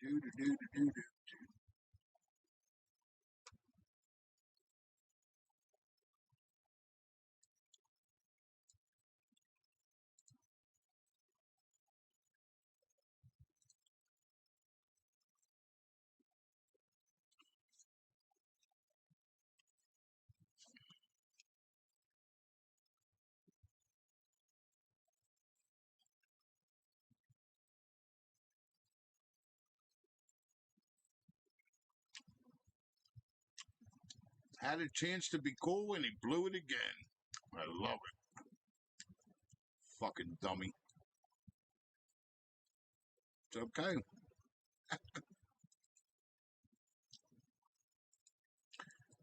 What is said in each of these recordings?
Do do do do do. Had a chance to be cool and he blew it again. I love it. Fucking dummy. It's okay.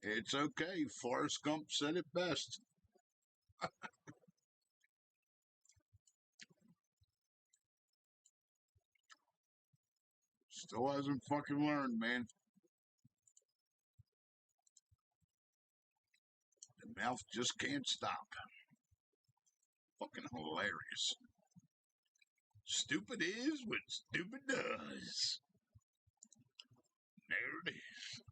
It's okay. Forrest Gump said it best. Still hasn't fucking learned, man. The mouth just can't stop. Fucking hilarious. Stupid is what stupid does. There it is.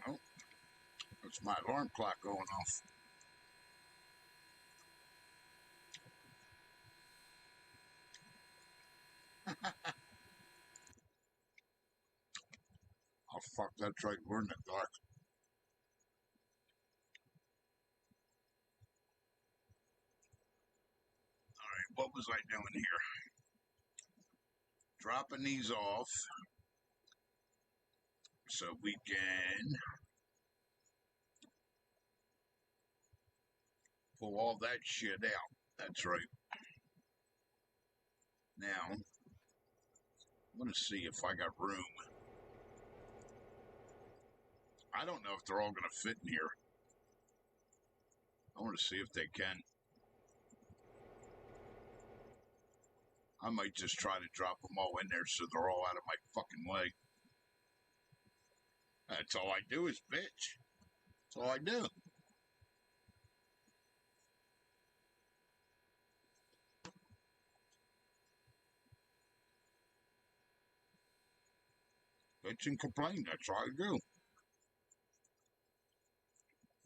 Oh, that's my alarm clock going off. Oh, fuck, that's right. We're in the dark. All right, what was I doing here? Dropping these off so we can pull all that shit out. That's right. Now, I'm going to see if I got room. I don't know if they're all going to fit in here. I want to see if they can. I might just try to drop them all in there so they're all out of my fucking way. That's all I do is bitch. That's all I do. Bitch and complain. That's all I do.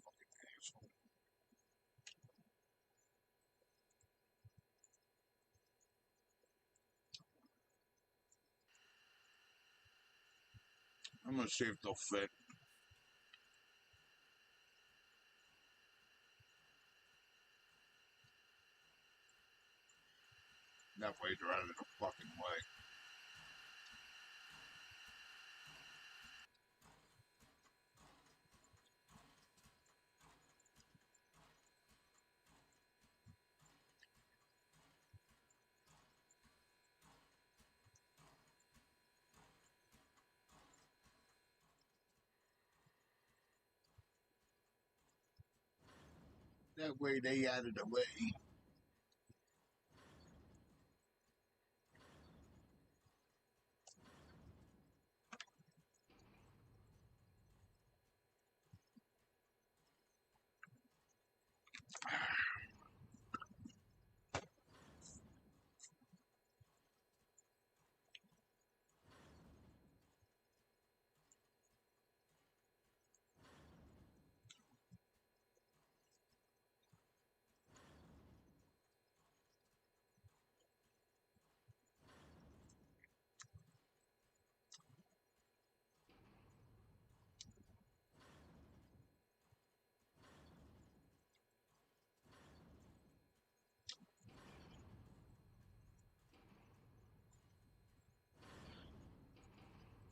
Fucking asshole. I'm going to see if they'll fit. That way they're out of the fucking way. That way they out of the way.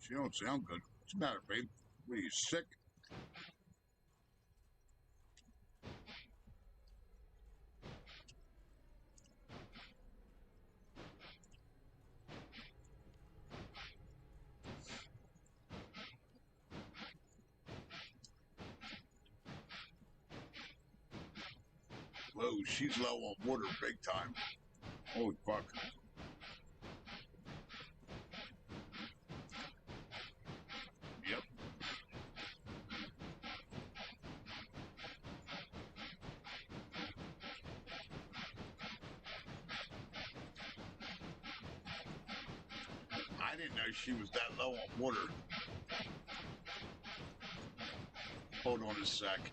She don't sound good. What's the matter, babe? What are you, sick? Whoa, she's low on water big time. Holy fuck. Yep. didn't know she was that low on water. Hold on a sec.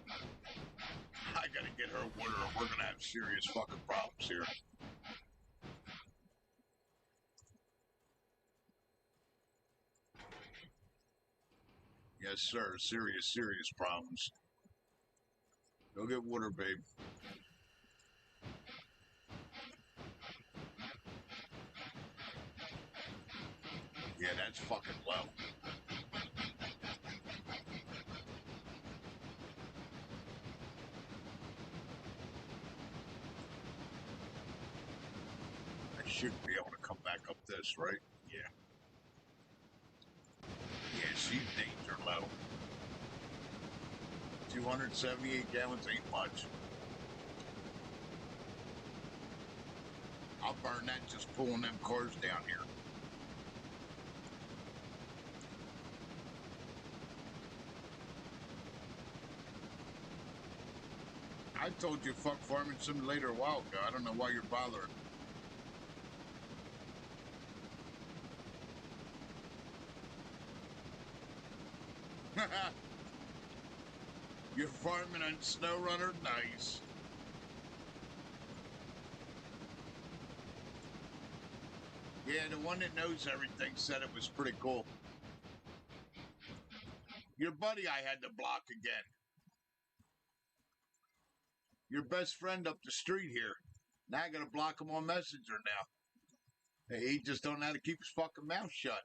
I gotta get her water or we're gonna have serious fucking problems here. Yes, sir. Serious problems. Go get water, babe. Yeah, that's fucking low. I should be able to come back up this, right? Yeah. Yeah, she's danger low. 278 gallons ain't much. I'll burn that just pulling them cars down here. I told you fuck Farming Simulator a while ago. I don't know why you're bothering. You're farming on SnowRunner? Nice. Yeah, the one that knows everything said it was pretty cool. Your buddy I had to block again. Your best friend up the street here. Now I gotta block him on Messenger now. He just don't know how to keep his fucking mouth shut.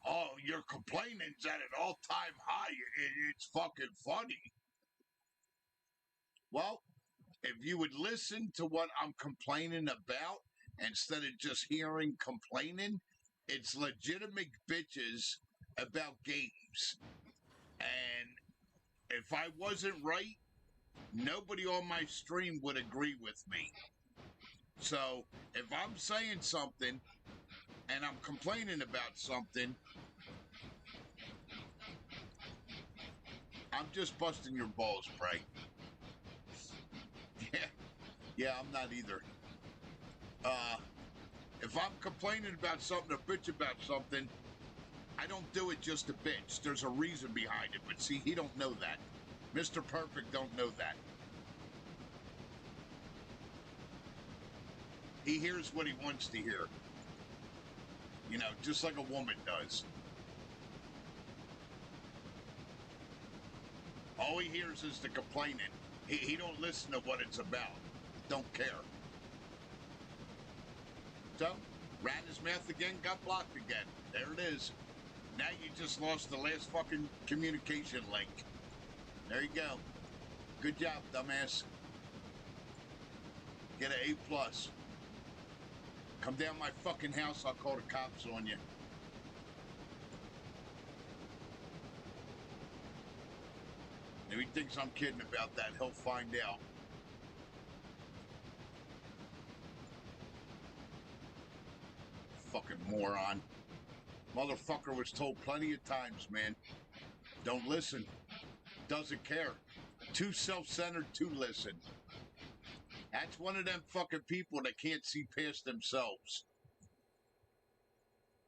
Oh, your complaining's at an all-time high. It's fucking funny. Well, if you would listen to what I'm complaining about instead of just hearing complaining, it's legitimate bitches about games. And if I wasn't right, nobody on my stream would agree with me. So if I'm saying something and I'm complaining about something, I'm just busting your balls, Prey. Yeah, I'm not either. If I'm complaining about something or bitch about something, I don't do it just to bitch. There's a reason behind it. But see, he don't know that. Mr. Perfect don't know that. He hears what he wants to hear. You know, just like a woman does. All he hears is the complaining. He don't listen to what it's about. Don't care. So, ran his mouth again, got blocked again. There it is. Now you just lost the last fucking communication link. There you go. Good job, dumbass. Get an A+. Come down my fucking house, I'll call the cops on you. If he thinks I'm kidding about that, he'll find out. Fucking moron. Motherfucker was told plenty of times, man. Don't listen. Doesn't care. Too self-centered to listen. That's one of them fucking people that can't see past themselves.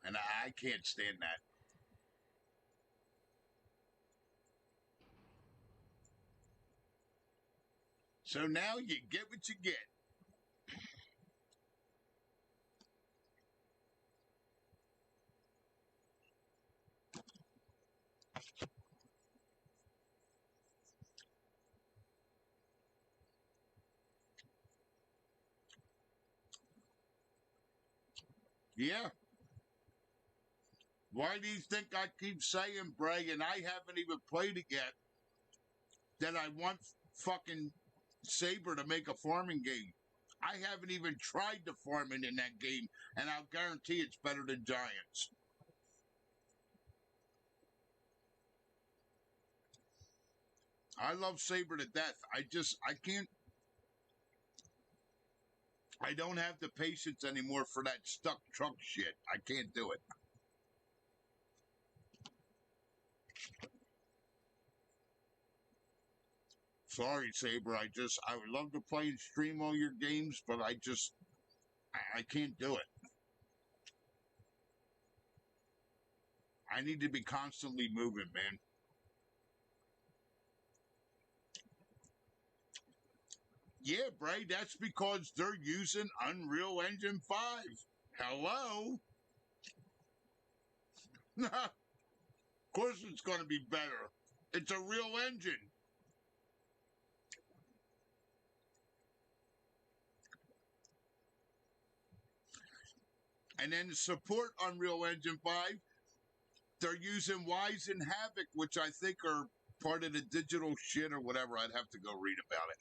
And I can't stand that. So now you get what you get. Yeah. Why do you think I keep saying, Bray, and I haven't even played it yet, that I want fucking Saber to make a farming game? I haven't even tried the farming in that game, and I'll guarantee it's better than Giants. I love Saber to death. I can't. I don't have the patience anymore for that stuck truck shit. I can't do it. Sorry, Saber. I would love to play and stream all your games, but I can't do it. I need to be constantly moving, man. Yeah, Bray, that's because they're using Unreal Engine 5. Hello? Of course it's going to be better. It's a real engine. And then to support Unreal Engine 5, they're using Wise and Havoc, which I think are part of the digital shit or whatever. I'd have to go read about it.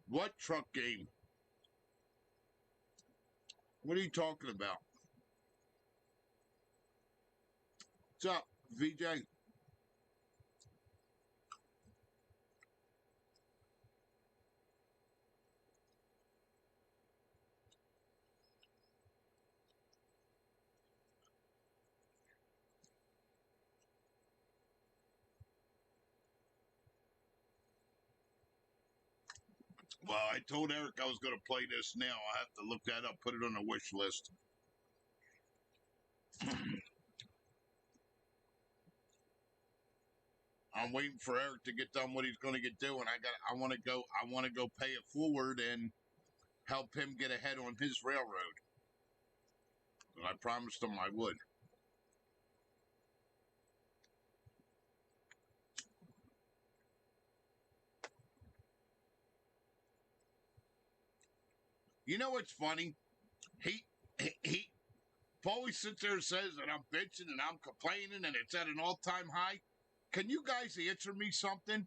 What truck game? What are you talking about? What's up, VJ? Well, I told Eric I was going to play this now. I have to look that up, put it on the wish list. I'm waiting for Eric to get done what he's going to get doing. I want to go pay it forward and help him get ahead on his railroad. And I promised him I would. You know what's funny? He always sits there and says that I'm bitching and I'm complaining and it's at an all-time high. Can you guys answer me something?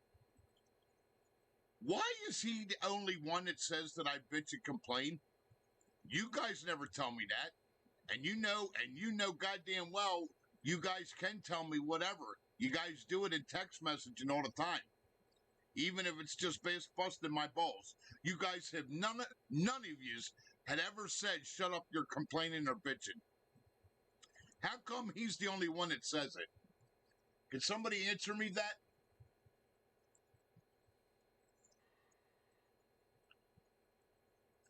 Why is he the only one that says that I bitch and complain? You guys never tell me that. And you know goddamn well you guys can tell me whatever. You guys do it in text messaging all the time. Even if it's just busting my balls. You guys have none of yous had ever said shut up, you're complaining or bitching. How come he's the only one that says it? Can somebody answer me that?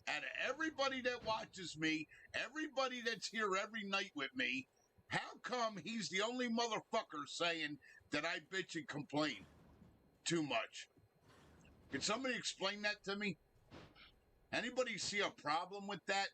Out of everybody that watches me, everybody that's here every night with me, how come he's the only motherfucker saying that I bitch and complain too much? Can somebody explain that to me? Anybody see a problem with that?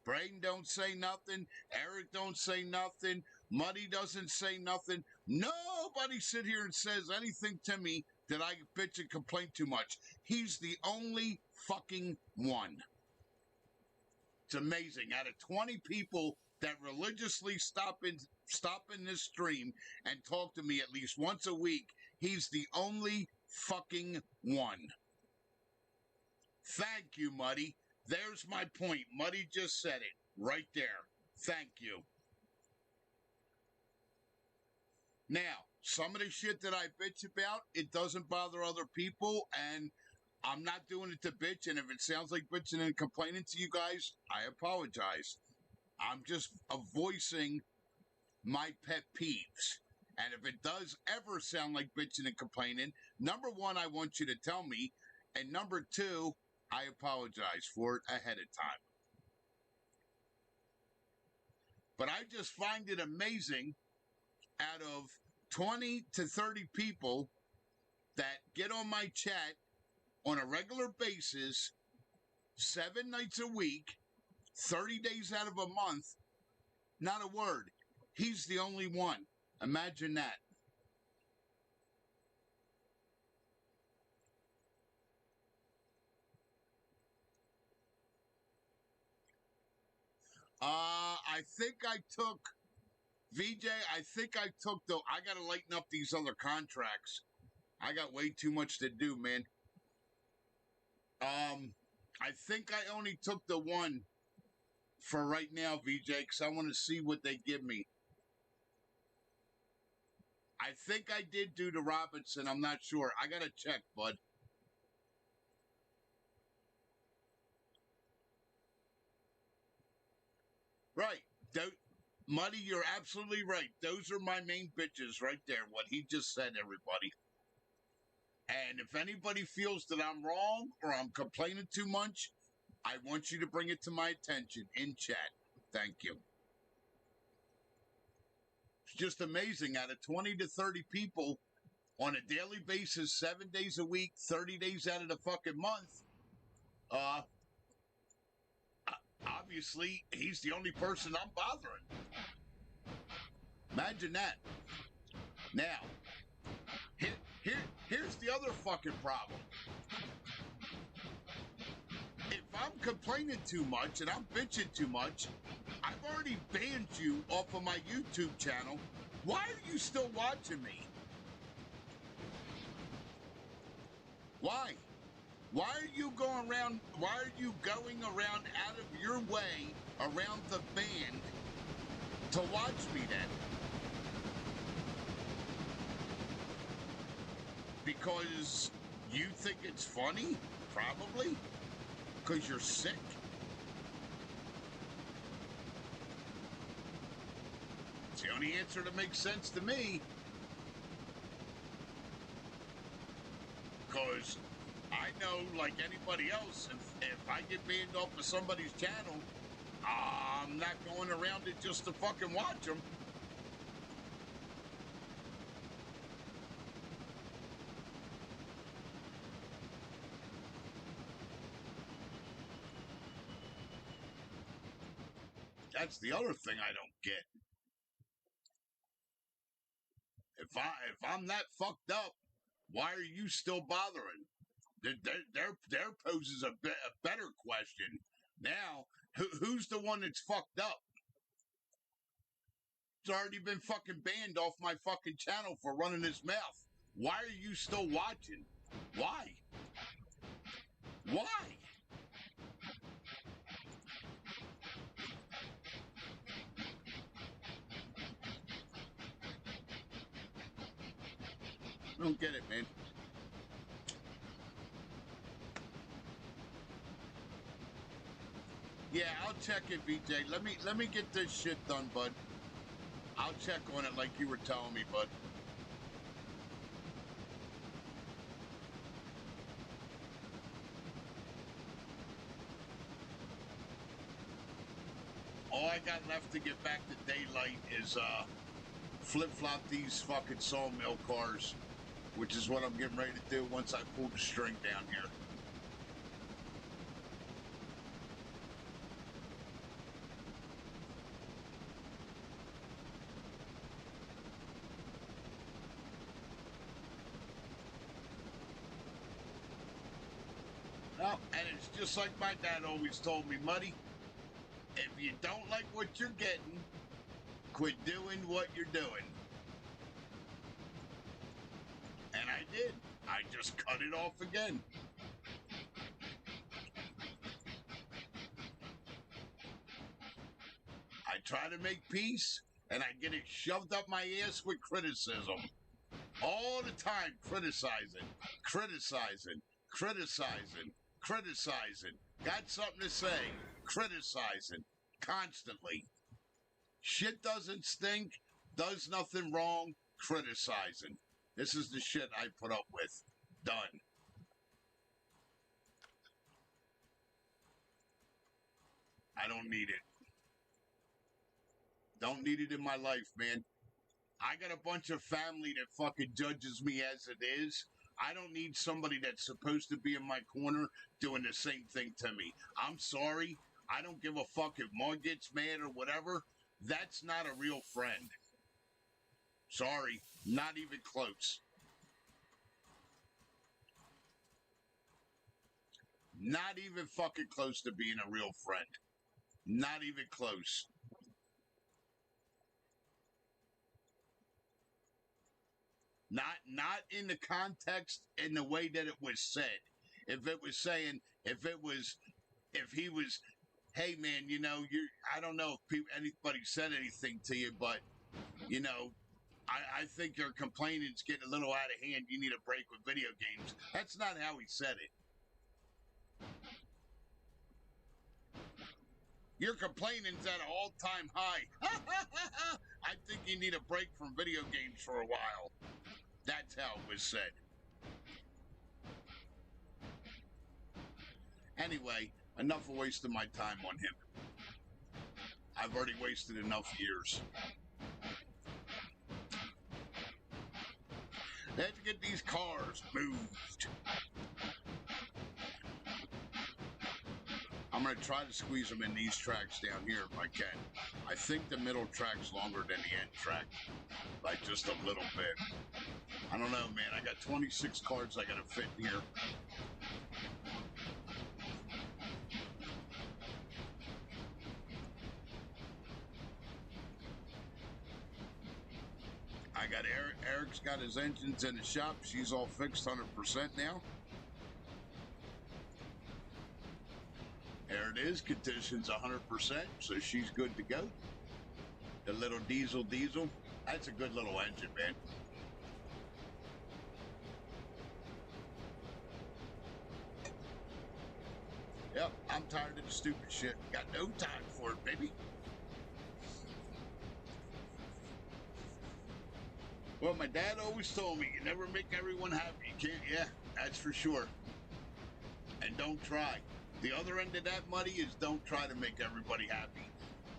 Braden don't say nothing. Eric don't say nothing. Muddy doesn't say nothing. Nobody sit here and says anything to me that I bitch and complain too much. He's the only fucking one. It's amazing. Out of 20 people that religiously stop in this stream and talk to me at least once a week, he's the only fucking one. Thank you, Muddy. There's my point. Muddy just said it right there. Thank you. Now, some of the shit that I bitch about, it doesn't bother other people, and I'm not doing it to bitch. And if it sounds like bitching and complaining to you guys, I apologize. I'm just voicing my pet peeves. And if it does ever sound like bitching and complaining, number one, I want you to tell me. And number two, I apologize for it ahead of time. But I just find it amazing out of 20 to 30 people that get on my chat on a regular basis, 7 nights a week, 30 days out of a month, not a word. He's the only one. Imagine that. I think I took VJ. I think I took the. I got to lighten up these other contracts. I got way too much to do, man. I think I only took the one for right now, VJ, because I want to see what they give me. I think I did do the Robinson. I'm not sure. I got to check, bud. Muddy, you're absolutely right. Those are my main bitches right there. What he just said, everybody. And if anybody feels that I'm wrong or I'm complaining too much, I want you to bring it to my attention in chat. Thank you. It's just amazing. Out of 20 to 30 people on a daily basis, 7 days a week, 30 days out of the fucking month, obviously, he's the only person I'm bothering. Imagine that. Now, here's the other fucking problem. If I'm complaining too much and I'm bitching too much, I've already banned you off of my YouTube channel. Why are you still watching me? Why? Why are you going around out of your way around the band to watch me then? Because you think it's funny? Probably. Because you're sick? It's the only answer that makes sense to me. Because I know, like anybody else, if I get banned off of somebody's channel, I'm not going around it just to fucking watch them. That's the other thing I don't get. If I'm that fucked up, why are you still bothering? There poses a better question. Now, who's the one that's fucked up? It's already been fucking banned off my fucking channel for running his mouth. Why are you still watching? Why? Why? I don't get it, man. Yeah, I'll check it, VJ. Let me get this shit done, bud. I'll check on it like you were telling me, bud. All I got left to get back to daylight is flip-flop these fucking sawmill cars, which is what I'm getting ready to do once I pull the string down here. Well, and it's just like my dad always told me, Muddy, if you don't like what you're getting, quit doing what you're doing. And I did. I just cut it off again. I try to make peace, and I get it shoved up my ass with criticism. All the time, criticizing, criticizing, criticizing, criticizing. Got something to say, criticizing, constantly. Shit doesn't stink, does nothing wrong, criticizing. This is the shit I put up with. Done. I don't need it. Don't need it in my life, man. I got a bunch of family that fucking judges me as it is. I don't need somebody that's supposed to be in my corner doing the same thing to me. I'm sorry. I don't give a fuck if Mom gets mad or whatever. That's not a real friend. Sorry. Not even close. Not even fucking close to being a real friend. Not even close. Not in the context in the way that it was said. If it was saying, if he was, hey man, you know, I don't know if anybody said anything to you, but you know, I think your complaining's getting a little out of hand. You need a break with video games. That's not how he said it. Your complaining's at an all-time high. I think you need a break from video games for a while. That's how it was said. Anyway, enough of wasting my time on him. I've already wasted enough years. Let's get these cars moved. I'm going to try to squeeze them in these tracks down here if I can. I think the middle track's longer than the end track, like just a little bit. I don't know, man. I got 26 cars I got to fit in here. I got Eric's got his engines in the shop. She's all fixed 100% now. There it is. Conditions 100%, so she's good to go. The little diesel. That's a good little engine, man. Yep, I'm tired of the stupid shit. Got no time for it, baby. Well, my dad always told me, you never make everyone happy. You can't, yeah, that's for sure. And don't try. The other end of that money is don't try to make everybody happy.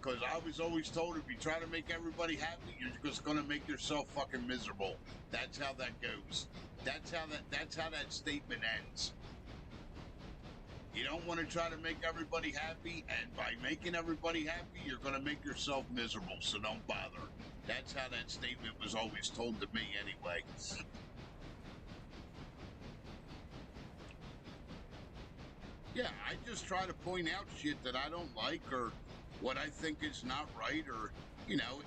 Because I was always told if you try to make everybody happy, you're just going to make yourself fucking miserable. That's how that goes. That's how that statement ends. You don't want to try to make everybody happy, and by making everybody happy, you're going to make yourself miserable, so don't bother. That's how that statement was always told to me anyway. Yeah, I just try to point out shit that I don't like or what I think is not right or, you know,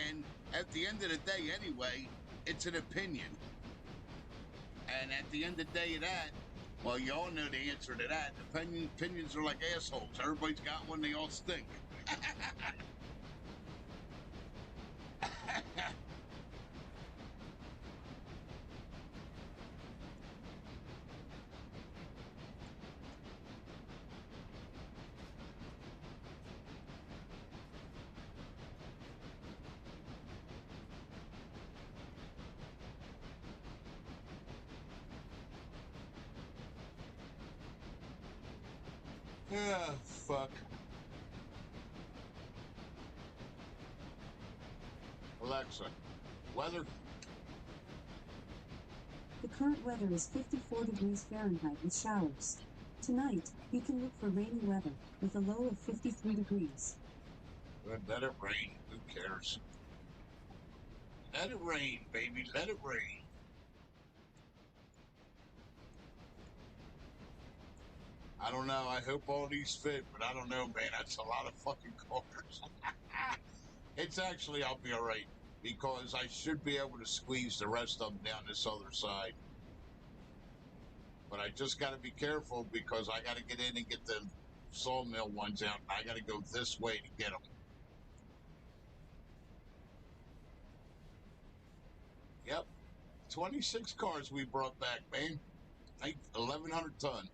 and at the end of the day anyway, it's an opinion. And at the end of the day of that, well, you all know the answer to that. Opinions are like assholes. Everybody's got one, they all stink. Ah, fuck. Alexa, weather. The current weather is 54 degrees Fahrenheit with showers. Tonight, you can look for rainy weather with a low of 53 degrees. Good, let it rain. Who cares? Let it rain, baby. Let it rain. I don't know. I hope all these fit, but I don't know, man. That's a lot of fucking cars. It's actually, I'll be all right because I should be able to squeeze the rest of them down this other side. But I just got to be careful because I got to get in and get the sawmill ones out. I got to go this way to get them. Yep. 26 cars we brought back, man. 1,100 ton.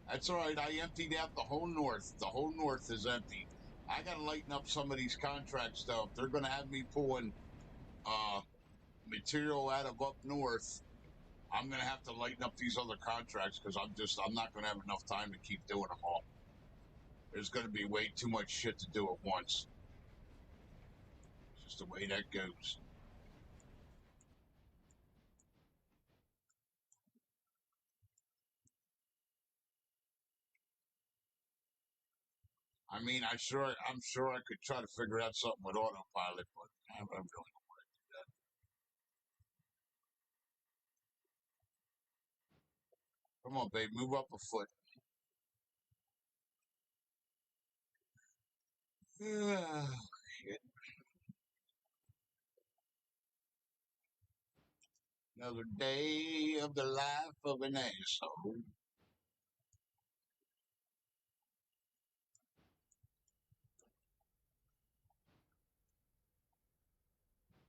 That's all right. I emptied out the whole north. The whole north is empty. I got to lighten up some of these contracts, though. If they're going to have me pulling material out of up north, I'm going to have to lighten up these other contracts because I'm not going to have enough time to keep doing them all. There's going to be way too much shit to do at once. It's just the way that goes. I mean, I'm sure I could try to figure out something with autopilot, but I don't really want to do that. Come on, babe, move up a foot. Shit. Another day of the life of an asshole.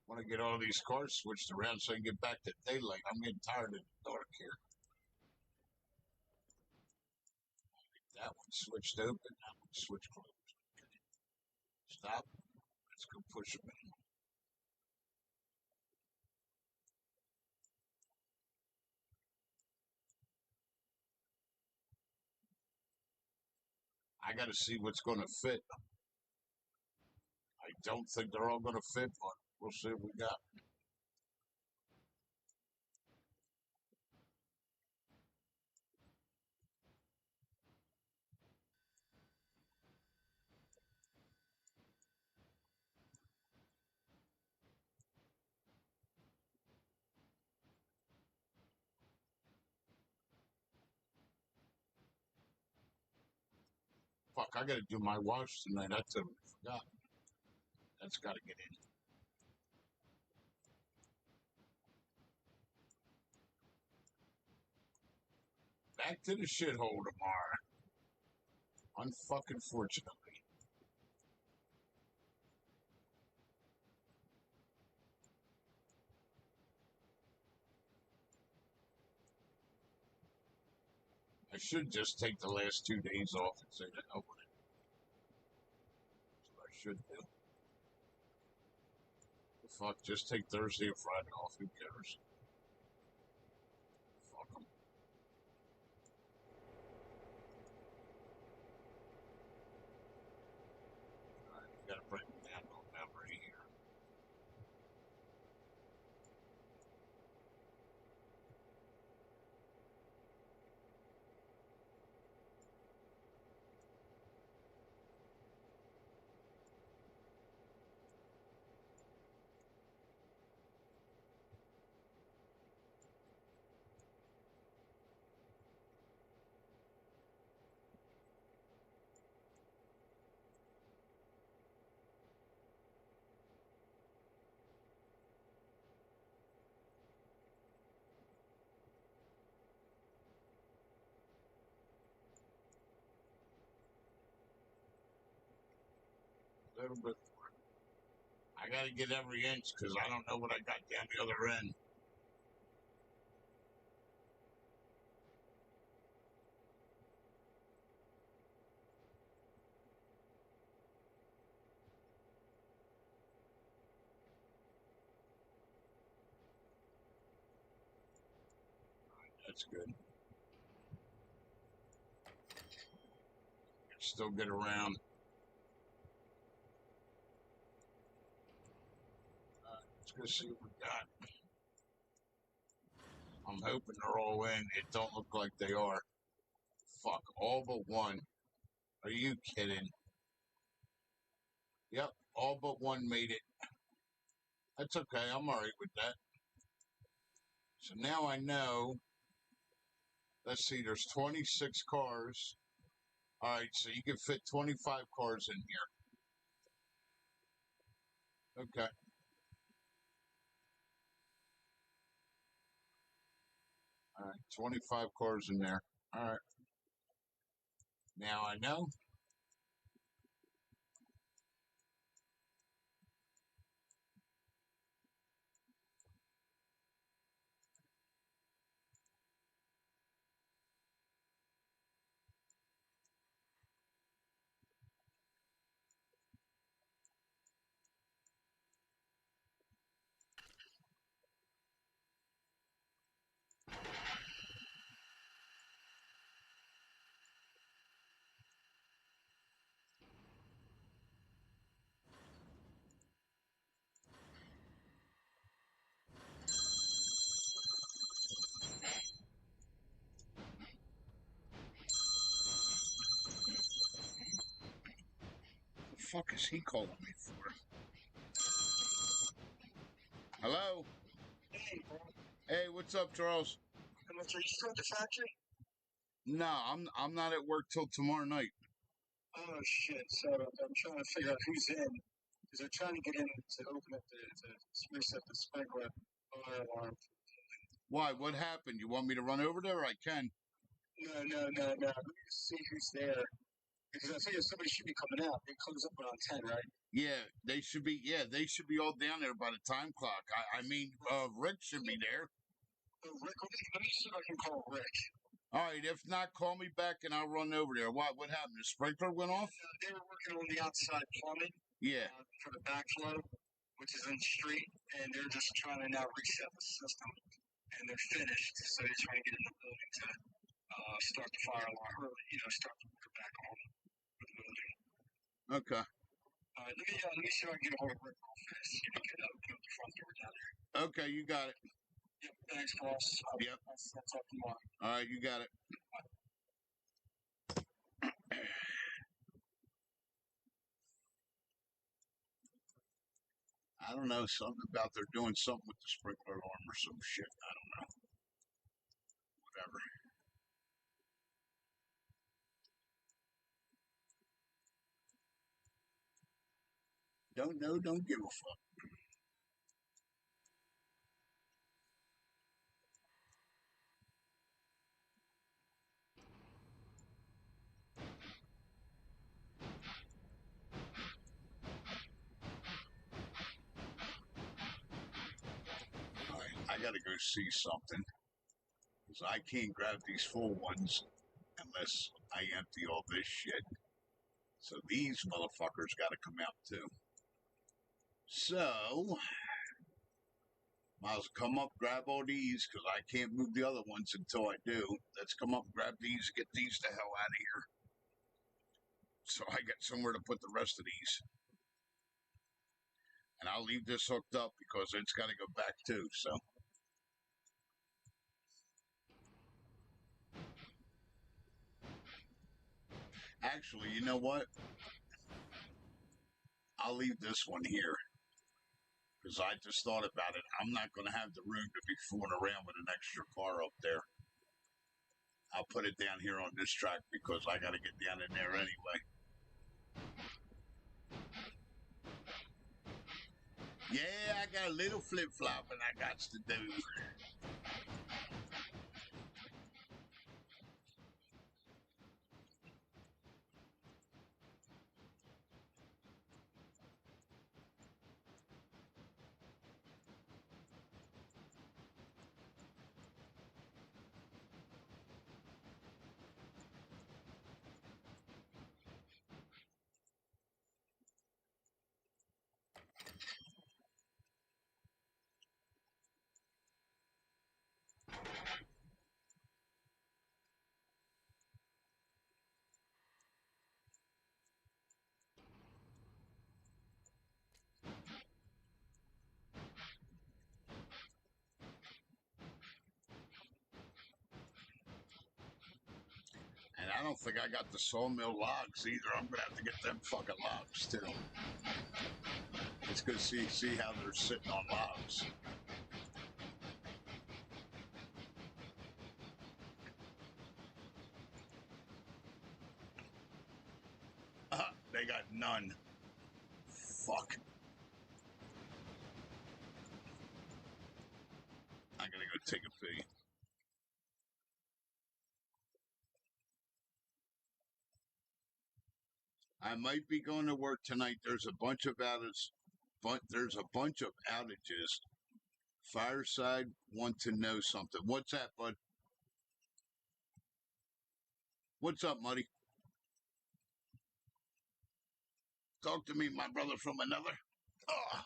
Want to get all these cars switched around so I can get back to daylight. I'm getting tired of the dark here. That one switched open. That one switched closed. Okay. Stop. Let's go push them in. I got to see what's going to fit. I don't think they're all going to fit, but we'll see what we got. Fuck, I got to do my wash tonight. I totally forgot. That's got to get in. Back to the shithole tomorrow. Unfucking fortunately. I should just take the last 2 days off and say that over it. That's what I should do. Fuck, just take Thursday or Friday off. Who cares? Fuck them. Alright, you gotta bring me down to memory here. A little bit more. I gotta get every inch because I don't know what I got down the other end. That's good. Can still get around. Let's go see what we got. I'm hoping they're all in. It don't look like they are. Fuck, all but one. Are you kidding? Yep, all but one made it. That's okay. I'm all right with that. So now I know. Let's see. There's 26 cars. All right, so you can fit 25 cars in here. Okay. All right, 25 cars in there. All right. Now I know. The fuck is he calling me for? Hello? Hey, bro. Hey, what's up, Charles? Are you still at the factory? No, I'm not at work till tomorrow night. Oh, shit. So I'm trying to figure out who's in. Because they're trying to get in to open up to reset the sprinkler fire alarm. Why? What happened? You want me to run over there? I can. No. Let me just see who's there. Because I figure somebody should be coming out. It comes up around 10, right? Yeah, they should be. Yeah, they should be all down there by the time clock. I mean, Rick should be there. Rick, let me see if I can call Rick. All right, if not, call me back and I'll run over there. What happened? The sprinkler went off? They were working on the outside plumbing Yeah. for the backflow, which is in the street, and they're just trying to now reset the system. And they're finished, so they're trying to get in the building to start the fire alarm, or start the water back on for the building. Okay. All right, let me see if I can get a hold of Rick real fast. See if he can open up the front door down there. Okay, you got it. Yep, thanks, boss. Yep. I'll talk tomorrow. All right, you got it. I don't know, something about they're doing something with the sprinkler alarm or some shit. I don't know. Whatever. Don't know, don't give a fuck. All right, I gotta go see something. Because I can't grab these full ones unless I empty all this shit. So these motherfuckers gotta come out too. So, might as well come up, grab all these, because I can't move the other ones until I do. Let's come up, grab these, get these the hell out of here. So I get somewhere to put the rest of these. And I'll leave this hooked up because it's got to go back too, so. Actually, you know what? I'll leave this one here. Because I just thought about it. I'm not going to have the room to be fooling around with an extra car up there. I'll put it down here on this track because I got to get down in there anyway. Yeah, I got a little flip-flopping I got to do. And I don't think I got the sawmill logs either. I'm going to have to get them fucking logs too. Let's go see how they're sitting on logs. They got none. Fuck. I'm going to go take a pee. I might be going to work tonight. There's a bunch of outages. There's a bunch of outages. Fireside want to know something. What's that, bud? What's up, Muddy? Talk to me, my brother from another. Oh.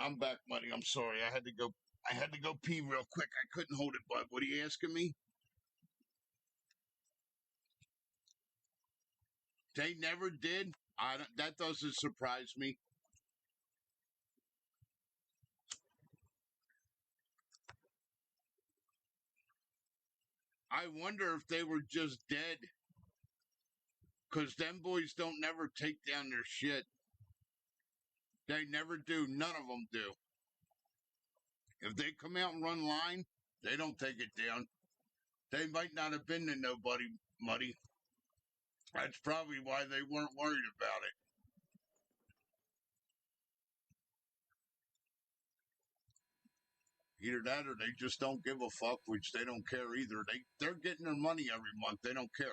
I'm back, Muddy. I'm sorry. I had to go. I had to go pee real quick. I couldn't hold it, bud. What are you asking me? They never did. That doesn't surprise me. I wonder if they were just dead. Because them boys don't never take down their shit. They never do. None of them do. If they come out and run line, they don't take it down. They might not have been to nobody, Muddy. That's probably why they weren't worried about it. Either that or they just don't give a fuck, which they don't care either. They're getting their money every month. They don't care.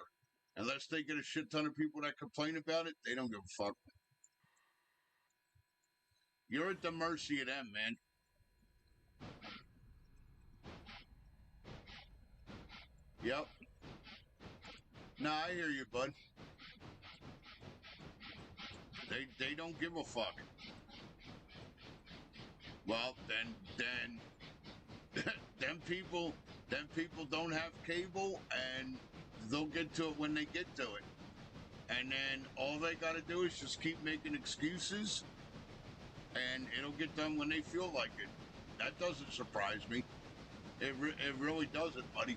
Unless they get a shit ton of people that complain about it, they don't give a fuck. You're at the mercy of them, man. Yep. No, I hear you, bud. They don't give a fuck. Well, then them people don't have cable, and they'll get to it when they get to it. And then all they got to do is just keep making excuses, and it'll get done when they feel like it. That doesn't surprise me. It really doesn't, buddy.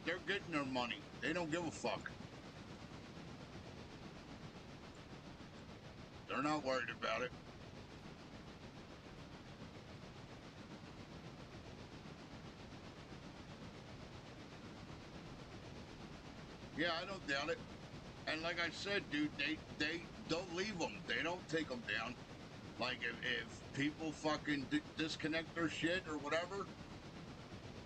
They're getting their money. They don't give a fuck. They're not worried about it. Yeah, I don't doubt it. And like I said, dude, they don't leave them. They don't take them down. Like if people fucking disconnect their shit or whatever,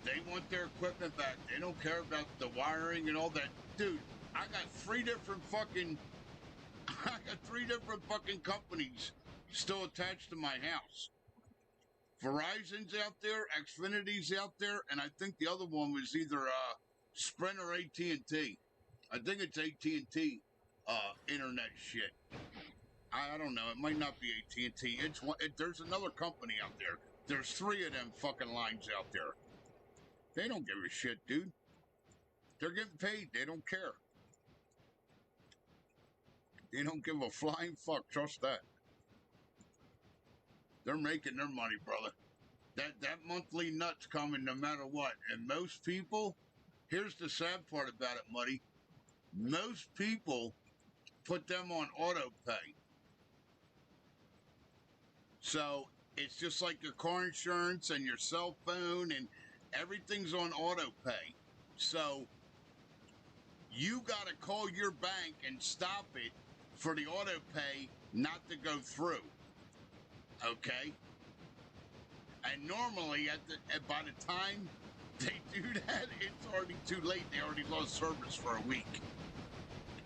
they want their equipment back. They don't care about the wiring and all that. Dude, I got three different fucking companies still attached to my house. Verizon's out there, Xfinity's out there, and I think the other one was either Sprint or AT&T. I think it's AT&T internet shit. I don't know. It might not be AT&T. There's another company out there. There's three of them fucking lines out there. They don't give a shit, dude. They're getting paid. They don't care. They don't give a flying fuck. Trust that. They're making their money, brother. That monthly nut's coming no matter what. And most people, here's the sad part about it, Muddy. Most people put them on auto pay. So it's just like your car insurance and your cell phone and everything's on auto pay. So you got to call your bank and stop it for the auto pay not to go through. Okay? And normally by the time they do that, it's already too late. They already lost service for a week.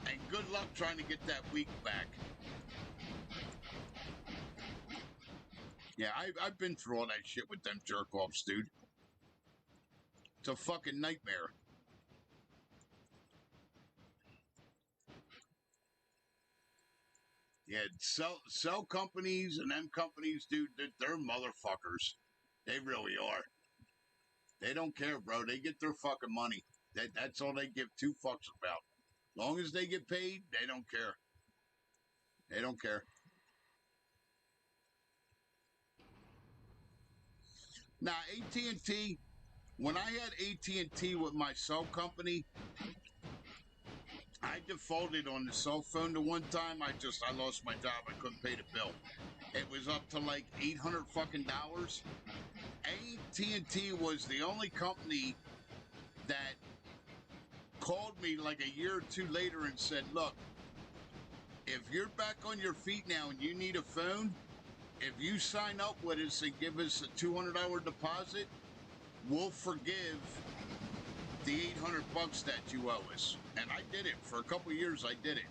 And good luck trying to get that week back. Yeah, I've been through all that shit with them jerk-offs, dude. It's a fucking nightmare. Yeah, cell companies and them companies, dude, they're motherfuckers. They really are. They don't care, bro. They get their fucking money. That's all they give two fucks about. Long as they get paid, they don't care. They don't care. Now, AT&T, when I had AT&T with my cell company, I defaulted on the cell phone the one time. I lost my job. I couldn't pay the bill. It was up to like $800 fucking dollars. AT&T was the only company that called me like a year or two later and said, look, if you're back on your feet now and you need a phone, if you sign up with us and give us a $200 deposit, we'll forgive the $800 that you owe us. And I did it. For a couple years, I did it.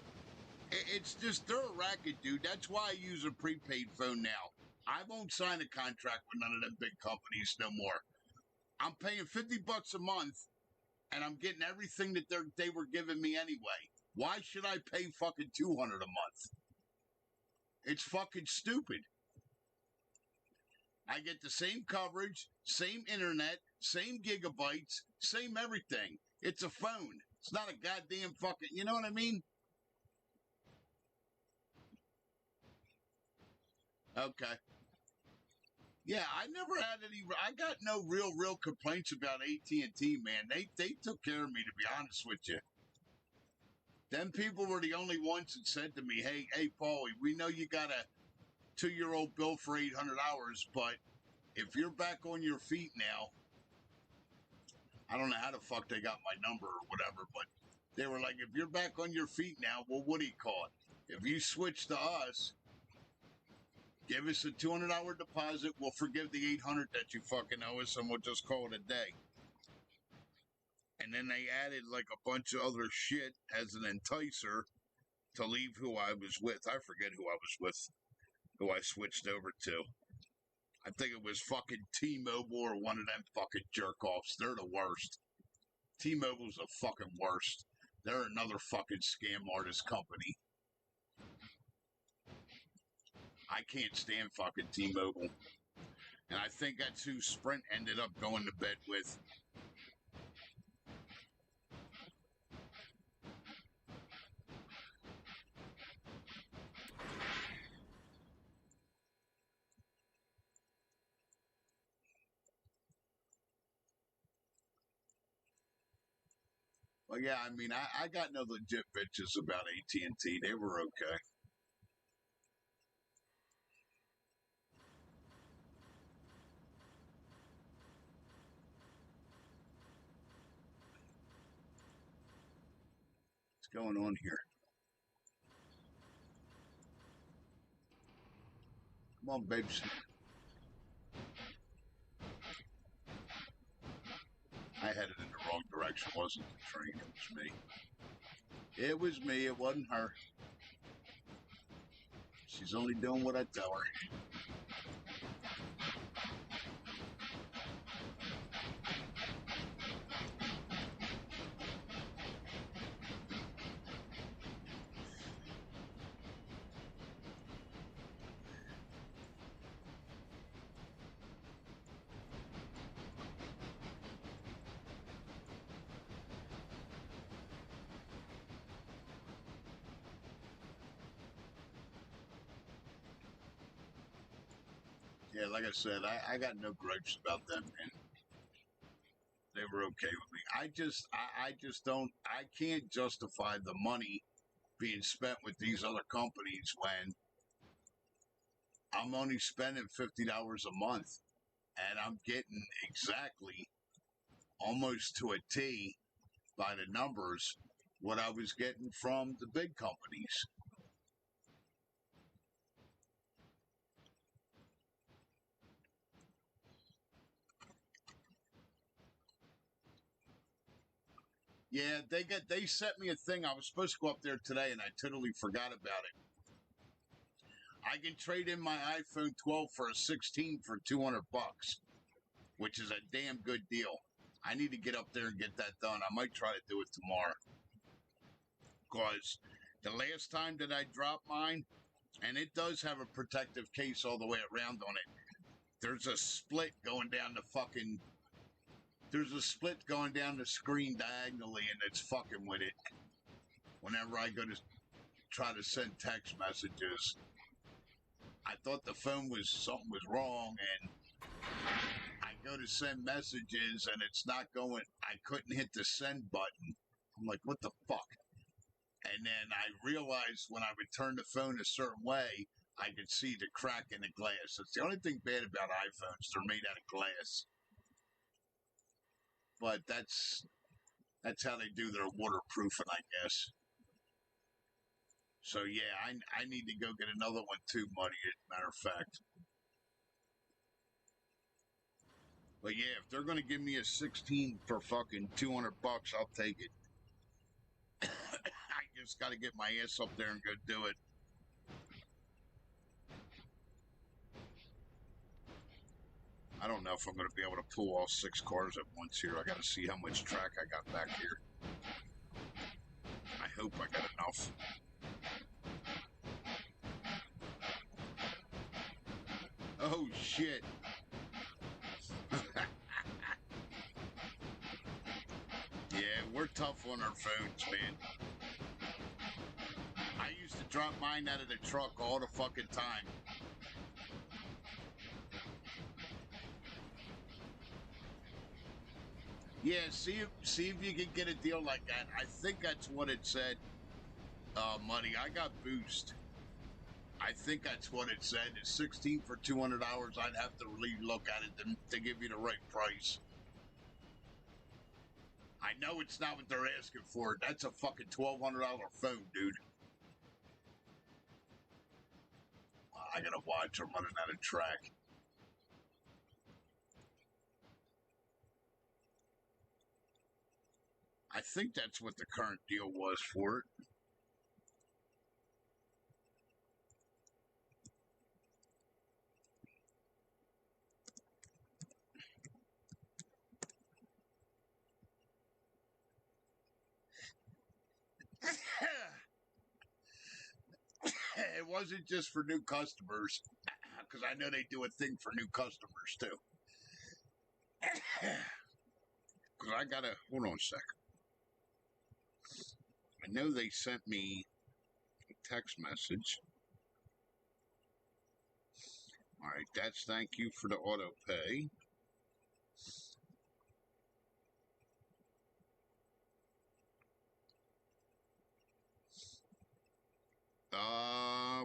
It's just, they're a racket, dude. That's why I use a prepaid phone now. I won't sign a contract with none of them big companies no more. I'm paying $50 a month, and I'm getting everything that they were giving me anyway. Why should I pay fucking $200 a month? It's fucking stupid. I get the same coverage, same internet, same gigabytes, same everything. It's a phone. It's not a goddamn fucking, you know what I mean? Okay. Yeah, I never had any. I got no real complaints about AT&T, man. They took care of me, to be honest with you. Them people were the only ones that said to me, "Hey, Paulie, we know you got a 2-year-old bill for $800, but if you're back on your feet now, I don't know how the fuck they got my number or whatever, but they were like, if you're back on your feet now, well, what do you call it? If you switch to us, give us a $200 deposit. We'll forgive the $800 that you fucking owe us, and we'll just call it a day." And then they added like a bunch of other shit as an enticer to leave who I was with. I forget who I was with, who I switched over to. I think it was fucking T-Mobile or one of them fucking jerk-offs. They're the worst. T-Mobile's the fucking worst. They're another fucking scam artist company. I can't stand fucking T-Mobile. And I think that's who Sprint ended up going to bed with. Well, yeah, I mean, I got no legit bitches about AT&T. They were okay. What's going on here? Come on, babes. I headed in the wrong direction. It wasn't the train. It was me. It was me. It wasn't her. She's only doing what I tell her. Yeah, like I said, I got no gripes about them, man. They were okay with me. I just don't, I can't justify the money being spent with these other companies when I'm only spending $50 a month and I'm getting exactly almost to a T by the numbers what I was getting from the big companies. Yeah, they sent me a thing. I was supposed to go up there today and I totally forgot about it. I can trade in my iPhone 12 for a 16 for $200, which is a damn good deal. I need to get up there and get that done. I might try to do it tomorrow. Because the last time that I dropped mine, and it does have a protective case all the way around on it, there's a split going down the fucking... There's a split going down the screen diagonally, and it's fucking with it. Whenever I go to try to send text messages, I thought the phone was... something was wrong, and I go to send messages, and it's not going... I couldn't hit the send button. I'm like, what the fuck? And then I realized when I would turn the phone a certain way, I could see the crack in the glass. That's the only thing bad about iPhones. They're made out of glass. But that's how they do their waterproofing, I guess. So, yeah, I need to go get another one too, Muddy, as a matter of fact. But, yeah, if they're going to give me a 16 for fucking $200, I'll take it. I just got to get my ass up there and go do it. I don't know if I'm going to be able to pull all 6 cars at once here. I got to see how much track I got back here. I hope I got enough. Oh, shit. Yeah, we're tough on our phones, man. I used to drop mine out of the truck all the fucking time. Yeah, see if you can get a deal like that. I think that's what it said. Money. I got Boost. I think that's what it said. It's 16 for $200. I'd have to really look at it to give you the right price. I know it's not what they're asking for. That's a fucking $1,200 phone, dude. I gotta watch. I'm running out of track. I think that's what the current deal was for it. It wasn't just for new customers, because I know they do a thing for new customers too. Because I gotta hold on a second. I know they sent me a text message. All right, that's thank you for the auto pay.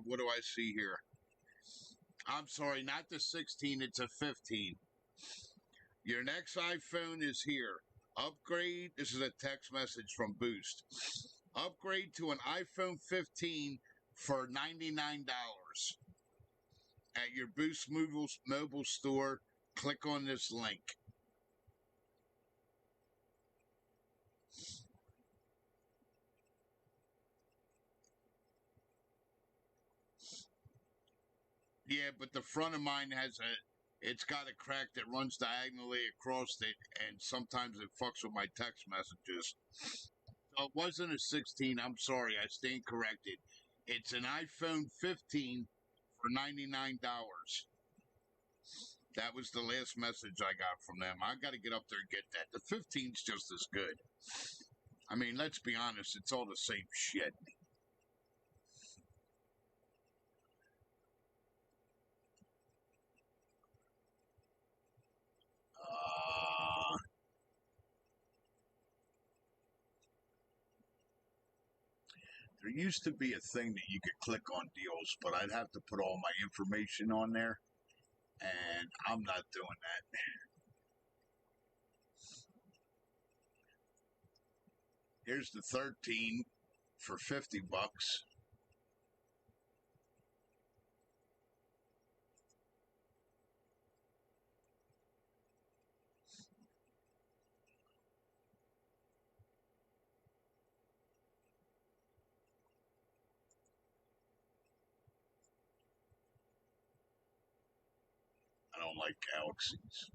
What do I see here? I'm sorry, not the 16, it's a 15. Your next iPhone is here. Upgrade, this is a text message from Boost. Upgrade to an iPhone 15 for $99 at your Boost mobile store. Click on this link. Yeah, but the front of mine it's got a crack that runs diagonally across it, and sometimes it fucks with my text messages. So it wasn't a 16. I'm sorry, I stand corrected. It's an iPhone 15 for $99. That was the last message I got from them. I got to get up there and get that. The 15's just as good. I mean, let's be honest, it's all the same shit. There used to be a thing that you could click on deals, but I'd have to put all my information on there, and I'm not doing that. Here's the 13 for $50. I don't like Galaxies.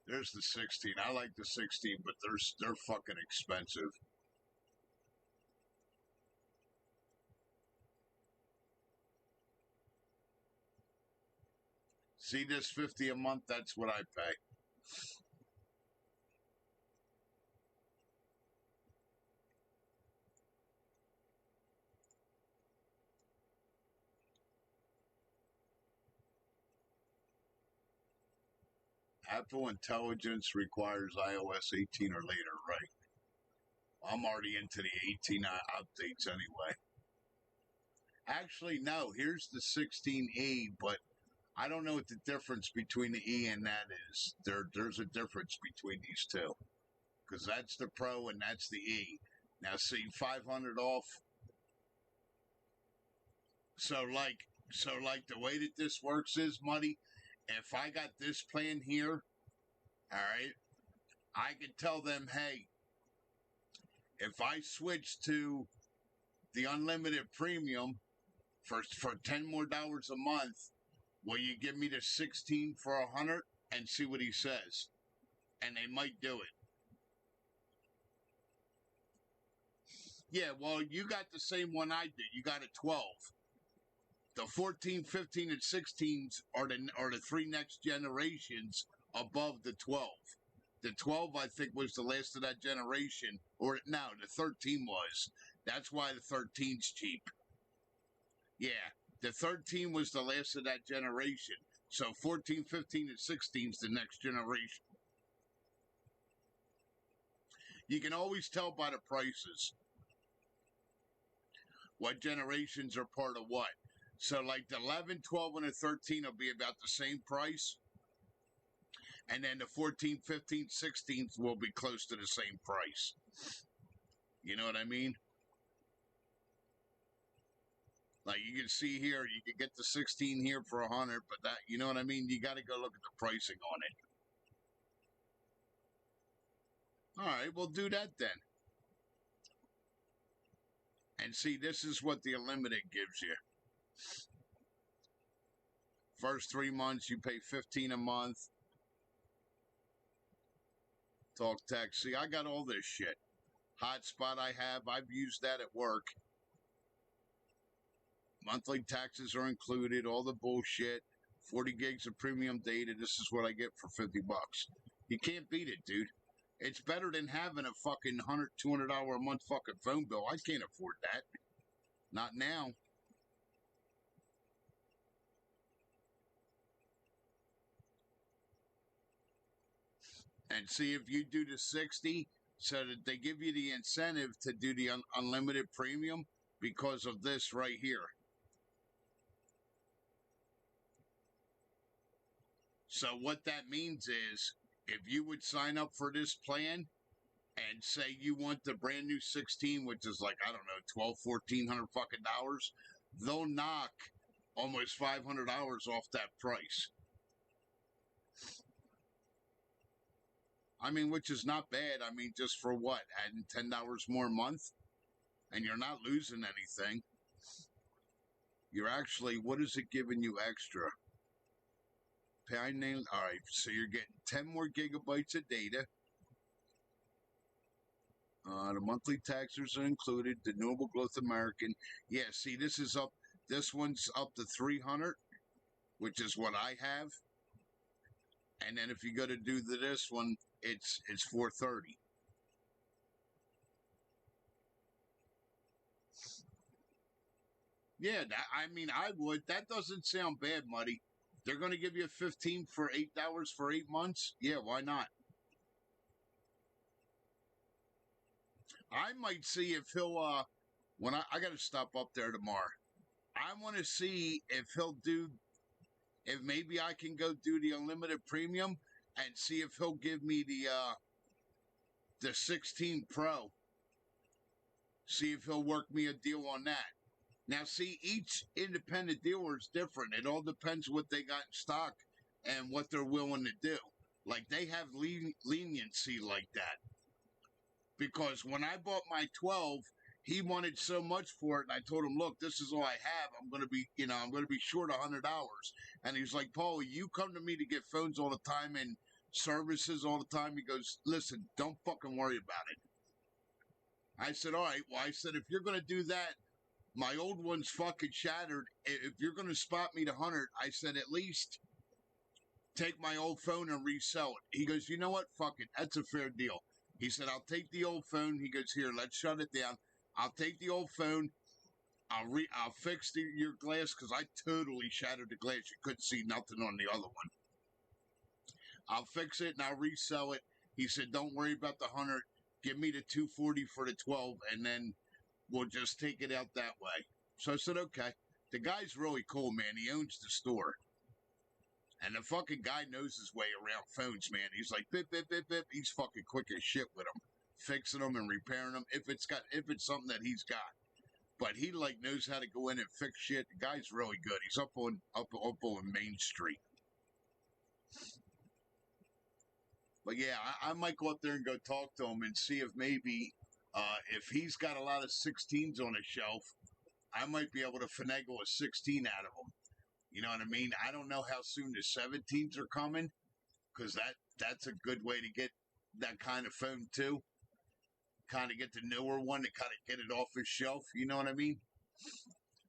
There's the 16. I like the 16, but they're fucking expensive. See this 50 a month? That's what I pay. Apple Intelligence requires iOS 18 or later, right? I'm already into the 18 updates anyway. Actually, no, here's the 16E, but I don't know what the difference between the E and that is. There's a difference between these two. Because that's the Pro and that's the E. Now, see, 500 off. So like the way that this works is, Muddy, if I got this plan here, all right, I could tell them, hey, if I switch to the unlimited premium for $10 more a month, will you give me the 16 for 100 and see what he says? And they might do it. Yeah, well, you got the same one I did. You got a 12. The 14, 15, and 16s are the three next generations above the 12. The 12, I think, was the last of that generation. Or no, the 13 was. That's why the 13's cheap. Yeah, the 13 was the last of that generation. So 14, 15, and 16 is the next generation. You can always tell by the prices what generations are part of what. So like the 11, 12, and the 13 will be about the same price. And then the 14, 15, 16 will be close to the same price. You know what I mean? Like you can see here, you can get the 16 here for 100, but that, you know what I mean? You got to go look at the pricing on it. All right, we'll do that then. And see, this is what the Unlimited gives you. First 3 months, you pay $15 a month. Talk text. See, I got all this shit. Hotspot I have. I've used that at work. Monthly taxes are included. All the bullshit. 40 gigs of premium data. This is what I get for $50. You can't beat it, dude. It's better than having a fucking $100, $200 a month fucking phone bill. I can't afford that. Not now. And see if you do the 60, so that they give you the incentive to do the unlimited premium because of this right here. So what that means is, if you would sign up for this plan and say you want the brand new 16, which is like, I don't know, 12, 1400 fucking dollars, they'll knock almost $500 off that price. I mean, which is not bad. I mean, just for what? Adding $10 more a month? And you're not losing anything. You're actually, what is it giving you extra? All right, so you're getting 10 more gigabytes of data. The monthly taxes are included. The Noble Growth American. Yeah, see, this is up. This one's up to 300, which is what I have. And then if you go to do this one, it's 430. Yeah, I mean, I would. That doesn't sound bad, Muddy. They're going to give you a 15 for $8 for 8 months. Yeah, why not? I might see if he'll, when I got to stop up there tomorrow. I want to see if he'll do, if maybe I can go do the unlimited premium and see if he'll give me the 16 Pro. See if he'll work me a deal on that. Now, see, each independent dealer is different. It all depends what they got in stock and what they're willing to do. Like, they have leniency like that. Because when I bought my 12, he wanted so much for it, and I told him, look, this is all I have. I'm going to be, I'm going to be short $100. And he's like, Paul, you come to me to get phones all the time and services all the time. He goes, listen, don't fucking worry about it. I said, all right. Well, I said, if you're going to do that, my old one's fucking shattered. If you're going to spot me to 100, I said, at least take my old phone and resell it. He goes, you know what? Fuck it. That's a fair deal. He said, I'll take the old phone. He goes, here, let's shut it down. I'll take the old phone. I'll fix your glass because I totally shattered the glass. You couldn't see nothing on the other one. I'll fix it and I'll resell it. He said, don't worry about the 100. Give me the 240 for the 12, and then we'll just take it out that way. So I said, okay. The guy's really cool, man. He owns the store. And the fucking guy knows his way around phones, man. He's like, bip, bip, bip, bip. He's fucking quick as shit with them. Fixing them and repairing them if it's something that he's got. But he like knows how to go in and fix shit. The guy's really good. He's up on Main Street. But yeah, I might go up there and go talk to him and see if maybe if he's got a lot of 16s on his shelf, I might be able to finagle a 16 out of him. You know what I mean? I don't know how soon the 17s are coming, because that's a good way to get that kind of phone too. Kind of get the newer one to kind of get it off his shelf. You know what I mean?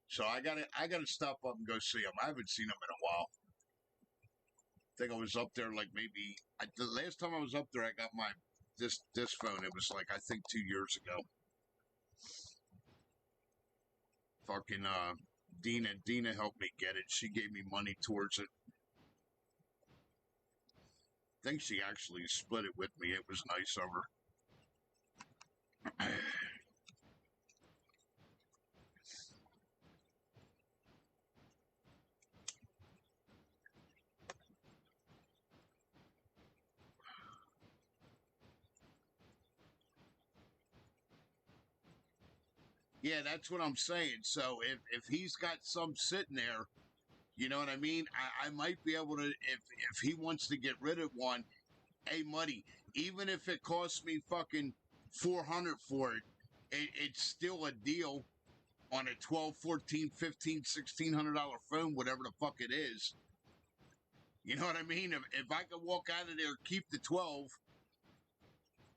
So I gotta stop up and go see him. I haven't seen him in a while. I think I was up there like maybe the last time I was up there, I got my this phone. It was like I think 2 years ago. Fucking Dina helped me get it. She gave me money towards it. think she actually split it with me. It was nice of her. Yeah, that's what I'm saying. So if he's got some sitting there, you know what I mean? I might be able to if he wants to get rid of one, hey Muddy, even if it costs me fucking 400 for it, it's still a deal on a 12, 14, 15, $1,600 phone, whatever the fuck it is. You know what I mean? If I could walk out of there, keep the 12,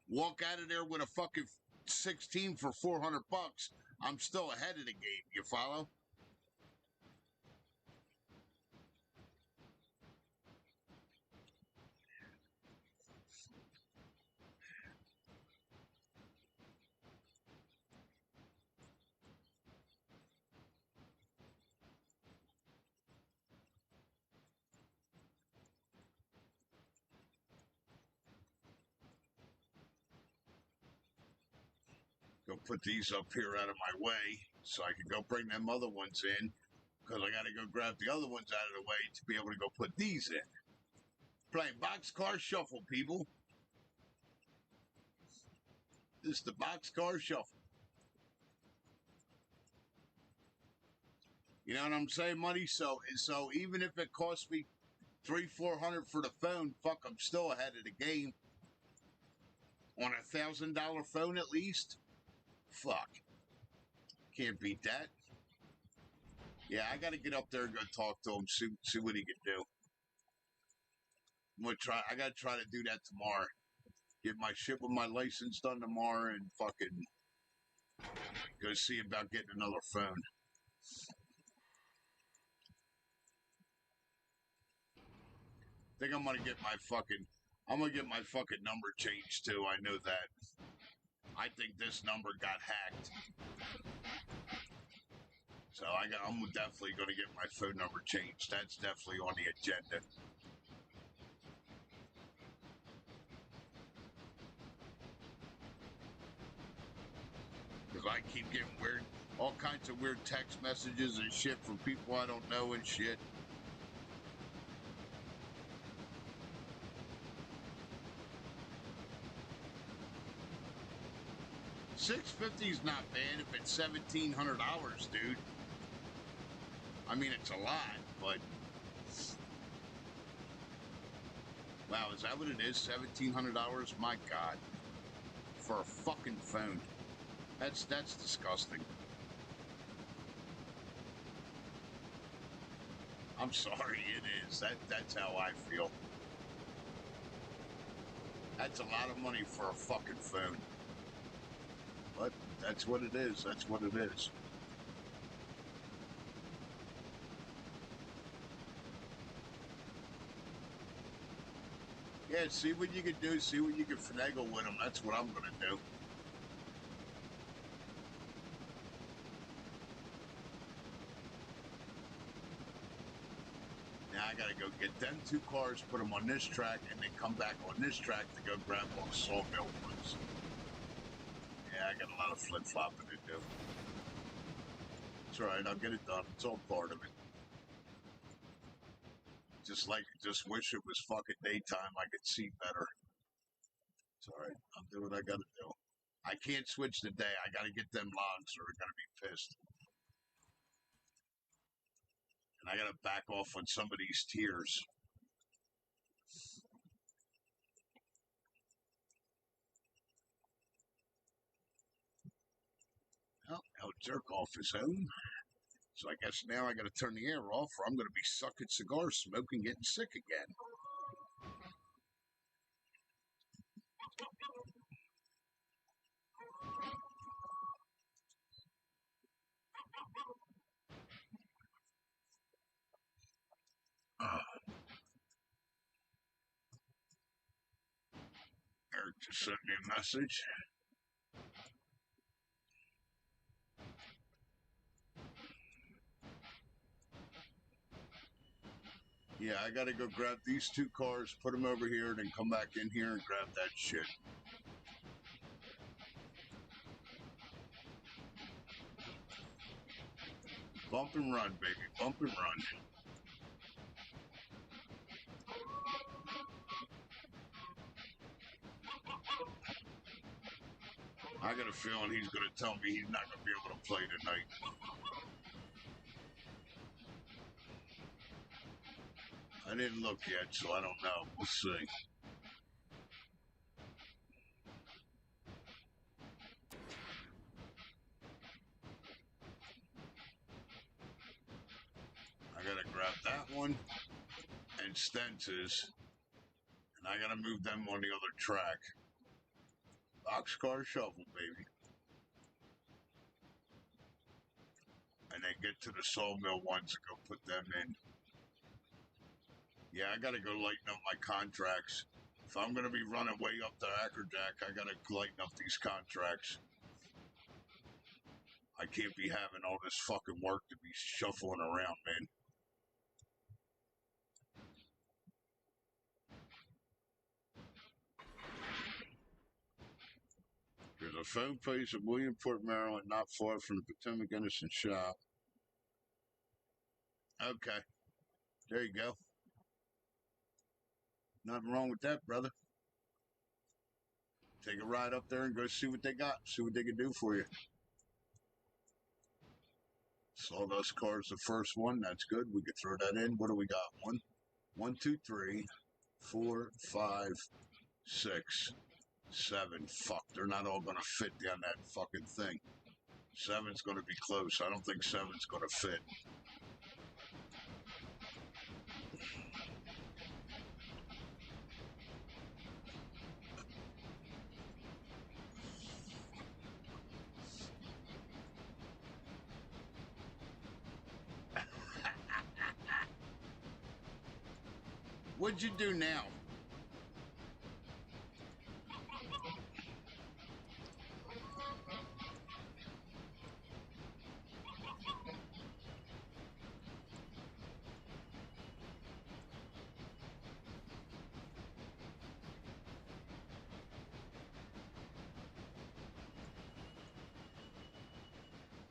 walk out of there with a fucking 16 for 400 bucks, I'm still ahead of the game. You follow? Go put these up here out of my way so I can go bring them other ones in because I got to go grab the other ones out of the way to be able to go put these in. Playing Boxcar Shuffle, people. This is the Boxcar Shuffle. You know what I'm saying, money? So even if it costs me $300-400 for the phone, fuck, I'm still ahead of the game. On $1,000 phone at least? Fuck. Can't beat that. Yeah, I gotta get up there and go talk to him, see what he can do. I gotta try to do that tomorrow. Get my shit with my license done tomorrow and fucking go see about getting another phone. Think I'm gonna get my fucking number changed too. I know that. I think this number got hacked. So I'm definitely gonna get my phone number changed. That's definitely on the agenda. Because I keep getting all kinds of weird text messages and shit from people I don't know and shit. $650 is not bad if it's $1,700, dude. I mean, it's a lot, but wow, is that what it is? $1,700? My God, for a fucking phone. That's disgusting. I'm sorry, it is. That's how I feel. That's a lot of money for a fucking phone. But that's what it is. That's what it is. Yeah, see what you can do. See what you can finagle with them. That's what I'm going to do. Now I got to go get them 2 cars, put them on this track, and then come back on this track to go grab all the sawmill ones. Yeah, I got a lot of flip-flopping to do. It's all right. I'll get it done. It's all part of it. Just wish it was fucking daytime. I could see better. It's all right. I'll do what I got to do. I can't switch the day. I got to get them logs or they're going to be pissed. And I got to back off on some of these tiers. Well, now jerk off is home. So I guess now I got to turn the air off or I'm going to be sucking cigar smoke and getting sick again. Eric just sent me a message. Yeah, I gotta go grab these two cars, put them over here, then come back in here and grab that shit. Bump and run, baby. Bump and run. I got a feeling he's gonna tell me he's not gonna be able to play tonight. I didn't look yet, so I don't know. We'll see. I gotta grab that one and Stences, and I gotta move them on the other track. Boxcar shovel, baby. And then get to the sawmill ones and go put them in. Yeah, I gotta go lighten up my contracts. If I'm gonna be running way up to Ackerjack, I gotta lighten up these contracts. I can't be having all this fucking work to be shuffling around, man. There's a phone place in Williamsport, Maryland, not far from the Potomac Innocent Shop. Okay. There you go. Nothing wrong with that, brother. Take a ride up there and go see what they got. See what they can do for you. Sawdust car's the first one. That's good. We could throw that in. What do we got? 1, 2, 3, 4, 5, 6, 7. Fuck, they're not all gonna fit down that fucking thing. 7's gonna be close. I don't think 7's gonna fit. What'd you do now?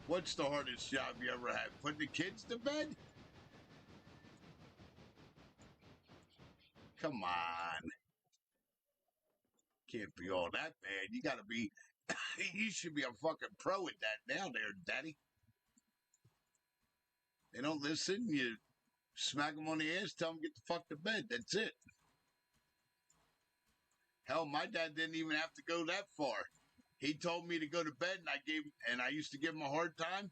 What's the hardest job you ever had? Putting the kids to bed? Come on. Can't be all that bad. You gotta be, you should be a fucking pro at that now there, daddy. They don't listen, you smack them on the ass, tell them get the fuck to bed. That's it. Hell, my dad didn't even have to go that far. He told me to go to bed, and I used to give him a hard time.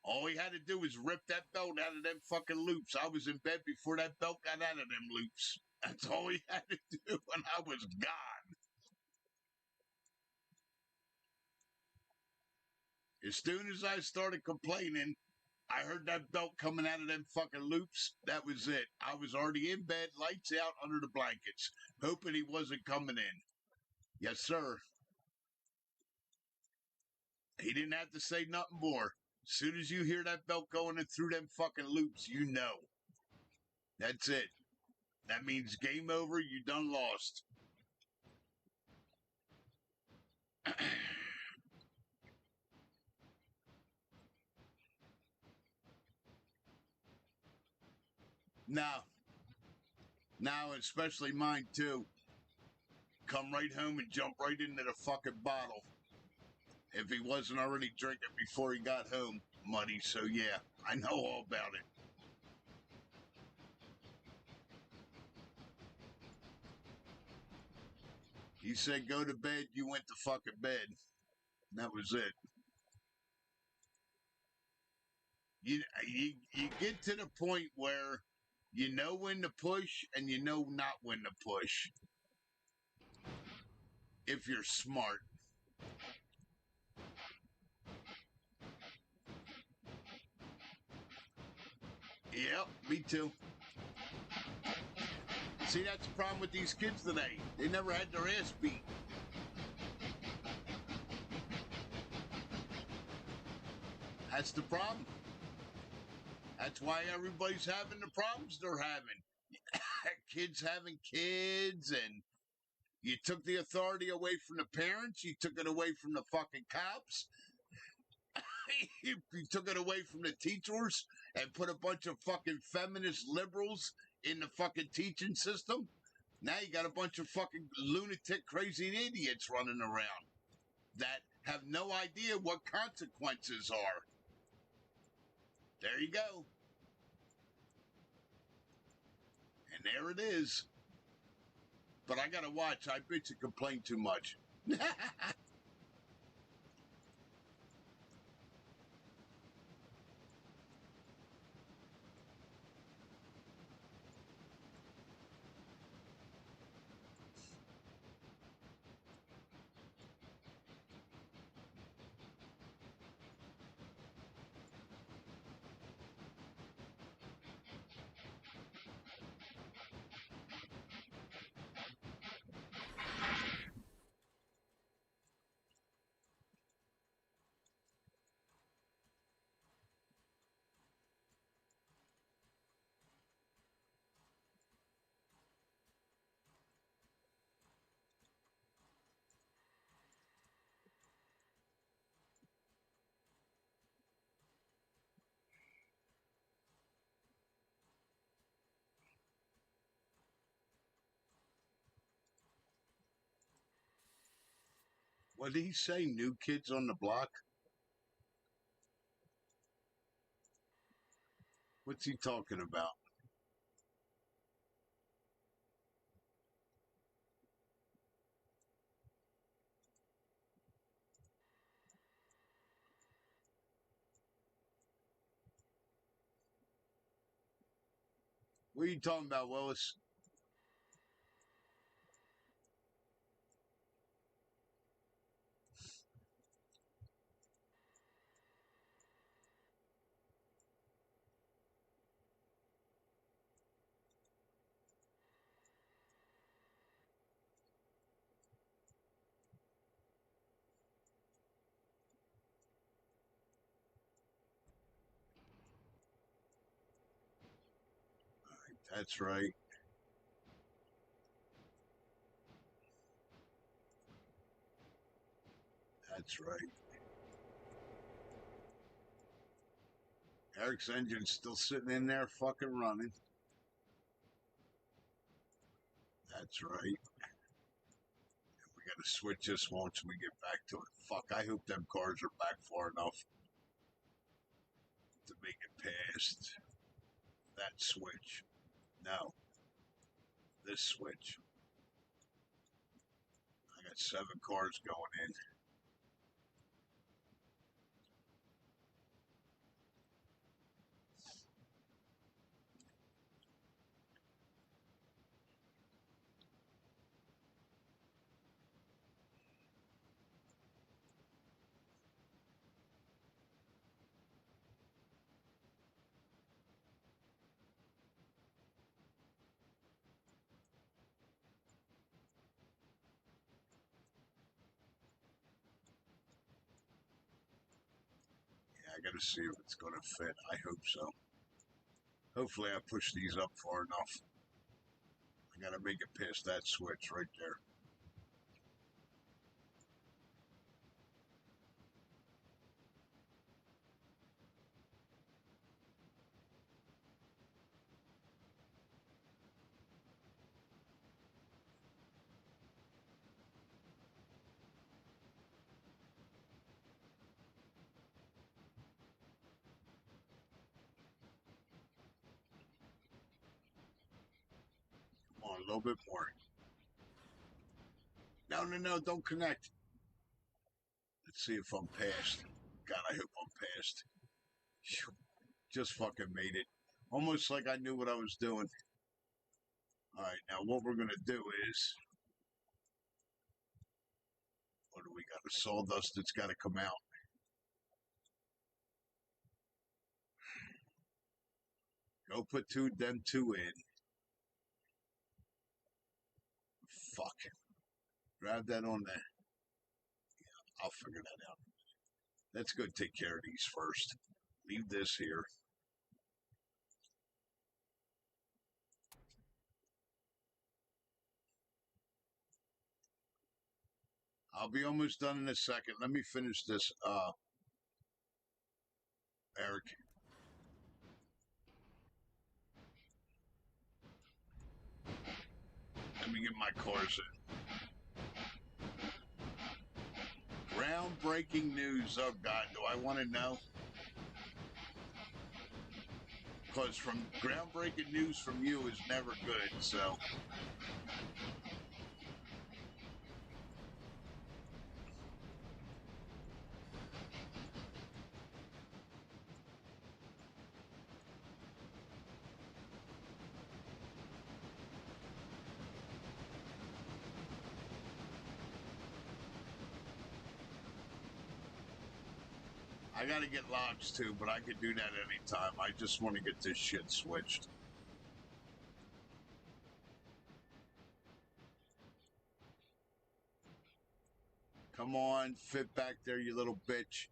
All he had to do was rip that belt out of them fucking loops. I was in bed before that belt got out of them loops. That's all he had to do, and I was gone. As soon as I started complaining, I heard that belt coming out of them fucking loops. That was it. I was already in bed, lights out, under the blankets, hoping he wasn't coming in. Yes, sir. He didn't have to say nothing more. As soon as you hear that belt going in through them fucking loops, you know. That's it. That means game over, you done lost. Now, especially mine too. Come right home and jump right into the fucking bottle. If he wasn't already drinking before he got home, Muddy. So yeah, I know all about it. He said go to bed, you went to fucking bed. And that was it. You get to the point where you know when to push and you know not when to push. If you're smart. Yep, me too. See, that's the problem with these kids today. They never had their ass beat. That's the problem. That's why everybody's having the problems they're having. kids having kids, and you took the authority away from the parents. You took it away from the fucking cops. You took it away from the teachers and put a bunch of fucking feminist liberals in the fucking teaching system. Now you got a bunch of fucking lunatic, crazy idiots running around that have no idea what consequences are. There you go. And there it is. But I gotta watch. I bitch and complain too much. What did he say? New Kids on the Block? What's he talking about? What are you talking about, Willis? That's right. That's right. Eric's engine's still sitting in there fucking running. That's right. We gotta switch this once we get back to it. Fuck, I hope them cars are back far enough to make it past that switch. No. This switch. I got 7 cars going in. Yeah, I gotta see if it's gonna fit. I hope so. Hopefully I push these up far enough. I gotta make it past that switch right there. Come on, a little bit more. No, don't connect. Let's see if I'm past. God, I hope I'm past. Just fucking made it. Almost like I knew what I was doing. Alright, now what we're gonna do is, what do we got? A sawdust that's gotta come out. Go put them two in. Fuck. Grab that on there. I'll figure that out. Let's go take care of these first. Leave this here. I'll be almost done in a second. Let me finish this, Eric. Let me get my cars in. Groundbreaking news. Oh, God, do I want to know? Because from groundbreaking news from you is never good, so. I gotta get logs too, but I could do that anytime. I just want to get this shit switched. Come on, fit back there, you little bitch.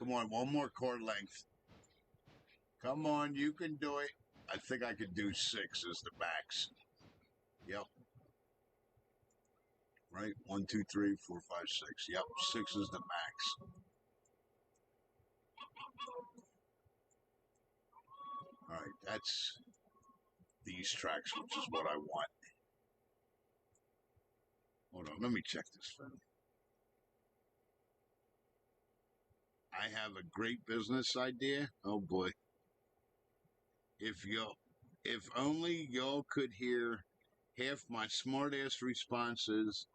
Come on, one more cord length. Come on, you can do it. I think I could do 6 as the max. Yep. Right? 1, 2, 3, 4, 5, 6. Yep, 6 is the max. All right, that's these tracks, which is what I want. Hold on, let me check this phone. I have a great business idea. Oh boy. If only y'all could hear half my smart ass responses.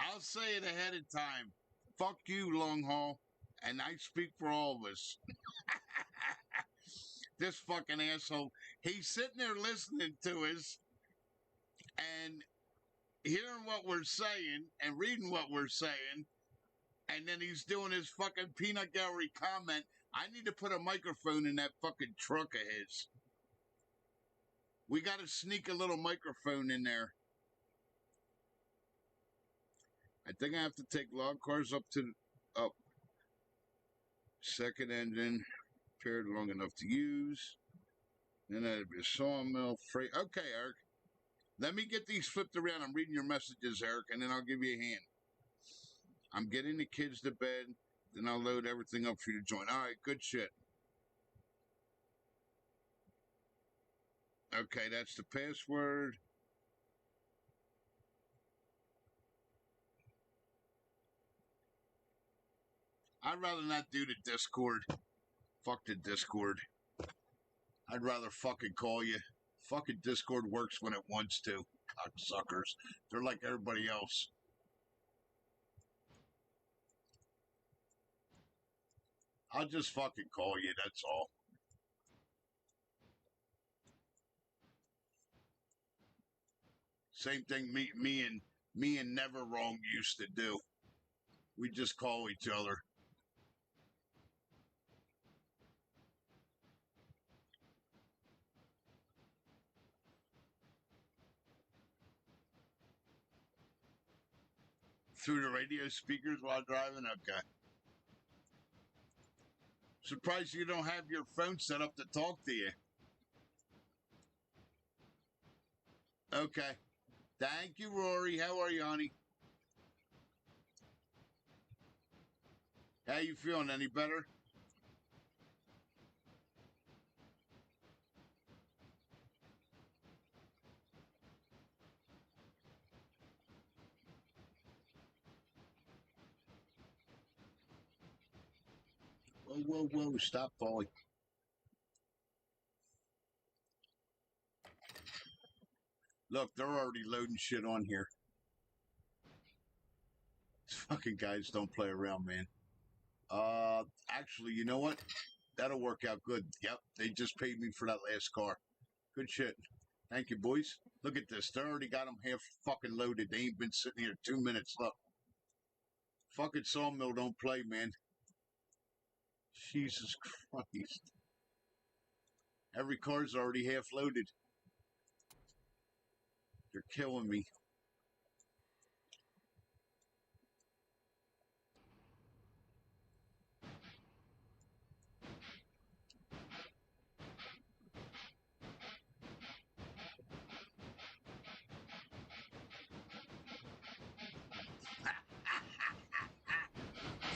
I'll say it ahead of time. Fuck you, long haul. And I speak for all of us. This fucking asshole, he's sitting there listening to us and hearing what we're saying and reading what we're saying, and then he's doing his fucking peanut gallery comment. I need to put a microphone in that fucking truck of his. We got to sneak a little microphone in there. I think I have to take log cars up. Second engine, paired long enough to use. Then that'd be a sawmill freight. Okay, Eric. Let me get these flipped around. I'm reading your messages, Eric, and then I'll give you a hand. I'm getting the kids to bed, then I'll load everything up for you to join. All right, good shit. Okay, that's the password. I'd rather not do the Discord. Fuck the Discord. I'd rather fucking call you. Fucking Discord works when it wants to. Cocksuckers. They're like everybody else. I'll just fucking call you, that's all. Same thing me and Never Wrong used to do. We just call each other. Through the radio speakers while driving? Okay. Surprised you don't have your phone set up to talk to you. Okay. Thank you, Rory. How are you, honey? How you feeling? Any better? Whoa, whoa, whoa. Stop falling. Look, they're already loading shit on here. These fucking guys don't play around, man. Actually, you know what? That'll work out good. Yep, they just paid me for that last car. Good shit. Thank you, boys. Look at this. They already got them half fucking loaded. They ain't been sitting here 2 minutes. Look. Fucking sawmill don't play, man. Jesus Christ. Every car's already half loaded. They're killing me.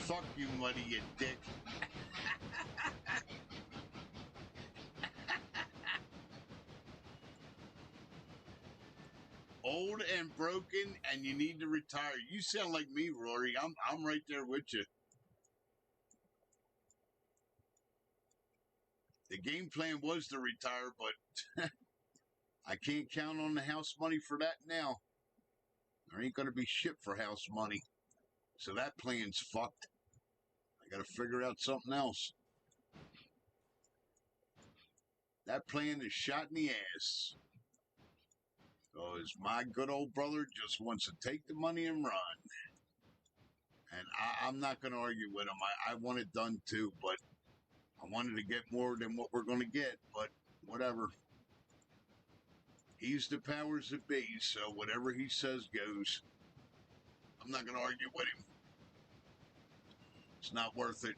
Fuck you, Muddy, you dick. Old and broken, and you need to retire. You sound like me, Rory. I'm right there with you. The game plan was to retire, but I can't count on the house money for that now. There ain't gonna be shit for house money. So that plan's fucked. I gotta figure out something else. That plan is shot in the ass. Because my good old brother just wants to take the money and run. And I'm not going to argue with him. I want it done too, but I wanted to get more than what we're going to get. But whatever. He's the powers that be, so whatever he says goes. I'm not going to argue with him. It's not worth it.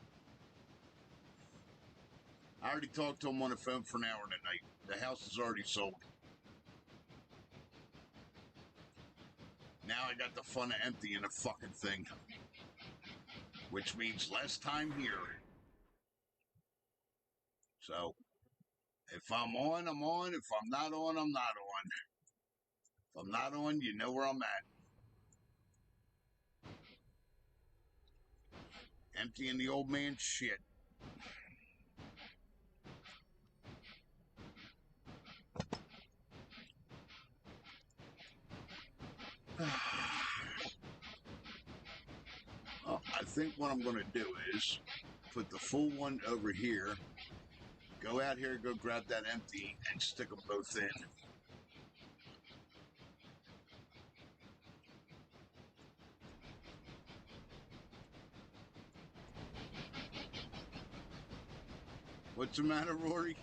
I already talked to him on the phone for an hour tonight. The house is already sold. Now I got the fun of emptying the fucking thing. Which means less time here. So, if I'm on, I'm on. If I'm not on, I'm not on. If I'm not on, you know where I'm at. Emptying the old man's shit. Well, I think what I'm going to do is put the full one over here, go out here, go grab that empty, and stick them both in. What's the matter, Rory?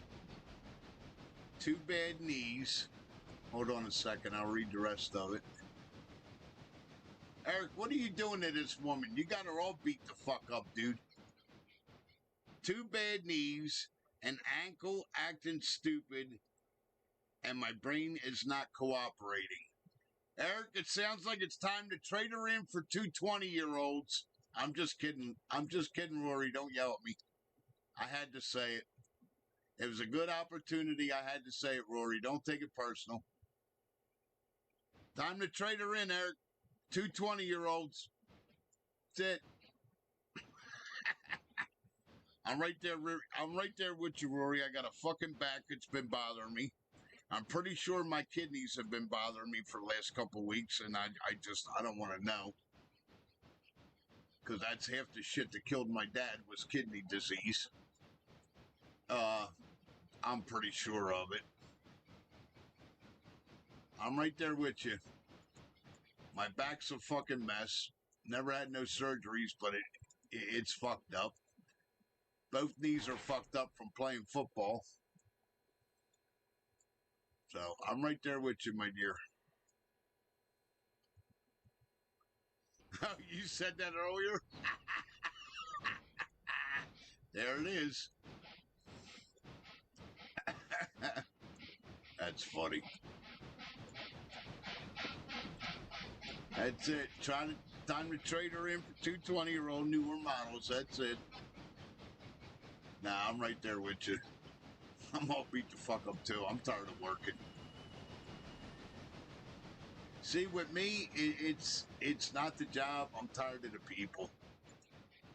Two bad knees. Hold on a second, I'll read the rest of it. Eric, what are you doing to this woman? You got her all beat the fuck up, dude. Two bad knees, an ankle acting stupid, and my brain is not cooperating. Eric, it sounds like it's time to trade her in for two 20-year-olds. I'm just kidding. I'm just kidding, Rory. Don't yell at me. I had to say it. It was a good opportunity. I had to say it, Rory. Don't take it personal. Time to trade her in, Eric. Two 20-year-olds. That's it. I'm right there. I'm right there with you, Rory. I got a fucking back. It's been bothering me. I'm pretty sure my kidneys have been bothering me for the last couple of weeks, and I don't want to know. Because that's half the shit that killed my dad was kidney disease. I'm pretty sure of it. I'm right there with you. My back's a fucking mess. Never had no surgeries, but it's fucked up. Both knees are fucked up from playing football. So I'm right there with you, my dear. Oh, you said that earlier? There it is. That's funny. That's it. Time to trade her in for two 20-year-old newer models. That's it. Nah, I'm right there with you. I'm all beat the fuck up too. I'm tired of working. See, with me, it's not the job. I'm tired of the people.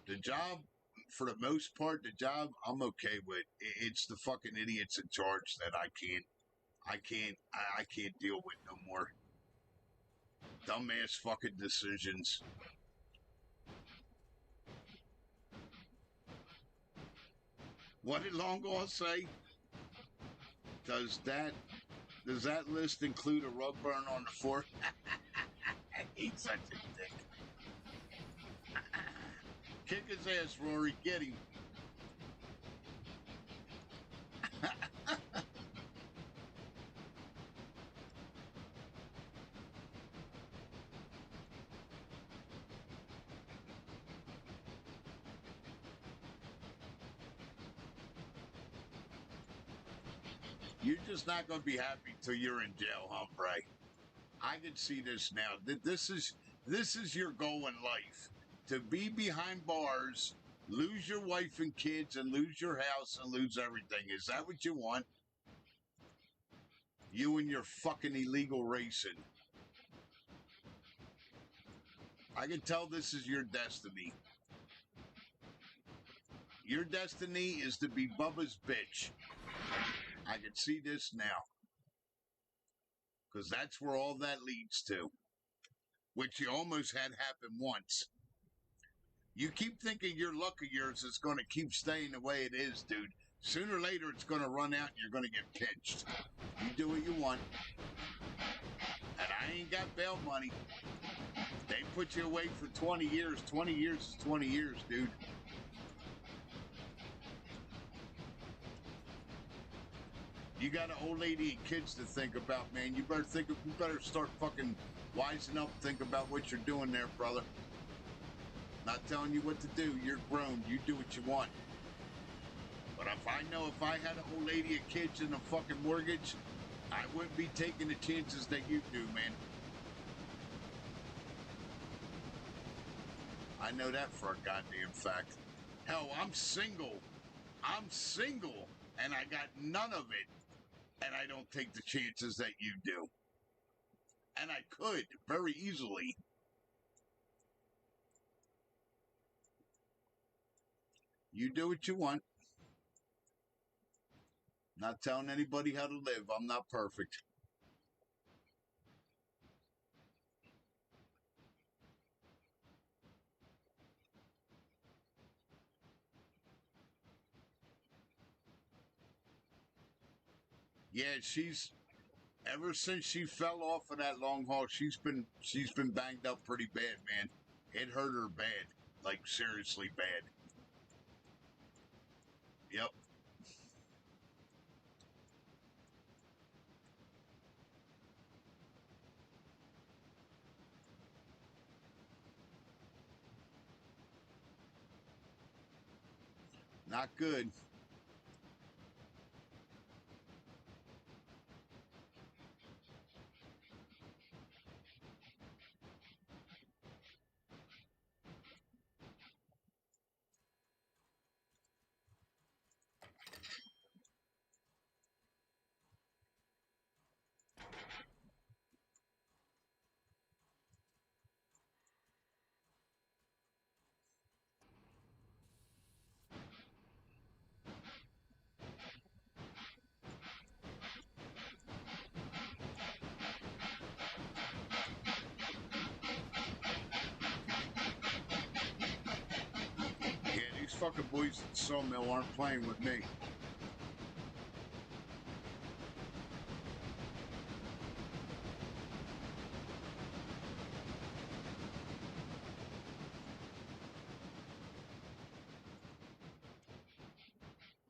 The job, for the most part, the job I'm okay with. It's the fucking idiots in charge that I can't deal with no more. Dumbass fucking decisions. What did Longaw say? Does that list include a rug burn on the floor? He's such a dick. Kick his ass, Rory. Get him. You're just not going to be happy till you're in jail, hombre. I can see this now. This is your goal in life. to be behind bars, lose your wife and kids, and lose your house and lose everything. Is that what you want? You and your fucking illegal racing. I can tell this is your destiny. Your destiny is to be Bubba's bitch. I can see this now. Because that's where all that leads to. Which you almost had happen once. You keep thinking your luck of yours is going to keep staying the way it is, dude. Sooner or later, it's going to run out and you're going to get pinched. You do what you want. And I ain't got bail money. They put you away for 20 years. 20 years is 20 years, dude. You got an old lady and kids to think about, man. You better start fucking wising up and think about what you're doing there, brother. Not telling you what to do. You're grown. You do what you want. But if I had an old lady and kids and a fucking mortgage, I wouldn't be taking the chances that you do, man. I know that for a goddamn fact. Hell, I'm single. And I got none of it. And I don't take the chances that you do. And I could very easily. You do what you want. Not telling anybody how to live. I'm not perfect. Yeah, ever since she fell off of that long haul, she's been banged up pretty bad, man. It hurt her bad. Like seriously bad. Yep. Not good. Yeah, these fucking boys at the sawmill aren't playing with me.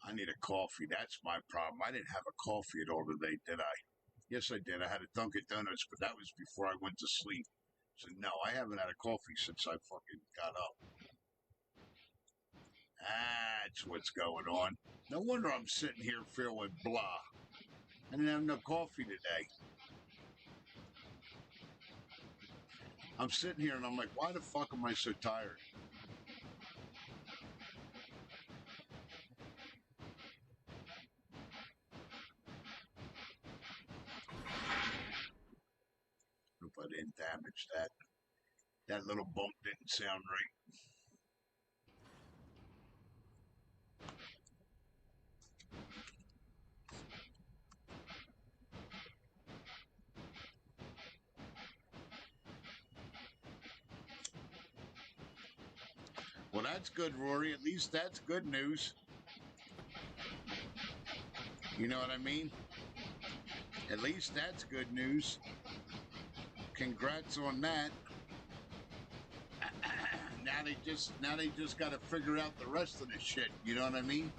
I need a coffee. That's my problem. I didn't have a coffee at all today, did I? Yes, I did. I had a Dunkin' Donuts, but that was before I went to sleep. So, no, I haven't had a coffee since I fucking got up. That's what's going on. No wonder I'm sitting here feeling blah. I didn't have no coffee today. I'm sitting here and I'm like, why the fuck am I so tired? Hope I didn't damage that. That little bump didn't sound right. Well, that's good, Rory. At least that's good news. You know what I mean? At least that's good news. Congrats on that. Now they just got to figure out the rest of the shit. You know what I mean?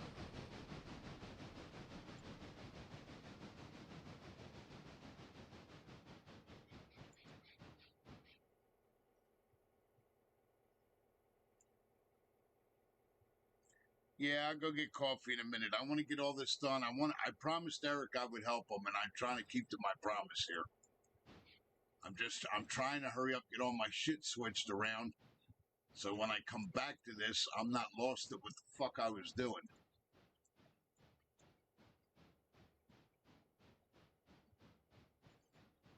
Yeah, I'll go get coffee in a minute. I want to get all this done. I promised Eric I would help him, and I'm trying to keep to my promise here. I'm trying to hurry up, get all my shit switched around So when I come back to this, I'm not lost at what the fuck I was doing.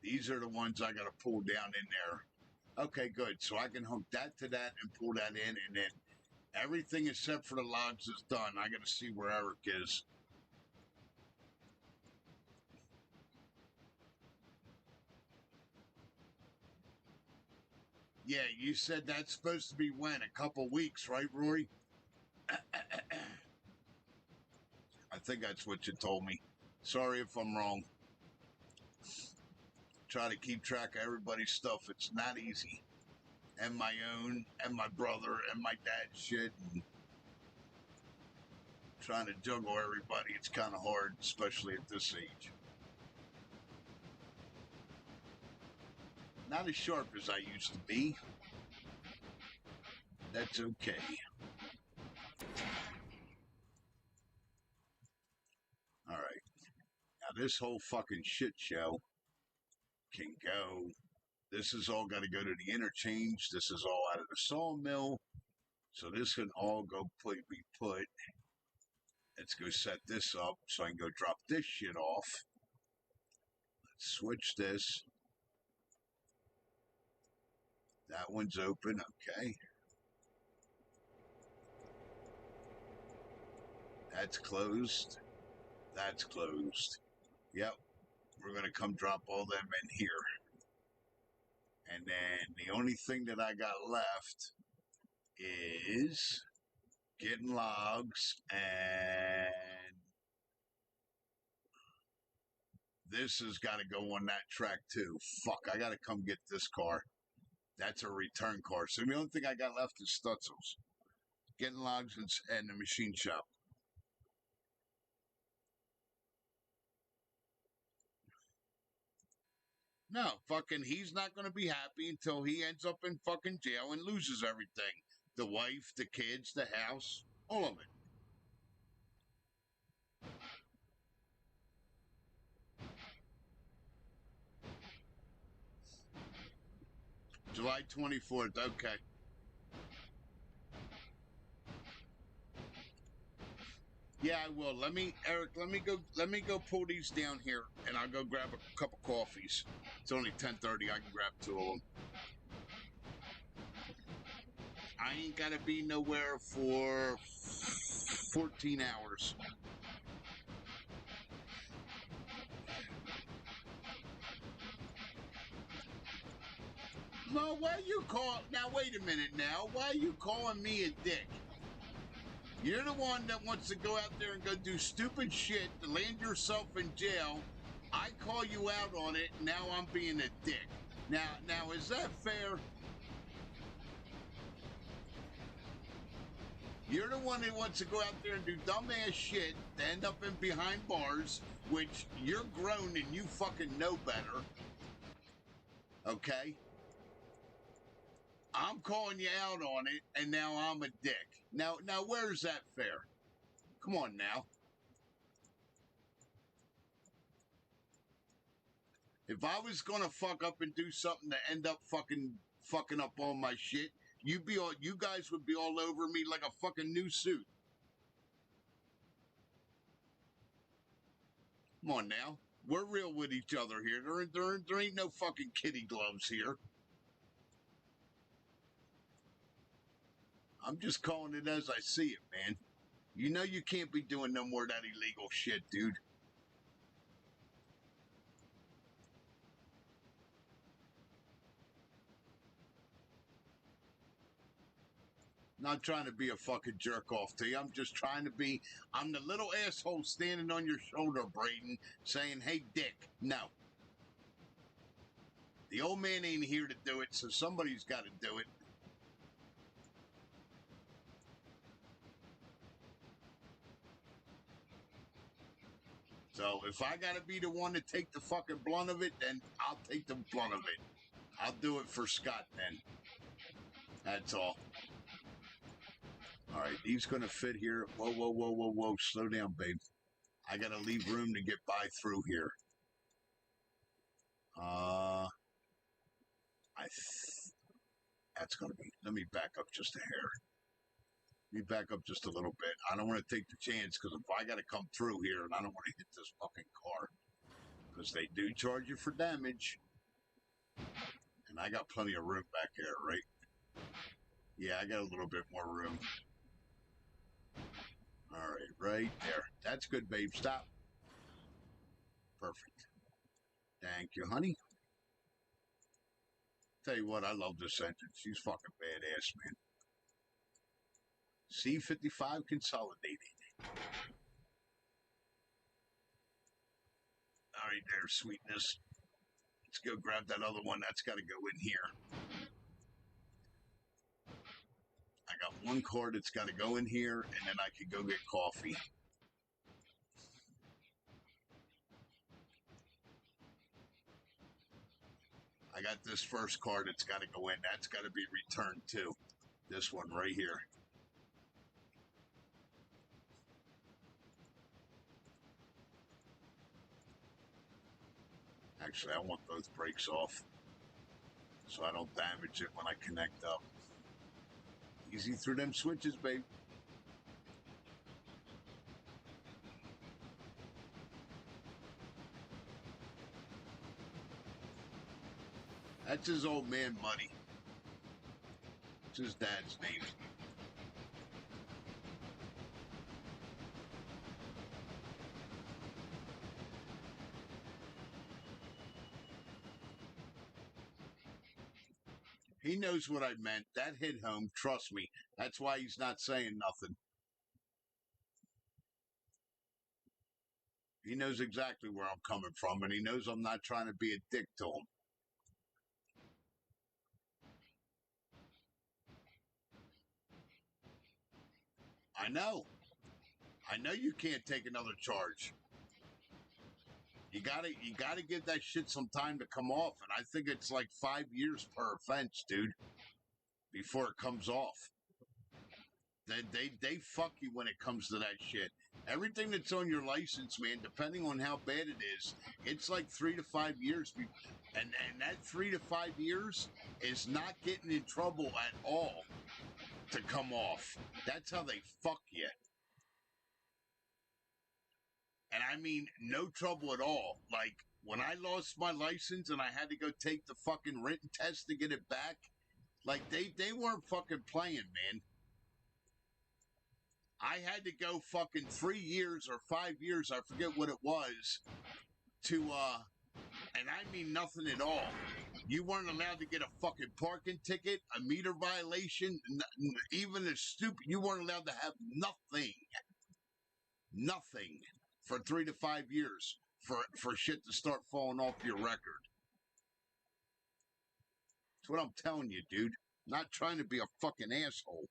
These are the ones I got to pull down in there. Okay, good. So I can hook that to that and pull that in, and then everything except for the logs is done. I got to see where Eric is. Yeah, you said that's supposed to be when? A couple weeks, right, Rory? I think that's what you told me. Sorry if I'm wrong. Try to keep track of everybody's stuff. It's not easy. And my own, and my brother, and my dad's shit. And trying to juggle everybody, it's kind of hard, especially at this age. Not as sharp as I used to be. That's okay. All right. Now, this whole fucking shit show can go. This is all got to go to the interchange. This is all out of the sawmill. So this can all go be put. Let's go set this up so I can go drop this shit off. Let's switch this. That one's open. Okay. That's closed. That's closed. Yep. We're going to come drop all them in here. And then the only thing that I got left is getting logs, and this has got to go on that track too. Fuck, I got to come get this car. That's a return car. So the only thing I got left is Stutzel's. Getting logs and the machine shop. No, fucking, he's not going to be happy until he ends up in fucking jail and loses everything. The wife, the kids, the house, all of it. July 24th, okay. Yeah, I will. Eric, let me go pull these down here, and I'll go grab a cup of coffees. It's only 10:30. I can grab two of them. I ain't gotta be nowhere for 14 hours. No, why you call? Now wait a minute. Now, why are you calling me a dick? You're the one that wants to go out there and go do stupid shit to land yourself in jail. I call you out on it. Now I'm being a dick. Now is that fair? You're the one that wants to go out there and do dumbass shit to end up in behind bars, which you're grown and you fucking know better. Okay? I'm calling you out on it, and now I'm a dick. Now, where's that fair? Come on now. If I was gonna fuck up and do something to end up fucking up all my shit, you guys would be all over me like a fucking new suit. Come on now. We're real with each other here. There ain't no fucking kitty gloves here. I'm just calling it as I see it, man. You know you can't be doing no more of that illegal shit, dude. Not trying to be a fucking jerk off to you. I'm just trying to be. I'm the little asshole standing on your shoulder, Braden, saying, hey, dick, no. The old man ain't here to do it, so somebody's got to do it. So if I got to be the one to take the fucking blunt of it, then I'll take the blunt of it. I'll do it for Scott then. That's all. All right, he's going to fit here. Whoa, whoa, whoa, whoa, whoa. Slow down, babe. I got to leave room to get by through here. I That's going to be, let me back up just a hair. Let me back up just a little bit. I don't want to take the chance because if I got to come through here and I don't want to hit this fucking car because they do charge you for damage. And I got plenty of room back here, right? Yeah, I got a little bit more room. All right, right there. That's good, babe. Stop. Perfect. Thank you, honey. Tell you what, I love this engine. She's fucking badass, man. C55 Consolidated. All right, there, sweetness. Let's go grab that other one. That's got to go in here. I got one cord that's got to go in here, and then I could go get coffee. I got this first card that's got to go in. That's got to be returned too. This one right here. Actually, I want both brakes off so I don't damage it when I connect up. Easy through them switches, babe. That's his old man, Muddy. It's his dad's name. He knows what I meant. That hit home. Trust me. That's why he's not saying nothing. He knows exactly where I'm coming from, and he knows I'm not trying to be a dick to him. I know. I know you can't take another charge. You gotta give that shit some time to come off, and I think it's like 5 years per offense, dude, before it comes off. They fuck you when it comes to that shit. Everything that's on your license, man, depending on how bad it is, it's like 3 to 5 years. And that 3 to 5 years is not getting in trouble at all to come off. That's how they fuck you. And I mean, no trouble at all. Like, when I lost my license and I had to go take the fucking written test to get it back, like, they weren't fucking playing, man. I had to go fucking 3 years or 5 years, I forget what it was, to, and I mean nothing at all. You weren't allowed to get a fucking parking ticket, a meter violation, even a stupid, you weren't allowed to have nothing. Nothing for 3 to 5 years for shit to start falling off your record. That's what I'm telling you, dude. Not trying to be a fucking asshole.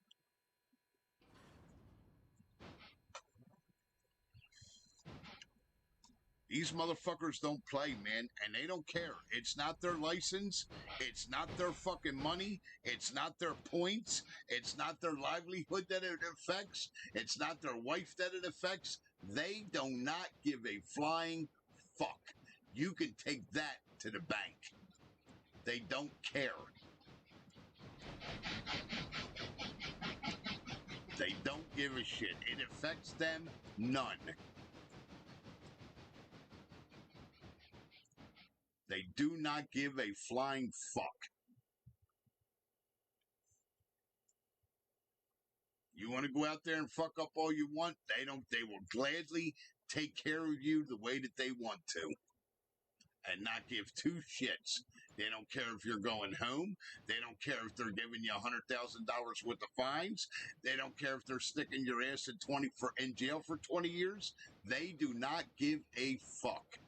These motherfuckers don't play, man, and they don't care. It's not their license. It's not their fucking money. It's not their points. It's not their livelihood that it affects. It's not their wife that it affects. They do not give a flying fuck. You can take that to the bank. They don't care. They don't give a shit. It affects them none. They do not give a flying fuck. You want to go out there and fuck up all you want? They don't. They will gladly take care of you the way that they want to and not give two shits. They don't care if you're going home. They don't care if they're giving you $100,000 worth of fines. They don't care if they're sticking your ass in jail for 20 years. They do not give a fuck.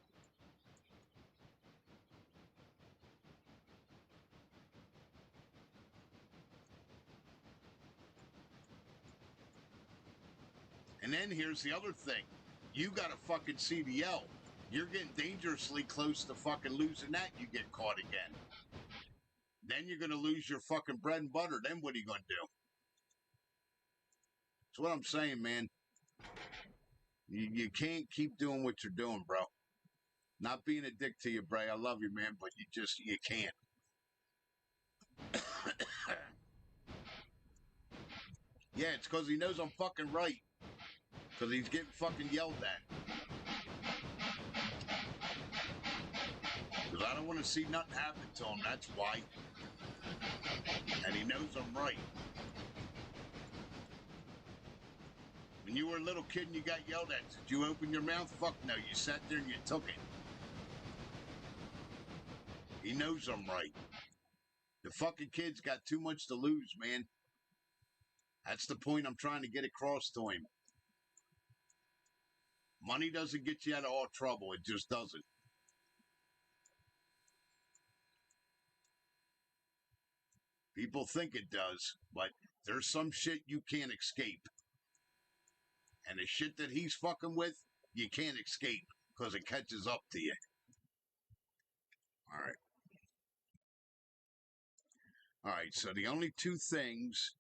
And then here's the other thing. You got a fucking CDL. You're getting dangerously close to fucking losing that. You get caught again. Then you're going to lose your fucking bread and butter. Then what are you going to do? That's what I'm saying, man. You can't keep doing what you're doing, bro. Not being a dick to you, Bray. I love you, man, but you can't. Yeah, it's because he knows I'm fucking right. Because he's getting fucking yelled at. Because I don't want to see nothing happen to him. That's why. And he knows I'm right. When you were a little kid and you got yelled at, did you open your mouth? Fuck no. You sat there and you took it. He knows I'm right. The fucking kid's got too much to lose, man. That's the point I'm trying to get across to him. Money doesn't get you out of all trouble. It just doesn't. People think it does, but there's some shit you can't escape. And the shit that he's fucking with, you can't escape because it catches up to you. All right. All right, so the only two things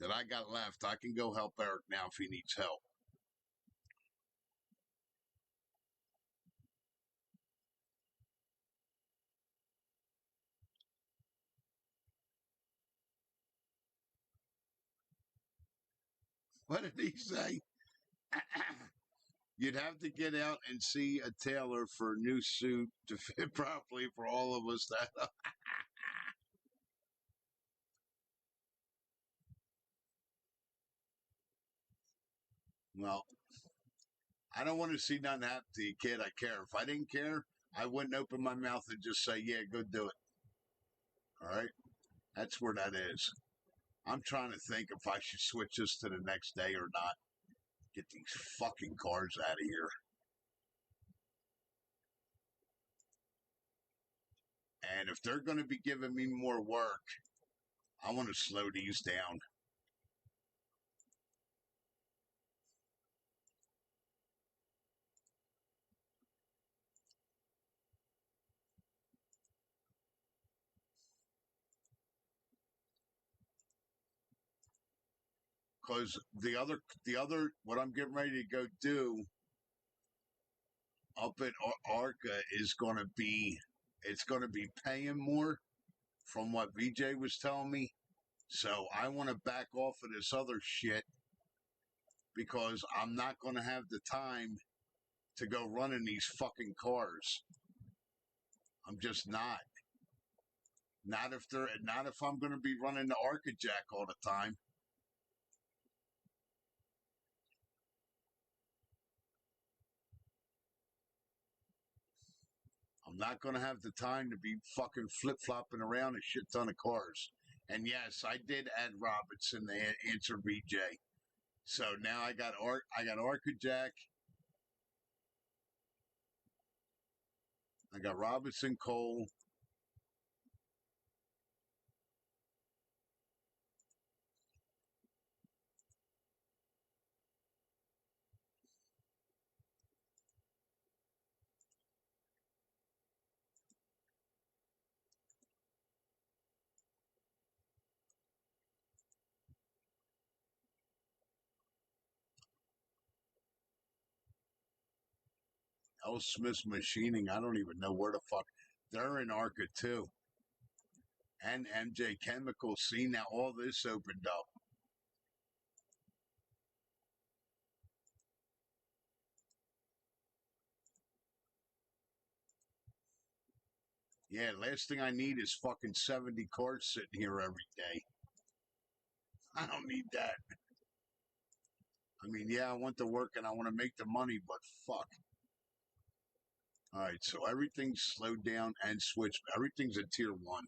that I got left, I can go help Eric now if he needs help. What did he say? You'd have to get out and see a tailor for a new suit to fit properly for all of us. That well, I don't want to see nothing happen to you, kid. I care. If I didn't care, I wouldn't open my mouth and just say, "Yeah, go do it." All right, that's where that is. I'm trying to think if I should switch this to the next day or not. Get these fucking cars out of here. And if they're going to be giving me more work, I want to slow these down. Because the other, what I'm getting ready to go do up at Arca is going to be, it's going to be paying more from what VJ was telling me. So I want to back off of this other shit because I'm not going to have the time to go running these fucking cars. I'm just not. Not if I'm going to be running the Arca Jack all the time. I'm not going to have the time to be fucking flip flopping around a shit ton of cars. And yes, I did add Robinson to answer VJ. So now I got Arca Jack. I got Robinson Cole. L. Smith's Machining. I don't even know where the fuck. They're in Arca too. And MJ Chemical. See, now all this opened up. Yeah, last thing I need is fucking 70 cars sitting here every day. I don't need that. I mean, yeah, I want to work and I want to make the money, but fuck. All right, so everything's slowed down and switched. Everything's a tier 1.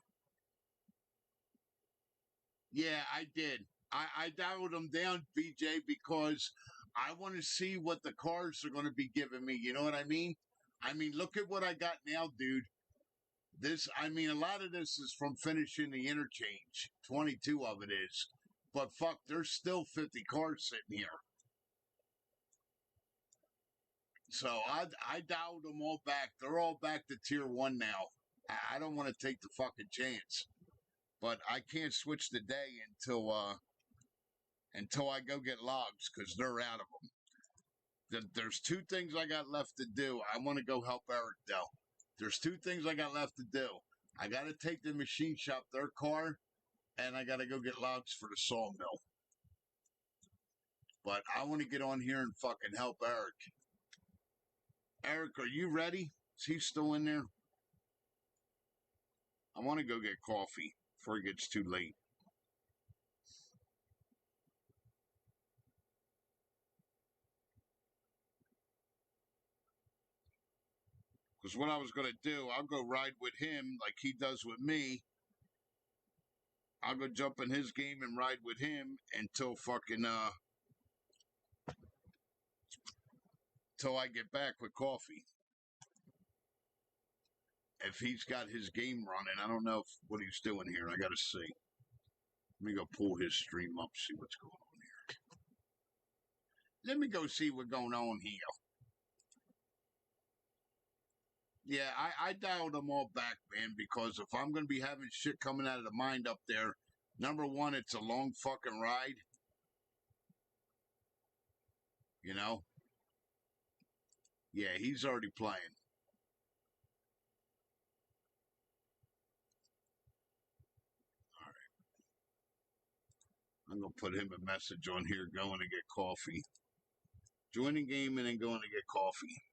Yeah, I did. I dialed them down, BJ, because I want to see what the cars are going to be giving me. You know what I mean? I mean, look at what I got now, dude. I mean, a lot of this is from finishing the interchange. 22 of it is. But fuck, there's still 50 cars sitting here. So I dialed them all back. They're all back to tier 1 now. I don't want to take the fucking chance. But I can't switch the day until I go get logs because they're out of them. There's two things I got left to do. I want to go help Eric though. There's two things I got left to do. I got to take the machine shop their car, and I got to go get logs for the sawmill. But I want to get on here and fucking help Eric. Eric, are you ready? Is he still in there? I want to go get coffee before it gets too late. Because what I was going to do, I'll go ride with him like he does with me. I'll go jump in his game and ride with him until fucking, till I get back with coffee. If he's got his game running, I don't know what he's doing here. I got to see. Let me go pull his stream up, see what's going on here. Let me go see what's going on here. Yeah, I dialed them all back, man, because if I'm going to be having shit coming out of the mind up there, number one, it's a long fucking ride. You know? Yeah, he's already playing. All right. I'm going to put him a message on here, going to get coffee. Joining game and then going to get coffee.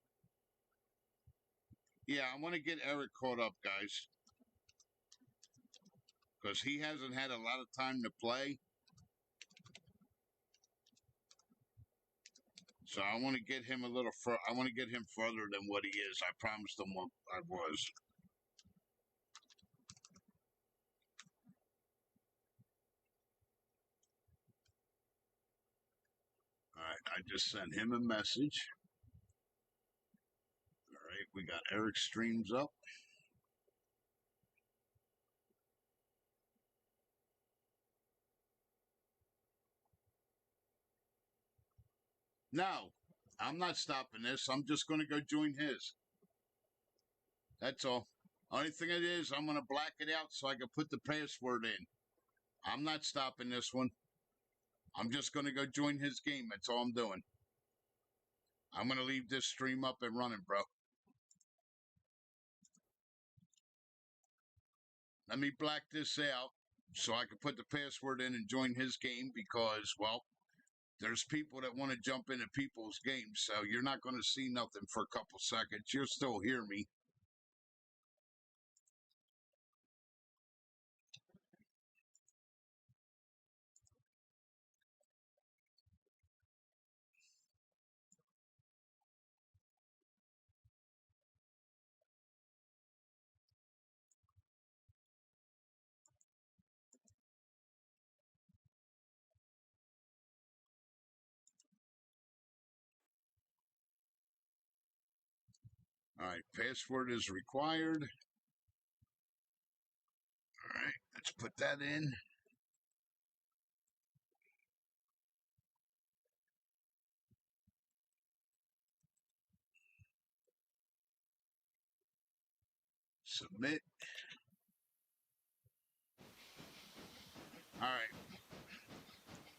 Yeah, I want to get Eric caught up, guys. Because he hasn't had a lot of time to play. So I want to get him a little I want to get him further than what he is. I promised him what I was. All right, I just sent him a message. All right, we got Eric streams up. No, I'm not stopping this. I'm just going to go join his. That's all. Only thing it is, I'm going to black it out so I can put the password in. I'm not stopping this one. I'm just going to go join his game. That's all I'm doing. I'm going to leave this stream up and running, bro. Let me black this out so I can put the password in and join his game because, well, there's people that want to jump into people's games, so you're not going to see nothing for a couple seconds. You'll still hear me. All right, password is required. All right, let's put that in. Submit. All right.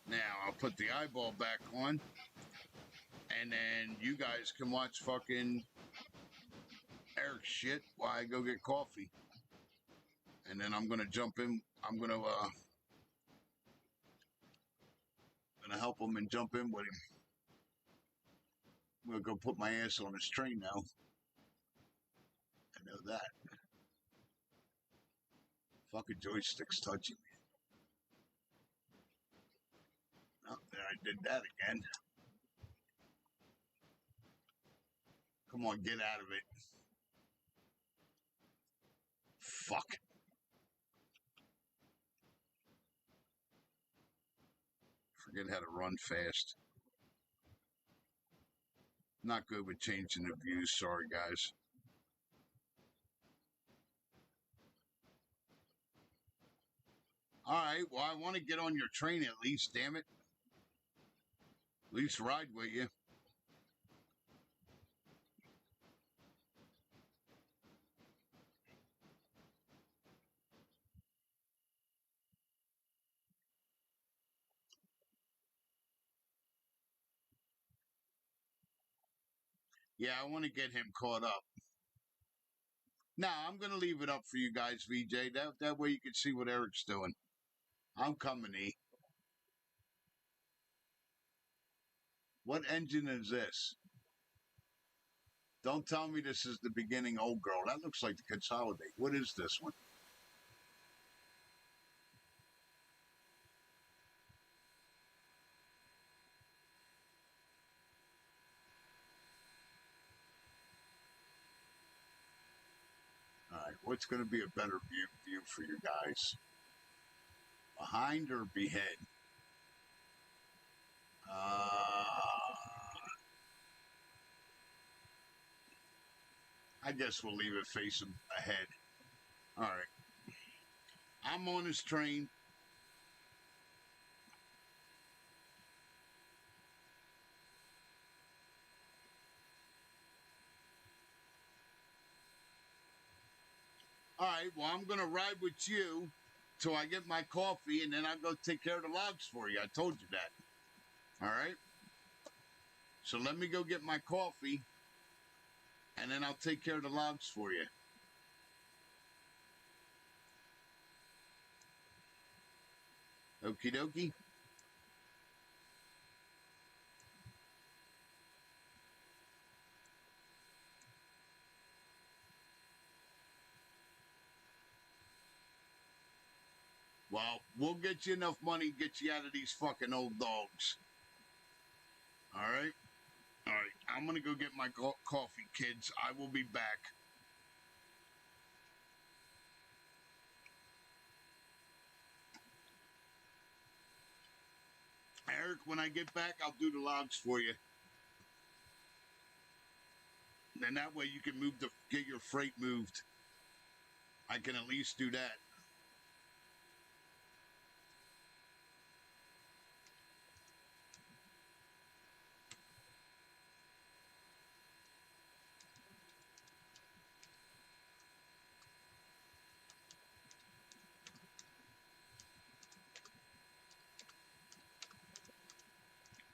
Now I'll put the eyeball back on, and then you guys can watch fucking Eric's shit while I go get coffee. And then I'm gonna jump in. I'm gonna help him and jump in with him. I'm gonna go put my ass on his train now. I know that. Fucking joystick's touching me. Oh, there I did that again. Come on, get out of it. Fuck. Forget how to run fast. Not good with changing the views. Sorry, guys. All right. Well, I want to get on your train at least, damn it. At least ride with you. Yeah, I want to get him caught up. Now, I'm going to leave it up for you guys, VJ. That way you can see what Eric's doing. I'm coming, E. What engine is this? Don't tell me this is the beginning old girl. That looks like the Consolidate. What is this one? All right, what's going to be a better view for you guys? Behind or behead? I guess we'll leave it facing ahead. All right. I'm on this train. All right, well, I'm going to ride with you till I get my coffee, and then I'll go take care of the logs for you. I told you that. All right? So let me go get my coffee, and then I'll take care of the logs for you. Okie dokie. Well, we'll get you enough money to get you out of these fucking old dogs. All right? All right. I'm going to go get my coffee, kids. I will be back. Eric, when I get back, I'll do the logs for you. And that way you can get your freight moved. I can at least do that.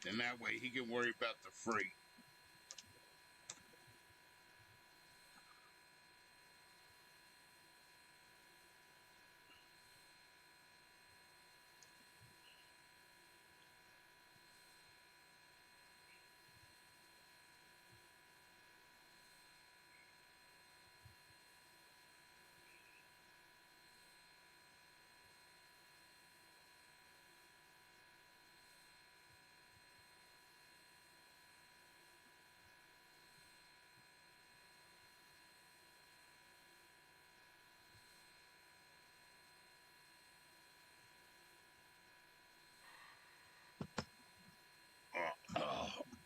And that way he can worry about the freight.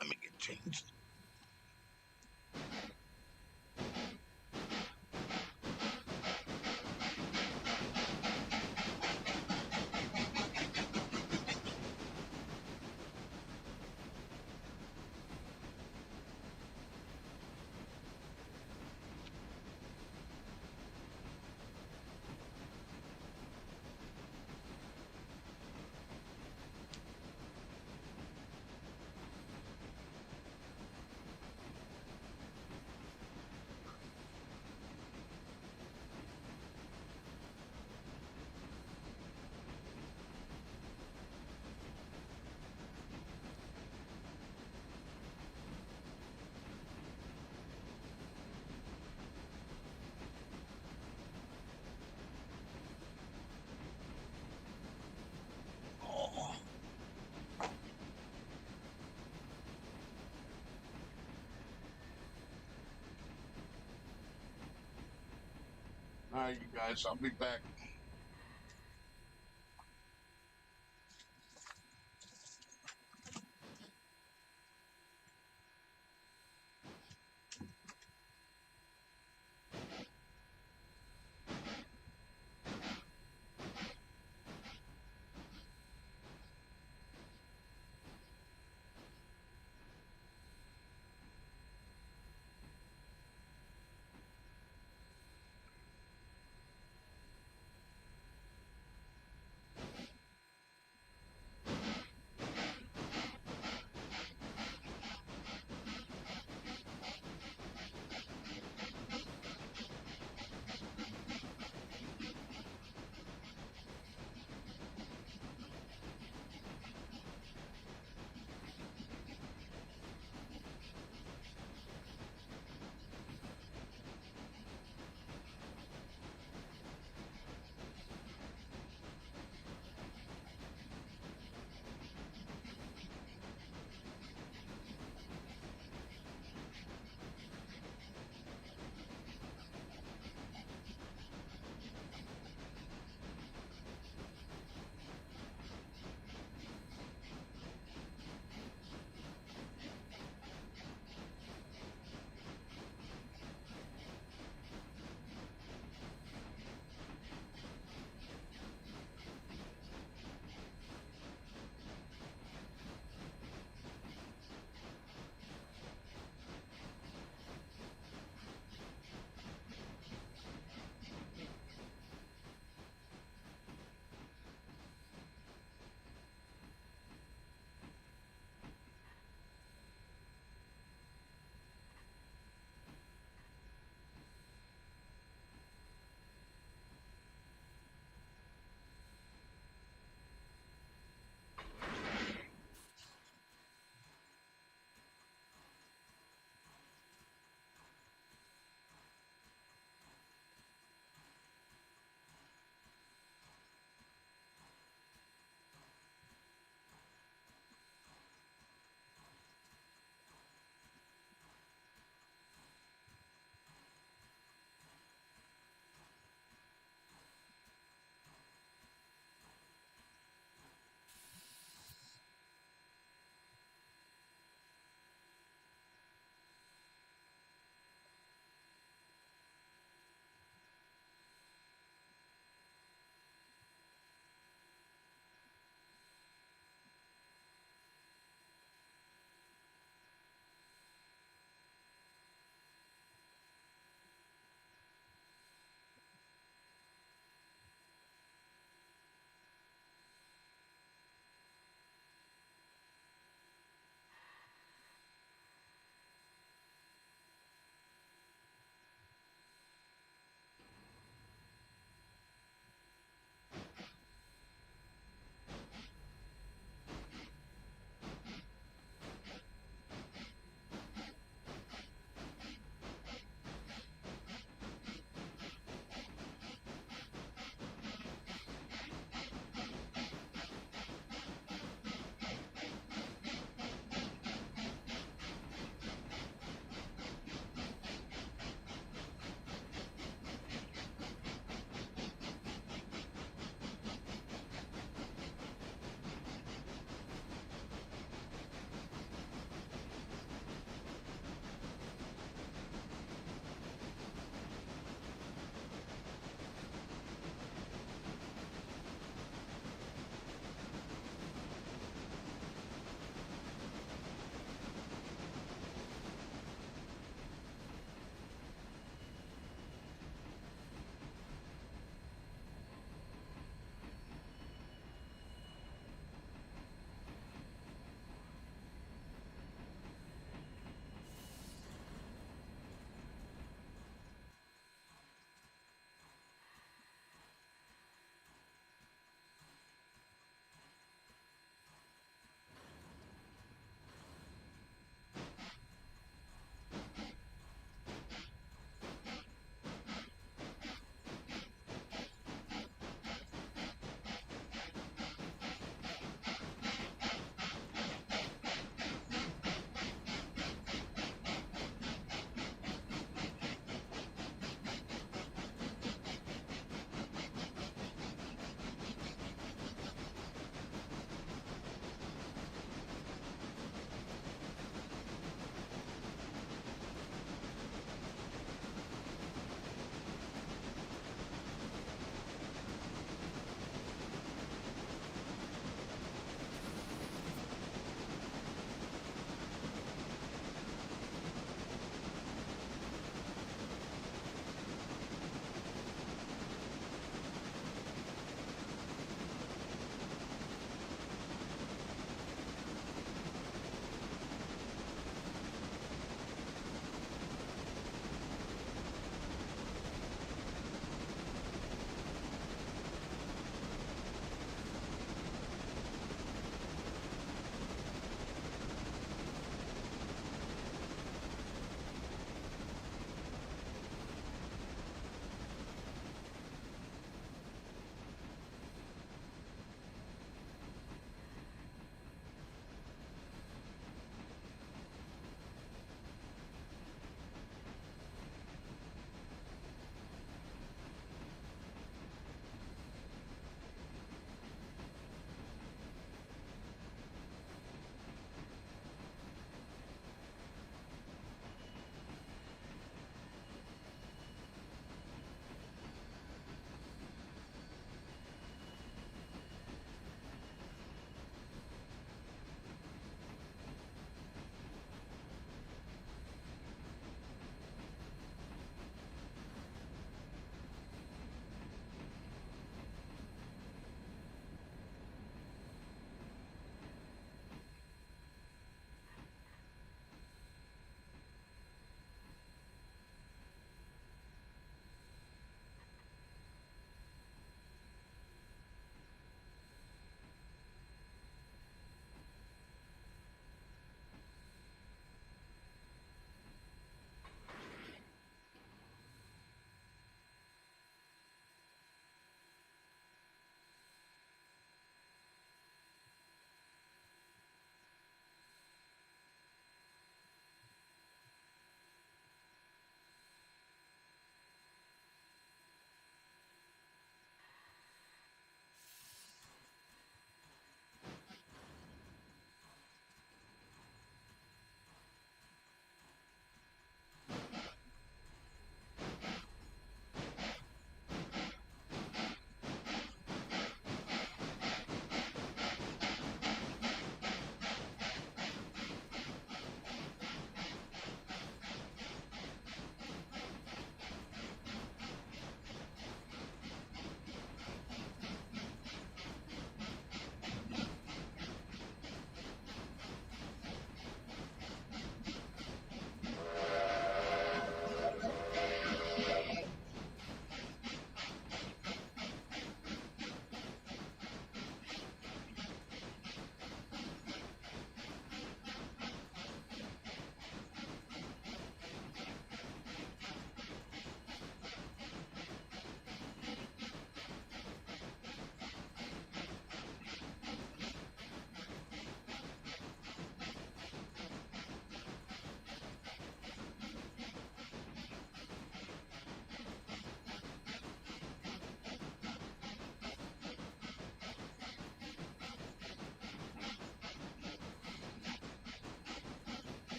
Let me get changed. All right, you guys, I'll be back.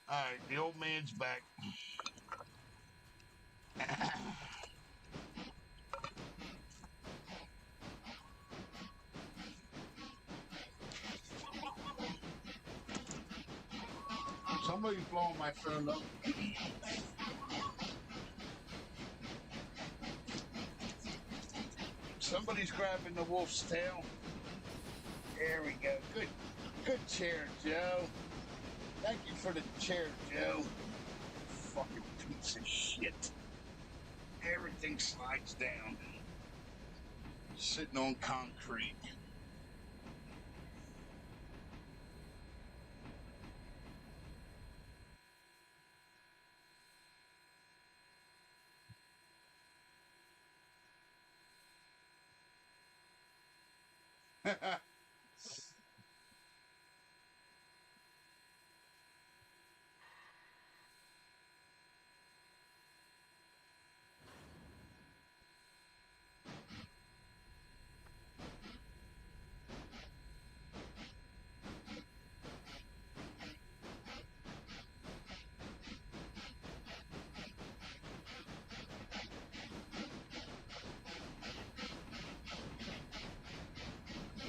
Alright, the old man's back. Somebody's blowing my phone up. Somebody's grabbing the wolf's tail. There we go. Good chair, Joe. Thank you for the chair, Joe. Fucking piece of shit. Everything slides down. Sitting on concrete.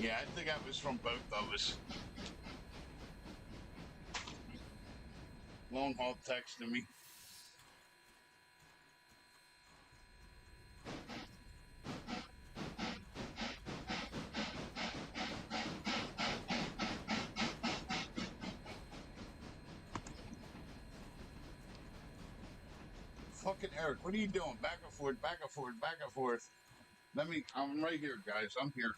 Yeah, I think that was from both of us. Long haul texting me. Fucking Eric, what are you doing? Back and forth, back and forth, back and forth. I'm right here, guys. I'm here.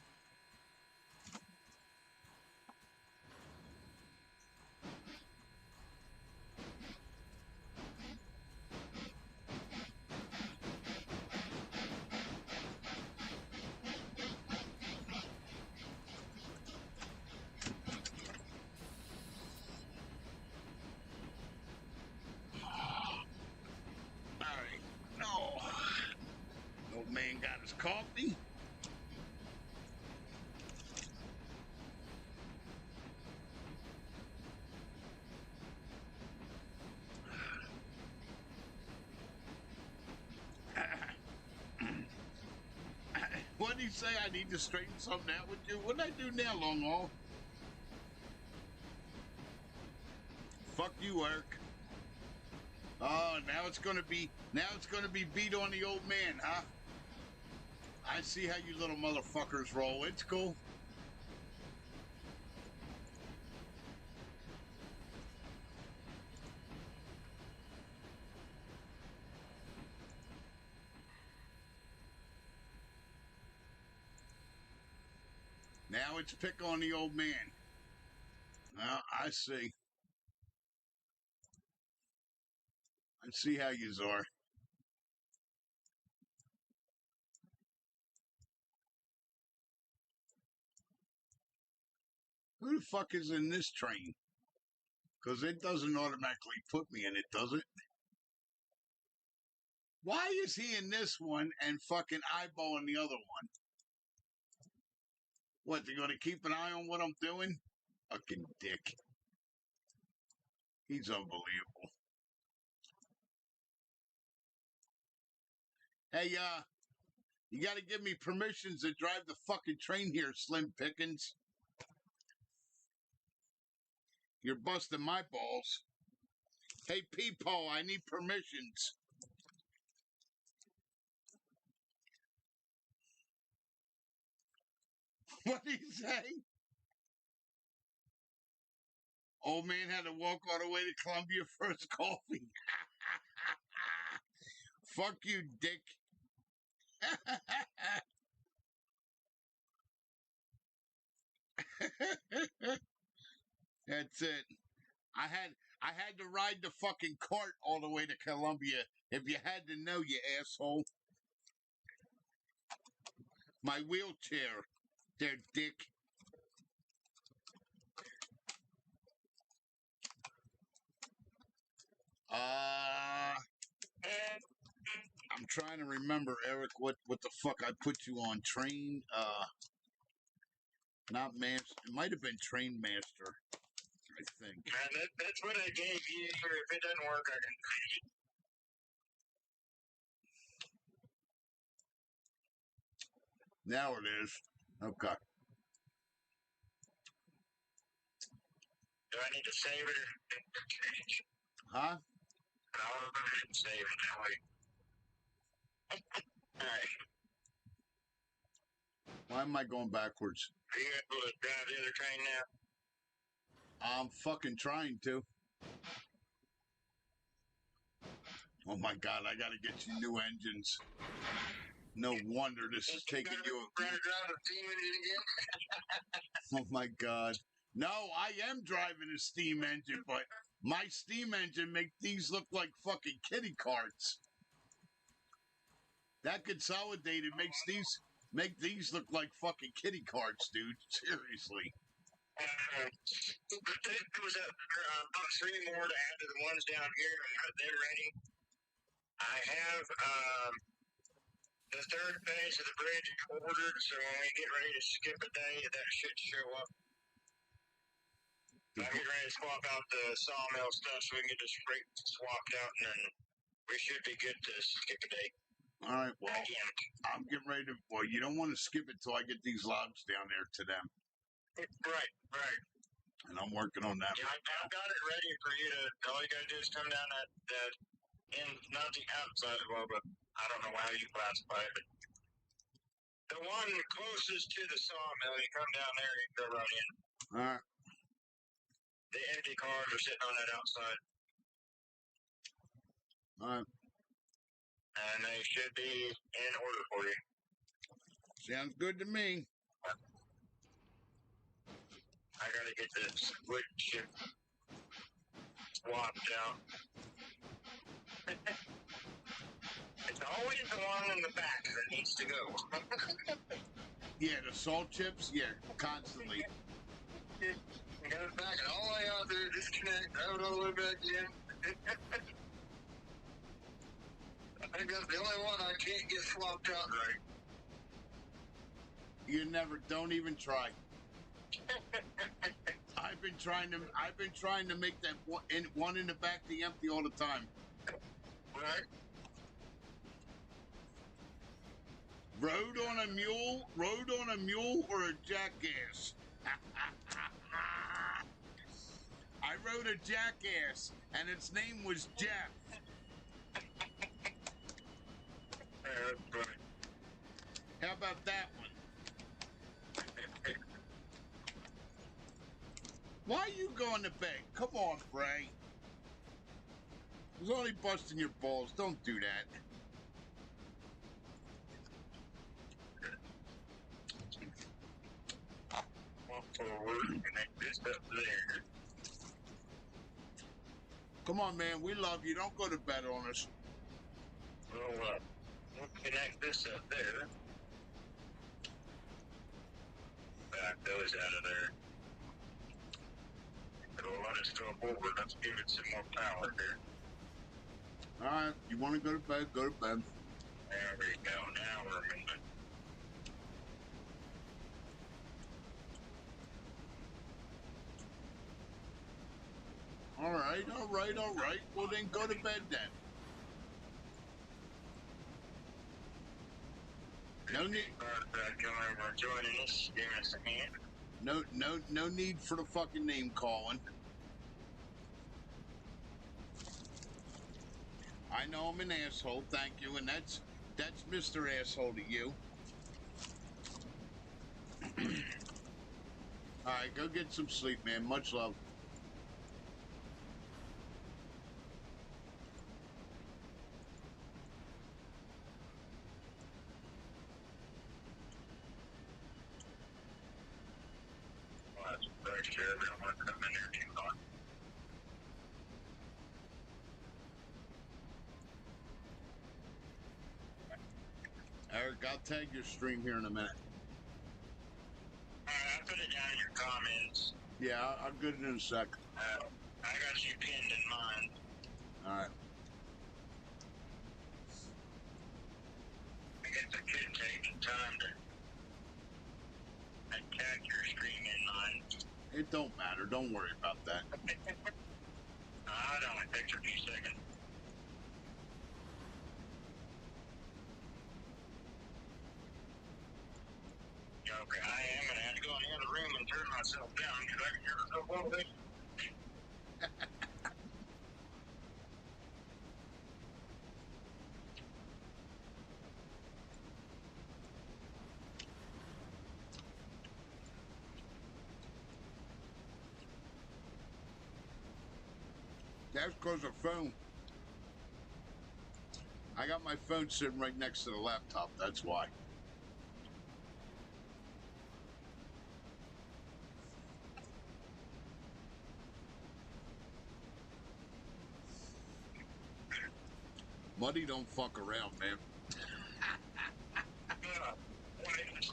Alright. No. Old man got his coffee. What did he say? I need to straighten something out with you. What did I do now, Long Haul? Fuck you, Eric. Oh, now it's gonna be beat on the old man, huh? I see how you little motherfuckers roll. It's cool. Now it's pick on the old man. Well, I see. I see how yous are. Who the fuck is in this train? Because it doesn't automatically put me in it, does it? Why is he in this one and fucking eyeballing the other one? What, they're going to keep an eye on what I'm doing? Fucking dick. He's unbelievable. Hey, you got to give me permissions to drive the fucking train here, Slim Pickens. You're busting my balls. Hey, Peepaw, I need permissions. What did he say? Old man had to walk all the way to Columbia for his coffee. Fuck you, dick. That's it. I had to ride the fucking cart all the way to Columbia. If you had to know, you asshole. My wheelchair, there, dick. I'm trying to remember, Eric, what the fuck I put you on. Train, not master. It might have been Train Master. I think. That's what I gave you. If it doesn't work, I can. Now it is. Okay. Do I need to save it or change? Huh? I'll go ahead and save it that way. Alright. Why am I going backwards? Are you able to drive the other train now? I'm fucking trying to. Oh my god, I gotta get you new engines. No wonder this is taking you. Trying to drive a steam engine again? Oh my god. No, I am driving a steam engine, but my steam engine make these look like fucking kiddie carts. That consolidated makes make these look like fucking kiddie carts, dude. Seriously. There was about 3 more to add to the ones down here. They're ready. I have the third phase of the bridge ordered, so when we get ready to skip a day, that should show up. I'm getting ready to swap out the sawmill stuff so we can get this freight swapped out, and then we should be good to skip a day. All right, well, I'm getting ready to. Well, you don't want to skip it till I get these logs down there to them. Right. And I'm working on that. Yeah, I've got it ready for you to. All you gotta do is come down that not the outside wall, but I don't know how you classify it. But the one closest to the sawmill, you come down there, you can go right in. All right. The empty cars are sitting on that outside. All right. And they should be in order for you. Sounds good to me. I gotta get this wood chip swapped out. It's always the one in the back that needs to go. Yeah, the salt chips. Yeah, constantly. You got it back and all the way out there, disconnect, out all the way back in. I think that's the only one I can't get swapped out right. You never. Don't even try. I've been trying to make that one in the back the empty all the time. Right? Rode on a mule or a jackass? I rode a jackass, and its name was Jeff. That's funny. How about that one? Why are you going to bed? Come on, Bray. I was only busting your balls. Don't do that. Walk forward, connect this up there. Come on, man. We love you. Don't go to bed on us. We'll connect this up there. Back those out of there. It'll let us go forward. Let's give it some more power here. All right. You want to go to bed? Go to bed. There we go. Now we're moving. All right. Well, then go to bed then. No need. Come over and joining us. Give us a hand. No need for the fucking name calling. I know I'm an asshole, thank you, and that's Mr. Asshole to you. All right, go get some sleep, man. Much love. Well, that's very sure. We don't want to come in there too hot. Eric, I'll tag your stream here in a minute. I put it down in your comments. Yeah, I'll get it in a sec. I got you pinned in mine. All right. I guess I could take the time to attack your stream in mine. It don't matter. Don't worry about that. I don't. It takes a few seconds. Okay, I am going to have to go in the other room and turn myself down because I can hear myself a little bit. That's because of phone. I got my phone sitting right next to the laptop. That's why. Muddy don't fuck around, man. When it was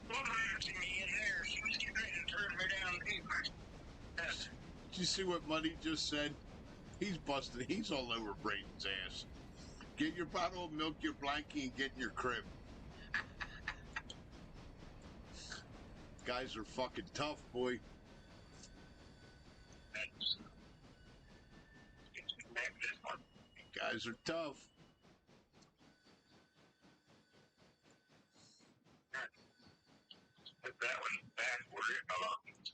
to me in there, she was getting ready to turn me down too. Yes. Did you see what Muddy just said? He's busted. He's all over Braden's ass. Get your bottle of milk, your blankie, and get in your crib. Guys are fucking tough, boy. Guys are tough. Put that one back where it belongs.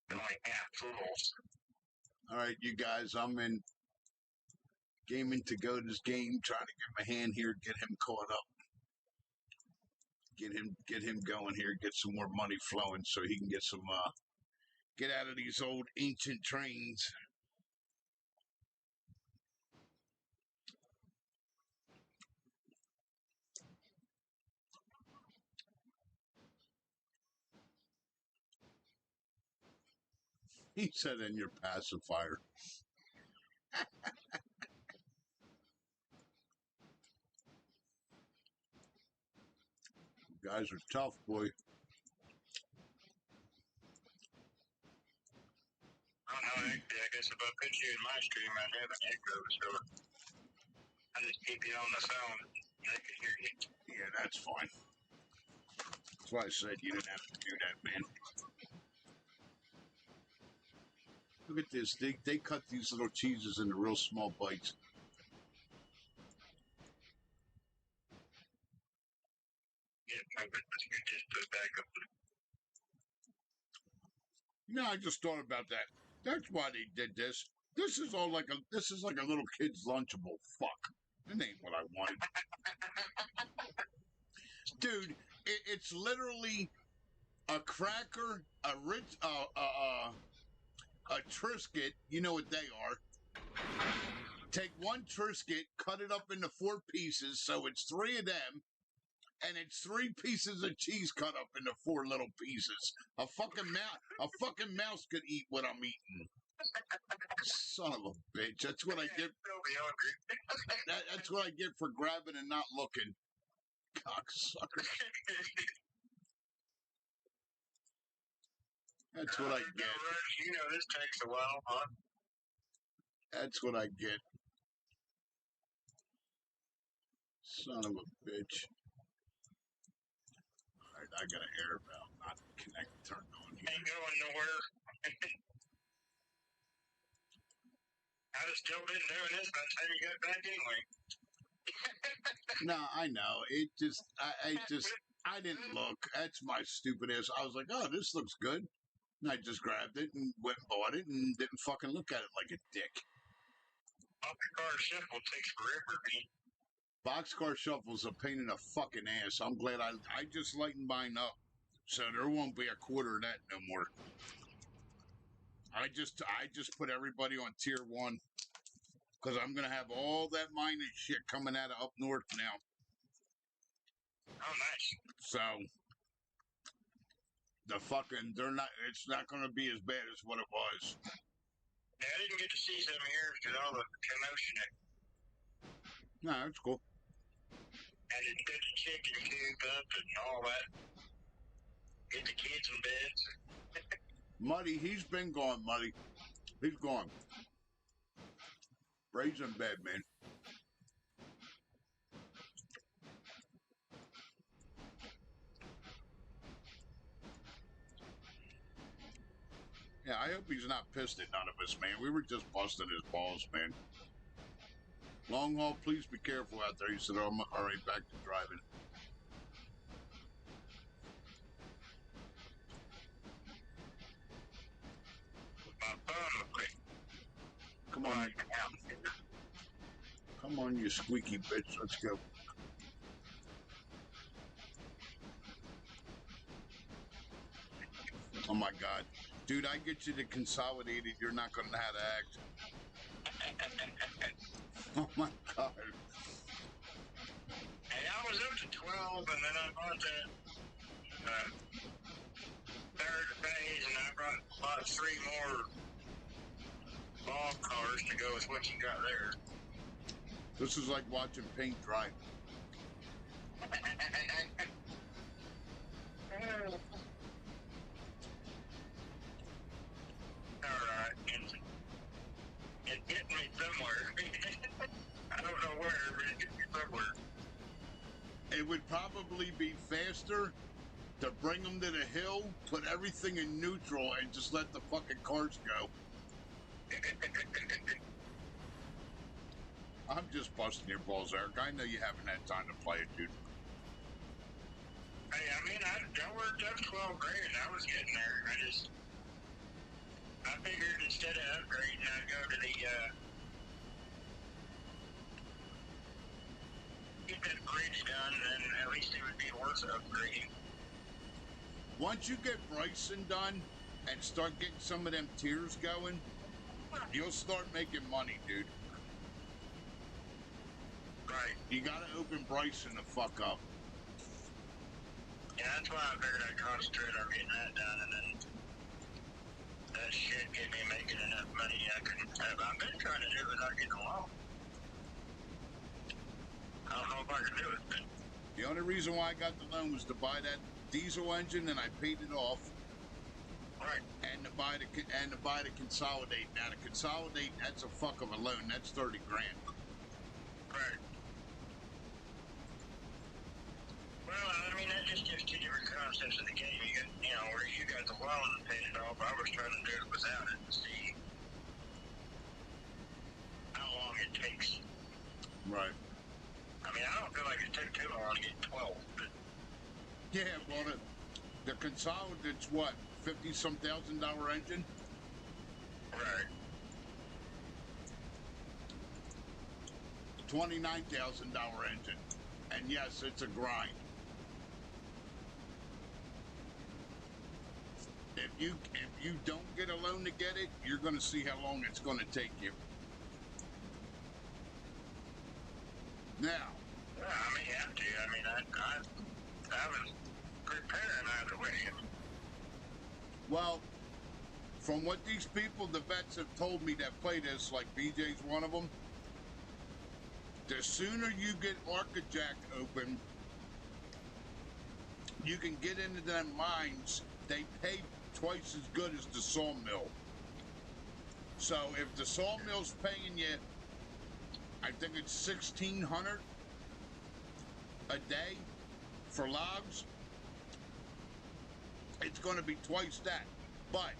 Only half fools. All right, you guys, I'm in gaming to go this game, trying to get my hand here, get him caught up. Get him going here, get some more money flowing so he can get some get out of these old ancient trains. He said in your pacifier. You guys are tough, boy. I don't know, I guess if I put you in my stream, I'd have an echo, so I just keep you on the phone. They can hear you. Yeah, that's fine. That's why I said you didn't have to do that, man. Look at this. They cut these little cheeses into real small bites. Yeah, but you just put back up. No, I just thought about that. That's why they did this. This is all like a little kid's lunchable. Fuck. That ain't what I wanted. Dude, it's literally a cracker, a Triscuit. You know what they are. Take one Triscuit, cut it up into 4 pieces, so it's 3 of them, and it's 3 pieces of cheese cut up into 4 little pieces. A fucking mouse could eat what I'm eating. Son of a bitch. That's what I get. That's what I get for grabbing and not looking. Cocksucker. That's what I get. You know this takes a while, huh? That's what I get. Son of a bitch. Alright, I got an air valve not turned on here. Ain't going nowhere. I'd have still been doing this by the time you got back anyway. No, I know. I didn't look. That's my stupid ass. I was like, oh, this looks good. And I just grabbed it and went and bought it and didn't fucking look at it like a dick. Boxcar Shuffle takes forever, man. Boxcar Shuffle's a pain in the fucking ass. I'm glad I just lightened mine up. So there won't be a quarter of that no more. I just put everybody on tier 1. Because I'm going to have all that mining shit coming out of up north now. Oh, nice. So, it's not going to be as bad as what it was. Yeah, I didn't get to see some of yours because all the commotion. No, that's cool. I didn't get the chicken coop up and all that. Get the kids in beds. Muddy, he's been gone, Muddy. He's gone. Ray's in bed, man. Yeah, I hope he's not pissed at none of us, man. We were just busting his balls, man. Long haul, please be careful out there. He said, oh, I'm all right, back to driving. Come on. Come on, you squeaky bitch. Let's go. Oh, my God. Dude, I get you to Consolidated. You're not going to know how to act. Oh, my God. Hey, I was up to 12, and then I bought that third phase, and I bought 3 more ball cars to go with what you got there. This is like watching paint dry. Alright, it's getting me somewhere. I don't know where, but it's getting me somewhere. It would probably be faster to bring them to the hill, put everything in neutral, and just let the fucking cars go. I'm just busting your balls, Eric. I know you haven't had time to play it, dude. Hey, I mean, I worked up 12 grand. I was getting there. I figured instead of upgrading, I'd go to the, get that bridge done, and at least it would be worth upgrading. Once you get Bryson done and start getting some of them tiers going, you'll start making money, dude. Right. You gotta open Bryson the fuck up. Yeah, that's why I figured I'd concentrate on getting that done, and then that shit get me making enough money I couldn't have. I've been trying to do it without getting a loan. I don't know if I can do it, but The only reason why I got the loan was to buy that diesel engine, and I paid it off. right. And to buy the Consolidate. Now the Consolidate, that's a fuck of a loan. That's 30 grand. Right. Well, I mean, that just gives 2 different concepts of the game. You know, where you got the loan and paid it off, I was trying to do it without it and see how long it takes. Right. I mean, I don't feel like it took too long to get 12, but Yeah, well, the Consolidate's what? $50-some thousand engine? right. $29,000 engine. And yes, it's a grind. If you don't get a loan to get it, you're going to see how long it's going to take you. Now, Well, I mean, you have to. I mean, I was preparing either way. well, from what these people, the vets have told me that play this, like BJ's one of them, the sooner you get Arcajack open, you can get into them mines. They pay twice as good as the sawmill. So if the sawmill's paying you, I think it's $1,600 a day for logs, it's going to be twice that. But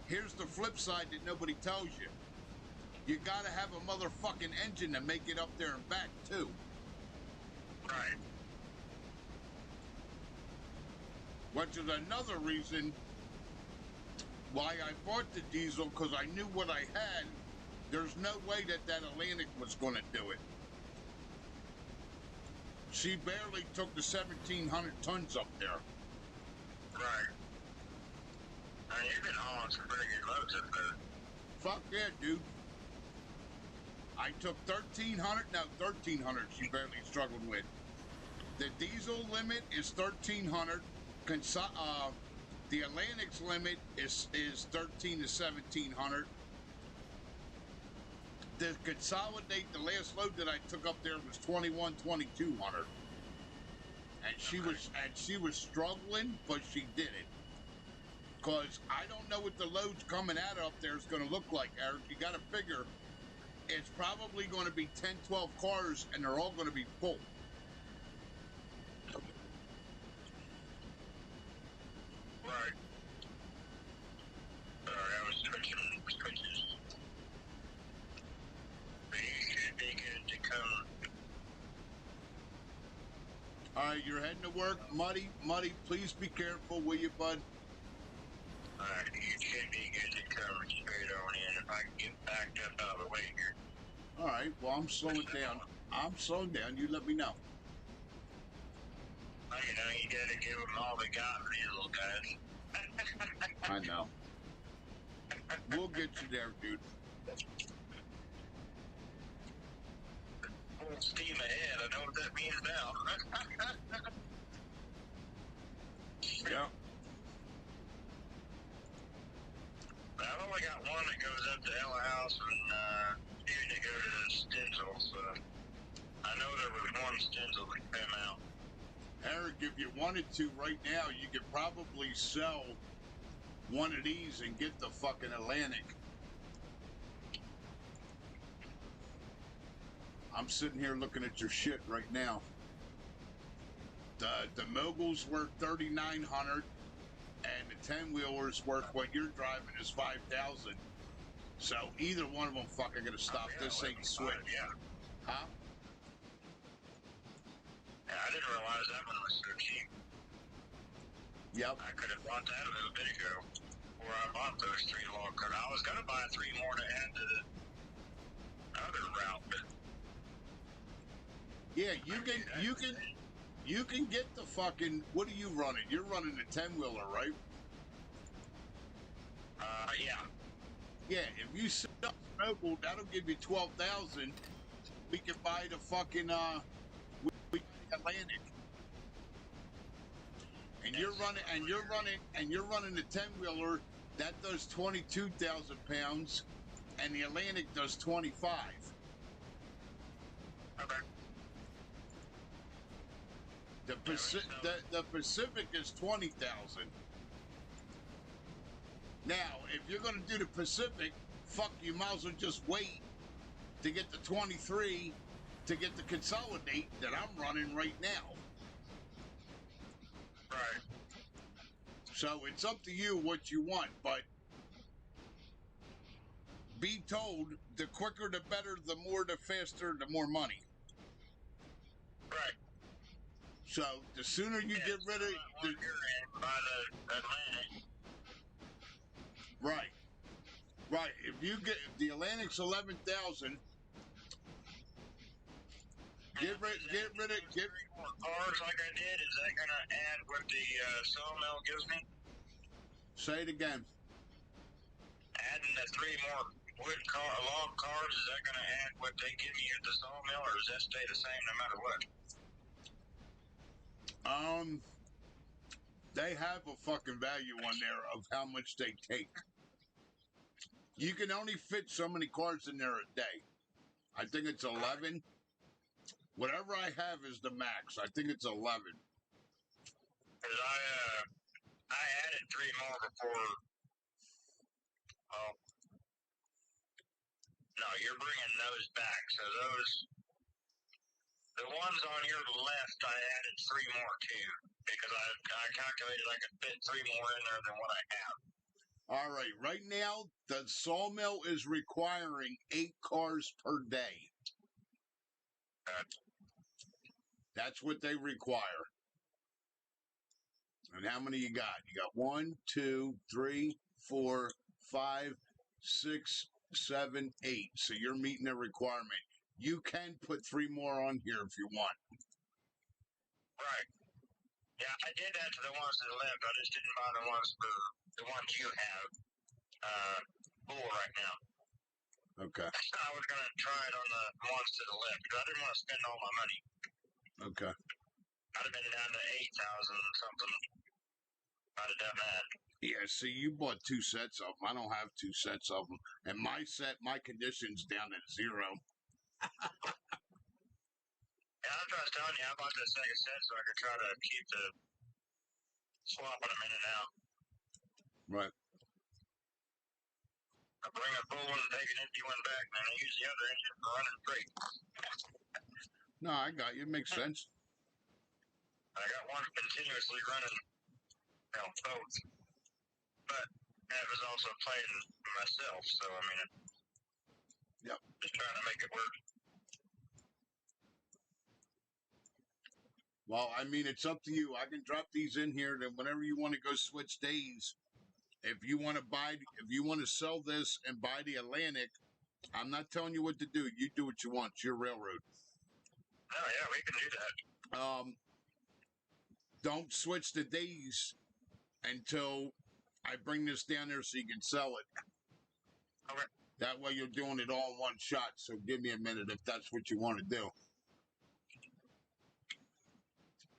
here's the flip side that nobody tells you. You got to have a motherfucking engine to make it up there and back, too. Right. Which is another reason why I bought the diesel, because I knew what I had. There's no way that Atlantic was going to do it. She barely took the 1,700 tons up there. Right. I mean, you've been hauling some pretty good loads up there. Fuck yeah, dude. I took 1,300. No, 1,300 she barely struggled with. The diesel limit is 1,300. The Atlantic's limit is 1,300 to 1,700. The Consolidate, the last load that I took up there was 2,200. And she was struggling, but she did it. Because I don't know what the loads coming out up there is going to look like, Eric. You got to figure it's probably going to be 10, 12 cars, and they're all going to be full. Right. All right, you're heading to work. Muddy, please be careful, will you, bud? Alright, you should be good to come straight on in if I can get backed up out of the way here. All right, well, I'm slowing down. I'm slowing down. You let me know. Well, you know, you gotta give them all they got for these little guys. I know. We'll get you there, dude. Full steam ahead, I know what that means now. Yeah. I've only got one that goes up to Ella House and two that go to Stensel, so I know there was one Stensel that came out. Eric, if you wanted to right now, you could probably sell one of these and get the fucking Atlantic. I'm sitting here looking at your shit right now. The Mogul's worth $3,900, and the 10-wheeler's worth what you're driving is $5,000. So either one of them fucking gonna stop. Yeah, This ain't switch. Yeah. Huh? Yeah, I didn't realize that one was so cheap. Yep. I could have bought that a little bit ago, before I bought those three log cars. I was gonna buy three more to add to the other route, but Yeah, you can get the fucking. What are you running? You're running the 10-wheeler, right? yeah. Yeah. If you sell Mogul, that'll give you 12,000. We can buy the fucking we Atlantic. And you're running the 10-wheeler. That does 22,000 pounds, and the Atlantic does 25. Okay. The Pacific is 20,000. Now, if you're going to do the Pacific, fuck, you might as well just wait to get the 23 to get the Consolidate that I'm running right now. Right. So it's up to you what you want, but be told, the quicker the better, the more the faster, the more money. Right. So the sooner you get rid of by the Atlantic. Right. If you get the Atlantic's 11,000, get rid of cars like I did. Is that gonna add what the sawmill gives me? Say it again. Adding the three more log cars, is that gonna add what they give me at the sawmill, or does that stay the same no matter what? They have a fucking value on there of how much they take. You can only fit so many cars in there a day. I think it's 11. Whatever I have is the max. I think it's 11. Because I added three more before. Oh, no, you're bringing those back. So the ones on your left, I added three more too, because I calculated I could fit three more in there than what I have. All right. Right now, the sawmill is requiring 8 cars per day. That's what they require. And how many you got? You got 1, 2, 3, 4, 5, 6, 7, 8. So you're meeting the requirement. You can put 3 more on here if you want. Right. Yeah, I did that to the ones to the left. I just didn't buy the ones for the ones you have full right now. Okay. I was going to try it on the ones to the left because I didn't want to spend all my money. Okay. I'd have been down to 8,000 or something. I'd have done that. Yeah, see, you bought 2 sets of them. I don't have 2 sets of them. And my condition's down at 0. Yeah, that's what I was telling you. I bought that second set so I could try to keep the swapping them in and out. Right. I bring a full one and take an empty one back, and then I use the other engine for running freight. No, I got you. It makes sense. I got one continuously running, both. But that was also playing myself, so I mean, Yep. Just trying to make it work. Well, I mean, it's up to you. I can drop these in here. Then whenever you want to go switch days, if you want to sell this and buy the Atlantic, I'm not telling you what to do. You do what you want. It's your railroad. Oh, yeah, we can do that. Don't switch the days until I bring this down there so you can sell it. Okay. That way you're doing it all in one shot. So give me a minute if that's what you want to do.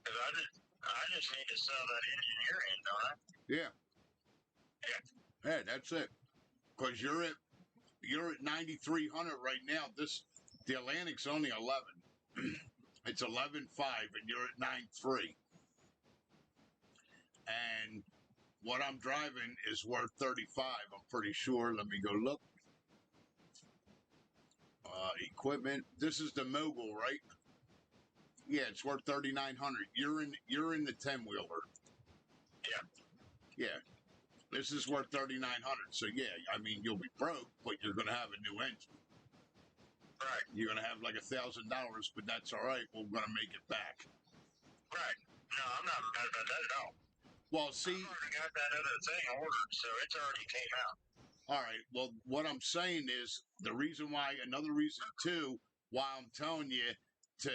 Because I just need to sell that engine you're in, don't I? Yeah. Yeah, that's it. Because you're at 9,300 right now. The Atlantic's only 11. It's 11.5 and you're at 9.3. And what I'm driving is worth 35. I'm pretty sure. Let me go look. Equipment. This is the Mogul, right? Yeah, it's worth 3,900. You're in the 10-wheeler. Yeah. Yeah. This is worth 3,900. So yeah, I mean you'll be broke, but you're gonna have a new engine. Right. You're gonna have like $1,000, but that's all right. We're gonna make it back. Right. No, I'm not mad about that at all. Well, see, I've already got that other thing ordered, so it's already came out. all right. Well, what I'm saying is another reason too, why I'm telling you to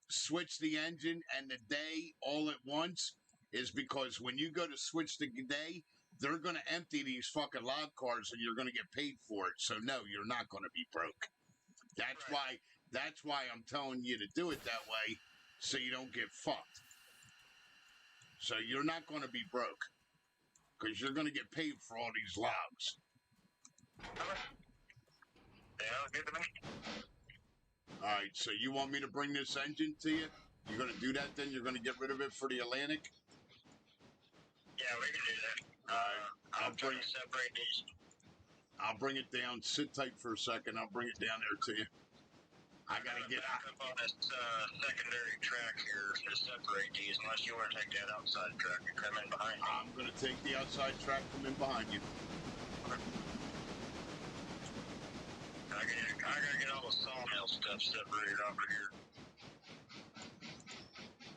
switch the engine and the day all at once is because when you go to switch the day, they're going to empty these fucking log cars and you're going to get paid for it. So no, you're not going to be broke. That's why I'm telling you to do it that way so you don't get fucked. So you're not going to be broke because you're going to get paid for all these logs. Yeah, good to me. All right, so you want me to bring this engine to you? You're going to do that then? You're going to get rid of it for the Atlantic? Yeah, we can do that. I'll bring it. Separate these. I'll bring it down. Sit tight for a second. I'll bring it down there to you. I got to get back up on this secondary track here to separate these, unless you want to take that outside track and come in behind me. I'm going to take the outside track, come in behind you. Okay. I gotta get all the sawmill stuff separated over here.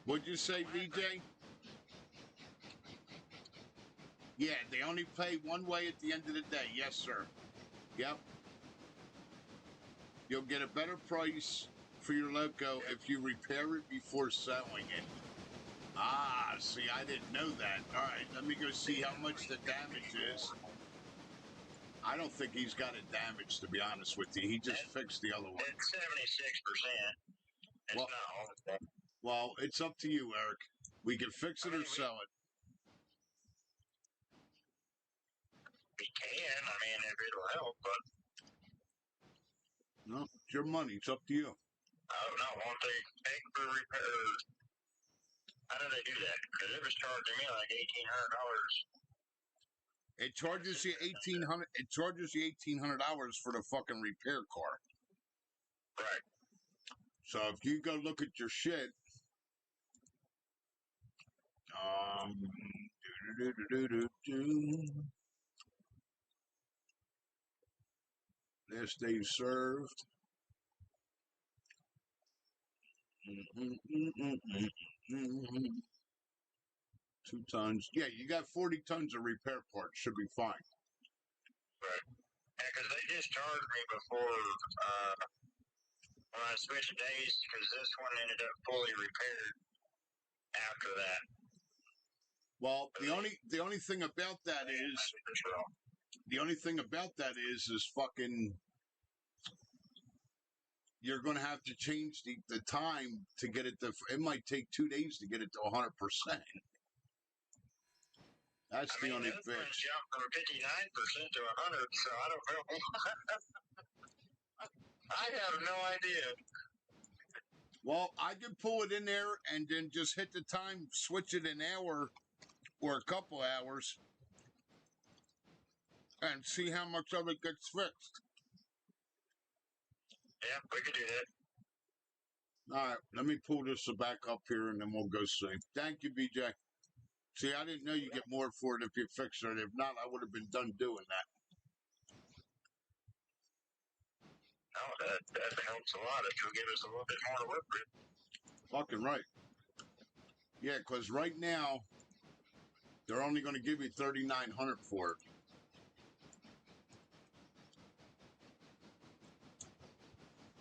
What'd you say, VJ? Yeah, they only pay one way at the end of the day. Yes, sir. Yep. You'll get a better price for your loco if you repair it before selling it. Ah, see, I didn't know that. All right, let me go see how much the damage is. I don't think he's got it damaged, to be honest with you. He just fixed the other one. It's 76%. It's not all of that. Well, it's up to you, Eric. We can fix it or sell it. We can, if it'll help, but... No, it's your money. It's up to you. I don't know. Won't they pay for repairs? How do they do that? Because it was charging me like $1,800. It charges you $1,800. It charges you $1,800 for the fucking repair car. Right. So if you go look at your shit, last day served. 2 tons. Yeah, you got 40 tons of repair parts. Should be fine. Right. Yeah, because they just charged me before when I switched days, because this one ended up fully repaired after that. Well, the only thing about that is fucking you're going to have to change the time to get it to. It might take 2 days to get it to 100%. That's the only bitch. bitch. Jumped from 59% to 100, so I don't know. I have no idea. Well, I can pull it in there and then just hit the time, switch it an hour or a couple hours, and see how much of it gets fixed. Yeah, we could do that. All right, let me pull this back up here, and then we'll go see. Thank you, BJ. See, I didn't know you get more for it if you fix it. If not, I would have been done doing that. No, that helps a lot if you'll give us a little bit more to work with. Fucking right. Yeah, because right now, they're only going to give you $3,900 for it.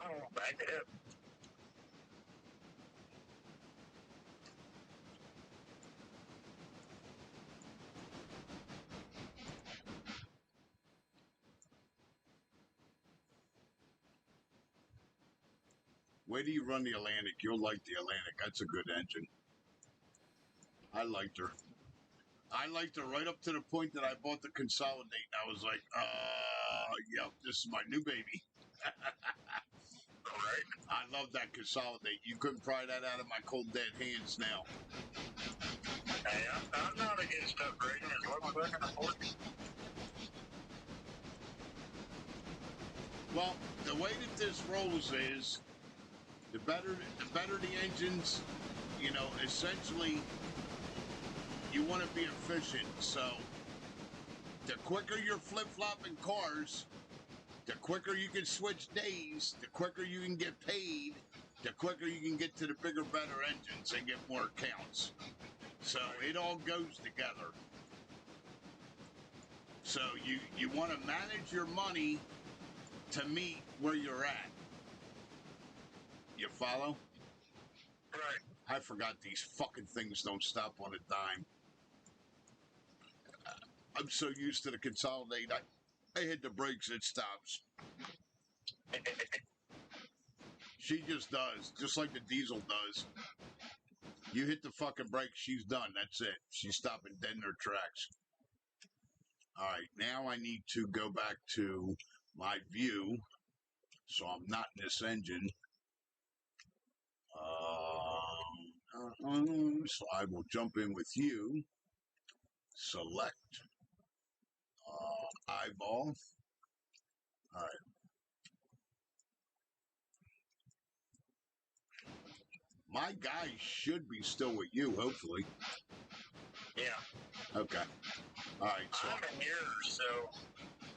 Oh, back it up. Where do you run the Atlantic? You'll like the Atlantic. That's a good engine. I liked her. I liked her right up to the point that I bought the Consolidate. I was like, yep, this is my new baby. Right. I love that Consolidate. You couldn't pry that out of my cold dead hands now. Hey, I'm not against upgrading as long as I can afford it. Well, the way that this rolls is the better the engines, you know, essentially you want to be efficient. So the quicker you're flip-flopping cars, the quicker you can switch days, the quicker you can get paid, the quicker you can get to the bigger, better engines and get more accounts. So it all goes together. So you want to manage your money to meet where you're at. You follow? Right. I forgot these fucking things don't stop on a dime. I'm so used to the Consolidate. I hit the brakes, it stops. She just does, just like the diesel does. You hit the fucking brake, she's done. That's it. She's stopping dead in her tracks. All right, now I need to go back to my view, so I'm not in this engine. So I will jump in with you. Select eyeball. All right. My guy should be still with you, hopefully. Yeah. Okay. All right. So I'm in yours, so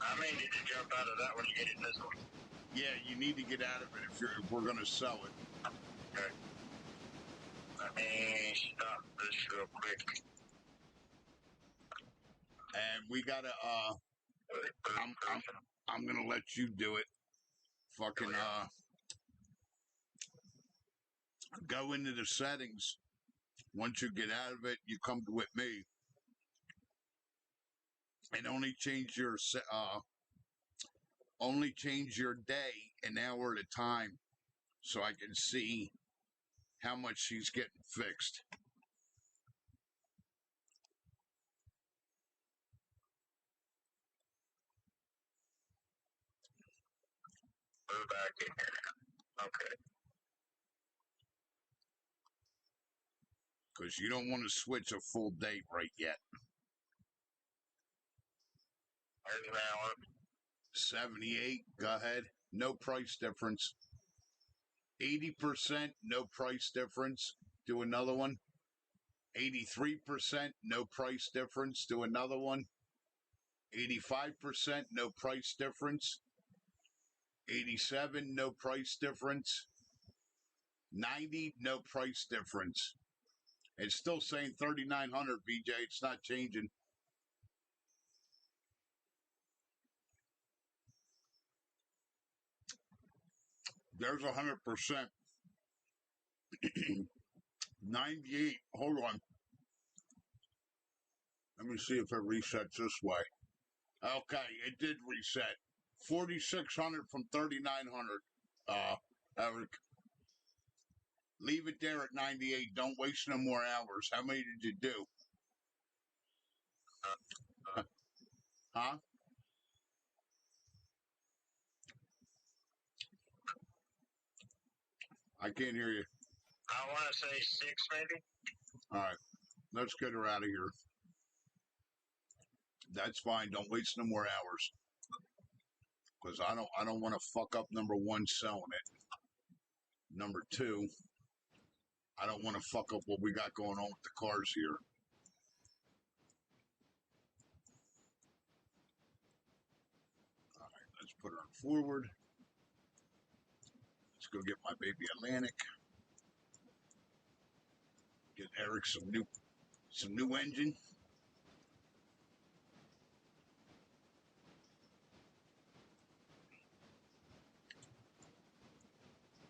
I may need to jump out of that one and get in this one. yeah, you need to get out of it if we're gonna sell it. Okay. Let me stop this real quick. And we gotta I'm gonna let you do it. Fucking go into the settings. Once you get out of it, you come with me. And only change your day an hour at a time so I can see how much she's getting fixed. We're back in here. Okay. Because you don't want to switch a full day right yet. There's an hour. 78, go ahead. No price difference. 80%, no price difference. Do another one. 83%, no price difference. Do another one. 85%, no price difference. 87, no price difference. 90, no price difference. It's still saying 3,900, BJ. It's not changing. There's 100%. 98. Hold on. Let me see if it resets this way. Okay, it did reset. 4,600 from 3,900. Eric, leave it there at 98. Don't waste no more hours. How many did you do? Huh? I can't hear you. I want to say 6, maybe. All right, let's get her out of here. That's fine. Don't waste no more hours. Because I don't want to fuck up number one selling it. Number two, I don't want to fuck up what we got going on with the cars here. All right, let's put her on forward. Let's go get my baby Atlantic. Get Eric some new engine.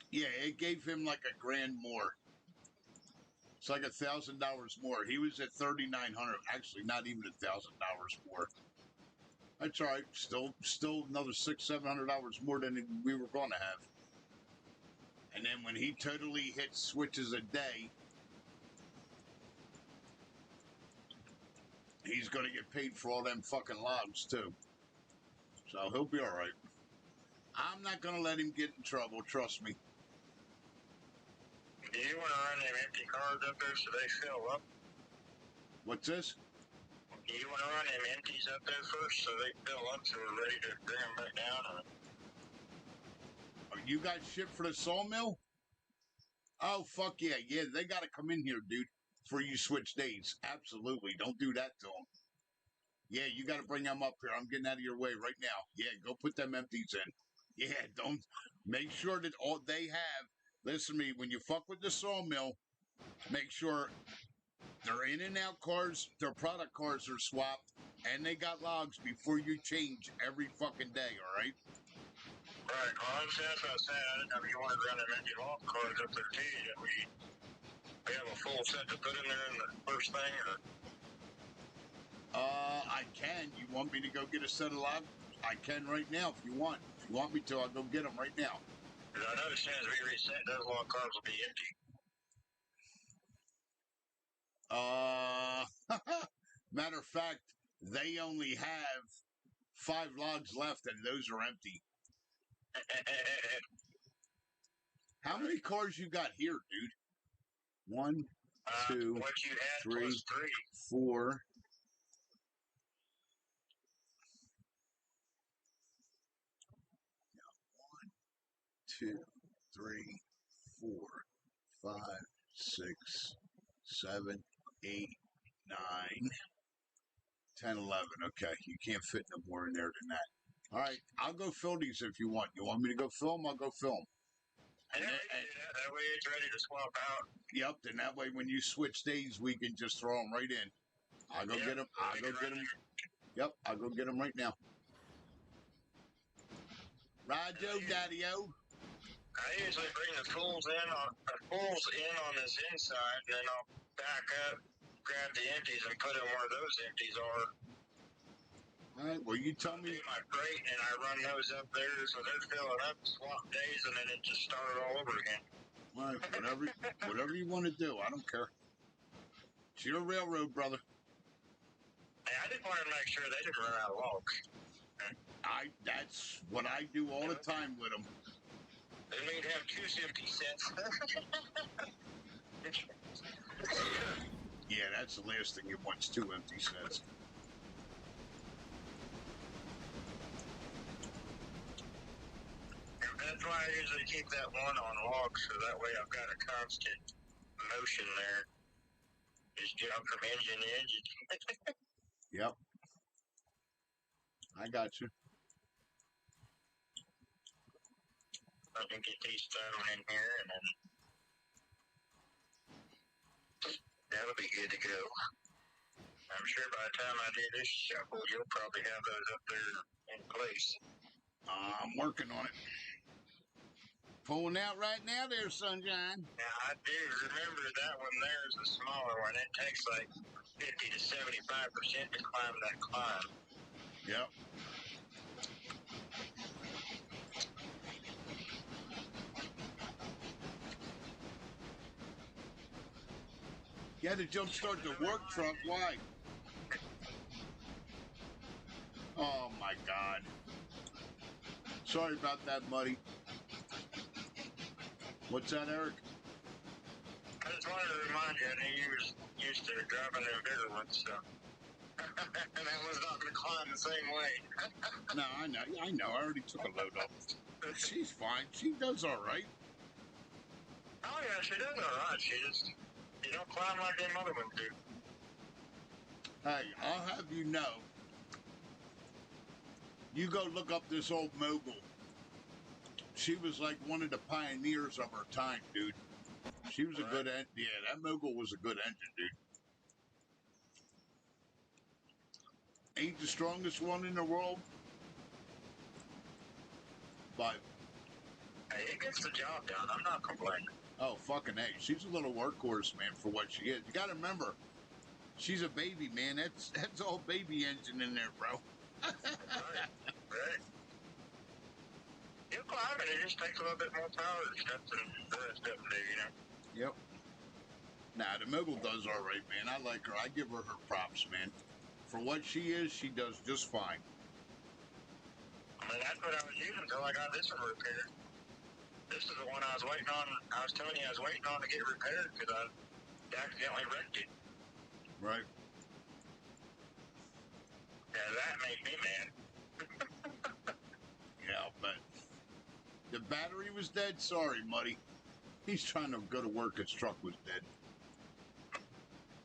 Yeah, it gave him like $1,000 more. It's like $1,000 more. He was at 3,900. Actually, not even $1,000 more. That's all right. Still another $600-700 more than we were going to have. And then when he totally hits switches a day, he's going to get paid for all them fucking logs too. So he'll be all right. I'm not going to let him get in trouble. Trust me. Do you want to run them empty cars up there so they fill up? What's this? Do you want to run them empties up there first so they fill up so we're ready to bring them back down? Or? Are you guys shipped for the sawmill? Oh, fuck yeah. Yeah, they got to come in here, dude, before you switch days. Absolutely. Don't do that to them. Yeah, you got to bring them up here. I'm getting out of your way right now. Yeah, go put them empties in. Yeah, don't. Make sure that all they have, listen to me, when you fuck with the sawmill, make sure their in and out cars, their product cars are swapped, and they got logs before you change every fucking day, all right? Right, well, that's what I said. I didn't know if you wanted to run them empty log cars up there too. That we have a full set to put in there in the first thing, or? I can. You want me to go get a set of logs? I can right now if you want. If you want me to, I'll go get them right now. Because I know as soon as we reset, those log cars will be empty. Matter of fact, they only have 5 logs left, and those are empty. How many cars you got here, dude? 1, 2, what you had 3, plus 3. 4. 2, 3, 4, 5, 6, 7, 8, 9, 10, 11. Okay, you can't fit no more in there than that. All right, I'll go fill these if you want. You want me to go film? I'll go film. And that way it's ready to swap out. Yep, and that way when you switch days, we can just throw them right in. I'll go get them. I'll go get them. Yep, I'll go get them right now. Rojo, Daddy-O. I usually bring the pools in on this inside, and then I'll back up, grab the empties, and put them where those empties are. All right, well, you tell me. I do my crate, and I run those up there, so they're filling up, swap days, and then it just started all over again. All right, whatever you want to do, I don't care. It's your railroad, brother. Hey, I just wanted to make sure they didn't run out of logs. That's what I do all the time with them. They need to have 2 empty sets. Yeah, that's the last thing you want, 2 empty sets. That's why I usually keep that one on logs, so that way I've got a constant motion there. Just jump from engine to engine. Yep. I got you. I can get these thrown in here, and then that'll be good to go. I'm sure by the time I do this shuffle, you'll probably have those up there in place. I'm working on it. Pulling out right now there, Sunshine. Now, I do remember that one there is a smaller one. It takes like 50 to 75% to climb that climb. Yep. You had to jumpstart the work truck. Why? Oh, my God. Sorry about that, buddy. What's that, Eric? I just wanted to remind you, I knew you was used to driving them bigger ones, so. And that one's not going to climb the same way. No, I know. I already took a load up. She's fine. She does all right. Oh, yeah, she does all right. She just, you don't climb like them other ones do. Hey, I'll have you know. You go look up this old mogul. She was like one of the pioneers of her time, dude. She was a good engine. Yeah, that Mogul was a good engine, dude. Ain't the strongest one in the world, but Hey, it gets the job done. I'm not complaining. oh fucking A, she's a little workhorse, man, for what she is. You got to remember, she's a baby, man. That's all baby engine in there, bro. Right. You climb it, it just takes a little bit more power and stuff than the rest of them do, you know? Yep. Nah, the Mogul does all right, man. I like her. I give her props, man. For what she is, she does just fine. I mean, that's what I was using until I got this one repaired. This is the one I was waiting on. I was telling you I was waiting on to get repaired because I accidentally wrecked it. Right. Yeah, that made me mad. Yeah, but the battery was dead. Sorry, Muddy. He's trying to go to work. His truck was dead.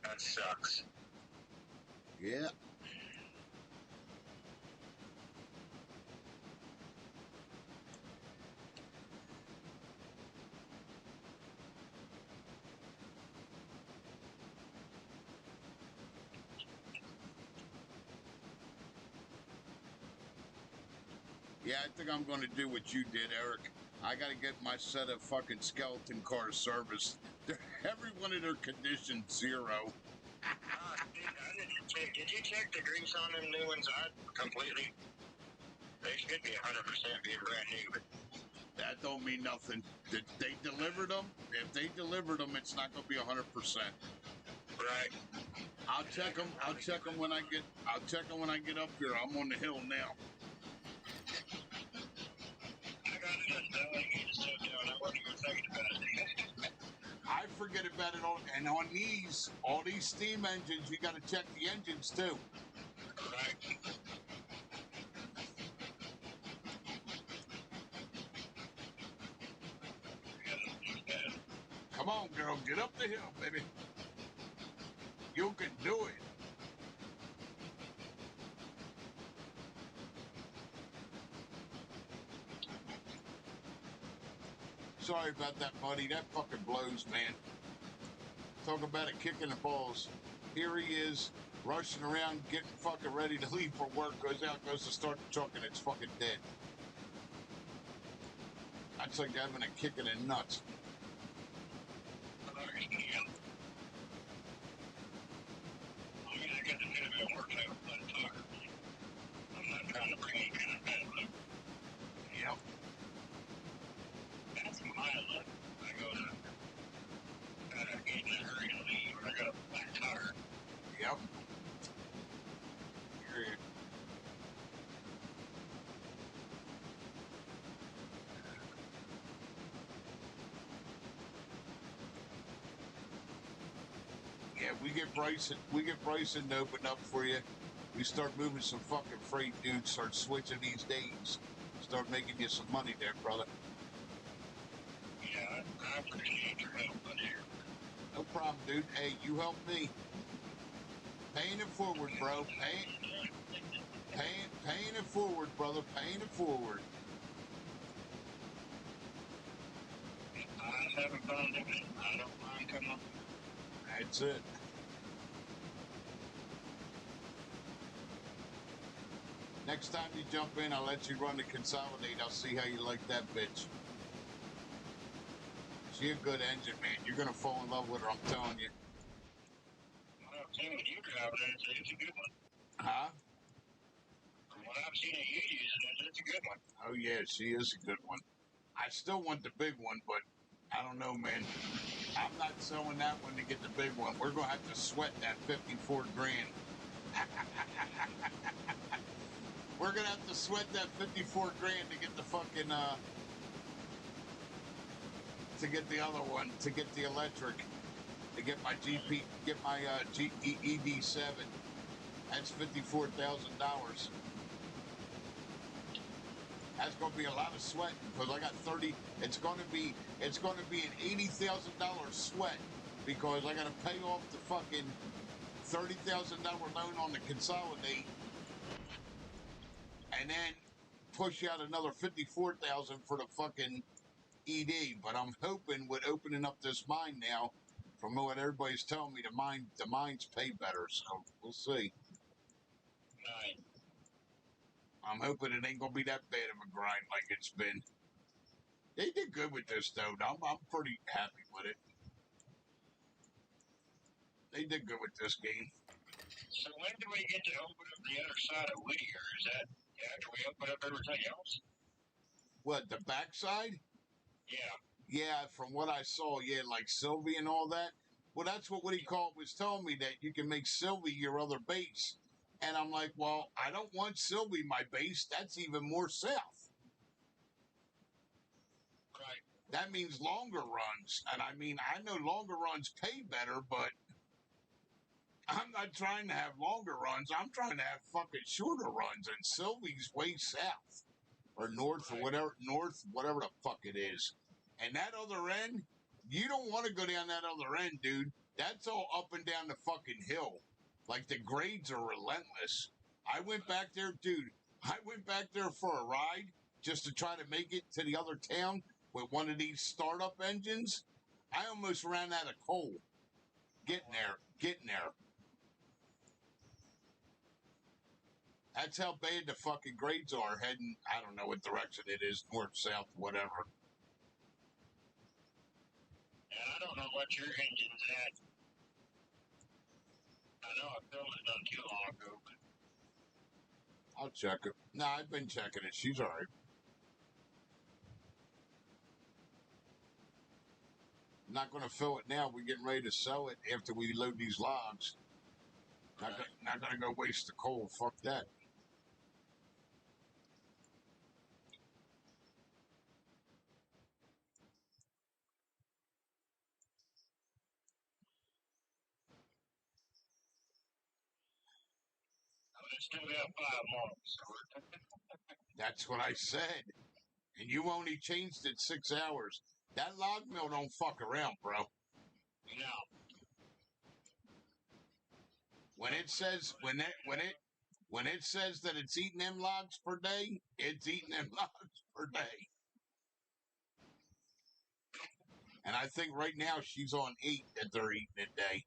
That sucks. Yeah. Yeah, I think I'm going to do what you did, Eric. I got to get my set of fucking skeleton cars serviced. Every one of their conditions, 0. I didn't check. Did you check the grease on them new ones? I completely. They should be 100% being brand new, but That don't mean nothing. They delivered them. If they delivered them, it's not going to be 100%. right. I'll check them. I'll check them when I get. I'll check them when I get up here. I'm on the hill now. I got it just now. You just took it out. I wasn't even thinking about it. I forget about it all. And on these, all these steam engines, you got to check the engines too. Right. Come on, girl, get up the hill, baby. You can do it. Sorry about that, buddy. That fucking blows, man. Talk about a kick in the balls. Here he is, rushing around, getting fucking ready to leave for work. Goes out, goes to start the truck, and it's fucking dead. That's like having a kick in the nuts. I'm not trying to bring any kind of bad luck. Yep. That's my luck. I go to get in a hurry to leave, and I got a flat tire. Yep. Here. Yeah, we get Bryson to open up for you. We start moving some fucking freight, dude. Start switching these days. Start making you some money there, brother. Yeah, I appreciate your help on here. No problem, dude. Hey, you help me. Paying it forward, bro. Paying it forward, brother. Paying it forward. I haven't found it. I don't mind coming up. That's it. Next time you jump in, I'll let you run the Consolidate. I'll see how you like that bitch. She a good engine, man. You're gonna fall in love with her, I'm telling you. What I've seen of you driving it, it's a good one. Huh? From what I've seen of you using it, it's a good one. Oh yeah, she is a good one. I still want the big one, but I don't know, man. I'm not selling that one to get the big one. We're gonna have to sweat that 54 grand. We're gonna have to sweat that 54 grand to get the fucking to get the other one, to get the electric, to get my GP, get my ED7. That's $54,000. That's gonna be a lot of sweating because I got 30. It's gonna be an $80,000 sweat because I gotta pay off the fucking $30,000 loan on the Consolidate, and then push out another $54,000 for the fucking ED, but I'm hoping with opening up this mine now, from what everybody's telling me, the mines pay better, so we'll see. Right. I'm hoping it ain't gonna be that bad of a grind like it's been. They did good with this though. I'm pretty happy with it. They did good with this game. So when do we get to open up the other side of Whittier? Is that after we open up everything else? What, the backside? Yeah. Yeah, from what I saw, yeah, like Sylvie and all that. Well, that's what he was telling me, that you can make Sylvie your other base. And I'm like, well, I don't want Sylvie my base. That's even more south. Right. That means longer runs. And I mean, I know longer runs pay better, but I'm not trying to have longer runs. I'm trying to have fucking shorter runs. And Sylvie's way south or north or whatever, whatever the fuck it is. And that other end, you don't want to go down that other end, dude. That's all up and down the fucking hill. Like, the grades are relentless. I went back there, dude. I went back there for a ride just to try to make it to the other town with one of these startup engines. I almost ran out of coal getting there. That's how bad the fucking grades are heading, I don't know what direction it is, north, south, whatever. And I don't know what your engine's at. I know I filmed it not too long ago, but I'll check it. No, I've been checking it. She's all right. I'm not going to fill it now. We're getting ready to sell it after we load these logs. Not going to go waste the coal. Fuck that. we still got 5 more. So That's what I said. And you only changed it 6 hours. That log mill don't fuck around, bro. no. When it says that it's eating them logs per day, it's eating them logs per day. And I think right now she's on 8 that they're eating a day.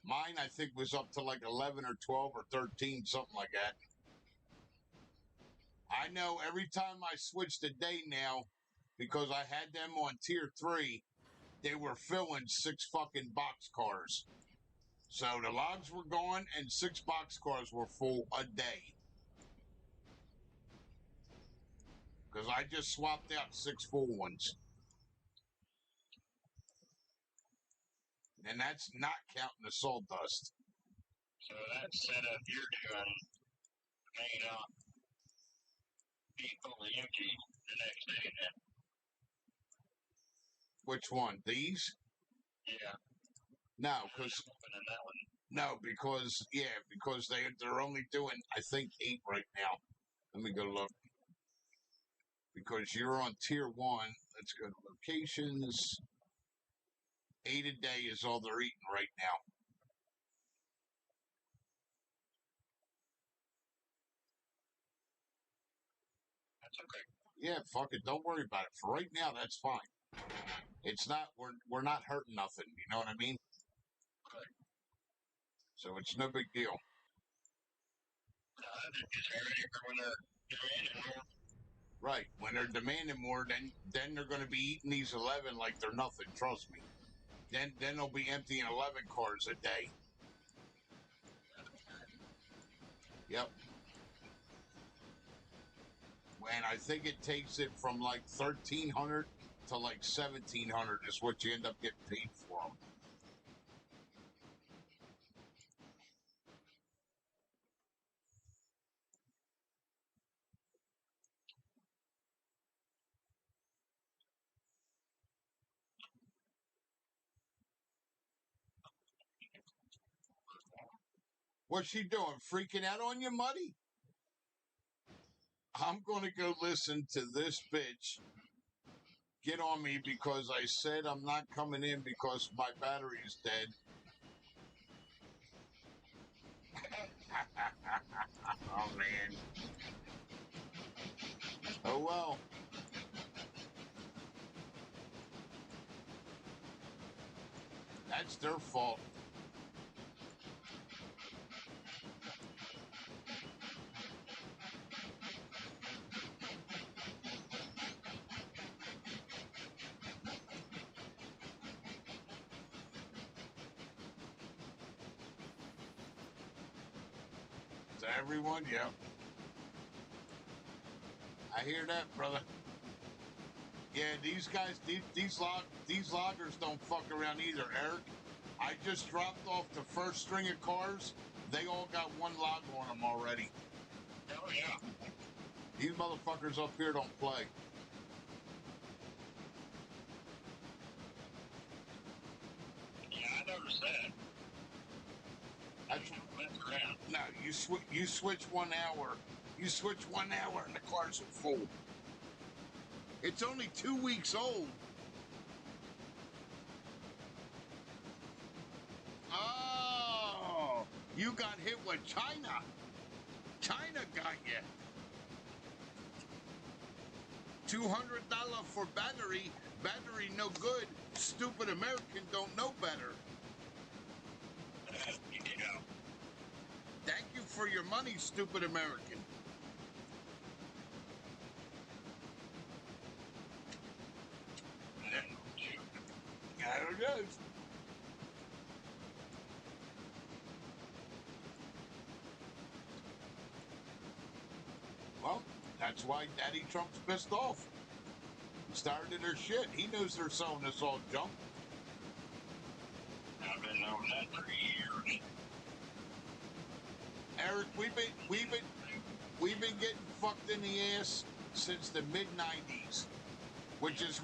Mine, I think, was up to like 11 or 12 or 13, something like that. I know every time I switched a day now, because I had them on tier 3, they were filling 6 fucking box cars. So the logs were gone and 6 box cars were full a day. Because I just swapped out 6 full ones. And that's not counting the sawdust. So that setup you're doing may not be fully empty the next day then. Which one? These? Yeah. No, because Opening that one. no, because they're only doing, I think, 8 right now. Let me go look. Because you're on tier 1. Let's go to locations. 8 a day is all they're eating right now. That's okay. Yeah, fuck it. Don't worry about it. For right now, that's fine. It's not, we're not hurting nothing. You know what I mean? Okay. So it's no big deal. They're just ready for when they're demanding more. Right. When they're demanding more, then they're going to be eating these 11 like they're nothing. Trust me. Then they'll be emptying 11 cars a day. Yep. And I think it takes it from like 1,300 to like 1,700 is what you end up getting paid for them. What's she doing? Freaking out on you, Muddy? I'm going to go listen to this bitch get on me because I said I'm not coming in because my battery's dead. Oh, man. Oh, well. That's their fault. To everyone, yeah. I hear that, brother. Yeah, these guys, these loggers don't fuck around either, Eric. I just dropped off the first string of cars. They all got one log on them already. Oh, yeah. These motherfuckers up here don't play. Yeah, I noticed that. That's Around. no, you switch 1 hour. You switch 1 hour and the cars are full. It's only 2 weeks old. Oh, you got hit with China. China got you. $200 for battery. Battery no good. Stupid American don't know better. Yeah. Thank you for your money, stupid American. I don't know. Well, that's why Daddy Trump's pissed off. He started their shit. He knows they're selling us all junk. I've been knowing that for years. Eric, we've been getting fucked in the ass since the mid '90s, which is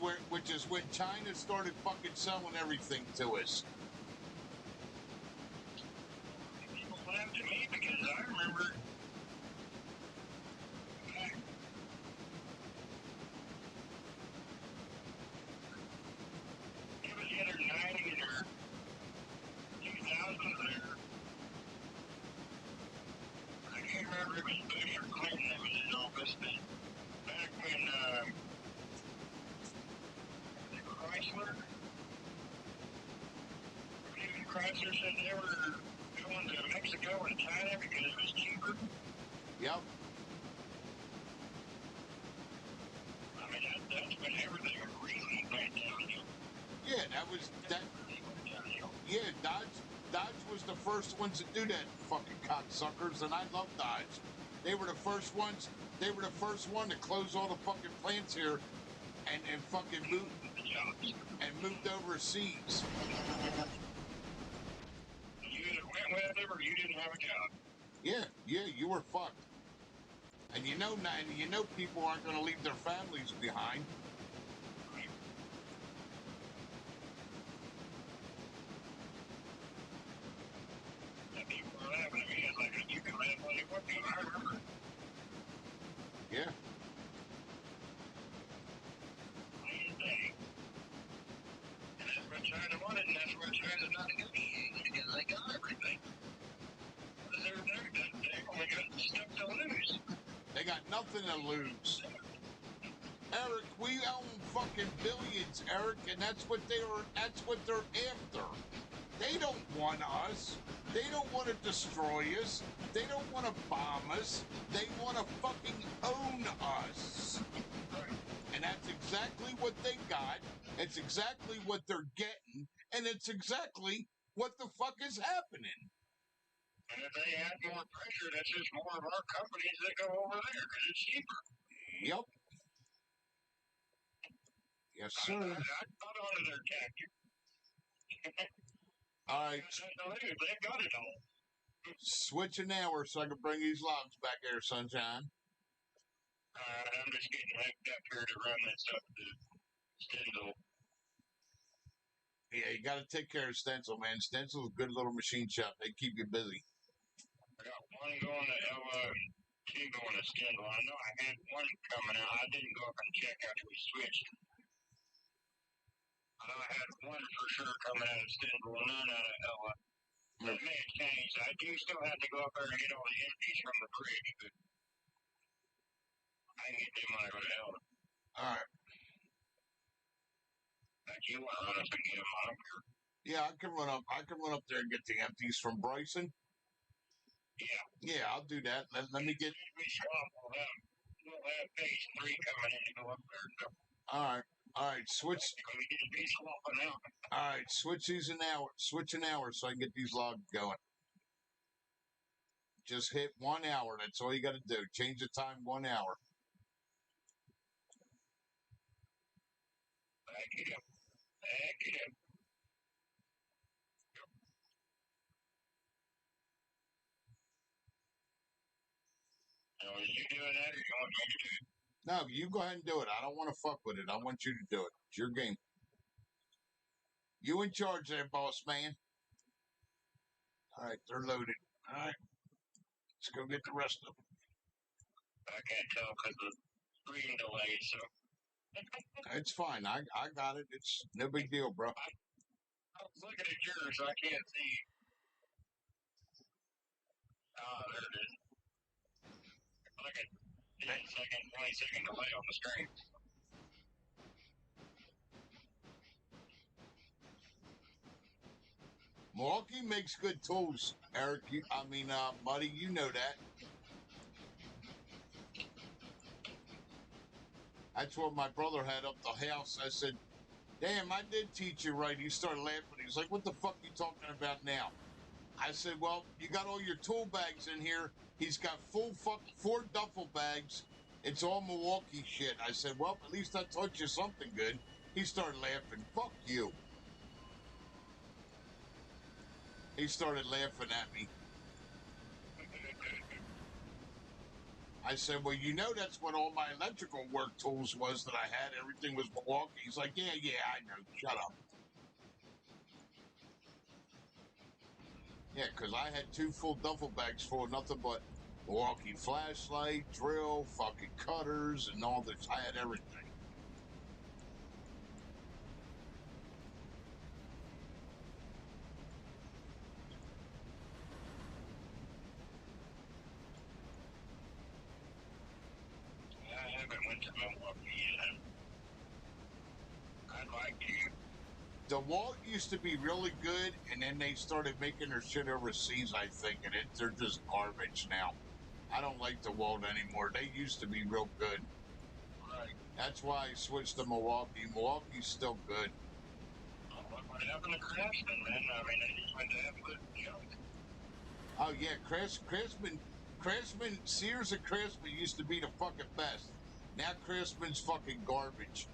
when China started fucking selling everything to us. People laugh at me because I remember back it was either 90s or 2000s or I can't remember if it was Bush or Clinton that was in office, but back when Chrysler, even Chrysler said they were going to Mexico and China because it was cheaper. Yep. I mean, that's when everything really went downhill. Yeah, that was that. Really went downhill. Yeah, Dodge was the first ones to do that, fucking cocksuckers, and I love Dodge. They were the first ones. They were the first one to close all the fucking plants here, and fucking moved overseas. You either went with them or you didn't have a job. Yeah, you were fucked. And you know people aren't going to leave their families behind. And people were laughing at me. It's like, you can laugh all you want to. I remember. Yeah. Same thing. And that's what China wanted, and that's where China's not negotiating because they got everything. They're only got stuff to lose. They got nothing to lose. Eric, we own fucking billions, Eric, and that's what they're after. They don't want us. They don't want to destroy us. They don't want to bomb us. They want to fucking own us. And that's exactly what they got. It's exactly what they're getting. And it's exactly what the fuck is happening. And if they add more pressure, that's just more of our companies that go over there because it's cheaper. Yep. Yes, sir. I thought on to their tactic. All right. They got it all. Switch an hour so I can bring these logs back here, sunshine. I'm just getting hyped up here to run this up to Stendal. Yeah, you got to take care of Stencil, man. Stencil's a good little machine shop. They keep you busy. I got one going to Ella and two going to Stendal. I know I had one coming out. I didn't go up and check after we switched. I know I had one for sure coming out of Stendal, none out of Ella. That may have changed. I do still have to go up there and get all the empties from the fridge, but I can get them when I go to Ella. All right. Like you want to run up and get them, I don't care. Yeah, I can run up. I can run up there and get the empties from Bryson. Yeah. Yeah, I'll do that. Let me get. We swap all them. We'll have phase 3 coming in to go up there. So All right. Switch. we need to be swapping out. All right, switch these an hour. Switch an hour so I can get these logs going. Just hit 1 hour. That's all you got to do. Change the time 1 hour. Back it up. Back it up. Now, are you doing that or you want me to do it? No, you go ahead and do it. I don't want to fuck with it. I want you to do it. It's your game. You in charge there, boss man. All right, they're loaded. All right, let's go get the rest of them. I can't tell because of screen delay, so. It's fine. I got it. It's no big deal, bro. I was looking at yours, I can't see. Ah, there it is. Like a 10-second, 20-second delay on the screen. Milwaukee makes good tools, Eric. Buddy, you know that. That's what my brother had up the house. I said, damn, I did teach you right. He started laughing. He was like, what the fuck are you talking about now? I said, well, you got all your tool bags in here. He's got 4 duffel bags. It's all Milwaukee shit. I said, well, at least I taught you something good. He started laughing. Fuck you. He started laughing at me. I said, well, you know that's what all my electrical work tools was that I had. Everything was Milwaukee. He's like, yeah, I know. Shut up. Yeah, because I had 2 full duffel bags full of nothing but Milwaukee flashlight, drill, fucking cutters, and all this. I had everything. I haven't went to Milwaukee yet. I'd like to. DeWalt used to be really good, and then they started making their shit overseas, I think, and they're just garbage now. I don't like DeWalt anymore. They used to be real good. Right. That's why I switched to Milwaukee. Milwaukee's still good. What happened to Craftsman, man? I mean, they just went to absolute junk. Oh, yeah, Craftsman, Sears and Craftsman used to be the fucking best. Now Craftsman's fucking garbage.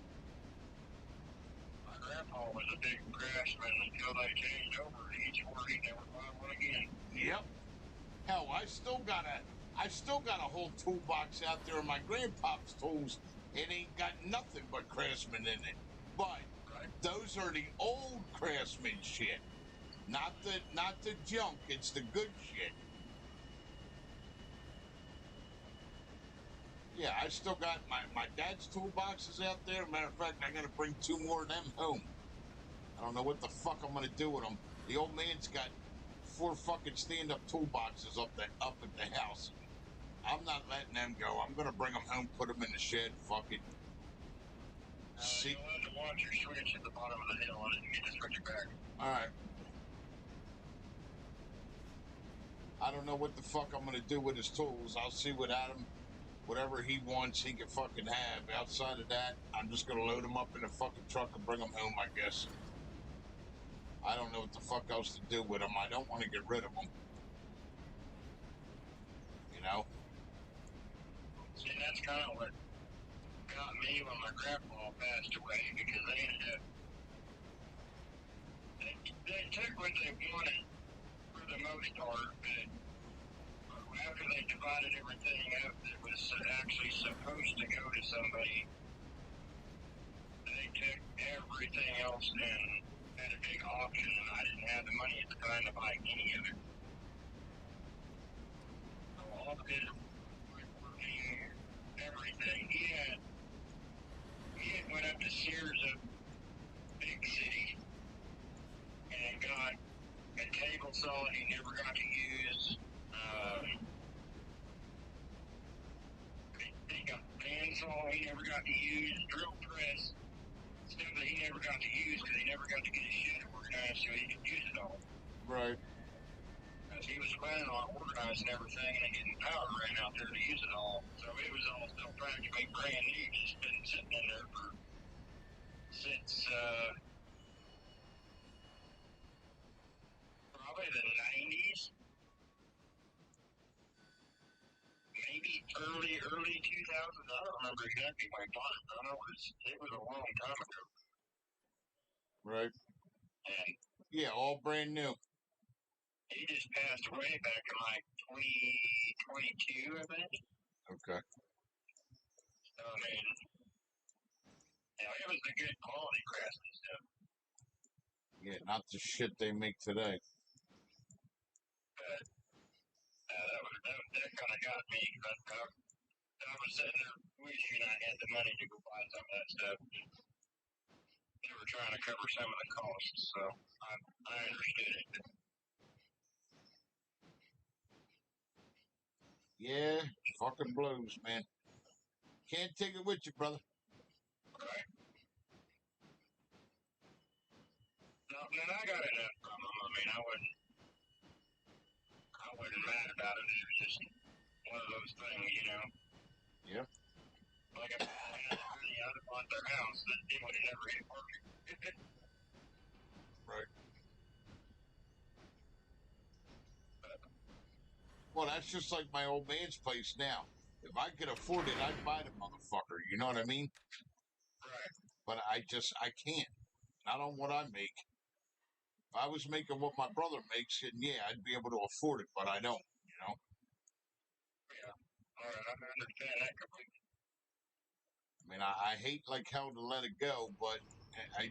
My grandpa was a big Craftsman until they changed over to each word he never bought one again. Yep. Hell, I still got a whole toolbox out there of my grandpa's tools. It ain't got nothing but Craftsman in it. But those are the old Craftsman shit. Not the junk, it's the good shit. Yeah, I still got my dad's toolboxes out there. Matter of fact, I gotta bring 2 more of them home. I don't know what the fuck I'm gonna do with them. The old man's got 4 fucking stand-up toolboxes up at the house. I'm not letting them go. I'm gonna bring them home, put them in the shed. Fuck it. See. You'll have to watch your switch at the bottom of the hill on it and get the switch back. All right. I don't know what the fuck I'm gonna do with his tools. I'll see what Adam, whatever he wants, he can fucking have. Outside of that, I'm just gonna load them up in a fucking truck and bring them home, I guess. I don't know what the fuck else to do with them. I don't want to get rid of them. You know? See, that's kind of what got me when my grandpa passed away, because they took what they wanted for the most part, but after they divided everything up that was actually supposed to go to somebody, they took everything else and had a big auction, and I didn't have the money at the time to buy any of it. So all of his woodworking, everything, he had went up to Sears of big city and got a table saw he never got to use. He got a bandsaw he never got to use, drill press, stuff that he never got to use because he never got to get his shed organized so he could use it all. Right. Because he was planning on organizing everything and getting power ran out there to use it all. So it was all still practically brand new, just been sitting in there since probably the 90s, maybe early 2000s. I don't remember exactly when I bought it, but I know it was a long time ago. Right. And Yeah, all brand new. he just passed away back in like 2022, I think. Okay. So, I mean, it was a good quality Craftsman stuff. Yeah, not the shit they make today. But that kind of got me. But I was sitting there wishing I had the money to go buy some of that stuff. They were trying to cover some of the costs, so I understood it. Yeah, fucking blows, man. Can't take it with you, brother. Right? No, man, I got enough from them. I mean, I wasn't mad about it. It was just one of those things, you know. Yeah. Like if I had money out of their house, it would have never hit working. Right. Well, that's just like my old man's place now. If I could afford it, I'd buy the motherfucker. You know what I mean? Right. But I can't. Not on what I make. If I was making what my brother makes, then yeah, I'd be able to afford it, but I don't, you know? Yeah. All right, I understand that completely. I mean, I hate like hell to let it go, but I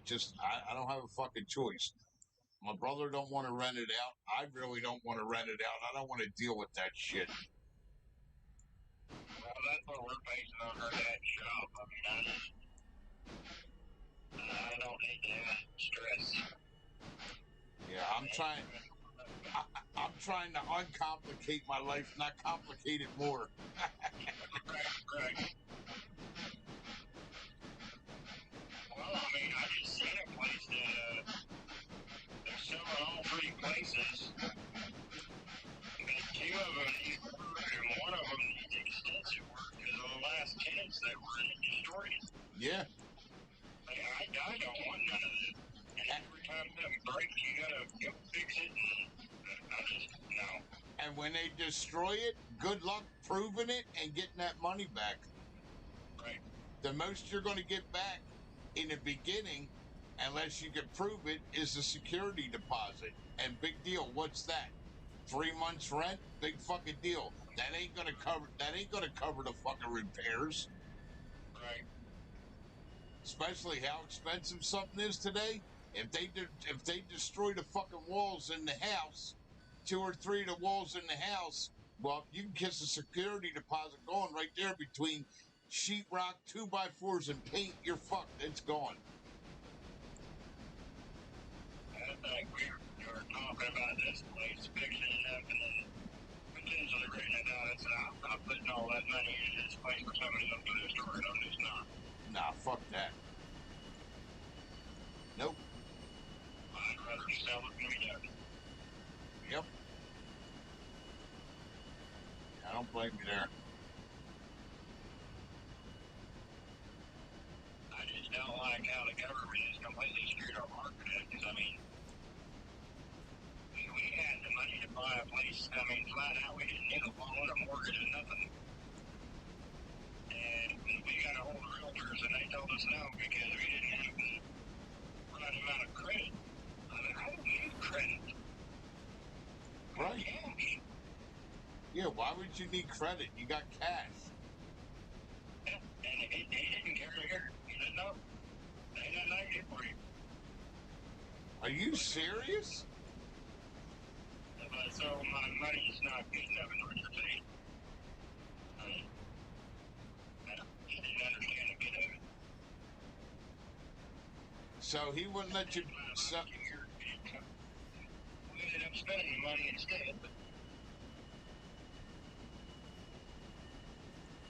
don't have a fucking choice. My brother don't want to rent it out. I really don't want to rent it out. I don't want to deal with that shit. Well, that's what we're basing on her dad's shop. I mean, I don't need that stress. Yeah, I'm trying to uncomplicate my life, not complicate it more. Right. Well, I mean, I just seen a place that they're selling all three places. And two of them need work, and one of them needs extensive work because of the last tenants that were in it destroyed it. Yeah. Like, I don't want none of this. And every time something breaks, you gotta go fix it. And I just, no. And when they destroy it, good luck proving it and getting that money back. Right. The most you're going to get back in the beginning, unless you can prove it, is the security deposit. And big deal, what's that? 3 months rent? Big fucking deal. That ain't gonna cover the fucking repairs. Right. Especially how expensive something is today. If they destroy the fucking walls in the house, 2 or 3 of the walls in the house, well, you can kiss a security deposit going right there between sheetrock, 2x4s, and paint. You're fucked. It's gone. I think we were talking about this place, fixing it up, and then potentially renting it out. I said, I'm not putting all that money into this place for somebody else to destroy it. I'm just not. Nah, fuck that. Nope. I'd rather sell it than be done. Yep. I don't blame you there. I just don't like how the government is completely screwed our market up. Because, I mean, we had the money to buy a place. I mean, flat out, we didn't need a loan, a mortgage, or nothing. And we got a hold of realtors, and they told us no because we didn't have the right amount of credit. I mean, I don't need credit. Right. Cash. Yeah, why would you need credit? You got cash. Yeah, and he didn't care to hear. He said, no, ain't nothing I can do for you. Are you serious? But so my money's not good enough in order to say. I mean, he didn't understand a bit of it. So he wouldn't let you. So, we ended up spending the money instead. But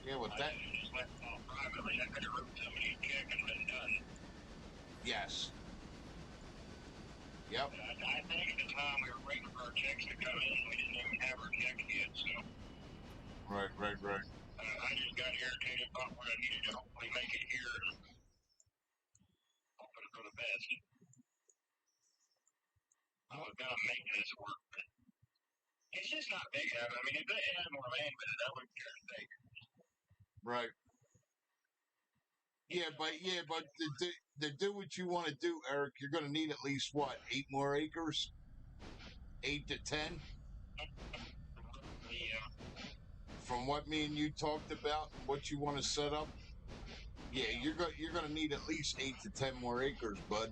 yeah, with that. I just went off privately. I could have wrote somebody a check and been done. Yes. Yep. I think at the time we were waiting for our checks to come in. We didn't even have our checks yet, so Right. I just got irritated about what I needed to hopefully make it here and hoping for the best. I was gonna make this work, but it's just not big enough. I mean, if they had more land with it, I wouldn't care to take it. Right. Yeah, but to do what you want to do, Eric, you're going to need at least what, 8 more acres? 8 to 10? Yeah. From what me and you talked about and what you want to set up? Yeah, you're going to need at least 8 to 10 more acres, bud.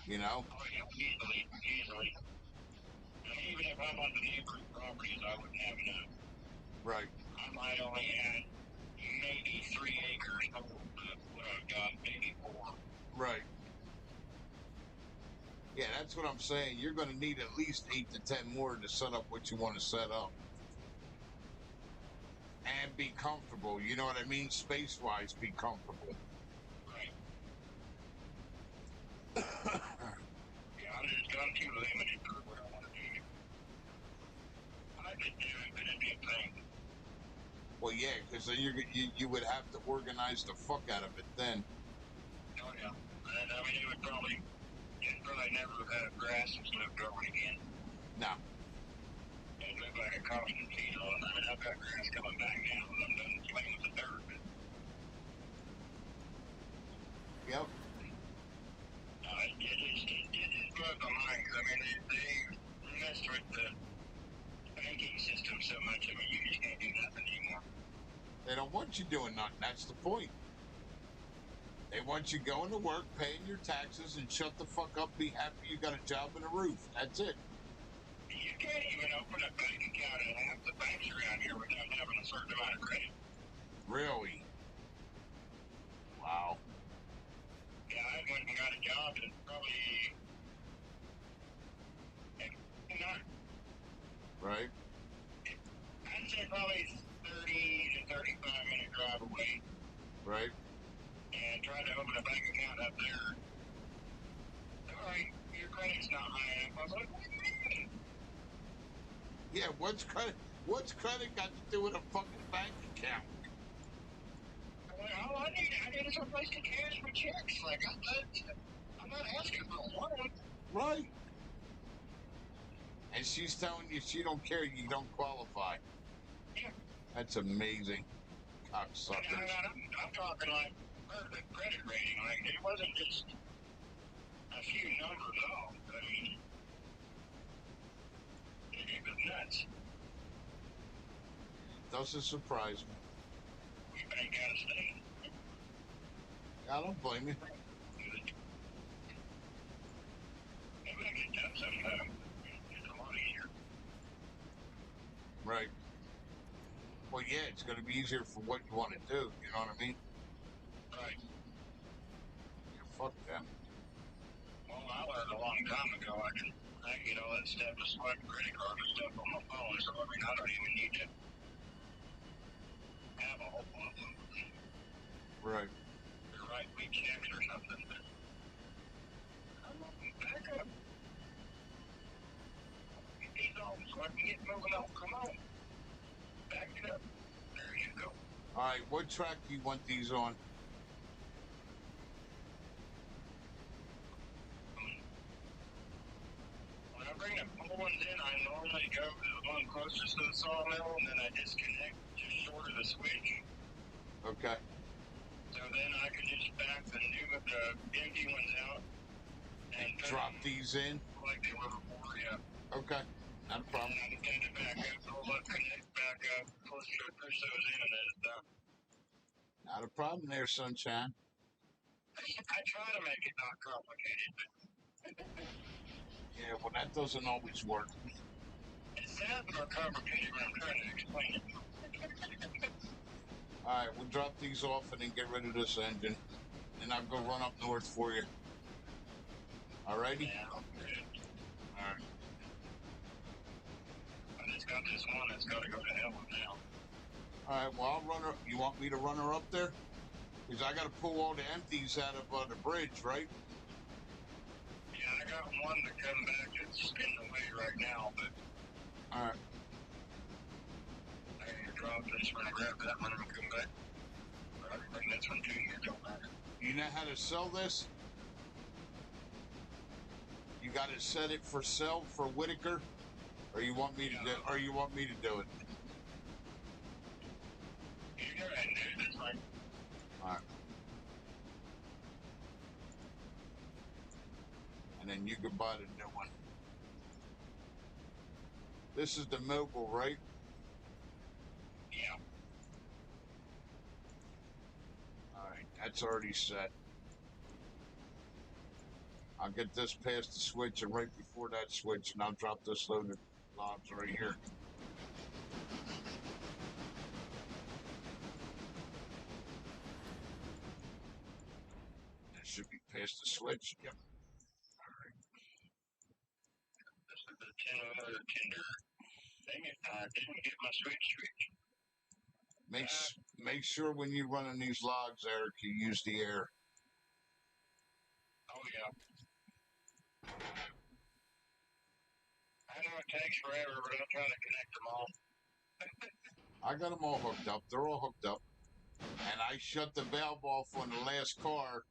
You know? Oh, yeah, easily. I mean, even if I'm on the neighboring properties, I wouldn't have enough. Right. I might only add maybe 3 acres of what I've got, maybe 4. Right. Yeah, that's what I'm saying. You're going to need at least 8 to 10 more to set up what you want to set up. And be comfortable. You know what I mean? Space-wise, be comfortable. Right. Yeah, I'm too limited for what I want to do. I could do it, but it'd be a pain. Well, yeah, because then you would have to organize the fuck out of it then. Oh, yeah. And, I mean, it'd probably never have grass and stuff growing again. No. It'd look like a constant field. I mean, I've got grass coming back now, and I'm done playing with the dirt. But, Yep. it just blows my mind, because, I mean, they messed with the banking system so much, I mean, you just can't do nothing anymore. They don't want you doing nothing. That's the point. They want you going to work, paying your taxes, and shut the fuck up, be happy you got a job and a roof. That's it. You can't even open a bank account at half the banks around here without having a certain amount of credit. Really? Wow. Yeah, I went and got a job and probably not. Right? I'd say probably 30 to 35 minute drive away. Right? And tried to open a bank account up there. Alright, your credit's not high enough. I was like, what do you mean? Yeah, what's credit got to do with a fucking bank account? All I need someplace to cash my checks. Like, I'm not asking for a loan. Right. And she's telling you she don't care, you don't qualify. Yeah. That's amazing. Cocksuckers. I'm talking like perfect credit rating. Like, it wasn't just a few numbers off. I mean, it was nuts. Doesn't surprise me. We bank out of state. I don't blame you. Maybe I get done sometime. It's a lot easier. Right. Well, yeah, it's going to be easier for what you want to do. You know what I mean? Right. Yeah, fuck them. Well, I learned a long time ago I can get all that stuff to swipe credit card and stuff on my phone, so I mean, I don't even need to have a whole lot of them. Right. You're right, we checks or something, but back up. Get these on so I can get moving on. Come on. Back it up. There you go. All right, what track do you want these on? When I bring the full ones in, I normally go to the one closest to the sawmill, and then I disconnect just short of the switch. Okay. So then I can just back the empty ones out and Drop these in? like they were before, yeah. Okay. Not a problem. And I can tend to back up, roll up, connect, back up, push those in, and then it's done. Not a problem there, sunshine. I try to make it not complicated, but Yeah, well, that doesn't always work. it sounds more complicated when I'm trying to explain it. All right, we'll drop these off and then get rid of this engine. And I'll go run up north for you. All righty? Yeah, good. All right. I just got this one that's got to go to hell now. All right, well, I'll run her. You want me to run her up there? Because I got to pull all the empties out of the bridge, right? them to come back. It's in the way right now, but All right. I need to drop this one and grab that one and come back. I can bring this one to you. It don't matter. You know how to sell this? You got to set it for sale for Whitaker, or you want me to do? Or you want me to do it? You go ahead and do it. That's fine. All right. And then you can buy the new one. This is the Mogul, right? Yeah. All right, that's already set. I'll get this past the switch, and right before that switch, and I'll drop this load of logs right here. That should be past the switch. Yep. This is the 10 Tinder. Dang it, I didn't get my switch. Make sure when you're running these logs, Eric, you use the air. Oh, yeah. I know it takes forever, but I'm trying to connect them all. I got them all hooked up. They're all hooked up. And I shut the valve off on the last car.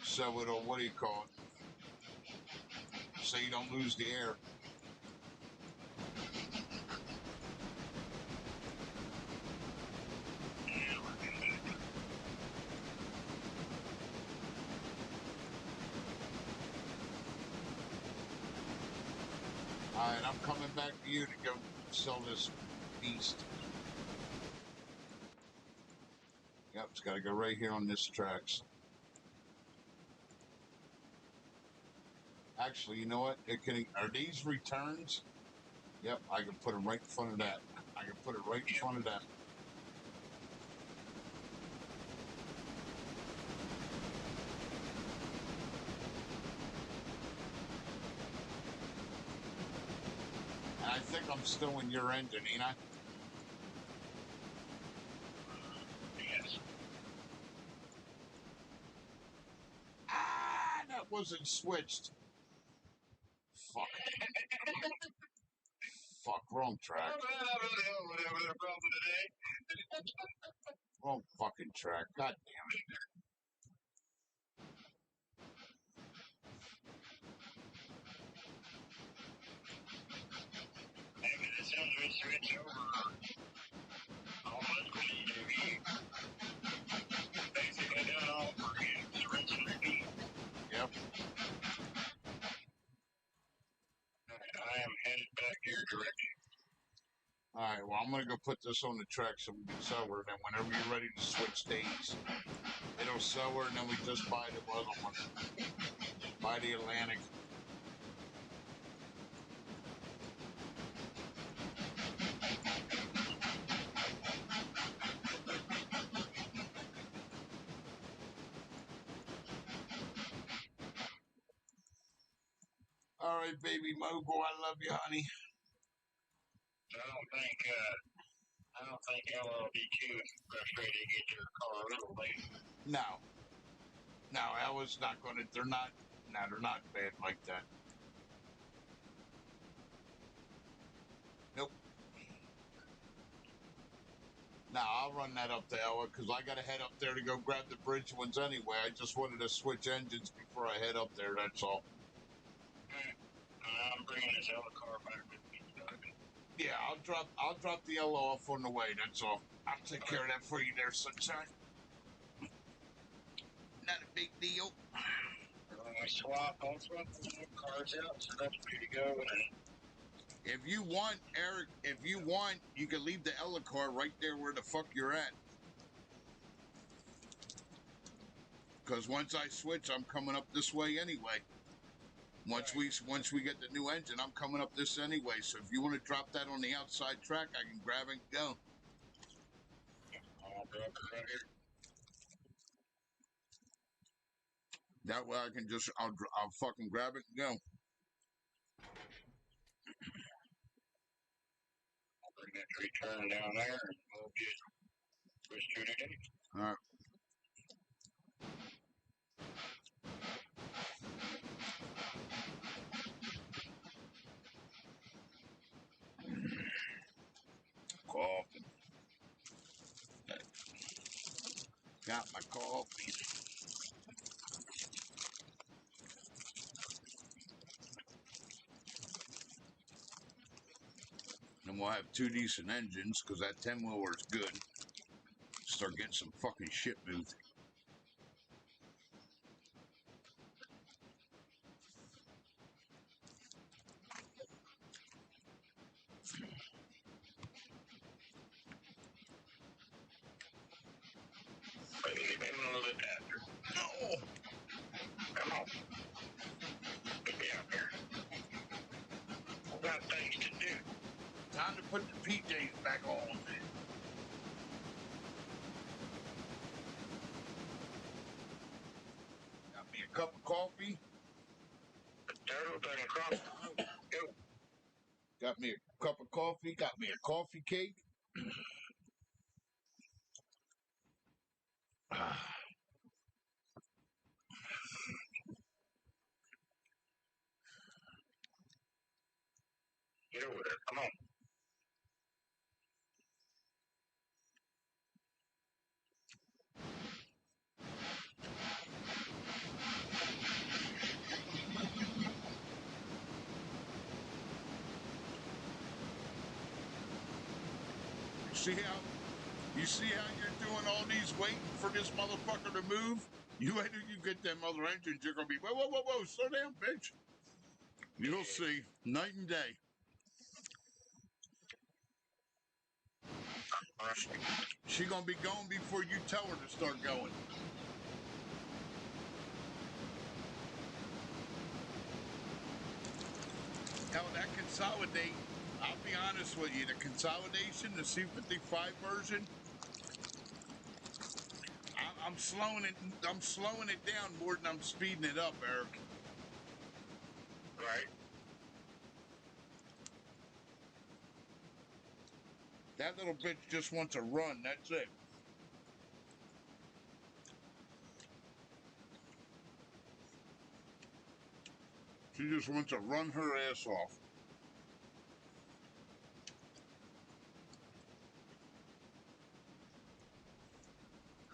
So it'll, what do you call it? So you don't lose the air. All right, I'm coming back to you to go sell this beast. Yep, it's got to go right here on this tracks. Actually, you know what? Are these returns? Yep, I can put them right in front of that. I can put it right in front of that. And I think I'm still in your engine, ain't I? Yes. Ah, that wasn't switched. Fuck. Fuck, wrong track. Wrong fucking track. God damn it. Maybe this engine switch over almost completely. Basically done all over again. Just rinse and repeat. Yep. I am headed back your direction. All right, well, I'm going to go put this on the track so we can sell her. And then whenever you're ready to switch days, it'll sell her, and then we just buy the other one. Buy the Atlantic. All right, baby Mogul, I love you, honey. I don't think LLDQ is frustrated to get your car a little late. No, Ella's not going to. They're not bad like that. Nope. No, I'll run that up to Ella because I got to head up there to go grab the bridge ones anyway. I just wanted to switch engines before I head up there. That's all. I'm bringing this Ella car back with me. Yeah, I'll drop the Ella off on the way. That's all. I'll take care of that for you there, sunshine. Not a big deal. I swap the cars out, so that's ready to go. If you want, Eric, you can leave the Ella car right there where the fuck you're at. Because once I switch, I'm coming up this way anyway. Once we get the new engine, I'm coming up this anyway. So if you want to drop that on the outside track, I can grab it and go. I'll drop it right here. That way I can I'll fucking grab it and go. I'll bring that tree turn down there and we'll get switch to it again. All right. Got my coffee. And we'll have 2 decent engines, because that 10-wheeler is good. Start getting some fucking shit moved. Maybe a little bit after. No! Come on. Get me out here. We got things to do. Time to put the PJs back on. Got me a cup of coffee. The turtle doesn't cross the road. Go. Got me a cup of coffee. Got me a coffee cake. Get over there. Come on. You see how you're doing all these waiting for this motherfucker to move? You wait till you get them other engines, you're gonna be whoa, slow down, bitch. You'll see. Night and day. She gonna be going before you tell her to start going. Hell, that consolidate, I'll be honest with you, the consolidation, the C55 version, I'm slowing it down more than I'm speeding it up, Eric. Right. That little bitch just wants to run, that's it. She just wants to run her ass off.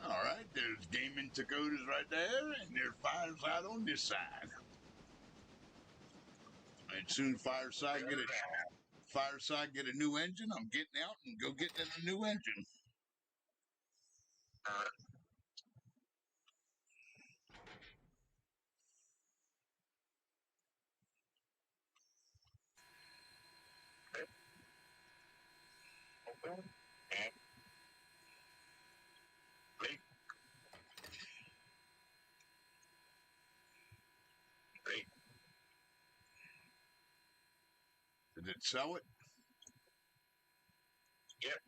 All right, there's Gaming Dakotas right there, and there's Fireside on this side. And soon Fireside get a new engine. I'm getting out and go get a new engine. Open. And leak. Leak. Did it sell it? Yep.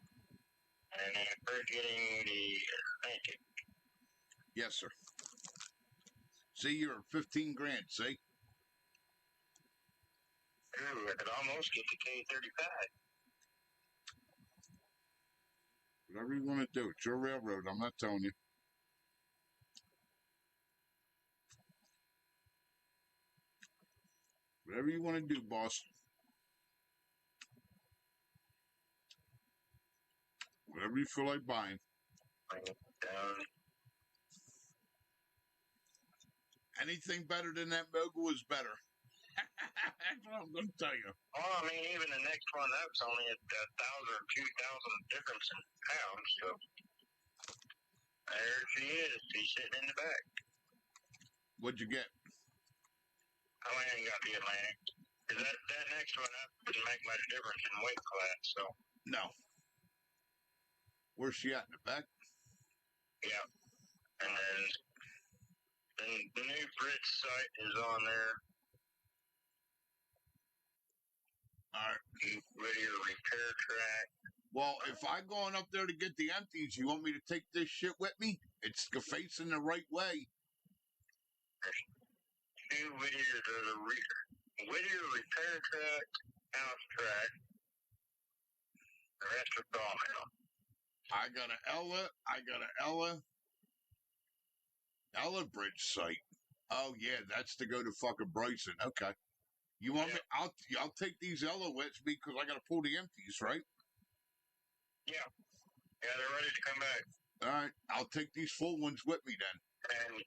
And then we're getting the Atlantic. Yes, sir. See, you're 15 grand, see? Ooh, I could almost get the K35. Whatever you want to do. It's your railroad. I'm not telling you. Whatever you want to do, boss. Whatever you feel like buying. Bring it down. Anything better than that Mogul is better. That's what I'm going to tell you. Well, I mean, even the next one up's only a 1,000 or 2,000 difference in pounds, so there she is. She's sitting in the back. What'd you get? I ain't got the Atlantic. Because that next one up didn't make much difference in weight class, so. No. Where's she at, in the back? Yeah. And then the new bridge site is on there. All right. Whittier repair track. Well, if I going up there to get the empties, you want me to take this shit with me? It's facing the right way. Two Whittier, there's a Whittier repair track, house track. The rest are sawmill. I got an Ella Bridge site. Oh yeah, that's to go to fucking Bryson. Okay. You want me? I'll take these Ella with me because I got to pull the empties, right? Yeah. Yeah, they're ready to come back. All right, I'll take these full ones with me then. And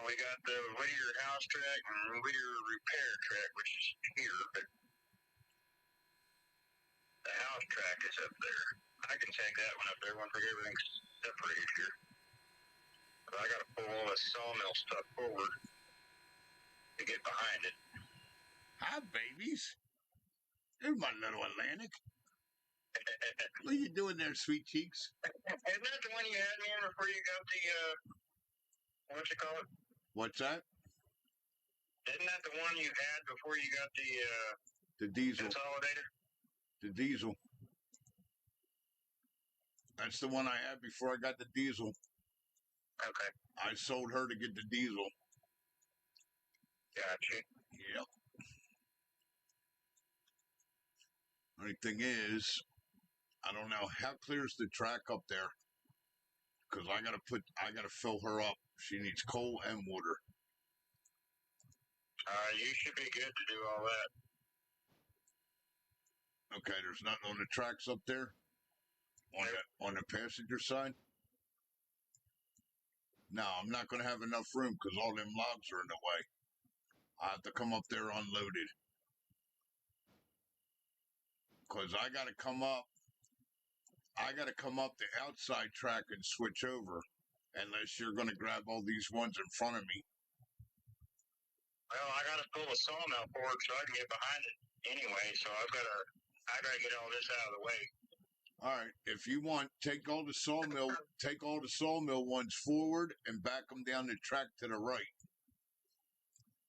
we got the Whittier house track and Whittier repair track, which is here, but the house track is up there. I can take that one up there once I get everything separated here. But I got to pull all the sawmill stuff forward to get behind it. Hi, babies. There's my little Atlantic. What are you doing there, sweet cheeks? Isn't that the one you had me in before you got the, what you call it? What's that? Isn't that the one you had before you got The diesel. consolidator? The diesel. That's the one I had before I got the diesel. Okay, I sold her to get the diesel. gotcha. Yep. Only thing is, I don't know how clear's the track up there. Because I gotta fill her up. She needs coal and water. You should be good to do all that. Okay, there's nothing on the tracks up there? On the passenger side? No, I'm not going to have enough room because all them logs are in the way. I have to come up there unloaded. Because I got to come up the outside track and switch over. Unless you're going to grab all these ones in front of me. Well, I got to pull the sawmill forward so I can get behind it anyway. So I got to get all this out of the way. All right, if you want, take all the sawmill ones forward and back them down the track to the right.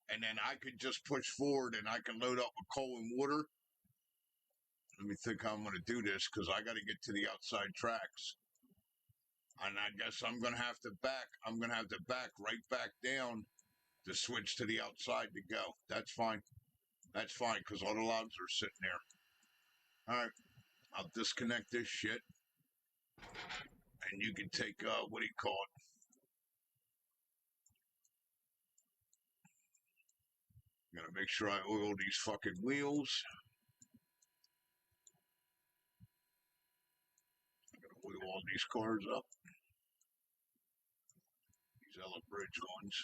And then I could just push forward and I can load up with coal and water. Let me think how I'm going to do this because I got to get to the outside tracks. And I guess I'm going to have to back right back down to switch to the outside to go. That's fine. That's fine because all the logs are sitting there. All right. I'll disconnect this shit. And you can take, what do you call it? I'm going to make sure I oil these fucking wheels. I'm going to oil all these cars up. These Ella Bridge ones.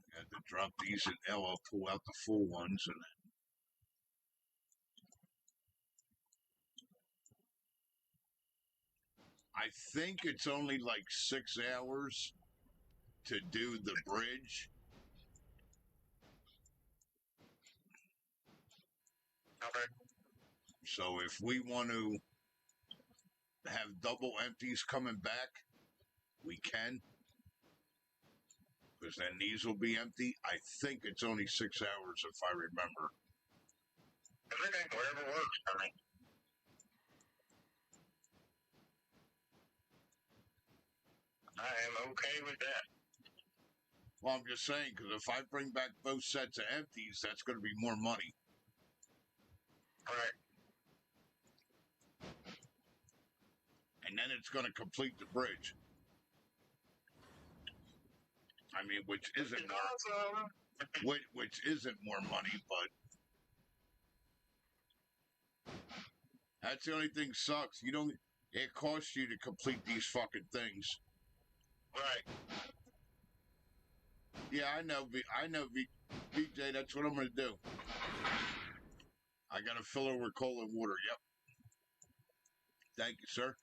I had to drop these in Ella, pull out the full ones, and I think it's only like 6 hours to do the bridge. Okay. So if we want to have double empties coming back, we can. Because then these will be empty. I think it's only 6 hours if I remember. Everything, whatever works for me. I am okay with that. Well, I'm just saying, because if I bring back both sets of empties, that's going to be more money. Right. And then it's going to complete the bridge. I mean, which isn't Awesome. which isn't more money, but that's the only thing sucks. It costs you to complete these fucking things. Right. Yeah, I know, VJ, that's what I'm going to do. I got to fill her with coal and water, yep. Thank you, sir.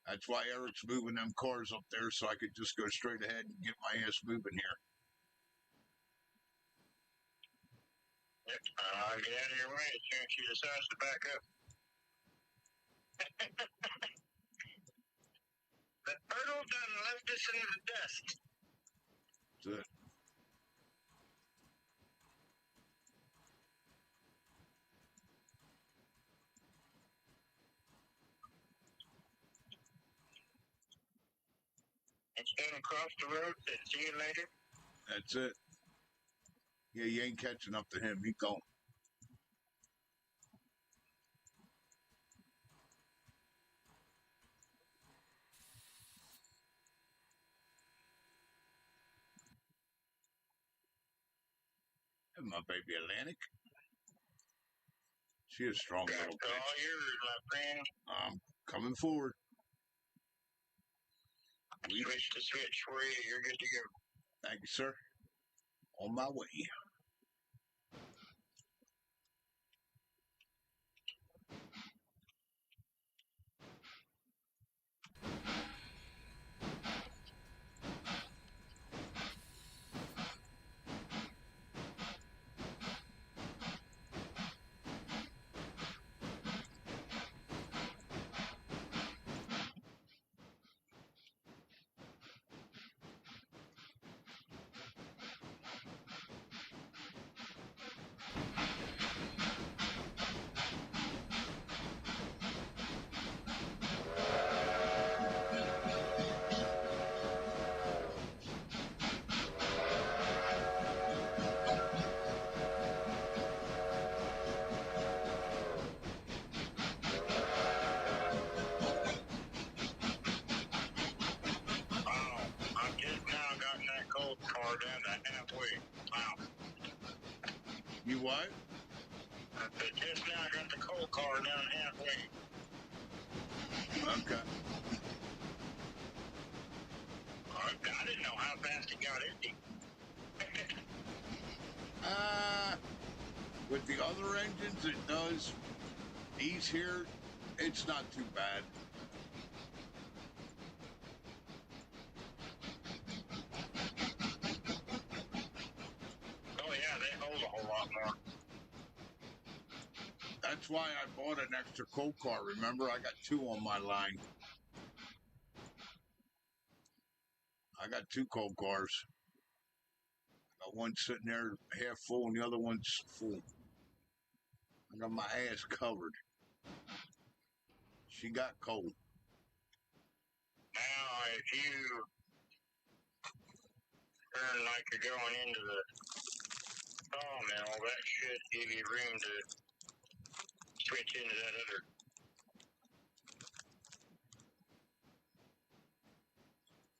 That's why Eric's moving them cars up there so I could just go straight ahead and get my ass moving here. Yep. Get out of your way as soon as she decides to back up. The turtle done left us in the dust. That's it. It's done across the road. Said, see you later. That's it. Yeah, you ain't catching up to him. He gone. my baby Atlantic. She is a strong Got little all bitch. yours, my friend. Coming forward. Switch to switch for you. You're good to go. Thank you, sir. On my way. Oh, I've just now gotten that cold car down to halfway. Wow. You what? I just now got the cold car down halfway. Okay. I didn't know how fast it got empty. With the other engines, it does. These here, it's not too bad. Oh yeah, they hold a whole lot more. That's why I bought an extra coal car. Remember, I got two on my line. I got two coal cars. Got one sitting there half full and the other one's full. I got my ass covered. She got cold. Now, if you turn like you're going into the sawmill, that should give you room to switch into that other.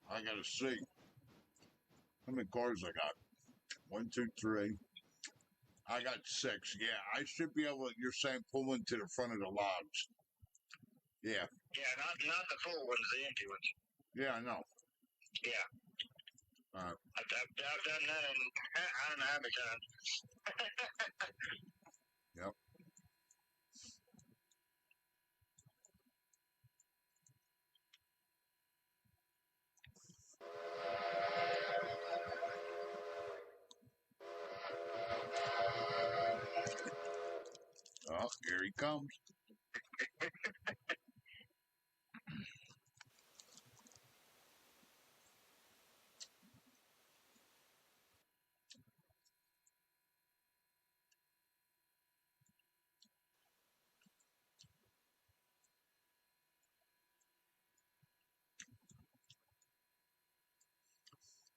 I gotta see. How many cars I got? 1, 2, 3. I got 6. Yeah, I should be able to, you're saying pull into the front of the logs. Yeah. Yeah, not the full ones, the empty ones. Yeah, I know. Yeah. I've done that in I don't know how many times. Yep. Oh, here he comes.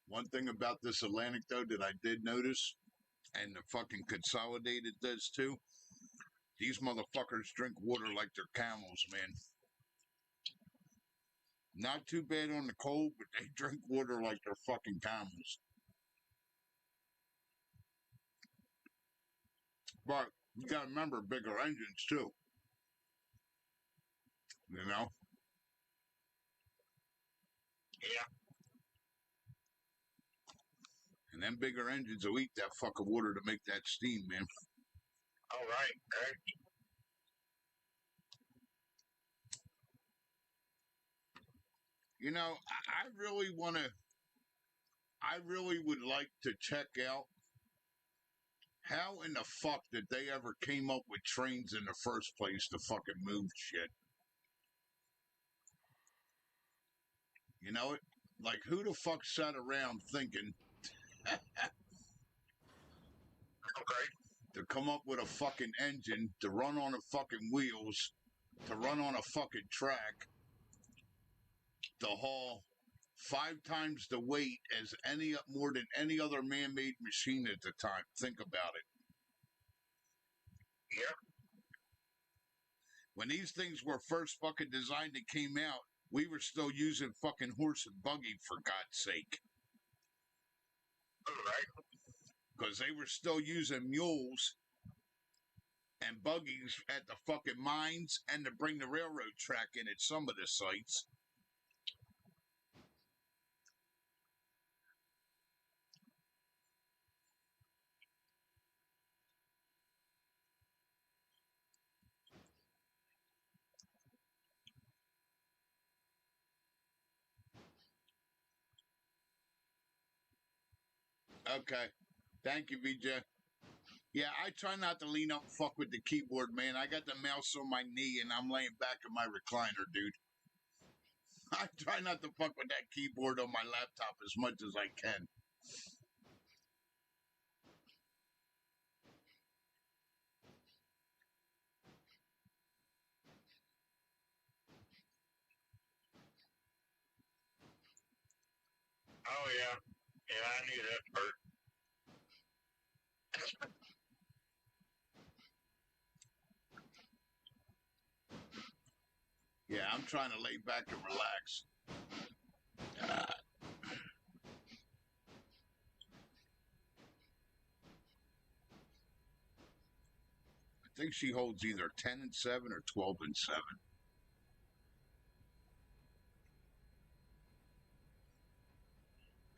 One thing about this Atlantic, though, that I did notice, and the fucking Consolidated does too, these motherfuckers drink water like they're camels, man. Not too bad on the cold, but they drink water like they're fucking camels. But you gotta remember bigger engines too. You know? Yeah. And them bigger engines will eat that fucking water to make that steam, man. All right. Right. You know, I really want to, I really would like to check out how in the fuck did they ever came up with trains in the first place to fucking move shit? You know it? Like, who the fuck sat around thinking Okay. to come up with a fucking engine to run on the fucking wheels, to run on a fucking track, to haul 5 times the weight as more than any other man-made machine at the time? Think about it. Yeah. When these things were first fucking designed and came out, we were still using fucking horse and buggy, for God's sake. All right. because they were still using mules and buggies at the fucking mines and to bring the railroad track in at some of the sites. Okay. Thank you, VJ. Yeah, I try not to lean up and fuck with the keyboard, man. I got the mouse on my knee and I'm laying back in my recliner, dude. I try not to fuck with that keyboard on my laptop as much as I can. Oh, yeah. Yeah, I knew that part. Yeah, I'm trying to lay back and relax. I think she holds either 10-7 or 12-7.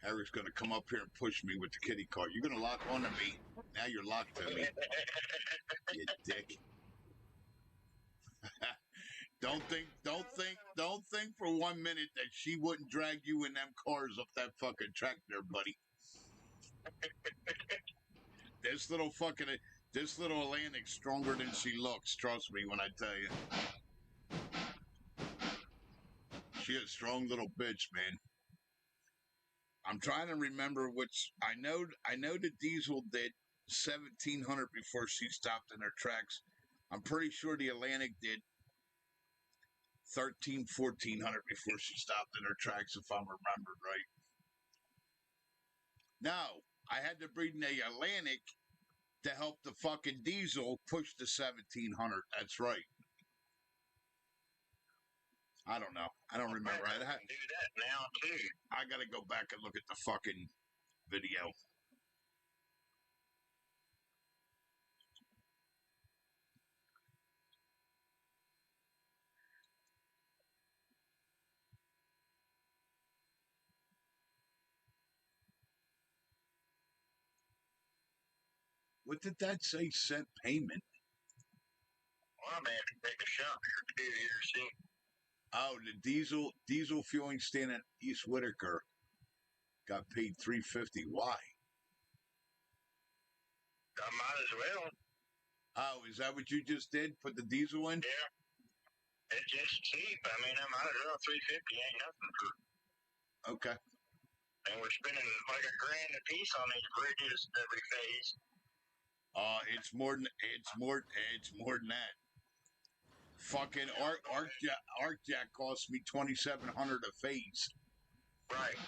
Harry's going to come up here and push me with the kitty car. You're going to lock onto me. Now you're locked to me. You dick. Don't think for 1 minute that she wouldn't drag you in them cars up that fucking track there, buddy. This little Atlantic's stronger than she looks. Trust me when I tell you. She a strong little bitch, man. I'm trying to remember which. I know the Diesel did 1,700 before she stopped in her tracks. I'm pretty sure the Atlantic did 1,400 before she stopped in her tracks, if I'm remembered right. No, I had to breed in the Atlantic to help the fucking Diesel push to 1,700. That's right. I don't know. I don't remember. I can do that now, too. I got to go back and look at the fucking video. What did that say? Sent payment? Well, I may have to take a shot or two here soon. Oh, the diesel fueling stand at East Whitaker got paid $350. Why? I might as well. Oh, is that what you just did? Put the diesel in? Yeah. It's just cheap. I mean, I might as well. $350 ain't nothing for. Okay. And we're spending like $1,000 a piece on these bridges every phase. It's more than that. Fucking ArcJack cost me $2,700 a phase. Right.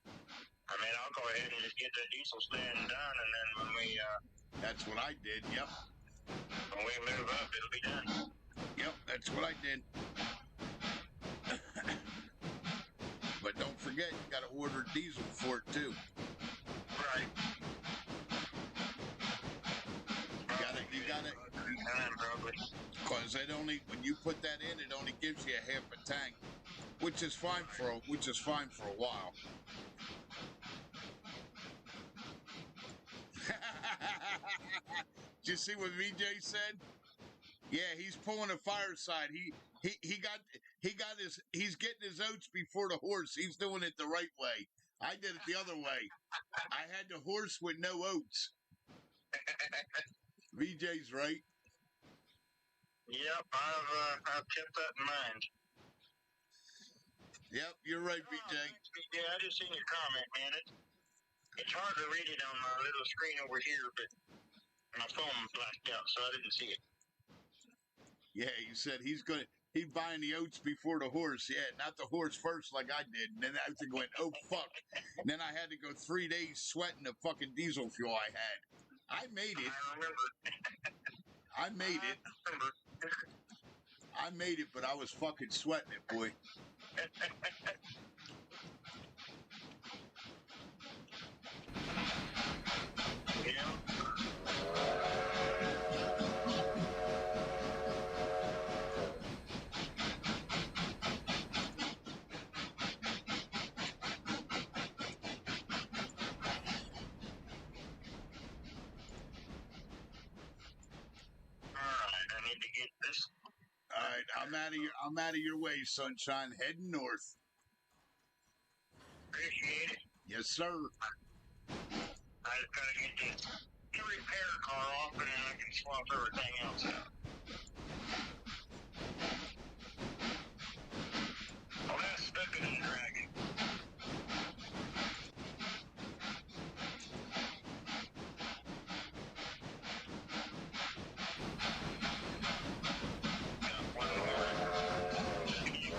I mean, I'll go ahead and just get the diesel stand done, and then when we that's what I did. Yep. When we move up, it'll be done. Yep, that's what I did. But don't forget, you got to order diesel for it too. Right. You got it. Probably. Because when you put that in, it only gives you a half a tank, which is fine for a while. Did you see what VJ said? Yeah, he's pulling a fireside. He's getting his oats before the horse. He's doing it the right way. I did it the other way. I had the horse with no oats. VJ's right. Yep, I've kept that in mind. Yep, you're right, VJ. Yeah, I just seen your comment, man. It's hard to read it on my little screen over here, but my phone blacked out, so I didn't see it. Yeah, he said he's buying the oats before the horse. Yeah, not the horse first like I did. And then I was going, oh, fuck. And then I had to go 3 days sweating the fucking diesel fuel I had. I made it. I remember. I made it. I made it, but I was fucking sweating it, boy. need to get this. All right, I'm out of your way, sunshine. Heading north. Appreciate it. Yes, sir. I just gotta get the repair car off, and then I can swap everything else out. Well, that's stuck in the dragon. Got one more.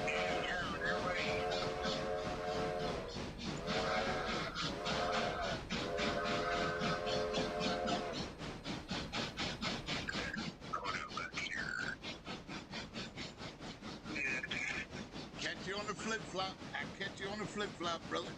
Yeah, they're waiting. Catch you on the flip flop. I catch you on the flip flop, brother.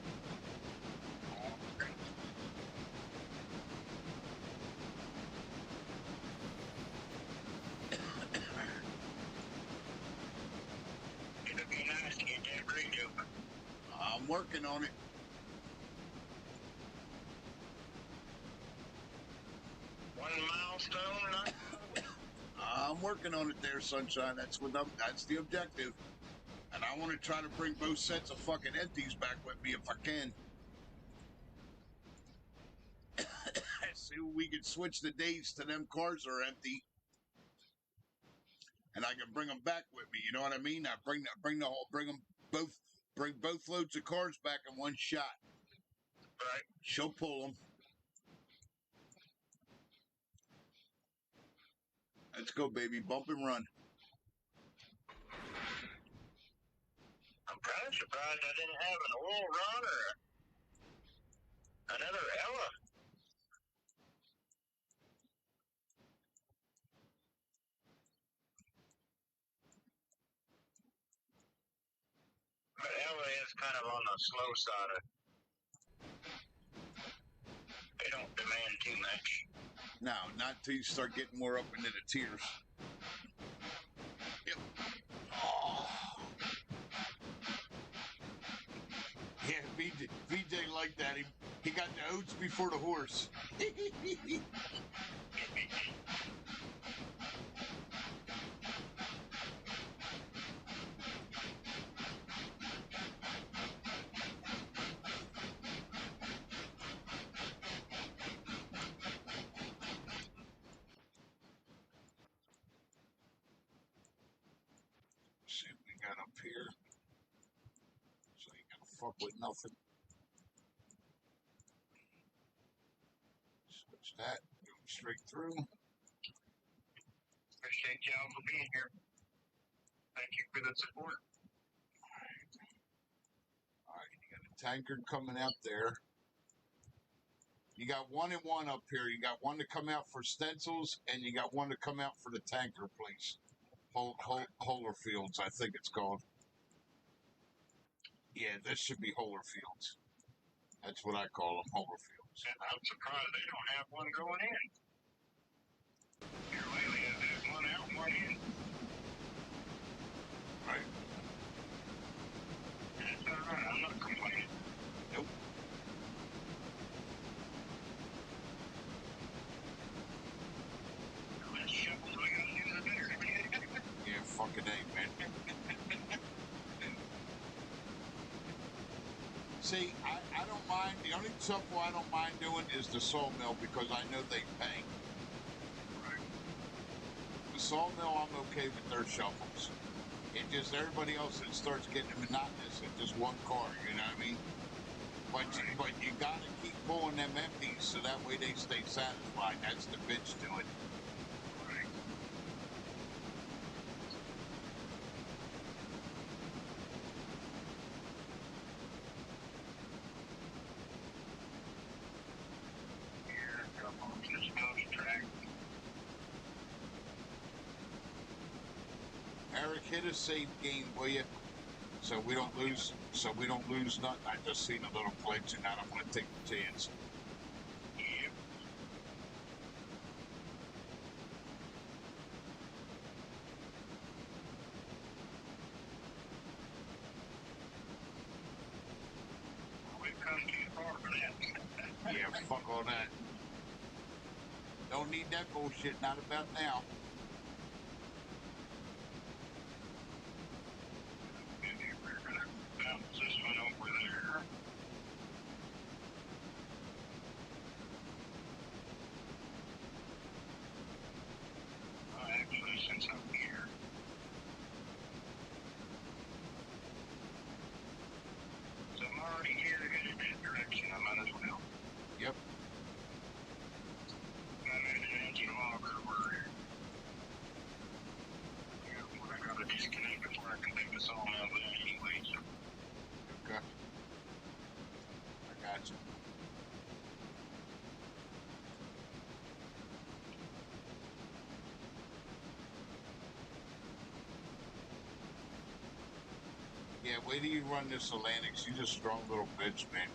It'll be nice to get that bridge open. I'm working on it. One milestone, not I'm working on it there, sunshine. That's the objective. And I want to try to bring both sets of fucking empties back with me if I can. See if we can switch the days to them cars are empty. And I can bring them back with me. You know what I mean? I bring both loads of cars back in one shot. right. She'll pull them. Let's go, baby. Bump and run. I'm kind of surprised I didn't have an oil run or another Ella. But Ella is kind of on the slow side of. They don't demand too much. No, not till you start getting more up into the tiers. Yep. Oh. Yeah, VJ like that. He got the oats before the horse. See what we got up here. So you gonna fuck with nothing. Switch that. Go straight through. Appreciate y'all for being here. Thank you for the support. All right, you got a tankard coming out there. You got 1 and 1 up here. You got one to come out for stencils, and you got one to come out for the tanker place. Holerfields, I think it's called. Yeah, this should be Holerfields. That's what I call them, Holerfields. And I'm surprised they don't have one going in. Here lately, there's one out and one in. Right? That's all right. I'm not complaining. Nope. How many shovels do I gotta do the better? Yeah, fucking A, man. See, I don't mind. The only shuffle I don't mind doing is the sawmill because I know they pay. Right. The sawmill, I'm okay with their shuffles. It just everybody else that starts getting monotonous at just one car, you know what I mean? But you gotta keep pulling them empties so that way they stay satisfied. That's the bitch to it. Right. Here, come on, just go to track. Eric, hit a save game, will you? So we don't lose. So we don't lose nothing. I just seen a little pledge, and now I'm gonna take the chance. Yep. We've come too far for that. Yeah, fuck all that. Don't need that bullshit. Not about now. since I'm here. So I'm already here headed that direction. I might as well. Yep. I'm at an engine logger where I gotta disconnect before I can pick this all out of anyway. So Okay. I got you. Yeah, wait till you run this Atlantic. She's a strong little bitch, man.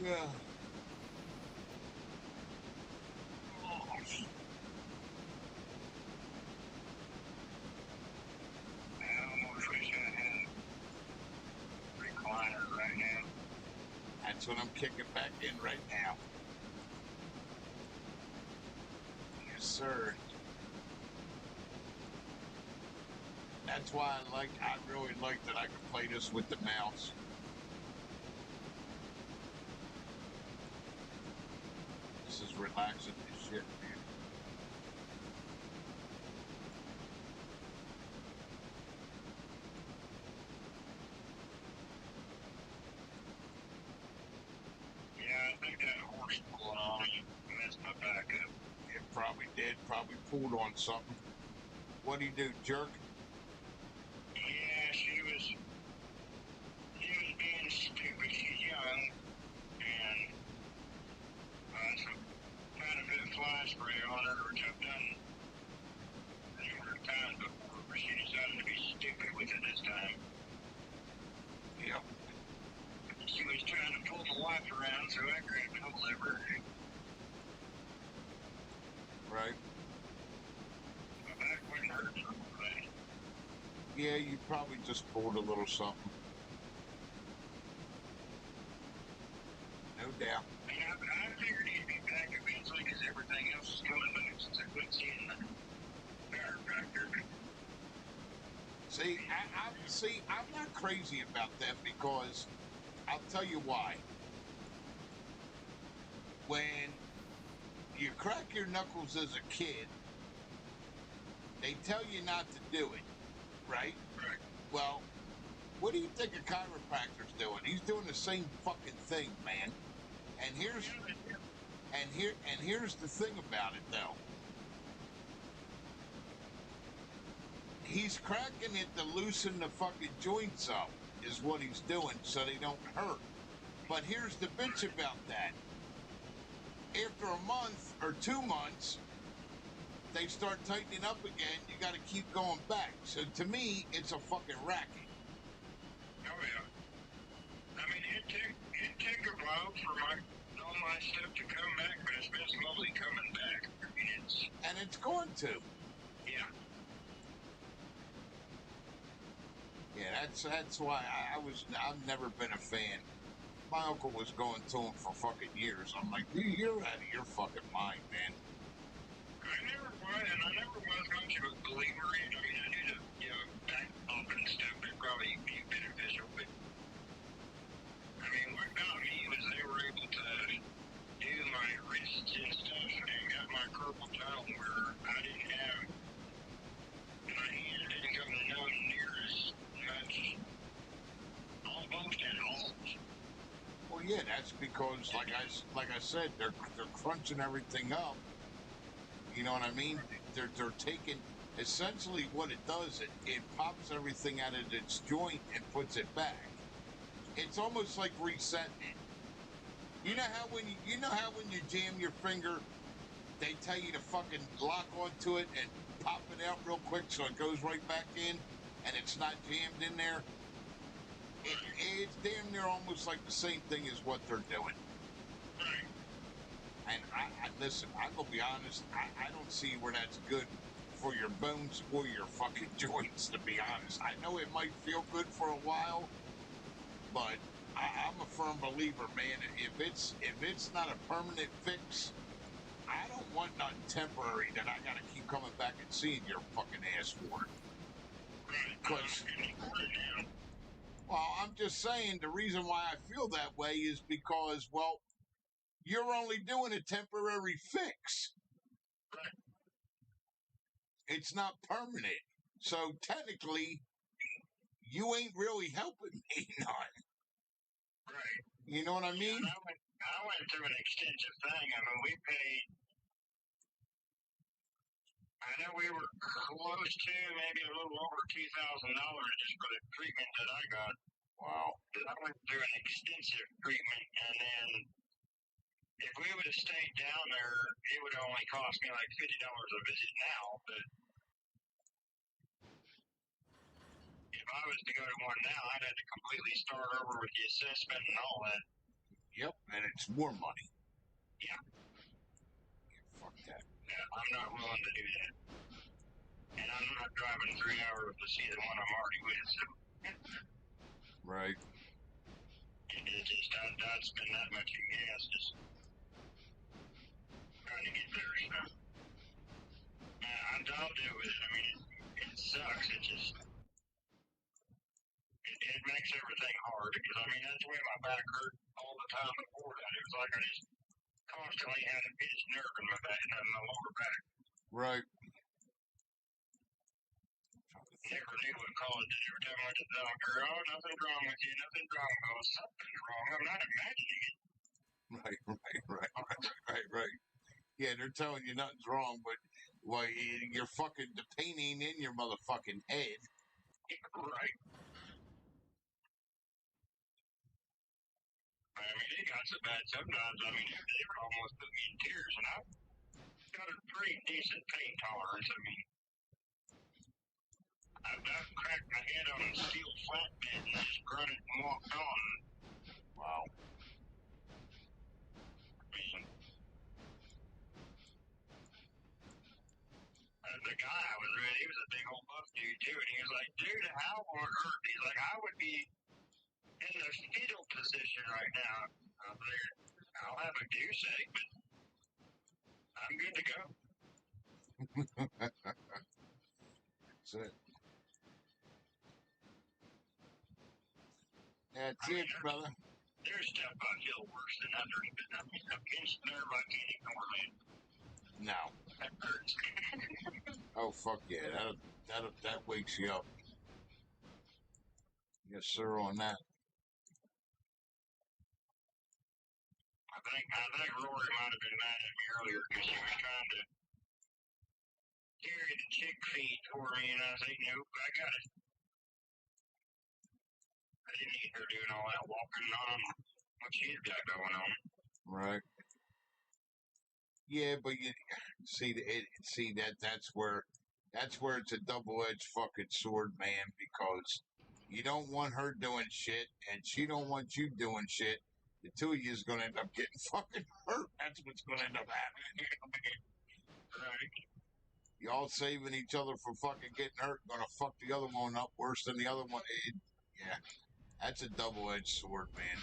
Yeah. I almost wish I had a recliner right now. That's what I'm kicking back in right now. Yes, sir. That's why I really like that I can play this with the mouse. This is relaxing as shit, man. Yeah, I think that horse pulling on me messed my back up. It probably did. Probably pulled on something. What'd he do, jerk? Yeah, she was being stupid. She's young, and some kind of bit fly spray on her, which I've done a number of times before, but she decided to be stupid with it this time. Yep. She was trying to pull the wife around, so I grabbed hold of her. Right. My back wouldn't hurt something. Yeah, you probably just pulled a little something. No doubt. And I figured he'd be back eventually because everything else is coming back since I quit seeing the chiropractor. I'm not crazy about them because I'll tell you why. When you crack your knuckles as a kid, they tell you not to do it, right? Right. Well, what do you think a chiropractor's doing? He's doing the same fucking thing, man. And here's the thing about it, though. He's cracking it to loosen the fucking joints up, is what he's doing, so they don't hurt. But here's the bitch about that. After a month or 2 months, they start tightening up again. You got to keep going back. So to me, it's a fucking racket. Oh yeah. I mean, it took a while for all my stuff to come back, but it's been slowly coming back. I mean, it's going to. Yeah. Yeah, that's why I've never been a fan. My uncle was going to him for fucking years. I'm like, dude, you're out of your fucking mind, man. I never was much of a believer in. I mean, I knew the back bump and stuff would probably be beneficial, but I mean, what got me was they were able to do my wrists and stuff and got my carpal tunnel where I didn't have my hands didn't come nowhere near as much almost at all. Well, yeah, that's because, like I said, they're crunching everything up. You know what I mean? They're taking essentially what it does. It pops everything out of its joint and puts it back. It's almost like resetting it. You know how when you jam your finger, they tell you to fucking lock onto it and pop it out real quick so it goes right back in, and it's not jammed in there. It's damn near almost like the same thing as what they're doing. Right. And I listen, I'm going to be honest, I don't see where that's good for your bones or your fucking joints, to be honest. I know it might feel good for a while, but I'm a firm believer, man. If it's not a permanent fix, I don't want nothing temporary that I gotta keep coming back and seeing your fucking ass for. Because, well, I'm just saying the reason why I feel that way is because, well, you're only doing a temporary fix. It's not permanent. So technically, you ain't really helping me none. Right. You know what I mean? And I went through an extensive thing. I mean, we paid. I know we were close to maybe a little over $2,000 just for the treatment that I got. Wow. I went through an extensive treatment, and then if we would have stayed down there, it would only cost me like $50 a visit now. But if I was to go to one now, I'd have to completely start over with the assessment and all that. Yep, and it's more money. Yeah. Fuck that. Yeah, I'm not willing to do that. And I'm not driving 3 hours to see the one I'm already with. So. Right. It's just, I'd spend that much in gas just trying to get there. So. I'll deal with it. I mean, it sucks. It just, it makes everything hard because, I mean, that's the way my back hurt all the time before that. It was like I just constantly had a pinched nerve in my back and my lower back. Right. Never knew what caused it. Every time I went to the doctor, oh, nothing's wrong with you, nothing's wrong. Oh, something's wrong. I'm not imagining it. Right. Yeah, they're telling you nothing's wrong, but well, you're fucking, the pain ain't in your motherfucking head. Right. I mean, it got so bad sometimes. I mean, they would almost put me in tears, and I've got a pretty decent pain tolerance. I mean, I've cracked my head on a steel flatbed and just grunted and walked on. Wow. I mean, the guy I was with, he was a big old buff dude too, and he was like, dude, how on earth? He's like, I would be in the fetal position right now. I'm like, I'll have a goose egg, but I'm good to go. That's it. That's it, brother. There's stuff I feel worse than others, but I mean, a pinched nerve, I can't ignore that. No. That hurts. Oh, fuck yeah. That wakes you up. Yes, sir, on that. I think Rory might have been mad at me earlier because she was trying to carry the chick feed for me, and I said, nope, I got it. I didn't need her doing all that walking on what she's got going on. Right. Yeah, but you see that's where it's a double-edged fucking sword, man, because you don't want her doing shit and she don't want you doing shit. The two of you is gonna end up getting fucking hurt. That's what's gonna end up happening. Right. Y'all saving each other from fucking getting hurt, gonna fuck the other one up worse than the other one. Yeah, that's a double-edged sword, man.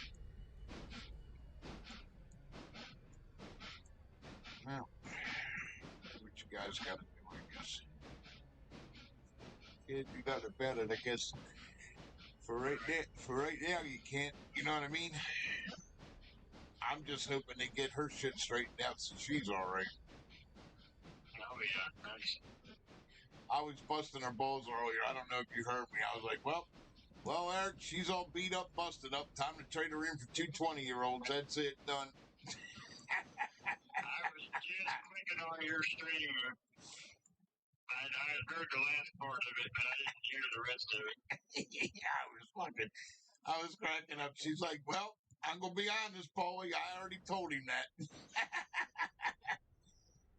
Well, what you guys got to do, I guess. Can't do nothing about it, I guess. For right now, you can't. You know what I mean? I'm just hoping to get her shit straightened out so she's all right. Oh, yeah. I was busting her balls earlier. I don't know if you heard me. I was like, well, Eric, she's all beat up, busted up. Time to trade her in for 2 20-year-olds. That's it, done. I was just clicking on your stream. I had heard the last part of it, but I didn't hear the rest of it. Yeah, I was cracking up. She's like, well, I'm going to be honest, Paulie. I already told him that.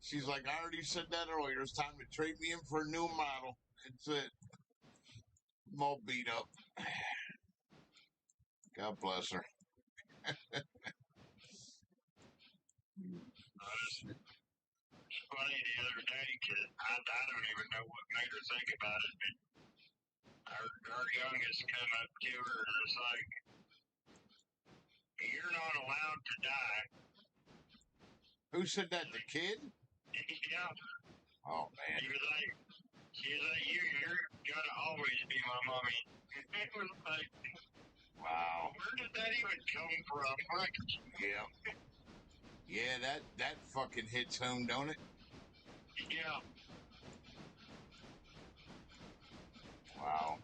She's like, I already said that earlier. It's time to trade me in for a new model. That's it. I'm all beat up. God bless her. It's funny the other day because I don't even know what made her think about it. But our youngest come up to her and was like, "You're not allowed to die." Who said that? The kid? Yeah. Oh man. She was like, you're gonna always be my mommy. It was like, Wow. where did that even come from? Like, Yeah. Yeah, that fucking hits home, don't it? yeah. Wow.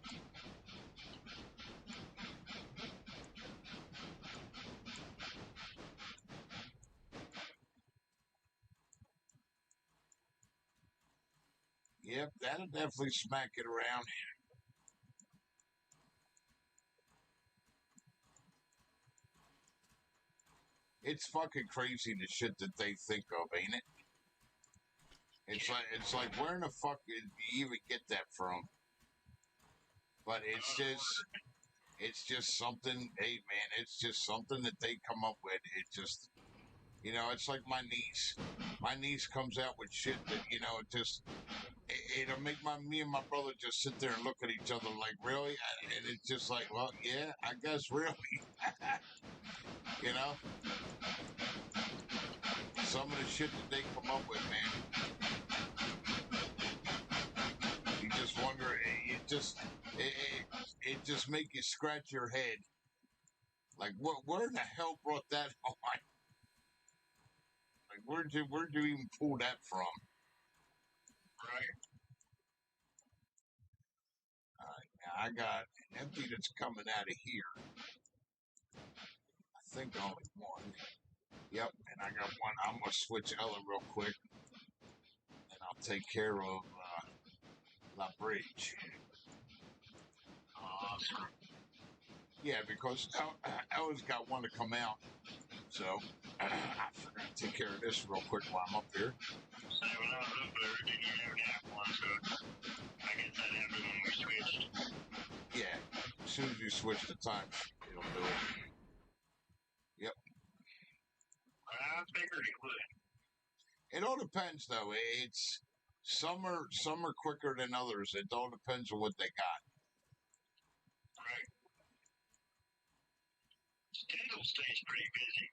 Yep, that'll definitely smack it around. It's fucking crazy the shit that they think of, ain't it? It's like where in the fuck did you even get that from? But it's just something. Hey man, it's just something that they come up with. It just it's like my niece. My niece comes out with shit that it just it'll make me and my brother just sit there and look at each other like really, and it's just like, well, yeah, I guess really, you know. Some of the shit that they come up with, man. You just wonder. It just make you scratch your head. Like, where the hell brought that on? Like, where'd you even pull that from? Right. All right, now I got an empty that's coming out of here. I think only one. Yep, and I got one. I'm gonna switch Ella real quick, and I'll take care of La Bridge. Awesome. Yeah, because Ella's got one to come out, so I figured I'd take care of this real quick while I'm up here. So when I was up there, it didn't even have one, so I guess that happened when we switched. Yeah, as soon as you switch the times, it'll do it. Yep. I figured it would. It all depends, though. It's some are quicker than others. It all depends on what they got. Right. Kendall stays pretty busy.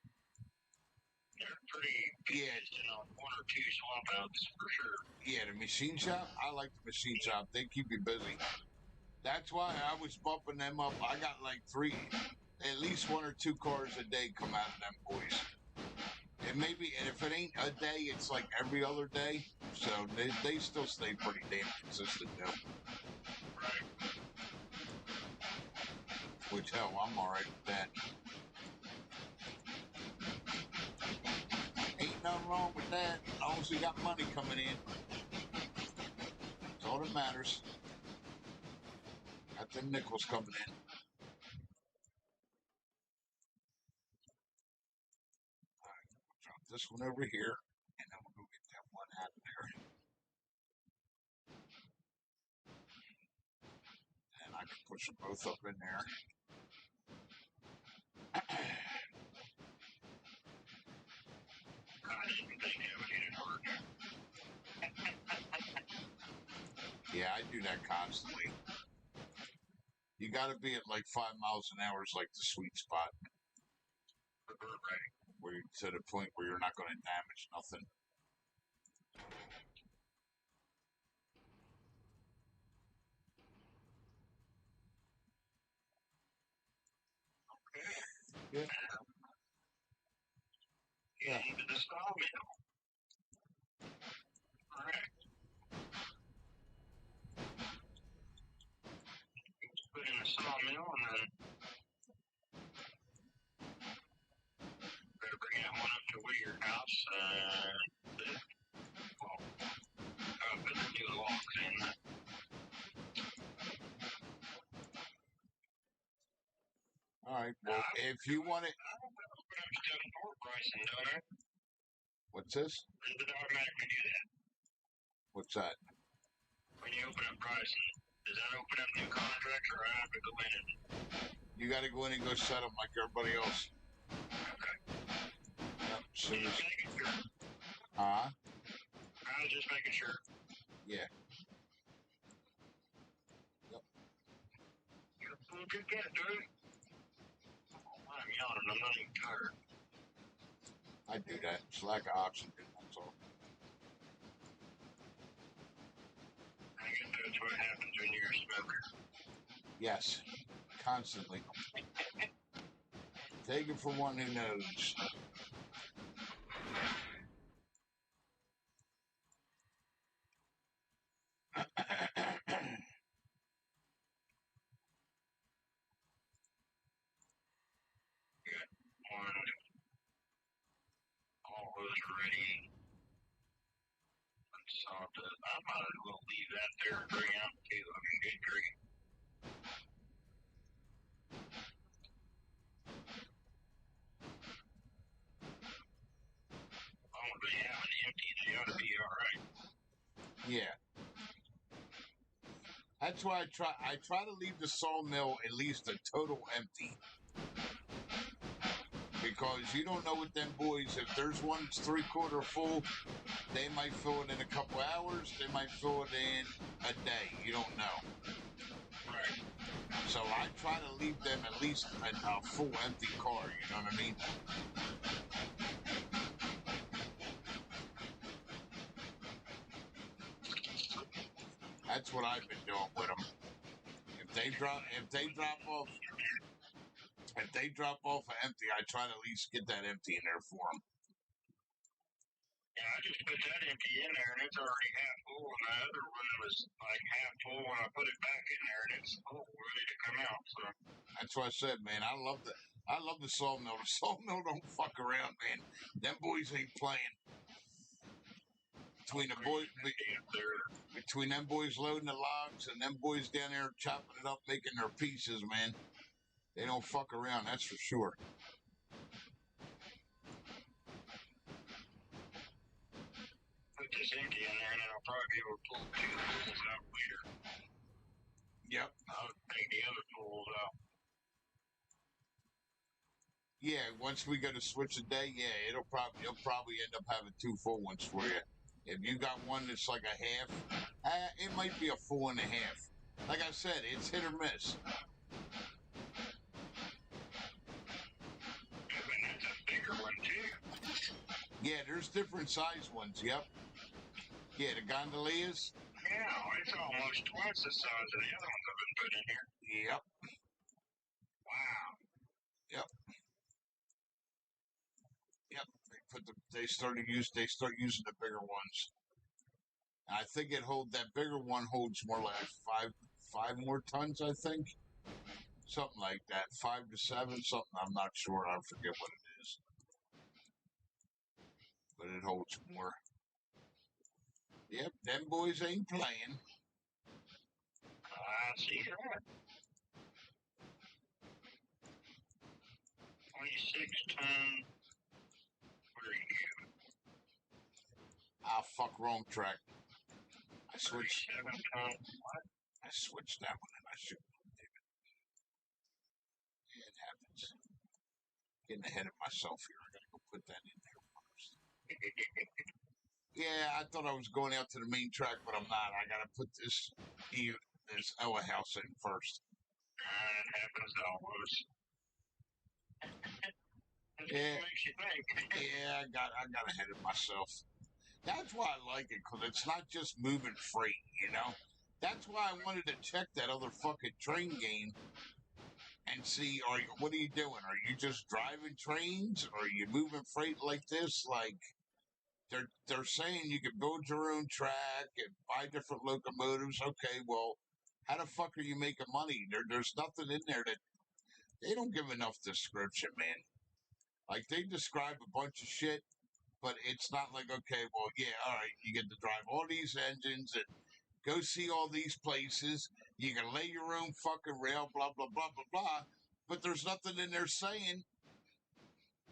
They're pretty consistent on one or two swap outs for sure. Yeah, the machine shop. I like the machine shop. They keep you busy. That's why I was bumping them up. I got like at least one or two cars a day come out of them boys. And if it ain't a day, it's like every other day. So they still stay pretty damn consistent though. Right. Which hell, I'm all right with that. Ain't nothing wrong with that. As long as we got money coming in. That's all that matters. Got them nickels coming in. All right, we'll drop this one over here, and then we'll go get that one out of there. And I can push them both up in there. I didn't think that would hit it hard. Yeah, I do that constantly. You got to be at like 5 miles an hour is like the sweet spot. Right. Where you're to the point where you're not going to damage nothing. Yeah. Yeah. Into the sawmill. Correct. Put in a sawmill and then better bring that one up to Whittier House. Put the new locks in. All right. Well, if you want it. I open up stuff for Bryson, don't I? What's this? Does it automatically do that? What's that? When you open up Bryson, does that open up new contracts or I have to go in and... You got to go in and go set them like everybody else. Okay. Yep. Soon Just as. making sure. I was just making sure. Yeah. Yep. You're a full good cat, dude. Oh, I'm yawning. I'm not even tired. I do that. It's lack of oxygen. That's all. That's what happens when you're a smoker. Yes, constantly. Take it for one who knows. One, all those ready. So I might as well leave that there and bring out too. I mean, good grief. As long as they have it empty, they ought to be all right. Yeah. That's why I try to leave the sawmill at least a total empty. Because you don't know what them boys, if there's one that's 3/4 full, they might fill it in a couple hours, they might fill it in a day. You don't know. Right. So I try to leave them at least a full empty car, you know what I mean? That's what I've been doing with them. If they drop off an empty, I try to at least get that empty in there for them. Yeah, I just put that empty in there and it's already half full, and the other one was like half full when I put it back in there and it's full, ready to come out. So That's what I said, man. I love the sawmill. The sawmill don't fuck around, man. Them boys ain't playing. Between them boys loading the logs and them boys down there chopping it up, making their pieces, man. They don't fuck around, that's for sure. put this empty in there and then I'll probably be able to pull 2 pulls out later. Yep. I'll take the other pulls out. Yeah, once we go to switch a day, yeah, you'll probably end up having 2 full ones for you. If you got one that's like a half, it might be a full and a half. Like I said, it's hit or miss. And that's a bigger one too. Yeah, there's different size ones. Yep. Yeah, the gondoliers. Yeah, it's almost twice the size of the other ones I've been putting in here. Yep. Wow. Yep. They start using the bigger ones. And I think that bigger one holds more like five more tons. I think something like that, 5 to 7, something. I'm not sure. I forget what it is, but it holds more. Yep, them boys ain't playing. I see that. 26 ton. Where are you? Ah, fuck, wrong track. I switched. 37 ton. What? I switched that one, and I should. Yeah, it happens. Getting ahead of myself here. I gotta go put that in there first. Yeah, I thought I was going out to the main track, but I'm not. I gotta put this Ella house in first. It happens almost. Yeah. Makes you think. Yeah, I got ahead of myself. That's why I like it, because it's not just moving freight, you know? That's why I wanted to check that other fucking train game and see, what are you doing? Are you just driving trains? Or are you moving freight like this? Like, they're saying you can build your own track and buy different locomotives. Okay, well, how the fuck are you making money? There's nothing in there that they don't give enough description, man. Like, they describe a bunch of shit, but it's not like, okay, well, yeah, all right, you get to drive all these engines and go see all these places. You can lay your own fucking rail, blah, blah, blah, blah, blah. But there's nothing in there saying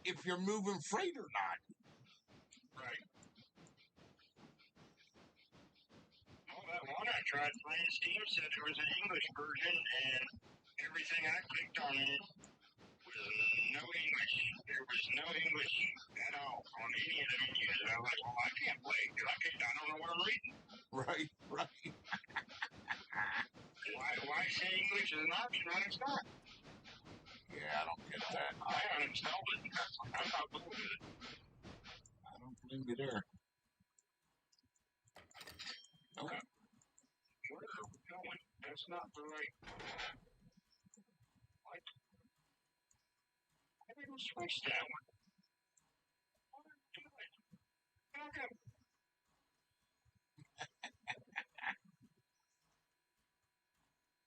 if you're moving freight or not. Right. Well, that one I tried playing Steam said there was an English version, and everything I clicked on it was no English. There was no English at all on any of the menus. And I was like, well, I can't play because I don't know what I'm reading. Right. Why say English is an option when it's not? Yeah, I don't get that. I uninstalled it. I'm not cool with it. I don't blame you there. Nope. That's not the right. What? I didn't switch that one. What are you doing? How come?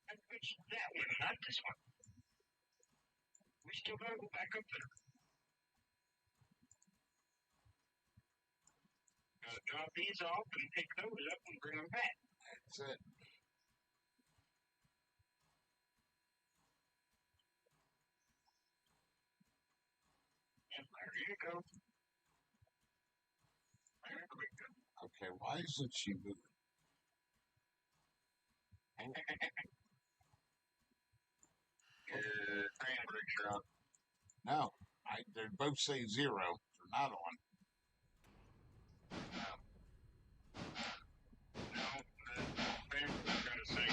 I switched that one, not this one. We still gotta go back up there. Drop these off and pick those up and bring them back. That's it. And there you go. There we go. Okay, why isn't she moving? Your handbrakes are on. No, they both say 0. They're not on. No, the handbrake's gonna say.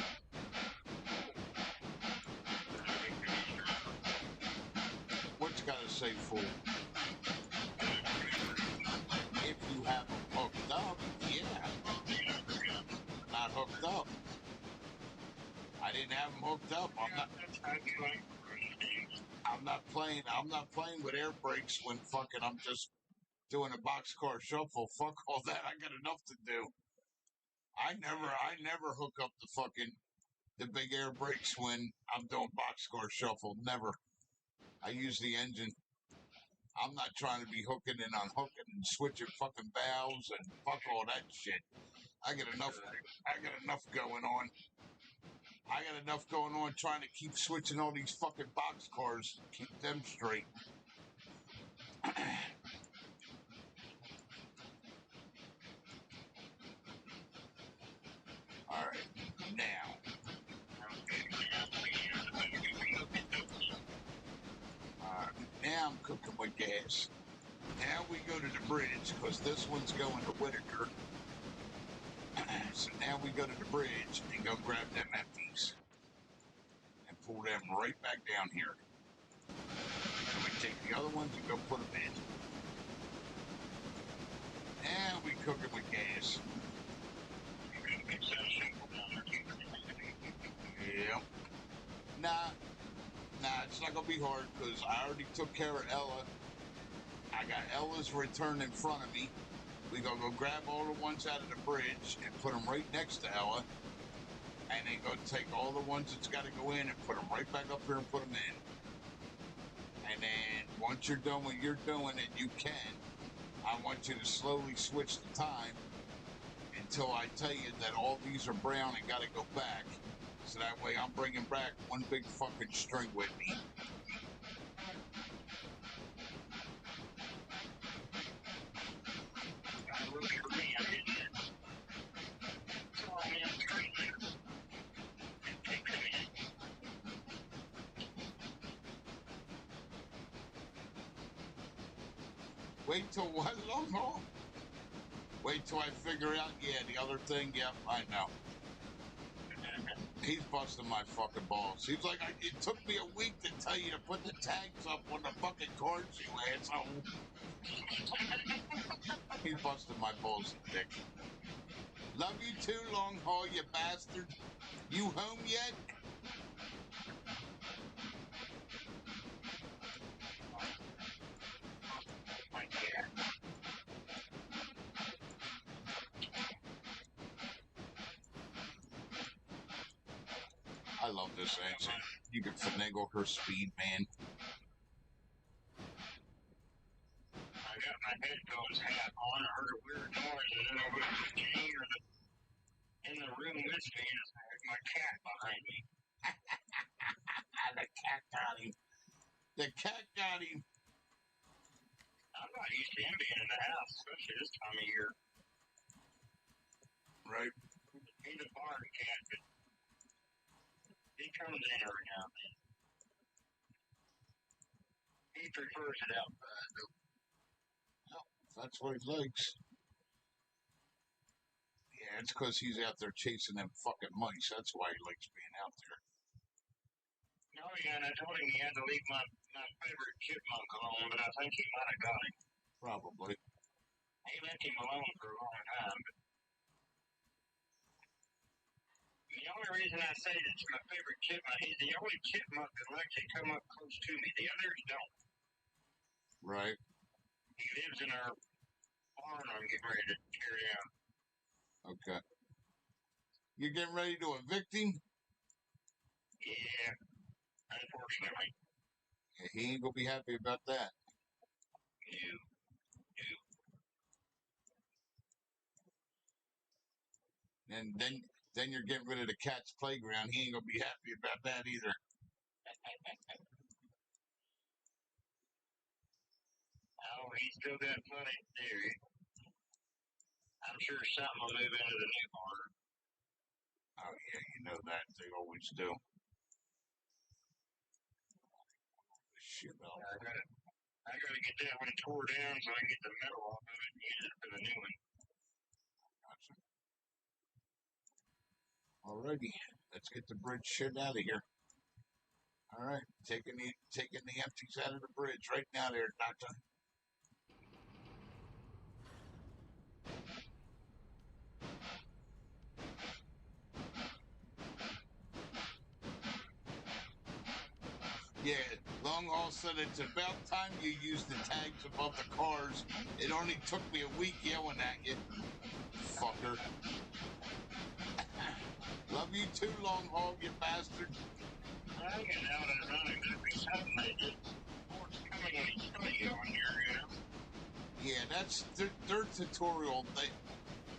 What's got to say full? If you have them hooked up, yeah. Not hooked up. I didn't have them hooked up. I'm not playing with air brakes when fucking I'm just doing a boxcar shuffle. Fuck all that. I got enough to do. I never hook up the big air brakes when I'm doing boxcar shuffle. Never. I use the engine. I'm not trying to be hooking and unhooking and switching fucking valves and fuck all that shit. I got enough going on. I got enough going on trying to keep switching all these fucking boxcars, keep them straight. All right, now. Now I'm cooking with gas. Now we go to the bridge because this one's going to Whitaker. So now we go to the bridge and go grab them empties and pull them right back down here. And we take the other ones and go put them in. Now we cooking with gas. Yep. Nah, it's not gonna be hard because I already took care of Ella. I got Ella's return in front of me. We gonna go grab all the ones out of the bridge and put them right next to Ella. And then go take all the ones that's got to go in and put them right back up here and put them in. And then once you're done what you're doing, and you can, I want you to slowly switch the time until I tell you that all these are brown and got to go back. So that way I'm bringing back one big fucking string with me. Wait till what, Longhorn? Wait till I figure out, yeah, the other thing, yep, I know. He's busting my fucking balls. He's like, it took me a week to tell you to put the tags up on the fucking cards, you asshole. He's busting my balls, dick. Love you too, long haul, you bastard. You home yet? I love this engine. You can finagle her speed, man. I got my headphones hat on. I heard a weird noise. I don't know if it was the king or in the room with me. There's my cat behind me. The cat got him. The cat got him. I'm not used to him being in the house, especially this time of year. Right. He's a barn cat, but he comes in every now and then. He prefers it outside, though. Well, that's what he likes. Yeah, it's because he's out there chasing them fucking mice. That's why he likes being out there. Oh, yeah, and I told him he had to leave my favorite chipmunk alone, but I think he might have got him. Probably. He left him alone for a long time, but the only reason I say it's my favorite chipmunk. He's the only chipmunk that'll actually come up close to me. The others don't. Right. He lives in our barn I'm getting ready to tear down. Okay. You're getting ready to evict him? Yeah, unfortunately. Yeah, he ain't gonna be happy about that. You. And then you're getting rid of the cat's playground. He ain't gonna be happy about that either. Oh, he's still got plenty to do. I'm sure something will move into the new barn. Oh yeah, you know that. They always do. Shit, oh. I gotta get that one tore down so I can get the metal off of it and use it for the new one. Gotcha. Alrighty, let's get the bridge shit out of here. All right, taking the empties out of the bridge right now, there, Doctor. Yeah, Long Haul said it's about time you used the tags above the cars. It only took me a week yelling at you, fucker. Love you too, Long Haul, you bastard. I get out and running. There'd be something they did. What's coming and he's still yelling here, you know? Yeah, that's their tutorial.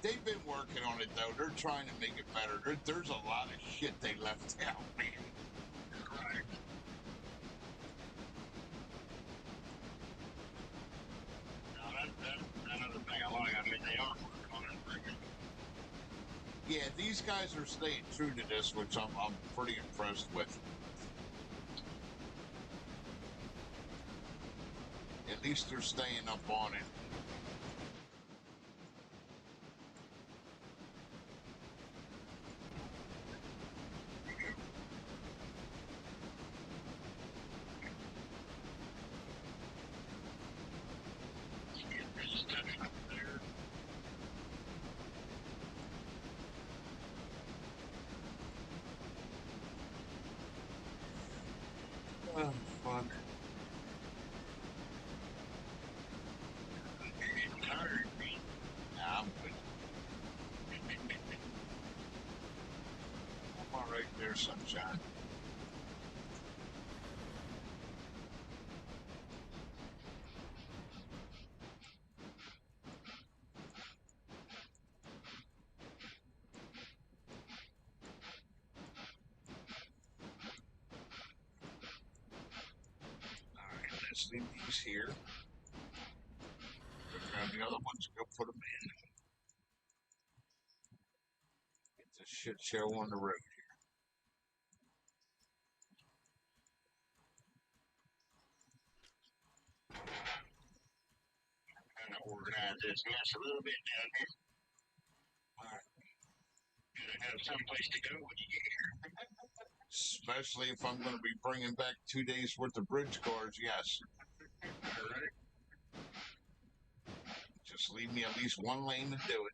They've been working on it though. They're trying to make it better. There's a lot of shit they left out, man. Right. Now that's another thing I like. I mean, they are working on it pretty good. Yeah, these guys are staying true to this, which I'm pretty impressed with. At least they're staying up on it. Oh, fuck. Tired, man. Nah, I'm good. I'm all right there, sunshine. All right, let's leave these here. Go grab the other ones and go put them in. Get this shit show on the road here. Kind of organize this mess a little bit down here. All right. Gotta have someplace to go when you get here. Especially if I'm going to be bringing back 2 days worth of bridge cars, yes. All right. Just leave me at least one lane to do it.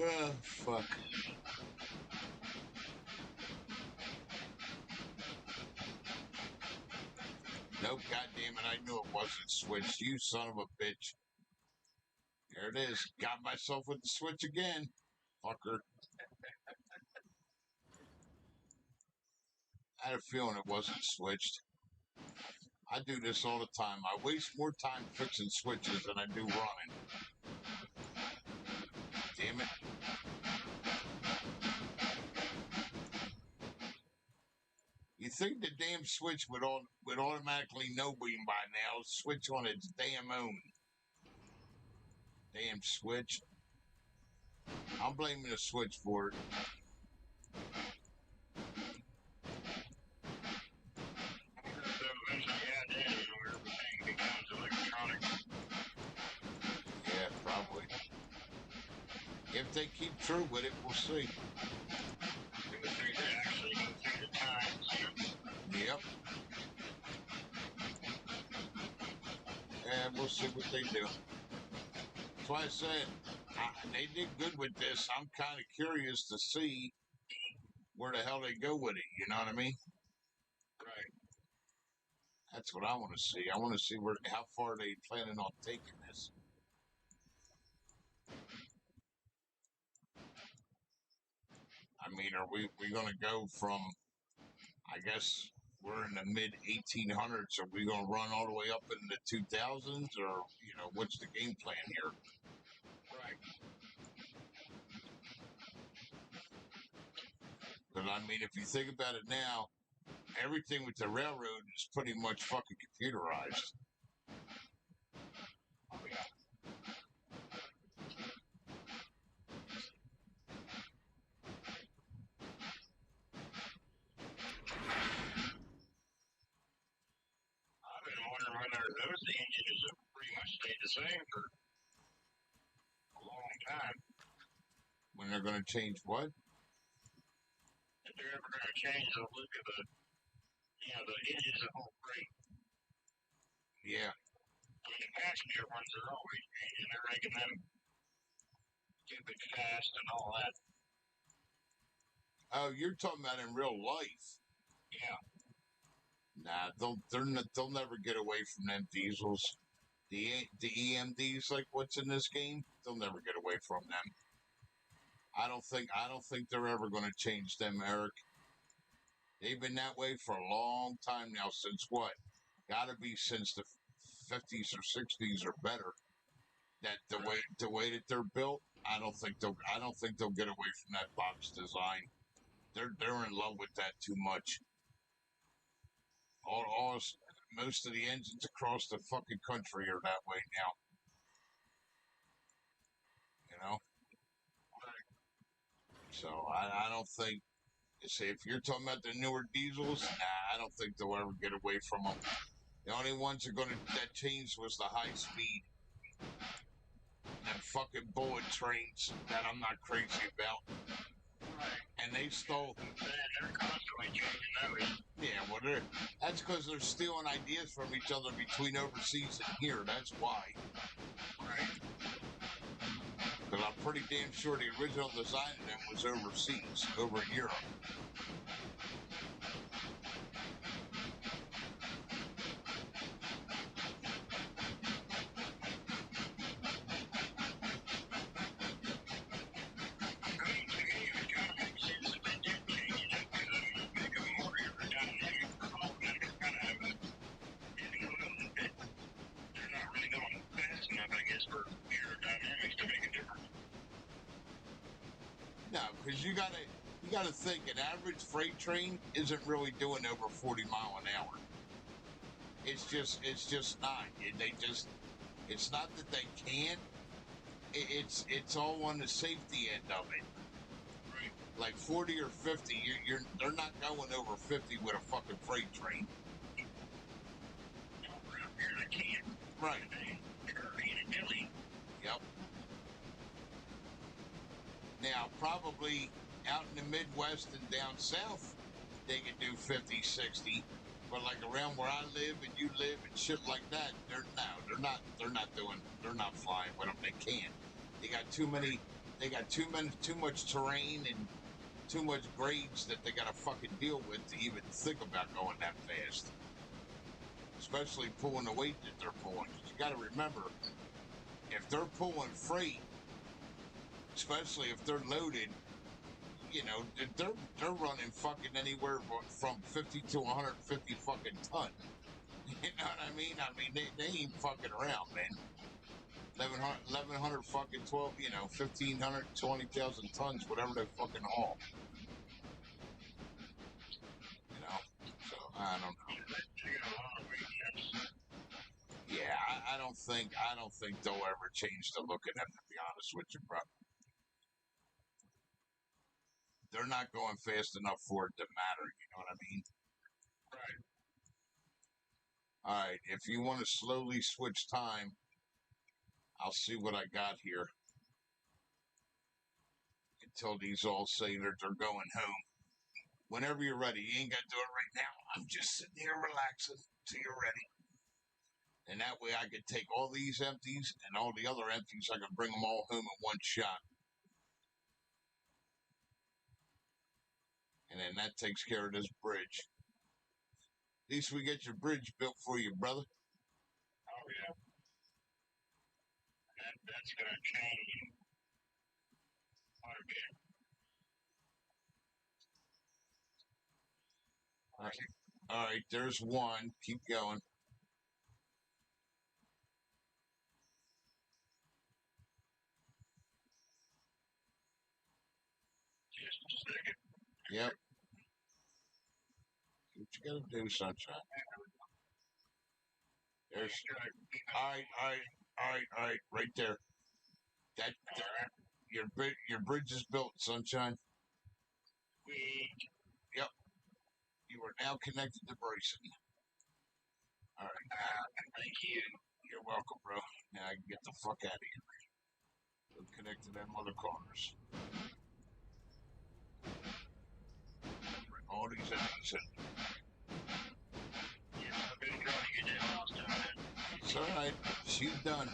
Oh, fuck. Nope, goddammit, I knew it wasn't switched. You son of a bitch. There it is. Got myself with the switch again. Fucker. I had a feeling it wasn't switched. I do this all the time. I waste more time fixing switches than I do running. Damn it. You think the damn switch would automatically know me by now, switch on its damn own. Damn switch. I'm blaming the switch for it. So eventually, yeah, that is where everything becomes electronic. Yeah, probably. If they keep true with it, we'll see. 2 or 3 We'll see what they do. That's why I said they did good with this. I'm kind of curious to see where the hell they go with it. You know what I mean? Right. That's what I want to see. I want to see how far they planning on taking this. I mean, are we going to go from? I guess we're in the mid 1800s. Are we going to run all the way up in the 2000s, or what's the game plan here? Right. Because I mean, if you think about it now, everything with the railroad is pretty much fucking computerized. Oh yeah. I've been wondering whether those engines have pretty much stayed the same for a long time. When they're going to change what? If they're ever going to change the look of the engines of whole freight. Yeah. I mean, the passenger ones are always changing. They're making them stupid fast and all that. Oh, you're talking about in real life? Yeah. Nah, they'll never get away from them diesels. The EMDs, like what's in this game, they'll never get away from them. I don't think they're ever going to change them, Eric. They've been that way for a long time now. Since what? Got to be since the 50s or 60s or better. That the way that they're built, I don't think they'll get away from that box design. They're in love with that too much. Most of the engines across the fucking country are that way now. You know. So I don't think. Say if you're talking about the newer diesels, nah, I don't think they'll ever get away from them. The only ones that changed was the high speed. Them fucking bullet trains that I'm not crazy about. Right. And they stole. They're constantly changing those. Yeah, well, that's because they're stealing ideas from each other between overseas and here. That's why. Right. Because I'm pretty damn sure the original design of them was overseas, over in Europe. No, because you gotta think an average freight train isn't really doing over 40 mile an hour. It's just not. It's not that they can't. It's all on the safety end of it. Right. Like 40 or 50, they're not going over 50 with a fucking freight train. Right. Yep. Now, probably out in the Midwest and down south, they can do 50, 60. But like around where I live and you live and shit like that, they're not flying with them. They can't. They got too much terrain and too much grades that they gotta fucking deal with to even think about going that fast. Especially pulling the weight that they're pulling. You gotta remember, if they're pulling freight, especially if they're loaded, they're running fucking anywhere from 50 to 150 fucking ton. You know what I mean? I mean, they ain't fucking around, man. 1,100 fucking 12, 1,500, 20,000 tons, whatever they fucking haul. So I don't know. Yeah, I don't think they'll ever change the look of them, to be honest with you, bro. They're not going fast enough for it to matter, you know what I mean? Right. Alright, if you want to slowly switch time, I'll see what I got here. Until these all say that they're going home. Whenever you're ready. You ain't got to do it right now. I'm just sitting here relaxing till you're ready. And that way I could take all these empties and all the other empties, I can bring them all home in one shot. And then that takes care of this bridge. At least we get your bridge built for you, brother. Oh, yeah. That's going to change quite a bit. All right, there's one. Keep going. Just a second. Yep. What you gotta do, sunshine? There's. All right. Right there. That. Your bridge is built, sunshine. Yep. You are now connected to Bryson. All right. Thank you. You're welcome, bro. Now I can get the fuck out of here. Go connect to them other cars. Bring all these empties in. Yeah, I've been trying to get that house done. It's all right. She's done.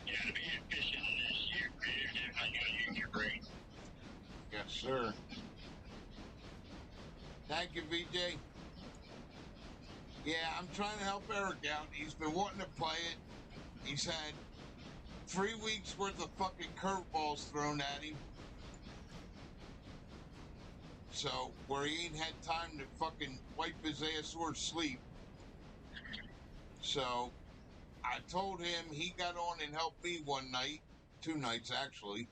Yeah, to be efficient this year, you're definitely going to use your brain. Yes, sir. Thank you, VJ. Yeah, I'm trying to help Eric out. He's been wanting to play it. He's had 3 weeks worth of fucking curveballs thrown at him. So, where he ain't had time to fucking wipe his ass or sleep. So, I told him he got on and helped me one night, 2 nights actually.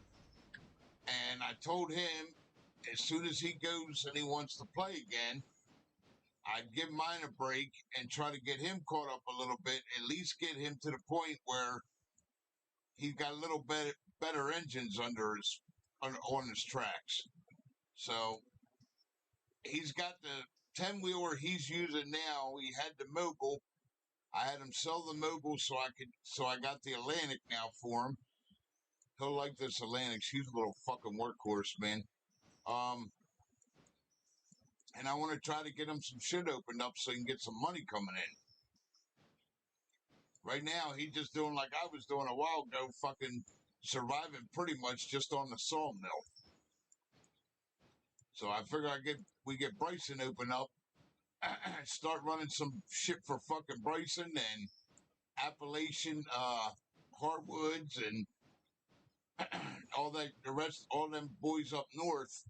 And I told him as soon as he goes and he wants to play again, I'd give mine a break and try to get him caught up a little bit, at least get him to the point where he's got a little bit better engines under his on his tracks. So he's got the 10-wheeler he's using now. He had the Mogul. I had him sell the Mogul so I got the Atlantic now for him. He'll like this Atlantic. She's a little fucking workhorse, man. And I want to try to get him some shit opened up so he can get some money coming in. Right now, he's just doing like I was doing a while ago, fucking surviving pretty much just on the sawmill. So I figure we get Bryson open up, start running some shit for fucking Bryson and Appalachian hardwoods and all them boys up north.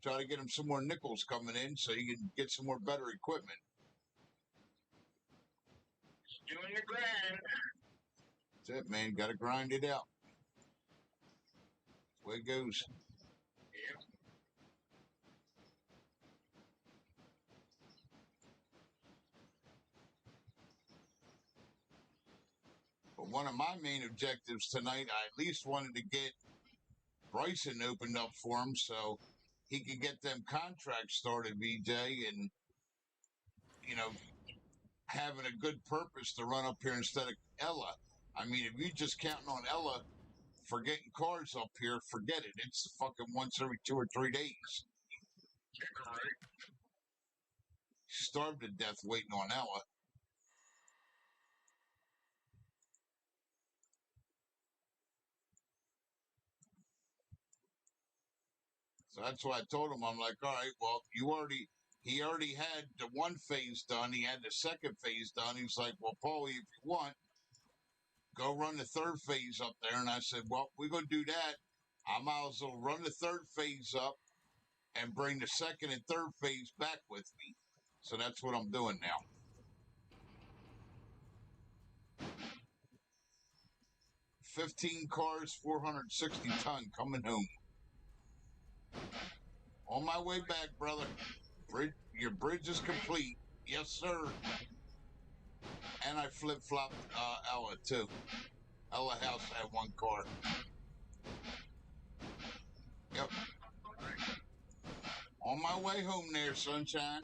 Try to get him some more nickels coming in so he can get some more better equipment. Doing your grind. That's it, man. Got to grind it out. That's the way it goes. Yeah. But one of my main objectives tonight, I at least wanted to get Bryson opened up for him so he could get them contracts started, BJ, and, you know, having a good purpose to run up here instead of Ella. I mean, if you're just counting on Ella for getting cars up here, forget it. It's fucking once every 2 or 3 days. Starved to death waiting on Ella. So that's why I told him, I'm like, all right, well, he already had the one phase done. He had the second phase done. He's like, well, Paulie, if you want, go run the third phase up there. And I said, well, we're going to do that. I might as well run the third phase up and bring the second and third phase back with me. So that's what I'm doing now. $15 cars, 460 ton coming home. On my way back, brother. Your bridge is complete. Yes, sir. And I flip-flopped Ella, too. Ella House had one car. Yep. On my way home there, sunshine.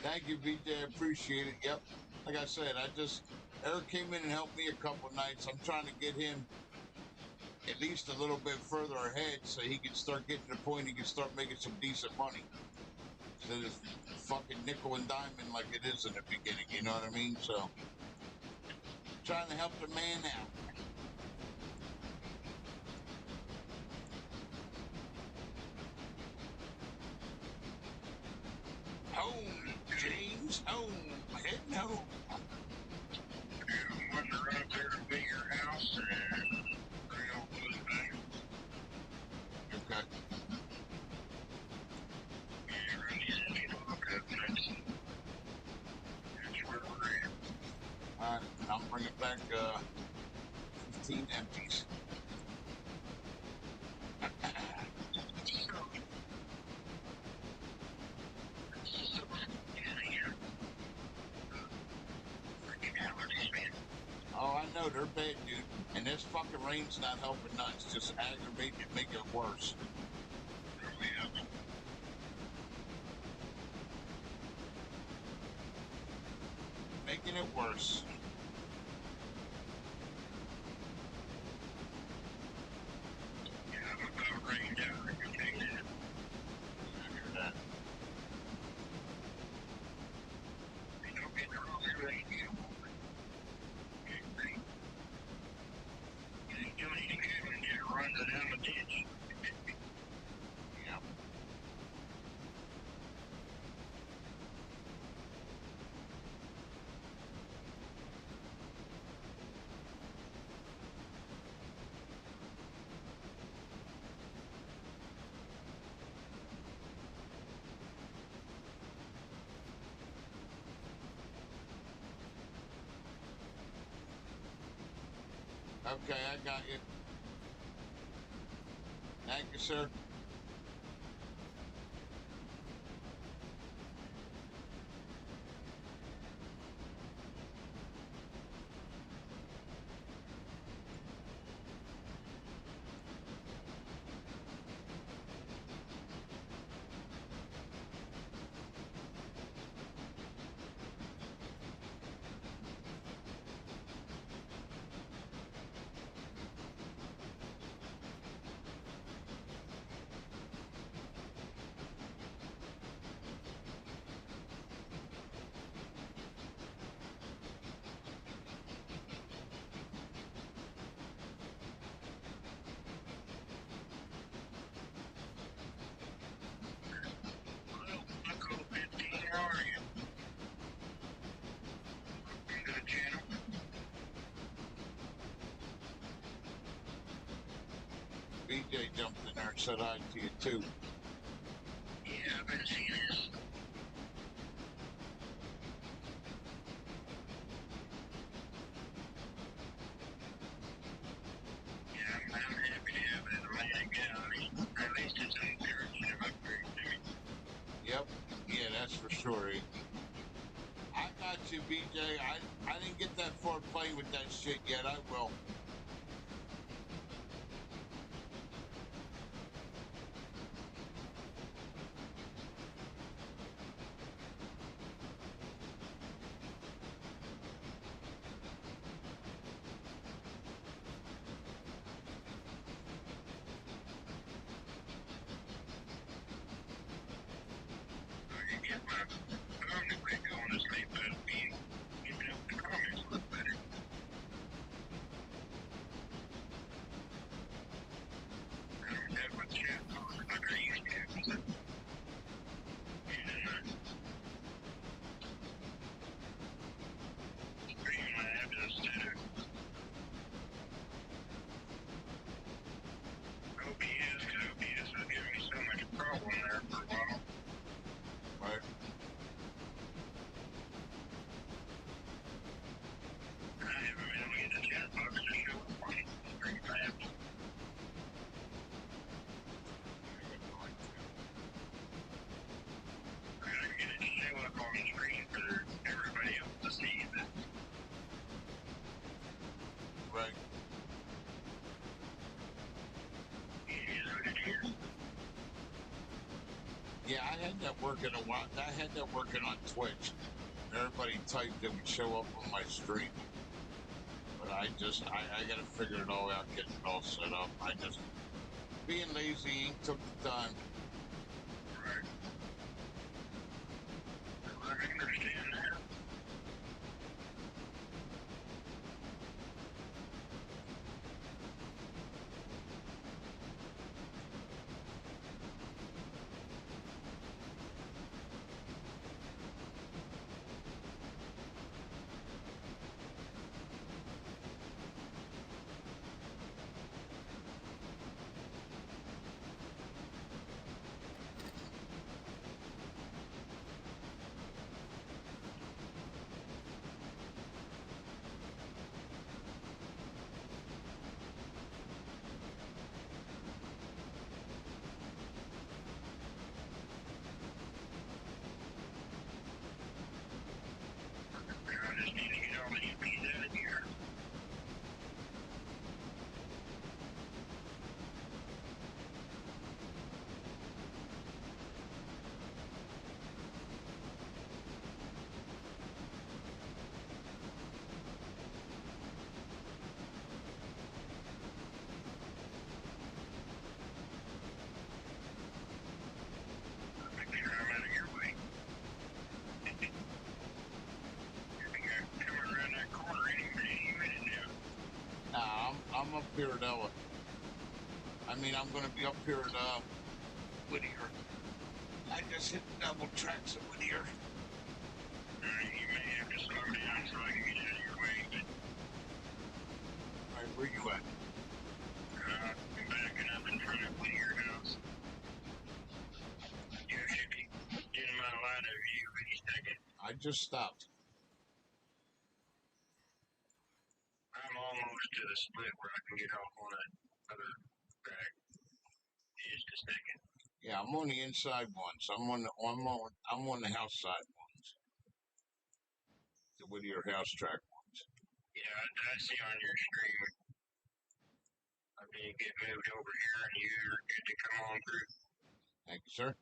Thank you, BJ. I appreciate it. Yep. Like I said, Eric came in and helped me a couple nights. I'm trying to get him at least a little bit further ahead so he can start getting to the point he can start making some decent money. Instead of fucking nickel and diamond like it is in the beginning, you know what I mean? So, trying to help the man out. Home, James, home, heading home. I'm going to run up there to be your house and bring all those back. Okay. Yeah, run these in the look up. That's where we're at. All right, and I'm bringing back 15 empties. Oh, I know, they're bad, dude. And this fucking rain's not helping none. It's just aggravating it, making it worse. Making it worse. Yeah, I'm about rain down. I can take that. I hear that. You don't get the wrong rain. You ain't doing any good when you run it down the ditch. Yeah. Okay, I got you. Thank you, sir. BJ jumped in there and said hi to you too. Yeah, I've been seeing this. Yeah, I'm happy to have it. I mean, at least it's encouraging of upgrade to me. Yep. Yeah, that's for sure. I got you, BJ. I didn't get that far playing with that shit yet. I will. I can get my phone to quit going to sleep, but keeping up the comments a little better. I don't have my chat on like I used to. And stream my app instead of OBS, because OBS was giving me so much problem there for a while. Right. I haven't been able to get the chat box to show up on stream my app. I gotta get it to show up on the screen for everybody else to see that. Right. It is what it is. Yeah, I had that working a while. I had that working on Twitch. Everybody typed it would show up on my stream. But I gotta figure it all out, get it all set up. I just being lazy took the time. Right. I understand that. I just need to get all these bees out of here. Make sure I'm out of your way. You're coming around that corner any minute now. Nah, I'm up here at Ella. I mean, I'm gonna be up here at Whittier. I just hit double tracks at Whittier. You may have to slow down so I can get out of your way, but All right, where you at? I'm backing up in front of your house. You should be in my line of view any second. I just stopped. I'm almost to the split where I can get off on that other track. Just a second. Yeah, I'm on the inside ones. I'm on the house side ones. The Whittier house track ones. Yeah, I see on your screen. I mean, get moved over here and you're good to come on through. Thank you, sir.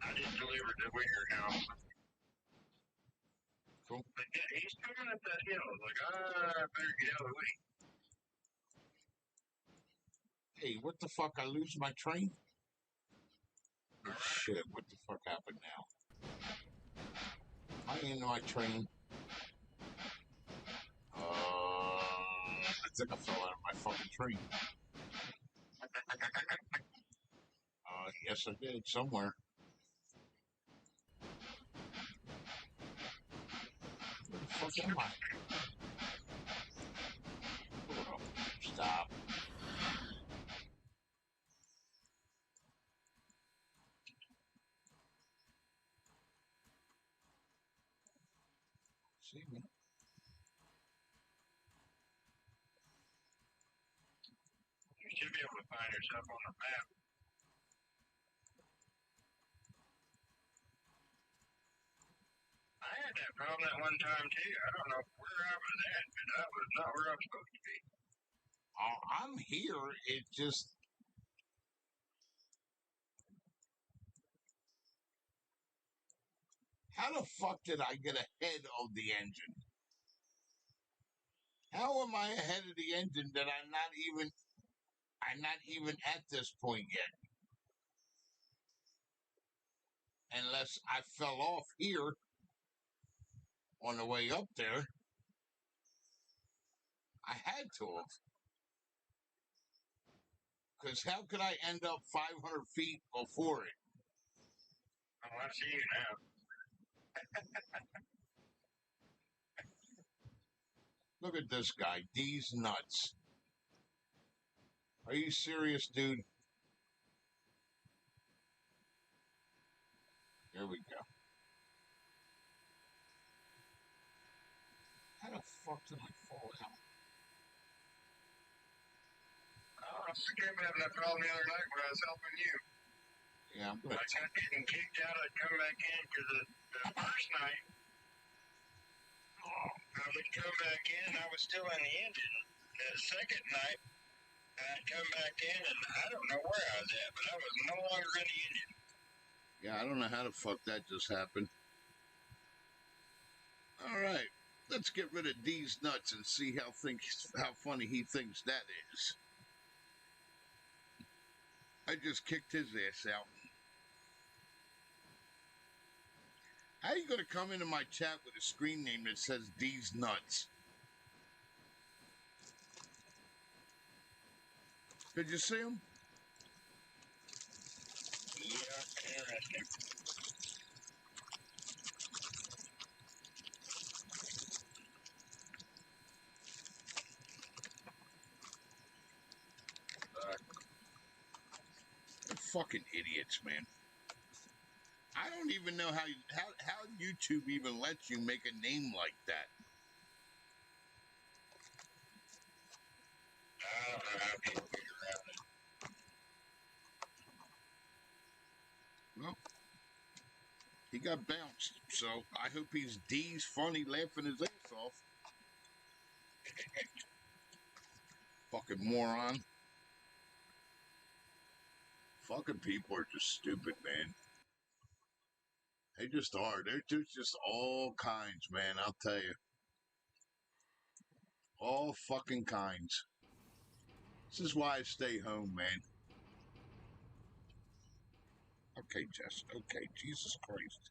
I just delivered to your house. Cool. But yeah, he's coming up that hill. Like, I better get out of the way. Hey, what the fuck? I lose my train? Oh, Alright. shit, what the fuck happened now? Am I in my train? I think I fell out of my fucking train. Yes I did, somewhere. Where the fuck am I? Hold up. Stop. See me. You should be able to find yourself on the map. I had that problem at one time too. I don't know where I was at, but I was not where I was supposed to be. Oh, I'm here. It just. How the fuck did I get ahead of the engine? How am I ahead of the engine that I'm not even at this point yet? Unless I fell off here on the way up there. I had to have. Because how could I end up 500 feet before it? Oh, I see you now. Look at this guy. D's nuts. Are you serious, dude? There we go. How the fuck did I fall out? Oh, I was having that problem the other night when I was helping you. Yeah, I'm gonna. I kept getting kicked out. I'd come back in because the first night, I would come back in. I was still in the engine. The second night, I'd come back in, and I don't know where I was at, but I was no longer in the engine. Yeah, I don't know how the fuck that just happened. All right, let's get rid of D's nuts and see how funny he thinks that is. I just kicked his ass out. How are you going to come into my chat with a screen name that says D's nuts? Did you see him? Yeah, interesting. They're fucking idiots, man. I don't even know how YouTube even lets you make a name like that. I don't know how people figure out. Well, he got bounced, so I hope he's D's funny laughing his ass off. Fucking moron. Fucking people are just stupid, man. They just are. They're just all kinds, man. I'll tell you. All fucking kinds. This is why I stay home, man. Okay, Jess. Okay, Jesus Christ.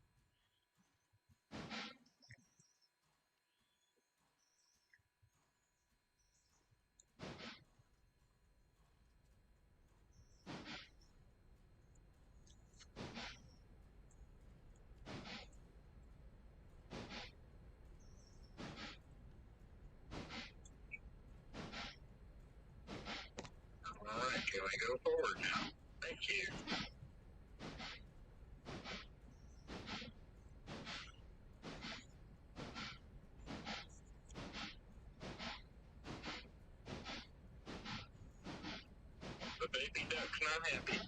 All right, can we go forward now? Thank you. The baby duck's not happy.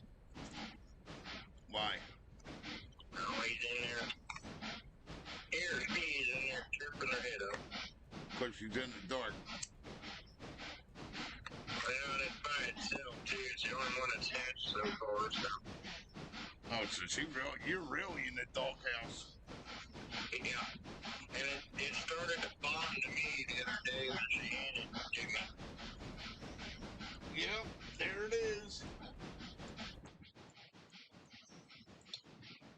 Why? No, he's in there. Here's bees in there chirping their head up. Because she's in the dark. Well, and it's by itself, too. It's the only one that's hatched so far, so. Oh, so you're really in the doghouse. Yeah. And it started to bond to me the other day when she handed it to me. Yep, there it is.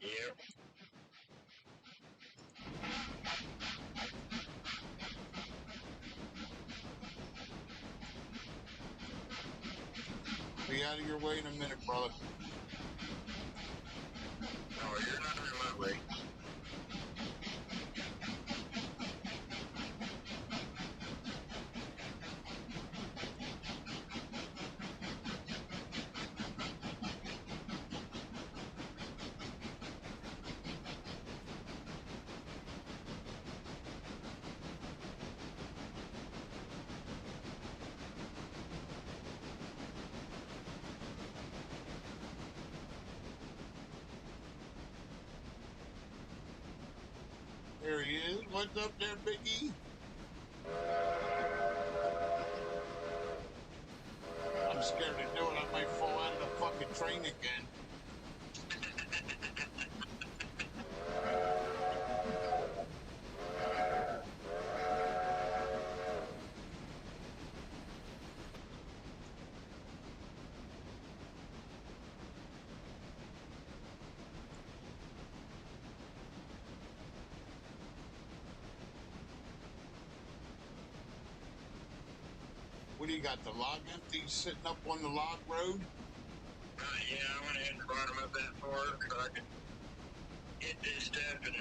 Yep. Be out of your way in a minute, brother. No, you're not in my way. There he is. What's up there, Biggie? I'm scared to do it. I might fall out of the fucking train again. What do you got, the log empty sitting up on the log road? Yeah, I went ahead and brought them up that far so I could get this stuff and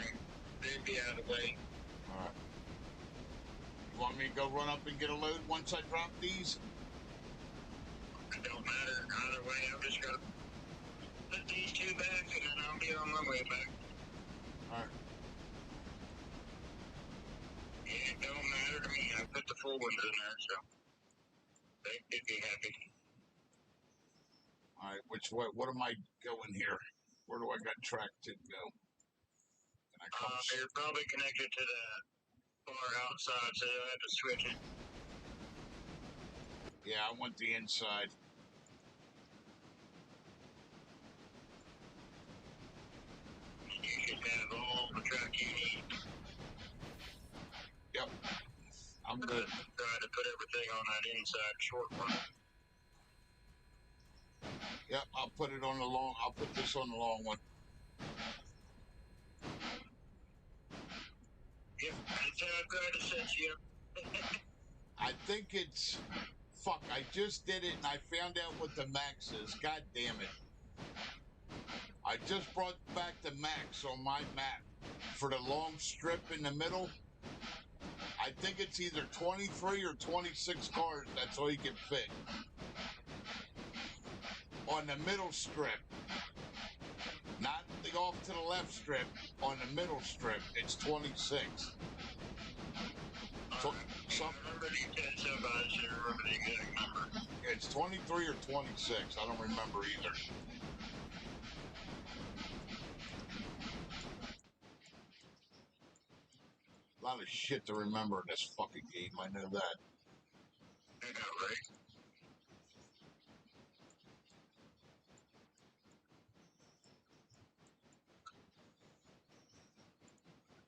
they'd be out of the way. All right. You want me to go run up and get a load once I drop these? It don't matter. Either way, I'm just going to put these two back and then I'll be on my way back. All right. Yeah, it don't matter to me. I put the full ones in there, so they could be happy. All right, which way? What am I going here? Where do I got track to go? Can I come? They're probably connected to the bar outside, so you'll have to switch it. Yeah, I want the inside. You should have all the track you need. Yep. I'm good. Try to put everything on that inside short one. Yep, I'll put it on the long. I'll put this on the long one. Yep, that's how I tried to set you up. I think it's. Fuck, I just did it and I found out what the max is. God damn it. I just brought back the max on my map for the long strip in the middle. I think it's either 23 or 26 cars. That's all you can fit. On the middle strip. Not the off to the left strip. On the middle strip, it's 26. So, I remember you said something, I should remember the exact number. it's 23 or 26. I don't remember either. A lot of shit to remember in this fucking game. I know that. I know, right?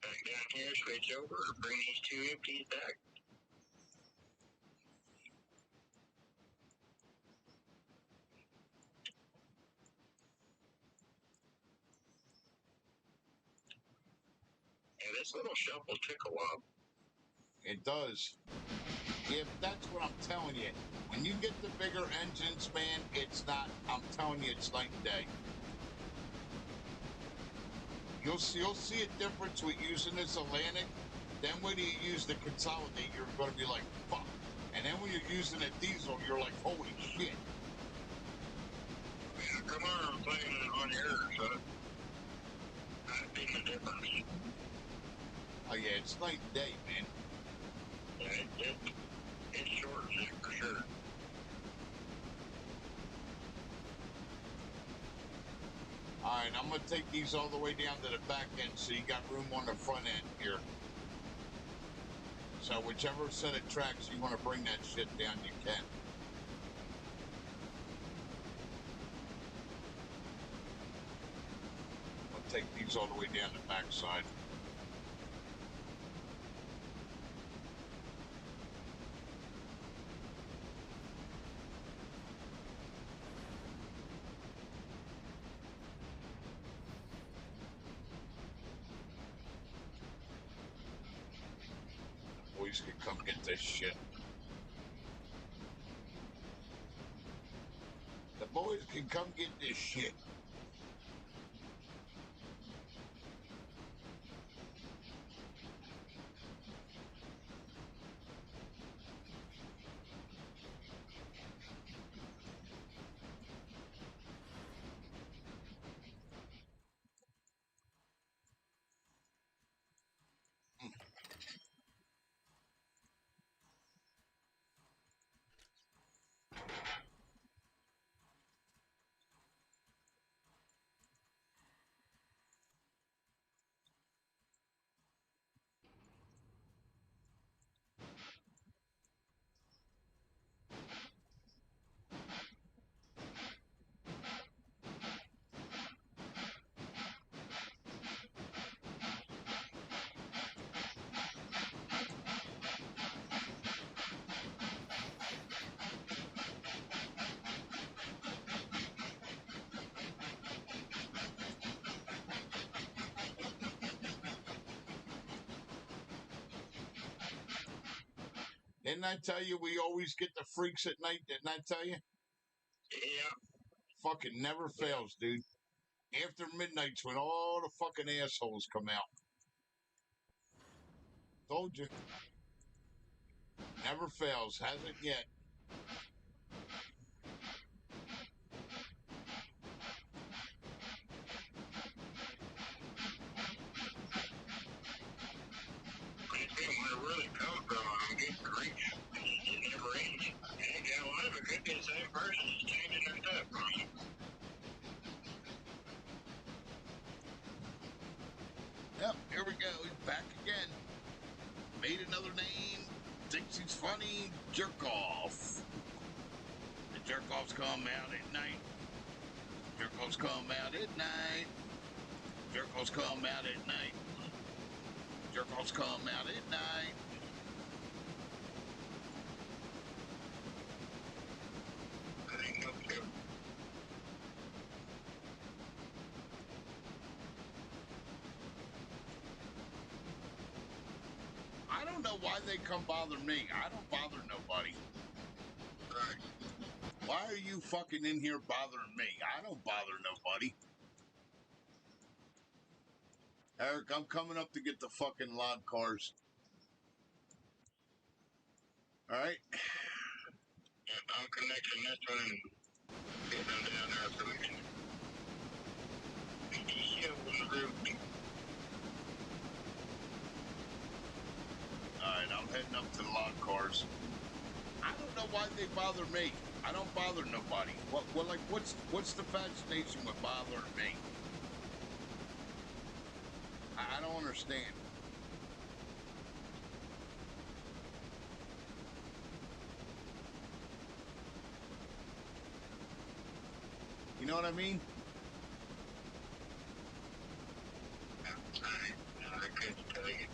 Back down here, switch over, bring these two empties back. Yeah, this little shuffle took a while. It does. Yeah, that's what I'm telling you. When you get the bigger engines, man, it's not. I'm telling you, it's night and day. You'll see a difference with using this Atlantic. Then when you use the Consolidate, you're going to be like, fuck. And then when you're using a diesel, you're like, holy shit. Yeah, come on, I'm playing it on yours, huh? I've seen the difference. Oh yeah, it's night and day, man. Yeah, it's short sick for sure. All right, I'm going to take these all the way down to the back end so you got room on the front end here. So whichever set of tracks you want to bring that shit down, you can. I'll take these all the way down the back side. Boys can come get this shit. The boys can come get this shit. Didn't I tell you we always get the freaks at night? Didn't I tell you? Yeah. Fucking never fails, dude. After midnight's when all the fucking assholes come out. Told you. Never fails. Hasn't yet. Where it really come from, I'm getting grief. It never ends. And a lot of it could be the same person just changing their stuff. Yep, here we go. He's back again. Made another name. Thinks he's funny. Jerk off. The jerk offs come out at night. Jerk offs come out at night. Jerk offs come out at night. Jerk offs come out at night. I think no too. I don't know why they come bother me. I don't bother nobody. Right. Why are you fucking in here bothering me? I don't bother nobody. Eric, I'm coming up to get the fucking loud cars. All right. Yeah, I'm connecting this one and getting them down there so we can show the group. All right, I'm heading up to the loud cars. I don't know why they bother me. I don't bother nobody. What's the fascination with bothering me? I don't understand. You know what I mean? I couldn't tell you.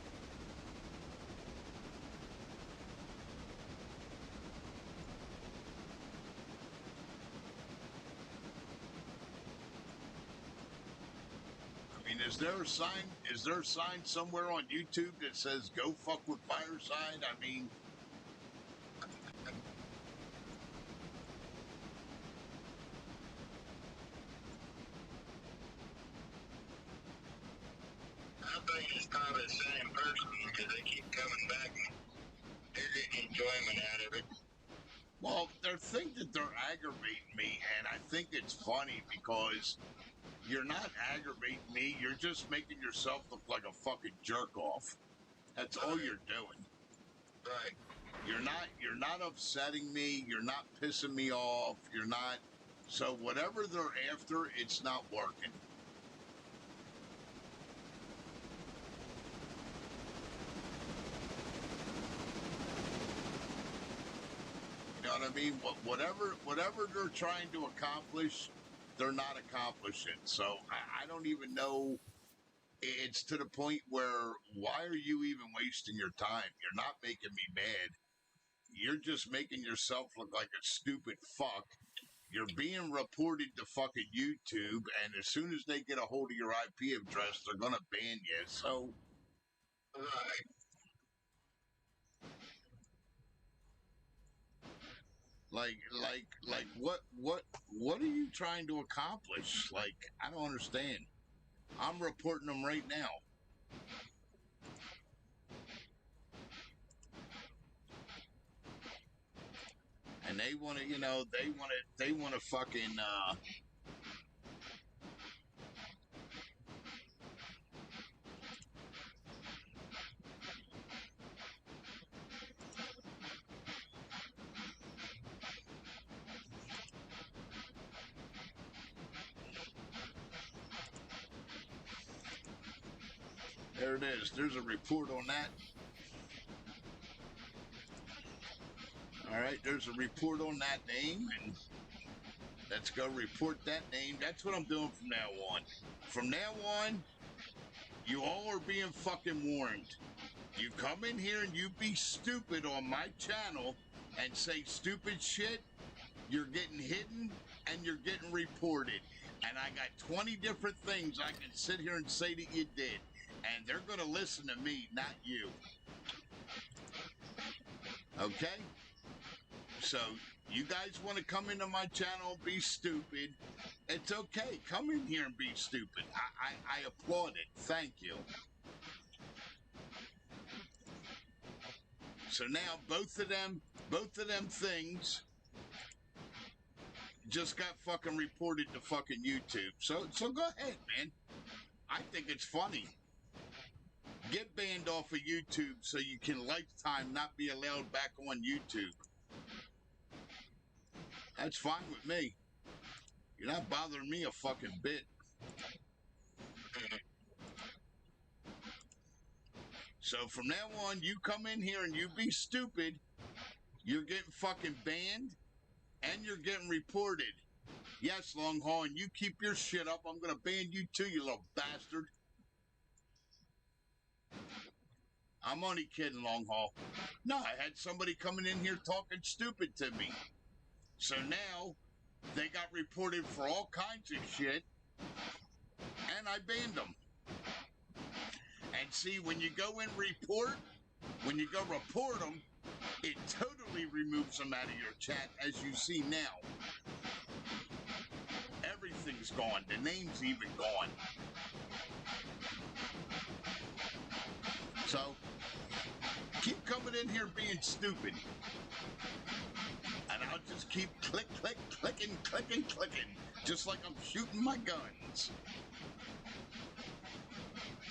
I mean, is there a sign? Is there a sign somewhere on YouTube that says "Go fuck with Fireside"? I mean, I think it's probably the same person because they keep coming back and they're getting enjoyment out of it. well, they think that they're aggravating me, and I think it's funny because you're not aggravating me. You're just making yourself look like a fucking jerk off. That's all you're doing. Right. You're not upsetting me. You're not pissing me off. You're not. So whatever they're after, it's not working. You know what I mean? Whatever they're trying to accomplish, they're not accomplishing. So I don't even know. It's to the point where why are you even wasting your time? You're not making me mad. You're just making yourself look like a stupid fuck. You're being reported to fucking YouTube, and as soon as they get a hold of your IP address, they're gonna ban you. So, Right. what are you trying to accomplish? Like, I don't understand. I'm reporting them right now. And they want to, they want to fucking, there it is. There's a report on that. All right, there's a report on that name, and let's go report that name. That's what I'm doing from now on. From now on, you all are being fucking warned. You come in here and you be stupid on my channel and say stupid shit, you're getting hidden and you're getting reported. And I got 20 different things I can sit here and say that you did. And they're going to listen to me, not you. Okay? So, you guys want to come into my channel and be stupid? It's okay. Come in here and be stupid. I applaud it. Thank you. So now both of them things just got fucking reported to fucking YouTube. So go ahead, man. I think it's funny. Get banned off of YouTube so you can lifetime not be allowed back on YouTube. That's fine with me. You're not bothering me a fucking bit. So from now on, you come in here and you be stupid, you're getting fucking banned and you're getting reported. Yes, Long Haul, and you keep your shit up. I'm going to ban you too, you little bastard. I'm only kidding, Long Haul. No, I had somebody coming in here talking stupid to me. So now they got reported for all kinds of shit, and I banned them. And see, when you go and report them, it totally removes them out of your chat, as you see now. Everything's gone. The name's even gone. So, keep coming in here being stupid. And I'll just keep clicking, just like I'm shooting my guns.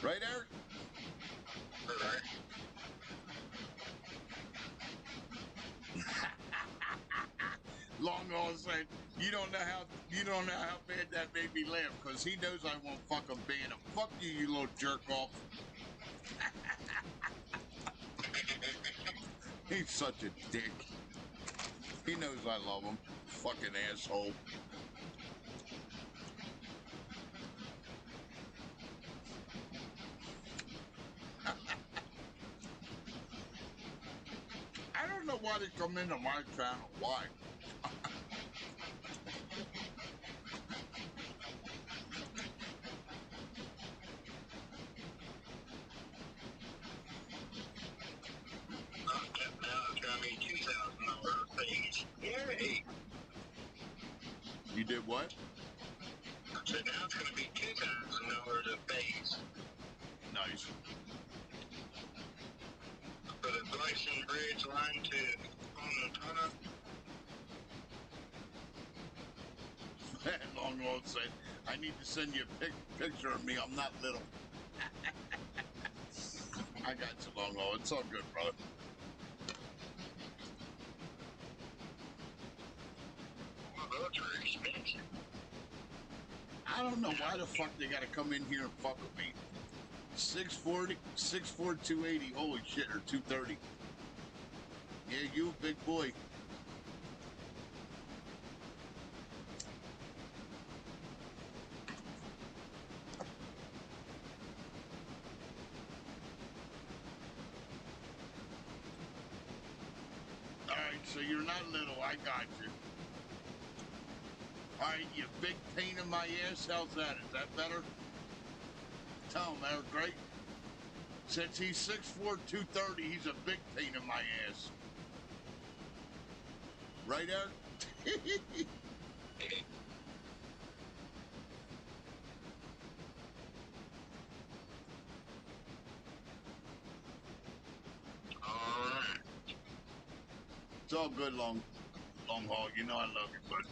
Right, Eric? Right. Long Haul said, you don't know how bad that made me laugh, because he knows I won't fucking ban him. Fuck you, you little jerk off. He's such a dick. He knows I love him. Fucking asshole. I don't know why they come into my channel. Why? Now it's going to be $2,000 fees. Yay! You did what? So now it's going to be $2,000 of fees Nice. for the Bryson Bridge line to Montana. Long Haul said, I need to send you a picture of me. I'm not little. I got you, Long Haul. It's all good, brother. Well, those are expensive. I don't know why the fuck they gotta come in here and fuck with me. 640, 6'4", 280. Holy shit, or 230. Yeah, you a big boy. Alright, so you're not little. I got you. Alright, you big pain in my ass. How's that? Is that better? Tell him, Eric, right? Since he's 6'4", 230, he's a big pain in my ass. Right, Eric? All right. It's all good, Long Haul. You know I love you, bud.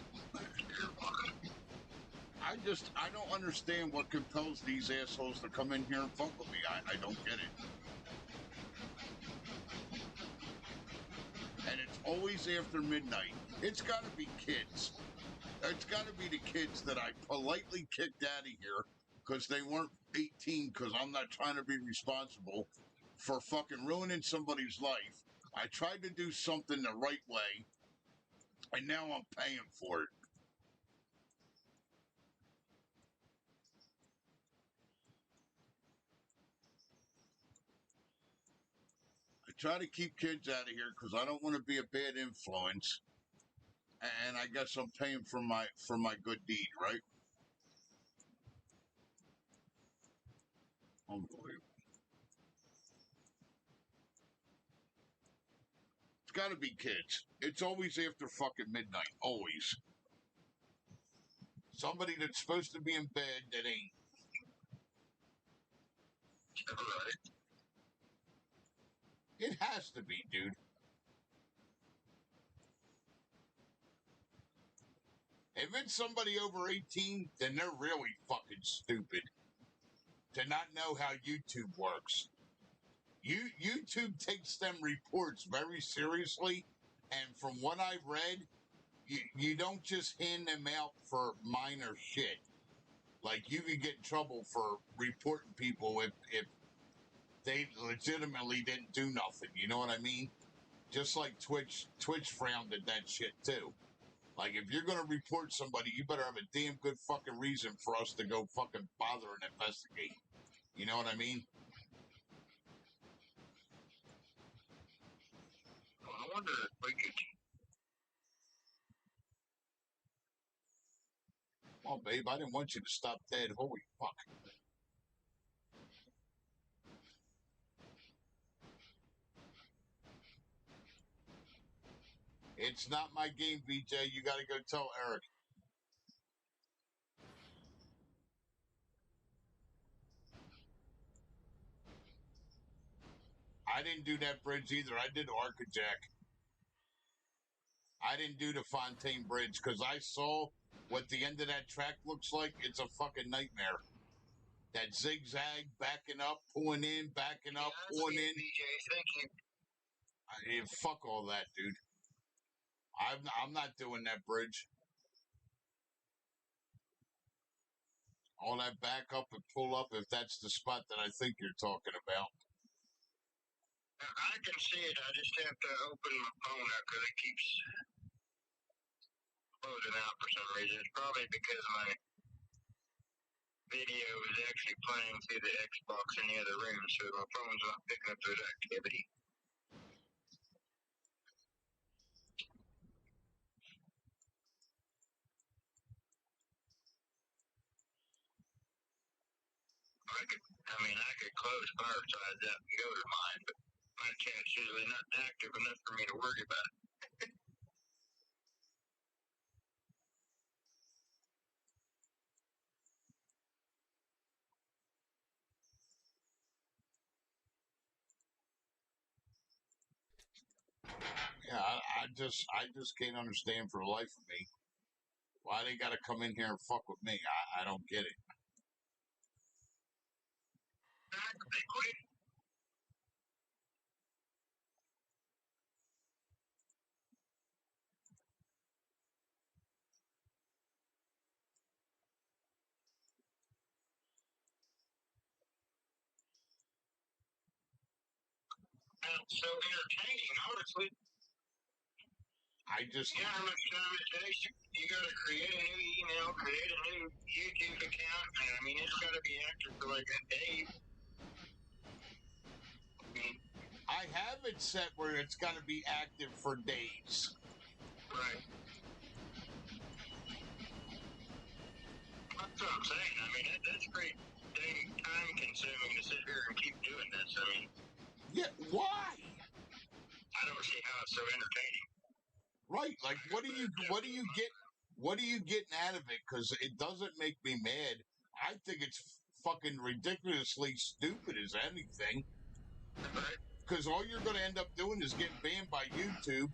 You're welcome. I don't understand what compels these assholes to come in here and fuck with me. I don't get it. And it's always after midnight. It's gotta be kids. It's gotta be the kids that I politely kicked out of here because they weren't 18, because I'm not trying to be responsible for fucking ruining somebody's life. I tried to do something the right way, and now I'm paying for it. I try to keep kids out of here because I don't want to be a bad influence. And I guess I'm paying for my good deed, right? Unbelievable. got to be kids. It's always after fucking midnight. Always. Somebody that's supposed to be in bed that ain't. Right. It has to be, dude. If it's somebody over 18, then they're really fucking stupid to not know how YouTube works. YouTube takes them reports very seriously, and from what I've read, you don't just hand them out for minor shit. Like, you could get in trouble for reporting people if they legitimately didn't do nothing. You know what I mean? Just like Twitch frowned at that shit too. Like, if you're gonna report somebody, you better have a damn good fucking reason for us to go fucking bother and investigate. You know what I mean? Well, I wonder if we could. Oh, babe, I didn't want you to stop dead. Holy fuck. It's not my game, VJ. You gotta go tell Eric. I didn't do that bridge either. I did Arcajack. I didn't do the Fontaine Bridge because I saw what the end of that track looks like. It's a fucking nightmare. That zigzag, backing up, pulling in, backing up, pulling in. BJ, thank you. Fuck all that, dude. I'm not doing that bridge. All that back up and pull up, if that's the spot that I think you're talking about. I can see it. I just have to open my phone up because it keeps closing out for some reason. It's probably because my video is actually playing through the Xbox in the other room, so my phone's not picking up that activity. I could close Firesides out and go to mine, but my chat's usually not active enough for me to worry about it. Yeah, I just can't understand for the life of me why they got to come in here and fuck with me. I don't get it. They quit. So entertaining, honestly. You know how much time it takes? You got to create a new email, create a new YouTube account, and it's got to be active for like a day. I have it set where it's got to be active for days. Right. That's what I'm saying. That's pretty dang time consuming to sit here and keep doing this. Yeah, why? I don't see how it's so entertaining. Right, like what do you getting out of it? Because it doesn't make me mad. I think it's fucking ridiculously stupid as anything. Right. Because all you're going to end up doing is getting banned by YouTube.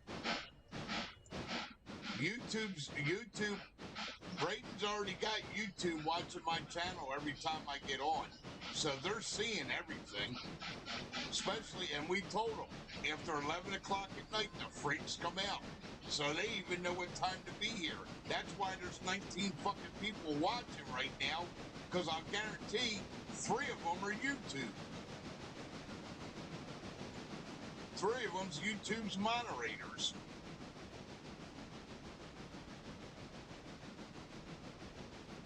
YouTube. Braden's already got YouTube watching my channel every time I get on. So they're seeing everything. Especially, and we told them, after 11 o'clock at night, the freaks come out. So they even know what time to be here. That's why there's 19 fucking people watching right now, because I guarantee 3 of them are YouTube. 3 of them's YouTube's moderators.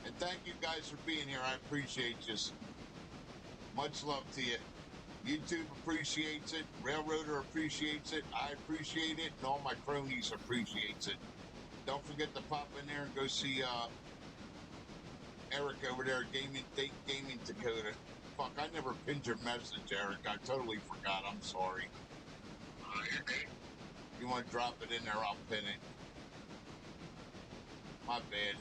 And thank you guys for being here. I appreciate you. Much love to you. YouTube appreciates it. Railroader appreciates it. I appreciate it. And all my cronies appreciates it. Don't forget to pop in there and go see Eric over there at Gaming Dakota. Fuck, I never pinned your message, Eric. I totally forgot. I'm sorry. Oh, you're good. You want to drop it in there, I'll pin it. My bad.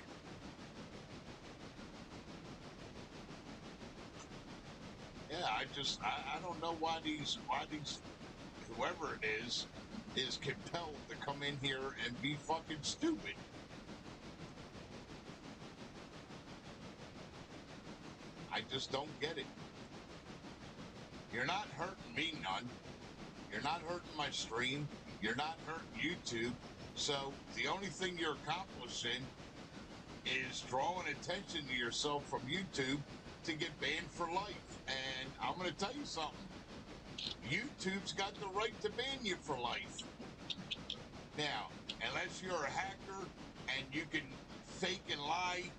Yeah, I don't know why these, whoever it is compelled to come in here and be fucking stupid. I just don't get it. You're not hurting me none. You're not hurting my stream. You're not hurting YouTube. So the only thing you're accomplishing is drawing attention to yourself from YouTube to get banned for life. And I'm going to tell you something. YouTube's got the right to ban you for life. Now, unless you're a hacker and you can fake and lie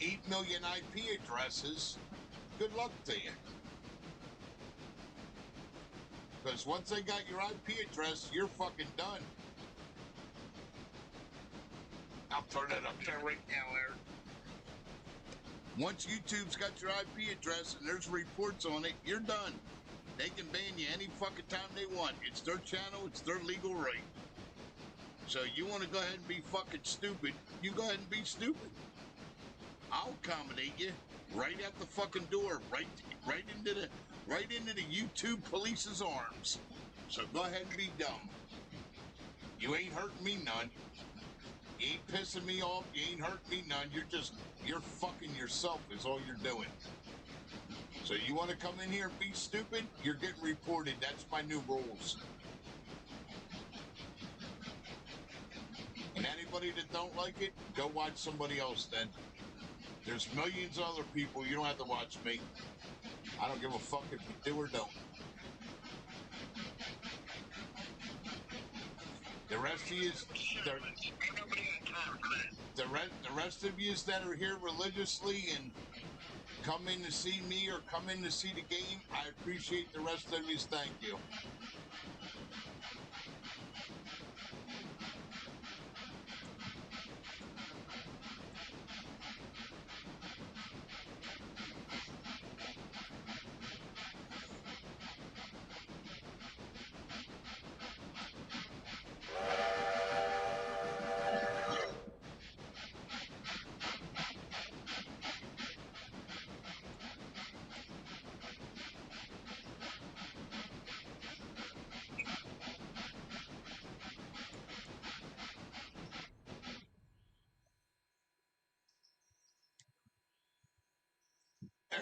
8 million IP addresses, good luck to you. Because once they got your IP address, you're fucking done. I'll turn it up there right now, Eric. Once YouTube's got your IP address and there's reports on it, you're done. They can ban you any fucking time they want. It's their channel, it's their legal right. So you want to go ahead and be fucking stupid, you go ahead and be stupid. I'll accommodate you right at the fucking door, right into the YouTube police's arms. So go ahead and be dumb. You ain't hurting me none. You ain't pissing me off. You ain't hurting me none. You're fucking yourself is all you're doing. So you want to come in here and be stupid? You're getting reported. That's my new rules. And anybody that don't like it, go watch somebody else then. There's millions of other people. You don't have to watch me. I don't give a fuck if you do or don't. The rest of you, the rest of you that are here religiously and come in to see me or come in to see the game, I appreciate the rest of you. Thank you.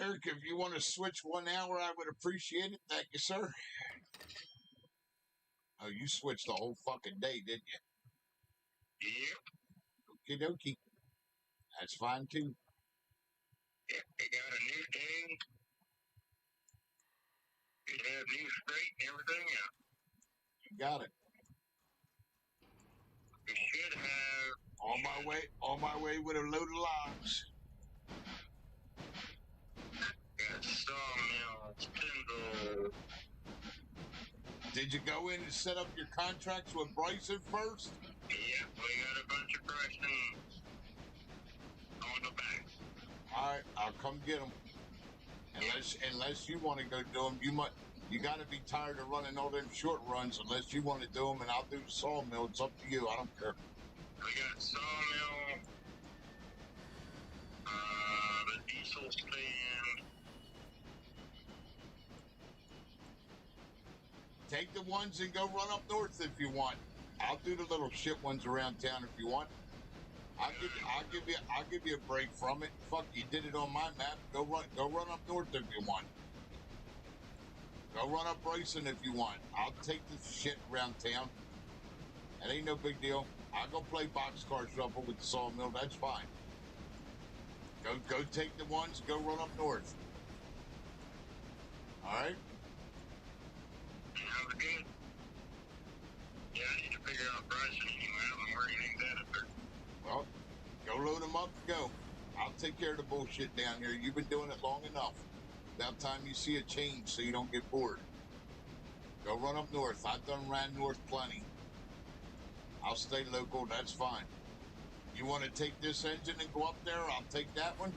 Eric, if you want to switch 1 hour, I would appreciate it. Thank you, sir. Oh, you switched the whole fucking day, didn't you? Yep. Okie dokie. That's fine, too. Yep, they got a new day. They have new straight and everything else. You got it. We should have... On my way with a load of logs. Got sawmills, timber. Did you go in and set up your contracts with Bryson first? Yep, we got a bunch of Bryson on the back. All right, I'll come get them. Unless you want to go do them, you got to be tired of running all them short runs. Unless you want to do them, and I'll do the sawmill. It's up to you. I don't care. We got sawmill, the diesel stand. Take the ones and go run up north if you want. I'll do the little shit ones around town if you want. I'll give you a break from it. Fuck, you did it on my map. Go run up north if you want. Go run up Bryson if you want. I'll take this shit around town. That ain't no big deal. I'll go play boxcar shuffle with the sawmill. That's fine. Go take the ones. Go run up north. All right. Sounds good. Yeah, I need to figure out Bryson anyway. I don't know where anything's at up there. Well, go load them up and go. I'll take care of the bullshit down here. You've been doing it long enough. About time you see a change so you don't get bored. Go run up north. I've done ran north plenty. I'll stay local. That's fine. You want to take this engine and go up there? I'll take that one.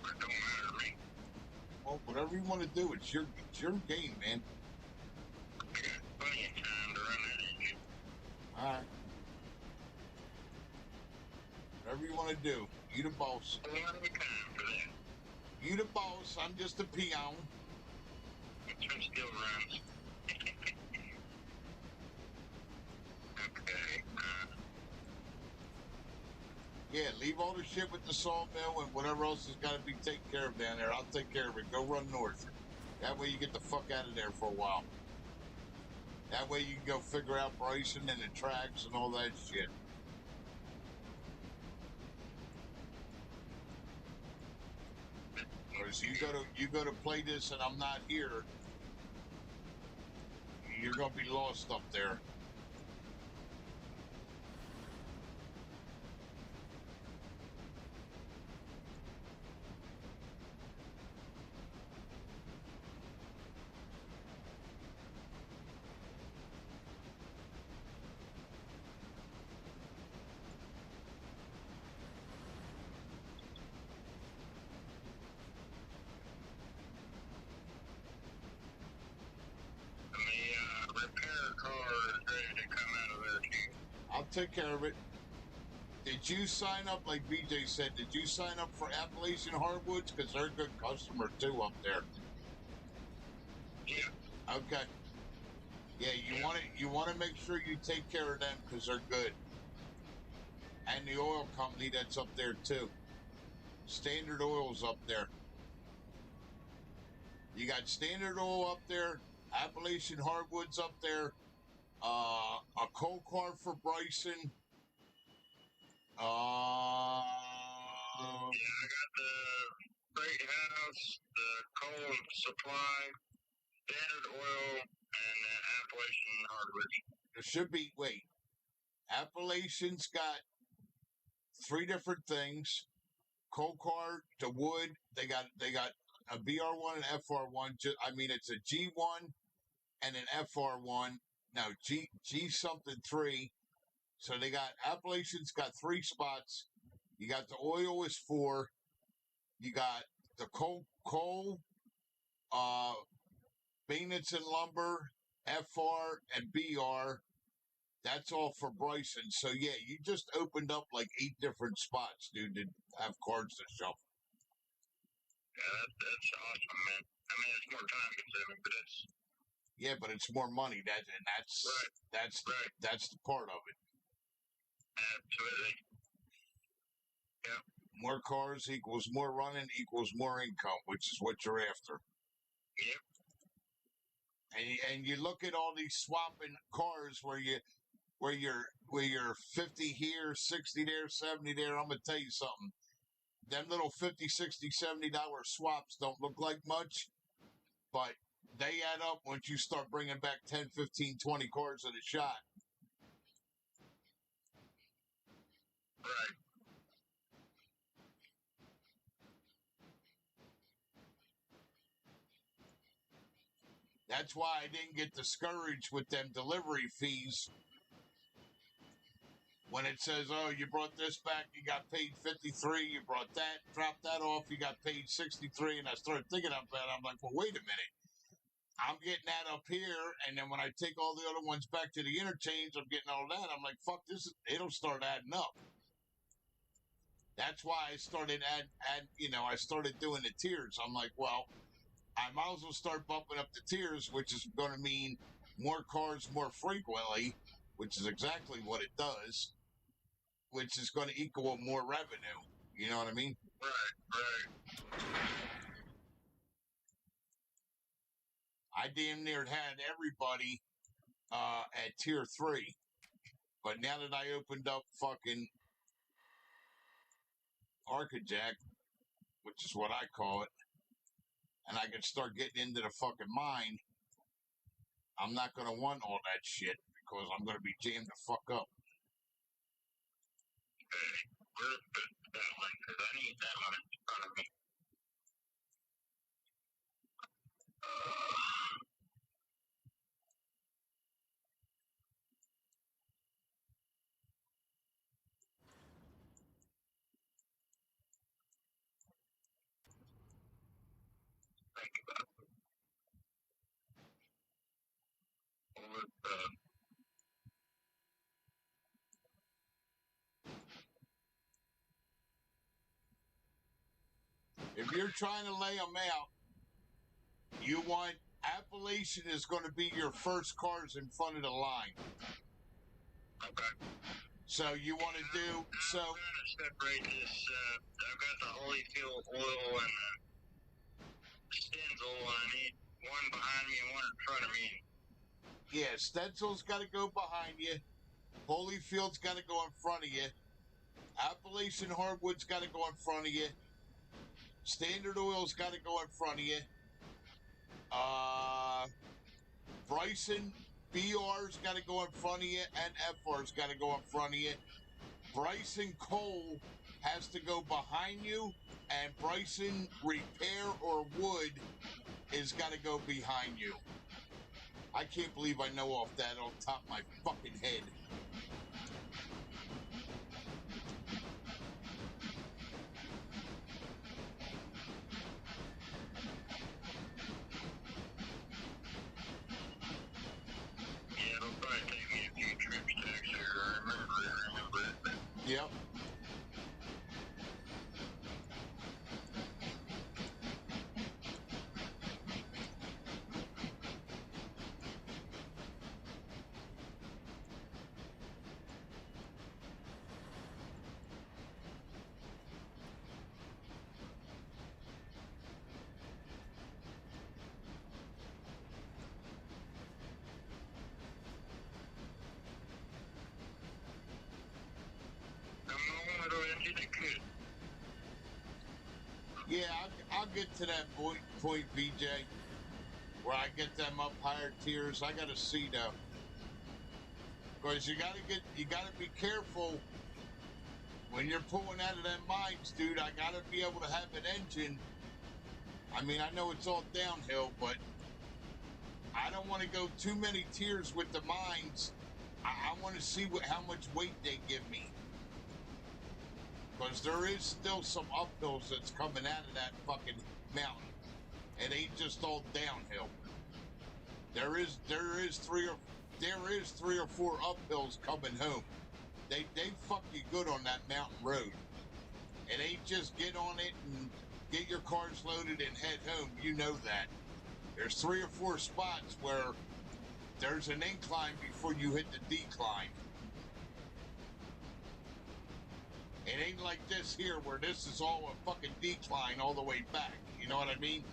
It don't matter to me. Well, whatever you want to do, it's your game, man. I got plenty of time to All right. Whatever you want to do. You the boss. I don't have any time for that. You the boss. I'm just a peon. Some still runs. Okay. Yeah, leave all the shit with the sawmill and whatever else has got to be taken care of down there. I'll take care of it. Go run north. That way you get the fuck out of there for a while. That way you can go figure out Bryson and the tracks and all that shit. Whereas you go to play this and I'm not here, you're gonna be lost up there. The repair car is ready to come out of there too. I'll take care of it. Did you sign up, like BJ said, did you sign up for Appalachian Hardwoods? Because they're a good customer too up there. Yeah. Okay. Yeah, you want to make sure you take care of them because they're good. And the oil company that's up there too. Standard Oil's up there. You got Standard Oil up there, Appalachian Hardwoods up there, a coal car for Bryson. Yeah, I got the freight house, the coal supply, Standard Oil, and the Appalachian Hardwood. There should be, wait, Appalachian's got 3 different things. Coal car to wood, they got a BR1 and FR1. I mean, it's a G1 and an FR1. No, G something 3. So they got Appalachian's got 3 spots. You got the oil is 4. You got the coal, maintenance and lumber, FR and BR. That's all for Bryson. So yeah, you just opened up like 8 different spots, dude, to have cards to shuffle. Yeah, that's awesome, man. I mean, it's more time consuming, but it's Yeah, but it's more money. That's right. That's the part of it. Absolutely. Yeah. More cars equals more running equals more income, which is what you're after. Yep. And you look at all these swapping cars where you're 50 here, 60 there, 70 there. I'm gonna tell you something. Them little $50, $60, $70 swaps don't look like much, but they add up once you start bringing back 10, 15, 20 cars at a shot. Right. That's why I didn't get discouraged with them delivery fees. When it says, oh, you brought this back, you got paid 53, you brought that, dropped that off, you got paid 63, and I started thinking about that. I'm like, well, wait a minute. I'm getting that up here, and then when I take all the other ones back to the interchange, I'm getting all that. I'm like, fuck this, it'll start adding up. That's why I started I started doing the tiers. I'm like, well, I might as well start bumping up the tiers, which is going to mean more cars more frequently, which is exactly what it does, which is going to equal more revenue. You know what I mean? Right. I damn near had everybody at tier 3. But now that I opened up fucking Arcajack, which is what I call it, and I can start getting into the fucking mine, I'm not going to want all that shit because I'm going to be jammed the fuck up. Where's that one? Because I need that one in front of me. Think about it. What was If you're trying to lay them out, you want Appalachian is going to be your first cars in front of the line. Okay. So you want to do so. I'm going to separate this. I've got the Holyfield oil and the Stenzel, and I need one behind me and one in front of me. Yeah, Stenzel's got to go behind you. Holyfield's got to go in front of you. Appalachian Hardwood's got to go in front of you. Standard Oil's got to go in front of you. Bryson BR's got to go in front of you, and FR's got to go in front of you. Bryson Cole has to go behind you, and Bryson Repair or Wood is got to go behind you. I can't believe I know off that on top of my fucking head. Yeah, it'll probably take me a few trips to actually remember it. Yep. I'm the one little engine that could. Yeah, I'll get to that point, BJ, where I get them up higher tiers. I gotta see though, because you gotta be careful when you're pulling out of them mines, dude. I gotta be able to have an engine. I mean, I know it's all downhill, but I don't want to go too many tiers with the mines. I want to see how much weight they give me. Because there is still some uphills that's coming out of that fucking mountain. It ain't just all downhill. There is three or four uphills coming home. They fuck you good on that mountain road. It ain't just get on it and get your cars loaded and head home. You know that. There's 3 or 4 spots where there's an incline before you hit the decline. It ain't like this here where this is all a fucking decline all the way back. You know what I mean?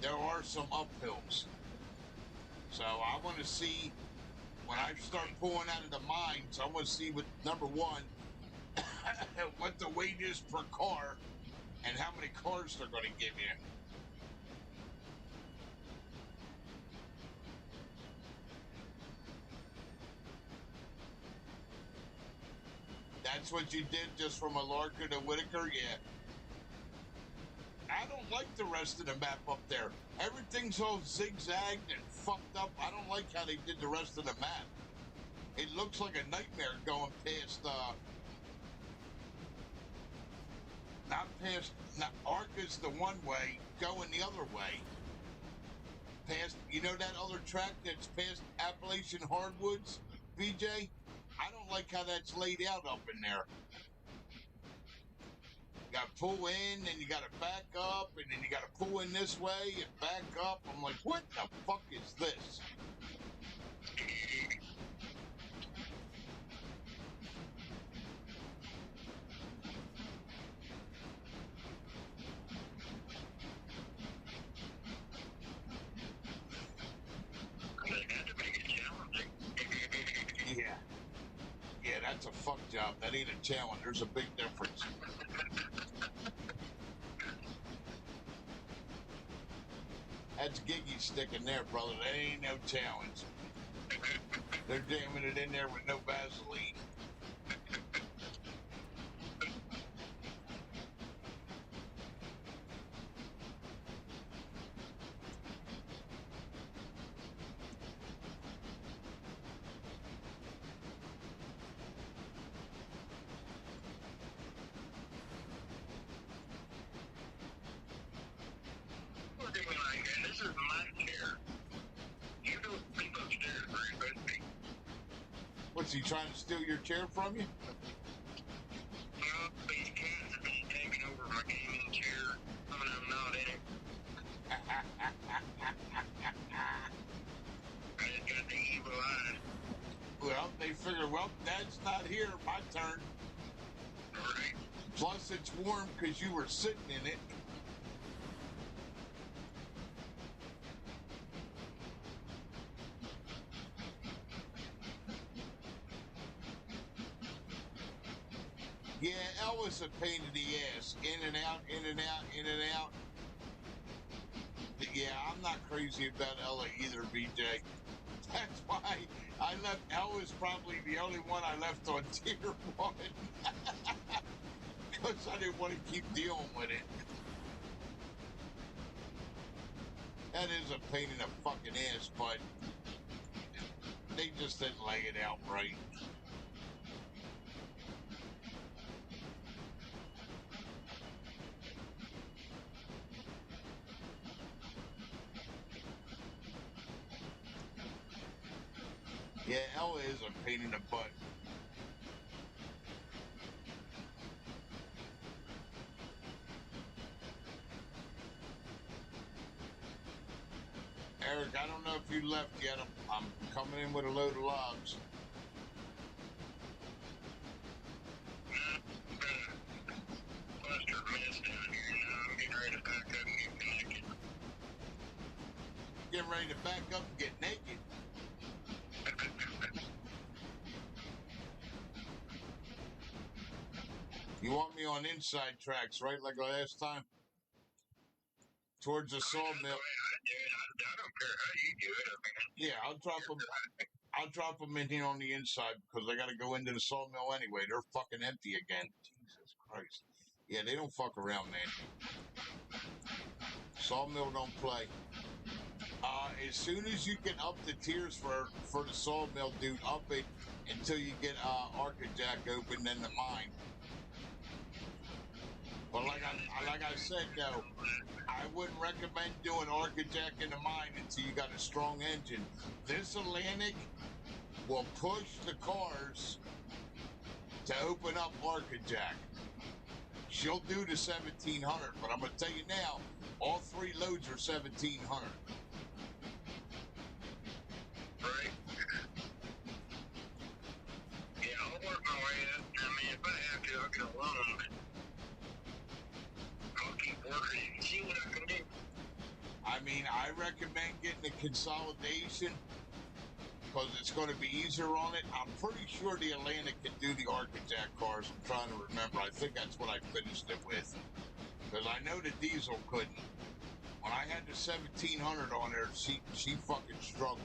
There are some uphills. So I want to see, when I start pulling out of the mines, I want to see what, number one, what the weight is per car and how many cars they're going to give you. That's what you did just from Alarka to Whitaker? Yeah. I don't like the rest of the map up there. Everything's all zigzagged and fucked up. I don't like how they did the rest of the map. It looks like a nightmare going past, Arca's the one way, going the other way. Past, you know that other track that's past Appalachian Hardwoods, BJ? I don't like how that's laid out up in there. You gotta pull in, and you gotta back up, and then you gotta pull in this way and back up. I'm like, what the fuck is this? They had to make it challenging. Yeah. Yeah, that's a fuck job. That ain't a challenge. There's a big difference. That's Giggy sticking there, brother. That ain't no challenge. They're jamming it in there with no Vaseline. And this is my chair. You don't sleep upstairs very good. What's he trying to steal your chair from you? Well, these cats have been taking over my gaming chair when I'm not in it. I just got the evil eye. Well, they figure, well, Dad's not here. My turn. Right? Plus, it's warm because you were sitting in it. Yeah, Elle was a pain in the ass. In and out, in and out, in and out. Yeah, I'm not crazy about Ella either, BJ. That's why I left. Elle was probably the only one I left on tier 1. Because I didn't want to keep dealing with it. That is a pain in the fucking ass, but they just didn't lay it out right. Yeah, Ella is a pain in the butt. Eric, I don't know if you left yet. I'm coming in with a load of logs. Cluster of mess down here now. I'm getting ready to pack up and get connected. Getting ready to back up and get naked. You want me on inside tracks, right? Like last time? Towards the sawmill. I don't care how you do it. I mean, Yeah, I'll drop them in here on the inside because they got to go into the sawmill anyway. They're fucking empty again. Jesus Christ. Yeah, they don't fuck around, man. Sawmill don't play. As soon as you get up the tiers for the sawmill, dude, up it until you get Arcajack open, then the mine. But like I said, though, I wouldn't recommend doing Arcajack in the mine until you got a strong engine. This Atlantic will push the cars to open up Arcajack. She'll do the 1700, but I'm going to tell you now, all 3 loads are 1700. right? Yeah, I'll work my way up. I mean, if I have to, I'll get a loan, but I'll keep working and see what I can do. I mean, I recommend getting a consolidation because it's going to be easier on it. I'm pretty sure the Atlantic can do the Arcajack cars. I'm trying to remember. I think that's what I finished it with. Because I know the diesel couldn't. When I had the 1700 on there, she fucking struggled.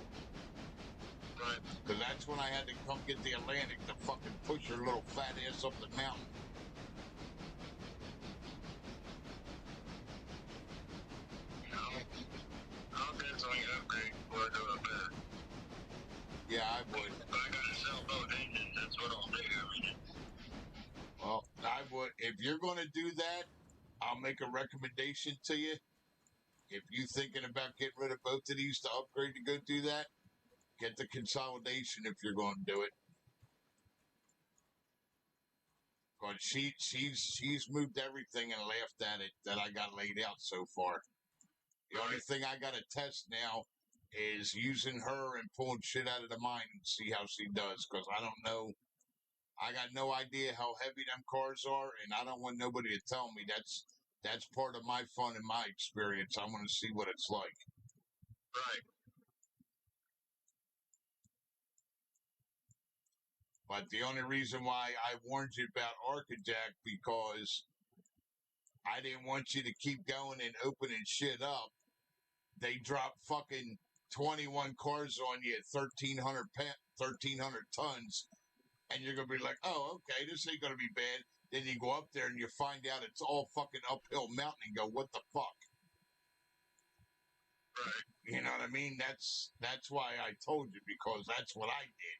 Right. Because that's when I had to come get the Atlantic to fucking push her little fat ass up the mountain. I'll definitely upgrade before I go up there. Yeah, I would. If I gotta sell both engines, that's what I'll do. I mean, Well, I would. If you're going to do that, I'll make a recommendation to you. If you're thinking about getting rid of both of these to upgrade to go do that, get the consolidation if you're going to do it. But she's moved everything and laughed at it that I got laid out so far. The only thing I got to test now is using her and pulling shit out of the mine and see how she does. Because I don't know. I got no idea how heavy them cars are, and I don't want nobody to tell me that's part of my fun and my experience. I want to see what it's like. right. But the only reason why I warned you about Arcajack because I didn't want you to keep going and opening shit up. They drop fucking 21 cars on you at 1,300 tons, and you're gonna be like, oh, okay, this ain't gonna be bad. Then you go up there and you find out it's all fucking uphill mountain and go, what the fuck? Right. You know what I mean? That's why I told you, because that's what I did.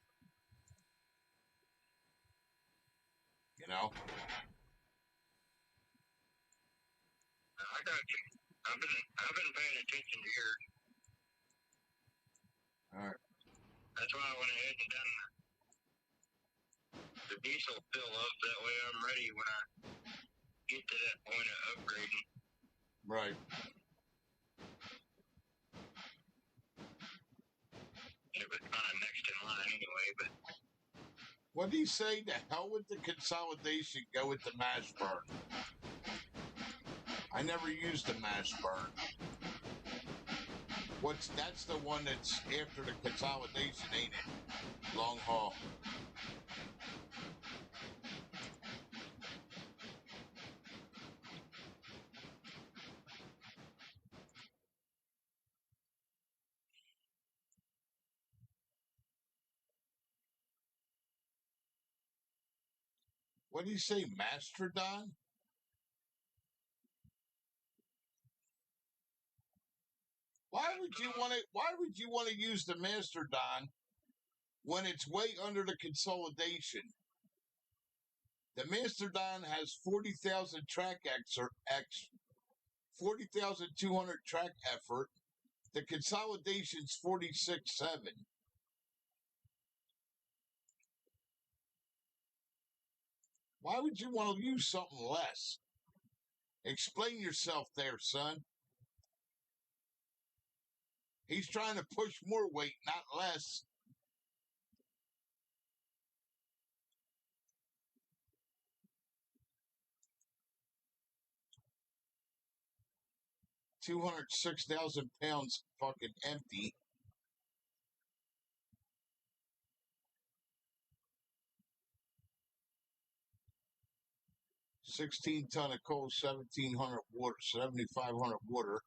You know? I got you. I've been paying attention to yours. All right. That's why I went ahead and done the diesel fill up. That way I'm ready when I get to that point of upgrading. Right. It was kind of next in line anyway, but What did he say? The hell with the consolidation, go with the mash burn. I never used the mash burn. That's the one that's after the consolidation, ain't it? Long haul. What did he say? Mastodon? Why would you want to use the Mastodon when it's way under the consolidation? The Mastodon has 40,000 track 40,200 track effort. The consolidation's 46.7. Why would you want to use something less? Explain yourself there, son. He's trying to push more weight, not less. £206,000 fucking empty. $16 ton of coal, 1,700 water, 7,500 water.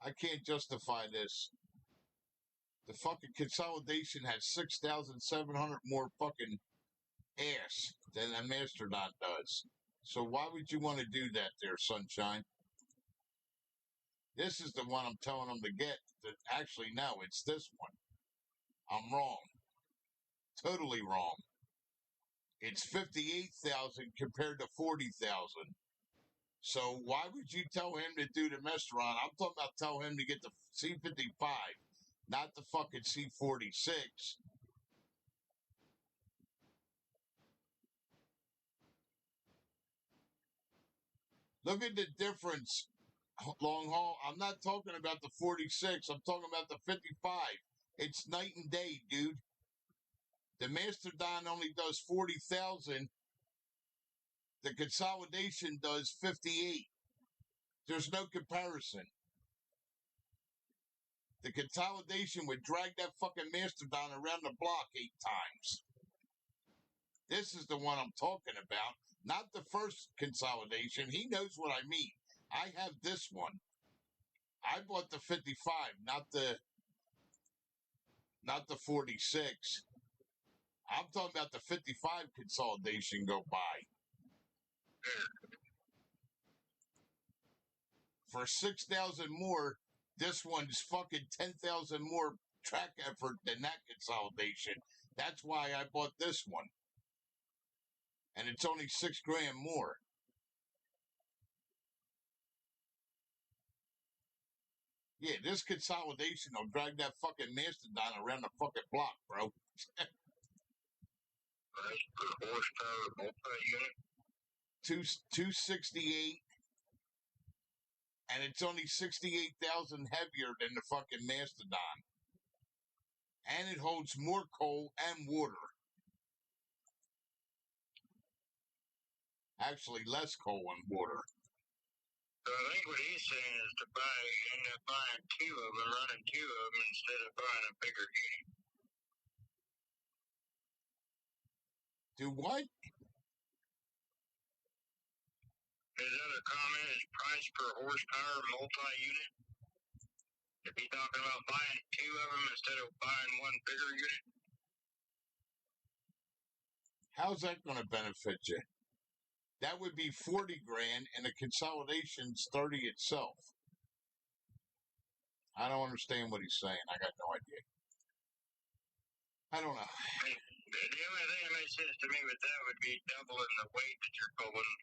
I can't justify this. The fucking consolidation has 6,700 more fucking ass than a Mastodon does. So why would you want to do that there, Sunshine? This is the one I'm telling them to get. Actually, no, it's this one. I'm wrong. Totally wrong. It's 58,000 compared to 40,000. So why would you tell him to do the Mastodon? I'm talking about tell him to get the C55, not the fucking C46. Look at the difference, long haul. I'm not talking about the 46. I'm talking about the 55. It's night and day, dude. The Mastodon only does 40,000. The consolidation does 58. There's no comparison. The consolidation would drag that fucking Mastodon around the block 8 times. This is the one I'm talking about, not the first consolidation. He knows what I mean. I have this one. I bought the 55, not the 46. I'm talking about the 55 consolidation go by. For 6,000 more, this one's fucking 10,000 more track effort than that consolidation. That's why I bought this one. And it's only $6,000 more. Yeah, this consolidation will drag that fucking Mastodon around the fucking block, bro. price per horsepower multi-unit. 268, and it's only 68,000 heavier than the fucking Mastodon. And it holds more coal and water. Actually, less coal and water. So I think what he's saying is to end up buying two of them, running two of them instead of buying a bigger unit. Do what? His other comment is price per horsepower multi-unit. If he's talking about buying two of them instead of buying one bigger unit. How's that going to benefit you? That would be $40,000, and the consolidation's 30 itself. I don't understand what he's saying. I got no idea. I don't know. The only thing that makes sense to me with that would be doubling the weight that you're pulling.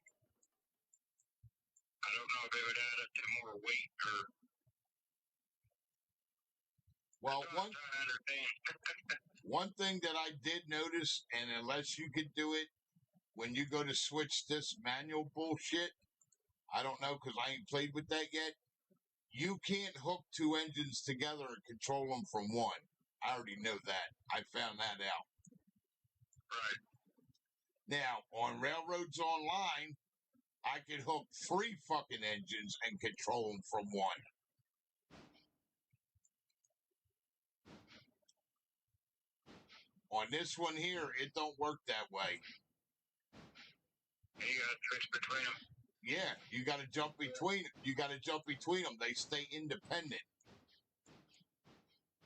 I don't know if it would add up to more weight or. Well, One thing that I did notice, and unless you could do it when you go to switch this manual bullshit, I don't know because I ain't played with that yet. You can't hook two engines together and control them from one. I already know that. I found that out. Right. Now, on Railroads Online, I could hook 3 fucking engines and control them from one. On this one here, it don't work that way. You got to switch between them. Yeah, you got to jump between. You got to jump between them. They stay independent.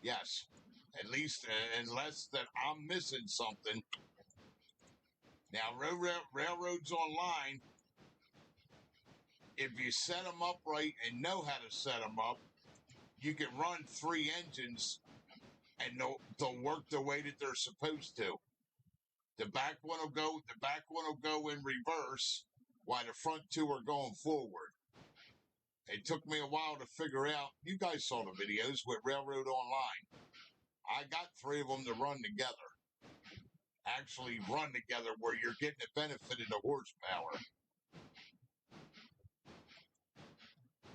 Yes, at least unless that I'm missing something. Now, Railroads Online, if you set them up right and know how to set them up, you can run 3 engines and they'll work the way that they're supposed to. The back one will go in reverse while the front 2 are going forward. It took me a while to figure out. You guys saw the videos with Railroad Online. I got 3 of them to run together. Actually run together where you're getting the benefit of the horsepower.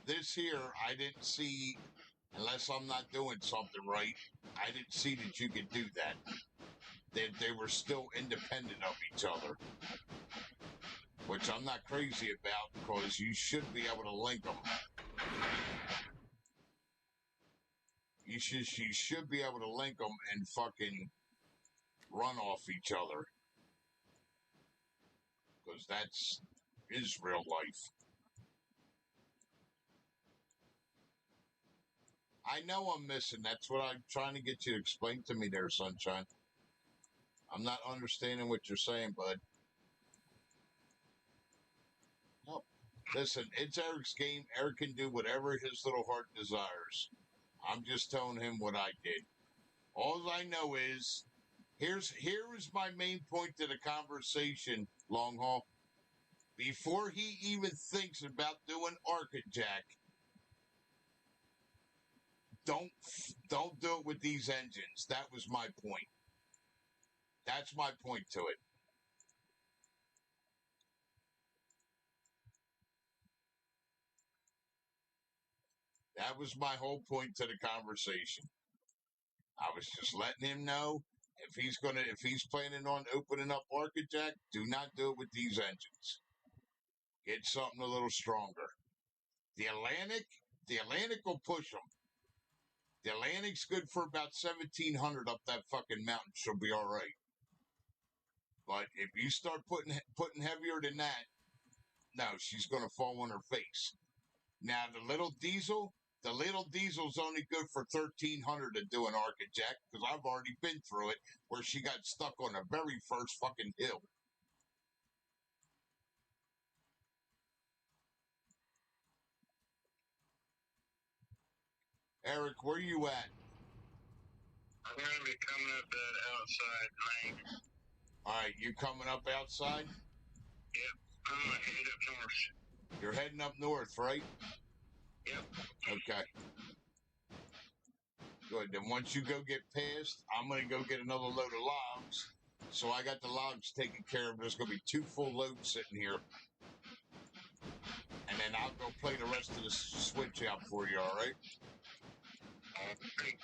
This here, I didn't see, unless I'm not doing something right, I didn't see that you could do that. They were still independent of each other. Which I'm not crazy about because you should be able to link them. You should be able to link them and fucking run off each other. Because is real life. I know I'm missing. That's what I'm trying to get you to explain to me there, Sunshine. I'm not understanding what you're saying, bud. Nope. Listen, it's Eric's game. Eric can do whatever his little heart desires. I'm just telling him what I did. All I know is, here is my main point to the conversation, Long Haul. Before he even thinks about doing Arca-Jack, don't do it with these engines. That was my point. That's my point to it. That was my whole point to the conversation. I was just letting him know if he's planning on opening up Arca-Jack, do not do it with these engines. Get something a little stronger. The Atlantic will push them. The Atlantic's good for about 1,700 up that fucking mountain. She'll be all right. But if you start putting heavier than that, no, she's going to fall on her face. Now, the little diesel's only good for 1,300 to do an Arca-Jack because I've already been through it where she got stuck on the very first fucking hill. Eric, where you at? I'm going to be coming up that outside lane. All right, you coming up outside? Yep, I'm going to head up north. You're heading up north, right? Yep. Okay. Good. Then once you go get past, I'm going to go get another load of logs. So I got the logs taken care of. There's going to be 2 full loads sitting here. And then I'll go play the rest of the switch out for you, all right? Okay.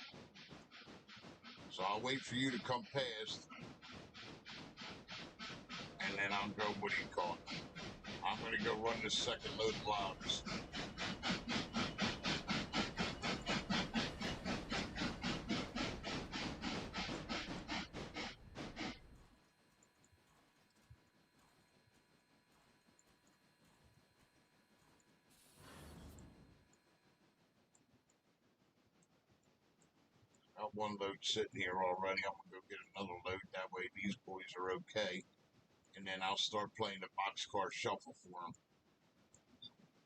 So I'll wait for you to come past. And then I'll go, what do you call it? I'm going to go run the second load of logs. Got 1 load sitting here already. I'm going to go get another load. That way these boys are okay. And then I'll start playing the boxcar shuffle for them.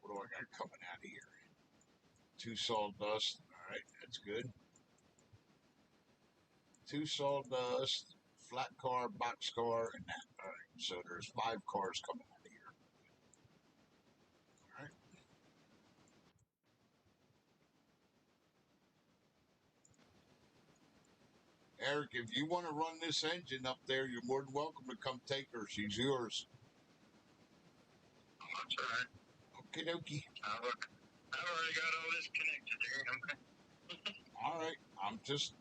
What do I got coming out of here? 2 sawdust. All right, that's good. 2 sawdust, flat car, boxcar, and that. All right, so there's 5 cars coming out of here. All right. Eric, if you want to run this engine up there, you're more than welcome to come take her. She's yours. That's all right. Okie dokie. Look, I've already got all this connected there. Okay. All right. I'm just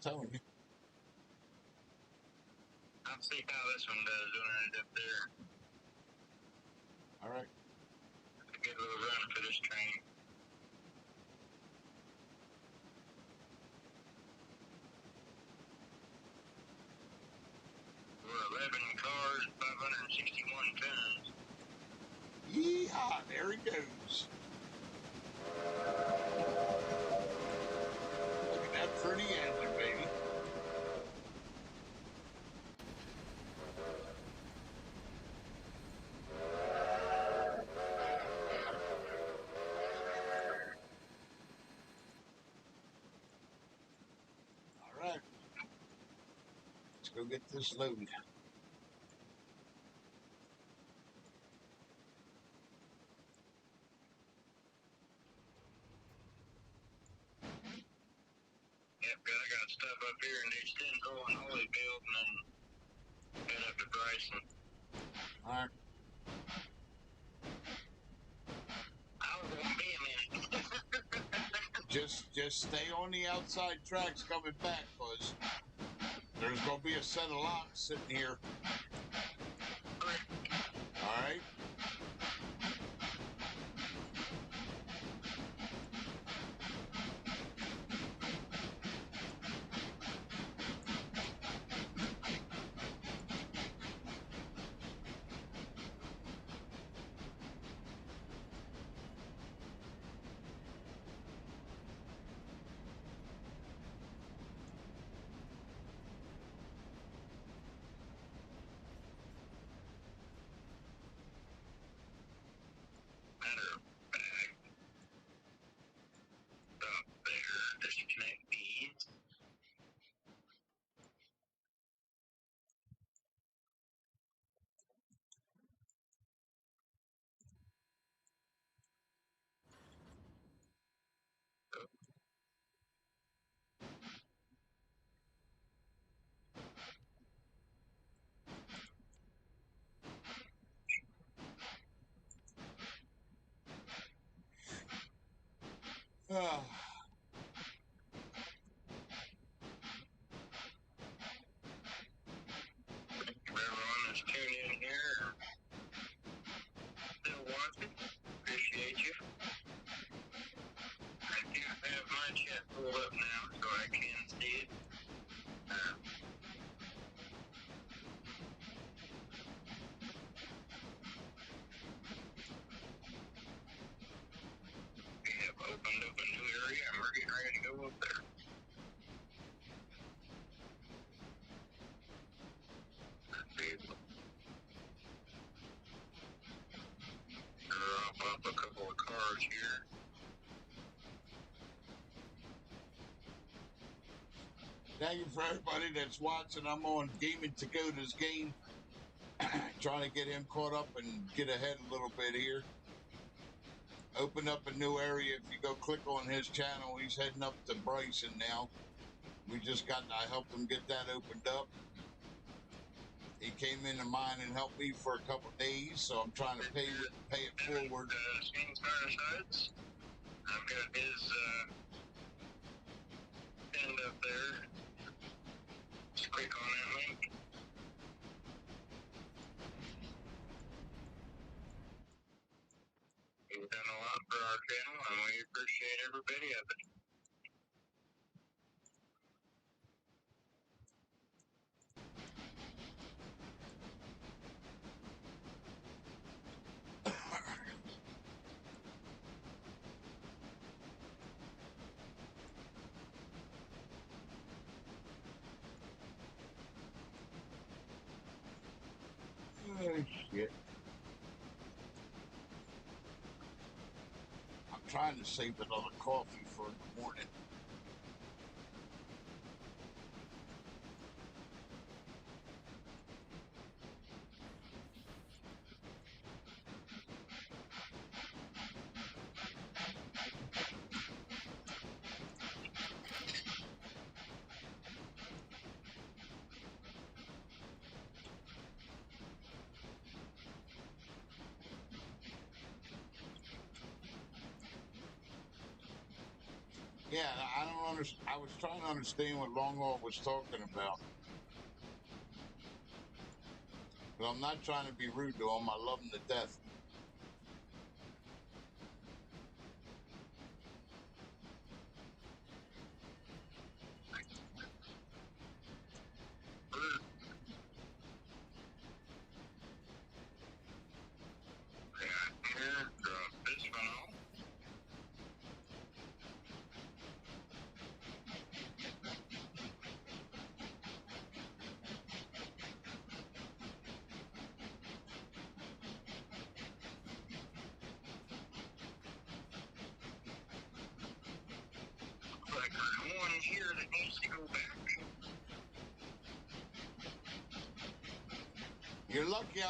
telling you. I'll see how this one does when I end up there. All right. A good little run for this train. We're 11 cars, 561 tons. Yeehaw! There he goes. Look at that pretty engine, baby. All right. Let's go get this loaded. Yep, I got stuff up here in these Denzel and Holyfield and then head up to Bryson. All right. I was going to be a minute. Just stay on the outside tracks coming back, cause there's gonna be a set of locks sitting here. All right. Matter of fact, up there, disconnect these. Ah. Everyone that's tuned in here, still watching, appreciate you. I do have my chat pulled up now, so I can see it. We have opened up a new area, and we're getting ready to go up there. Drop up a couple of cars here. Thank you for everybody that's watching. I'm on Gaming Tagoda's game, trying to get him caught up and get ahead a little bit here. Opened up a new area. If you go click on his channel, he's heading up to Bryson now. I helped him get that opened up. He came into mine and helped me for a couple days, so I'm trying to pay it forward. Same Firesides. I've got his pinned up there. Just click on that link. You've done a lot for our channel, and we appreciate every bit of it. Oh, shit. I'm trying to save another coffee for the morning. Yeah, I don't understand. I was trying to understand what Longhaul was talking about. But I'm not trying to be rude to him. I love him to death. Here, this one on. Like there's one here that needs to go back. You're lucky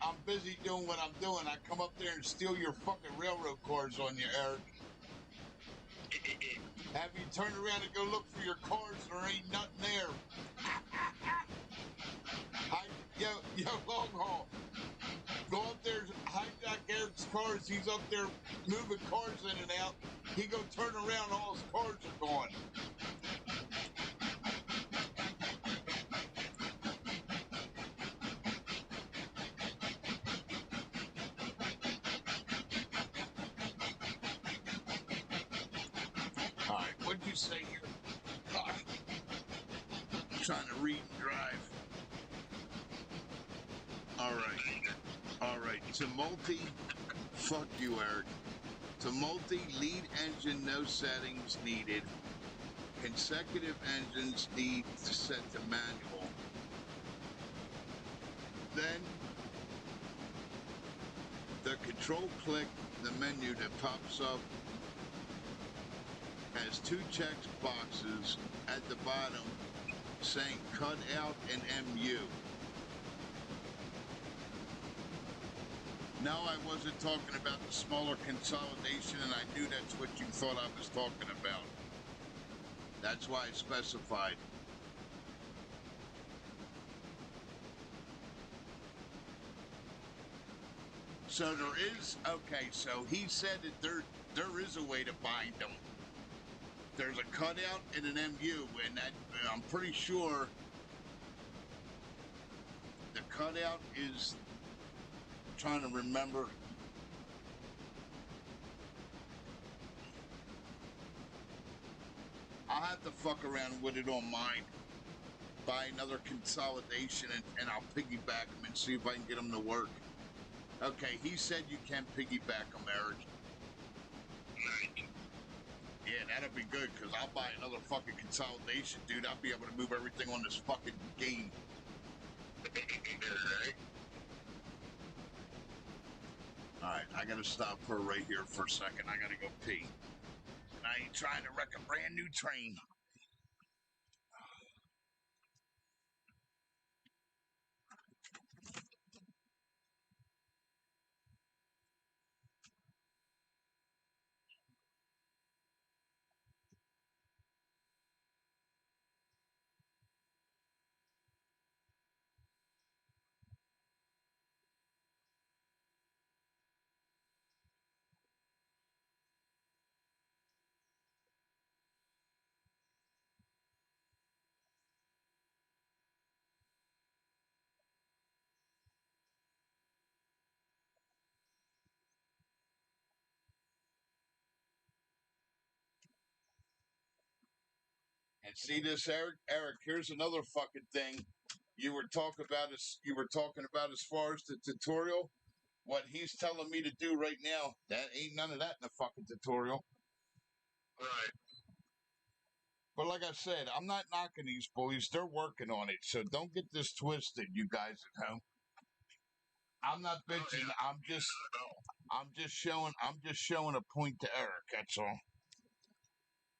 I'm busy doing what I'm doing. I come up there and steal your fucking railroad cars on you, Eric. Have you turn around and go look for your cars? There ain't nothing there. Yo, long haul. Go up there, hijack Eric's cars. He's up there moving cars in and out. He go turn around, all his cars are gone. All right, what'd you say here? Gosh, trying to read and drive. All right. To multi, fuck you, Eric. To multi, lead engine, no settings needed. Consecutive engines need to set to manual. Then the control click, the menu that pops up has two check boxes at the bottom saying cut out an MU. No, I wasn't talking about the smaller consolidation, and I knew that's what you thought I was talking about. That's why I specified. So there is, okay, so he said that there is a way to bind them. There's a cutout and an MU, and that, I'm pretty sure the cutout is, trying to remember. I'll have to fuck around with it on mine. Buy another consolidation and I'll piggyback them and see if I can get them to work. Okay, he said you can piggyback them, Eric. Yeah, that'll be good, because I'll buy another fucking consolidation, dude. I'll be able to move everything on this fucking game. Alright, I gotta stop her right here for a second. I gotta go pee. And I ain't trying to wreck a brand new train. And see this, Eric? Eric, here's another fucking thing you were talking about as far as the tutorial. What he's telling me to do right now, that ain't none of that in the fucking tutorial. Right. But like I said, I'm not knocking these boys. They're working on it. So don't get this twisted, you guys at home. I'm not bitching. I'm just showing a point to Eric, that's all.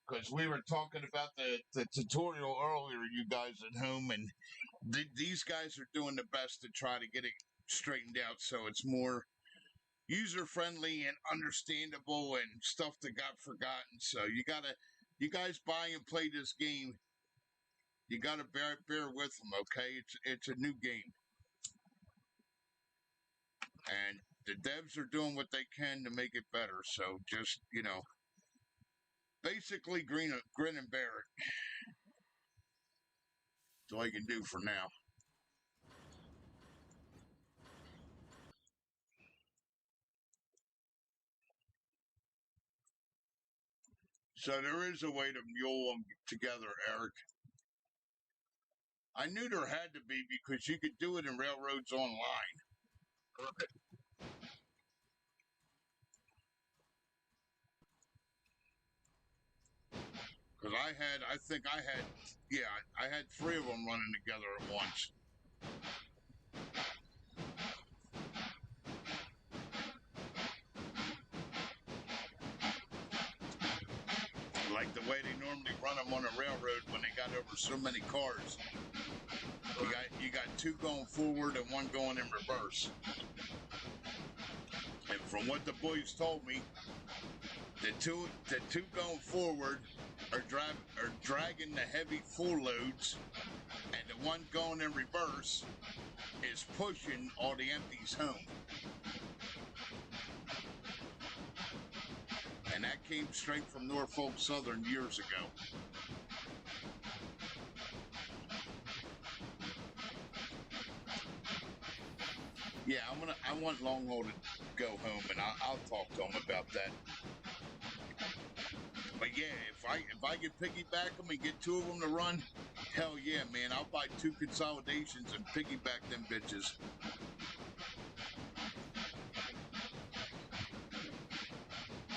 Because we were talking about the tutorial earlier, you guys at home, and these guys are doing the best to try to get it straightened out so it's more user friendly and understandable and stuff that got forgotten. So you guys buy and play this game. You gotta bear with them, okay? It's a new game, and the devs are doing what they can to make it better. So just Basically, grin and bear it. That's all you can do for now. So there is a way to mule them together, Eric. I knew there had to be because you could do it in Railroads Online. Right. Because I had 3 of them running together at once. Like the way they normally run them on a railroad when they got over so many cars. You got 2 going forward and 1 going in reverse. And from what the boys told me, the two going forward are dragging the heavy full loads, and the 1 going in reverse is pushing all the empties home. And that came straight from Norfolk Southern years ago. Yeah, I want long haul to go home, and I'll talk to him about that. But yeah, if I could piggyback them and get 2 of them to run, hell yeah, man! I'll buy 2 consolidations and piggyback them bitches.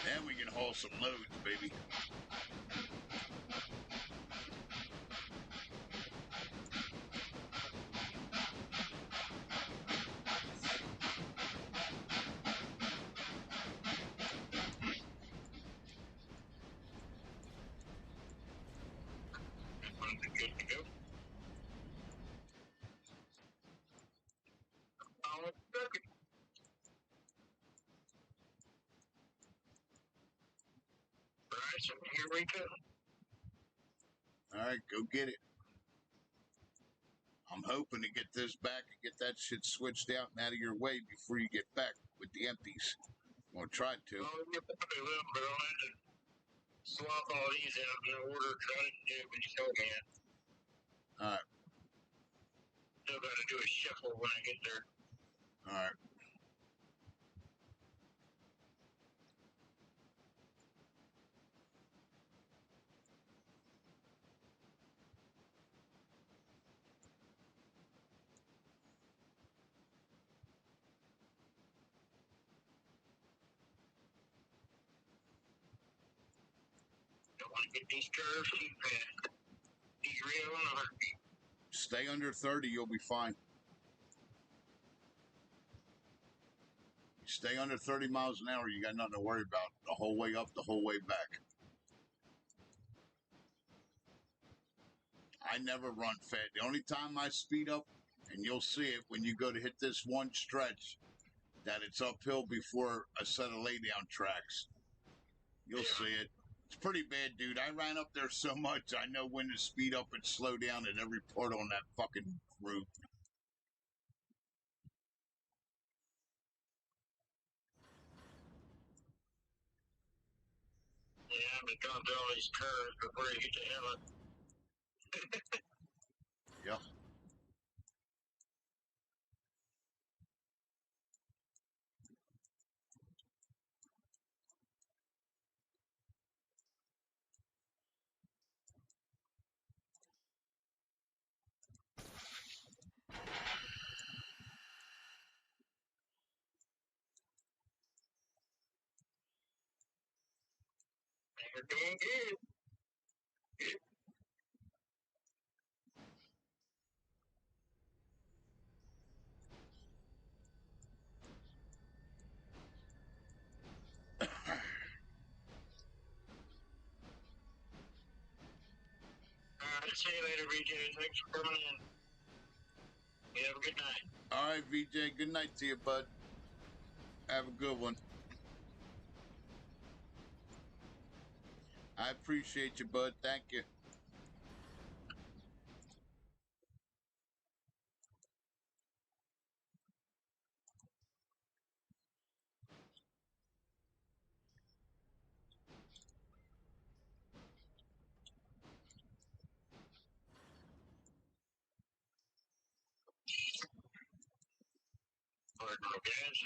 Then we can haul some loads, baby. Good to go. Second. Right, so here we go. All right, go get it. I'm hoping to get this back and get that shit switched out and out of your way before you get back with the empties. I'm gonna try to. Oh, you probably will, but I'll have to swap all these out in order because I didn't do it when you told me that. All right, Still got to do a shuffle when I get there. all right. Don't want to get these curves too fast. Derail on a heartbeat. Stay under 30, you'll be fine. You stay under 30 miles an hour, you got nothing to worry about the whole way up, the whole way back. I never run fast. The only time I speed up, and you'll see it when you go to hit this one stretch, that it's uphill before a set of laydown tracks. You'll see it. It's pretty bad, dude. I ran up there so much, I know when to speed up and slow down at every part on that fucking route. Yeah, I've been going through all these curves before you get to Ellen. Yep. And we're doing good. See you later, VJ. Thanks for coming in. You have a good night. All right, VJ. Good night to you, bud. Have a good one. I appreciate you, bud. Thank you. natural gas.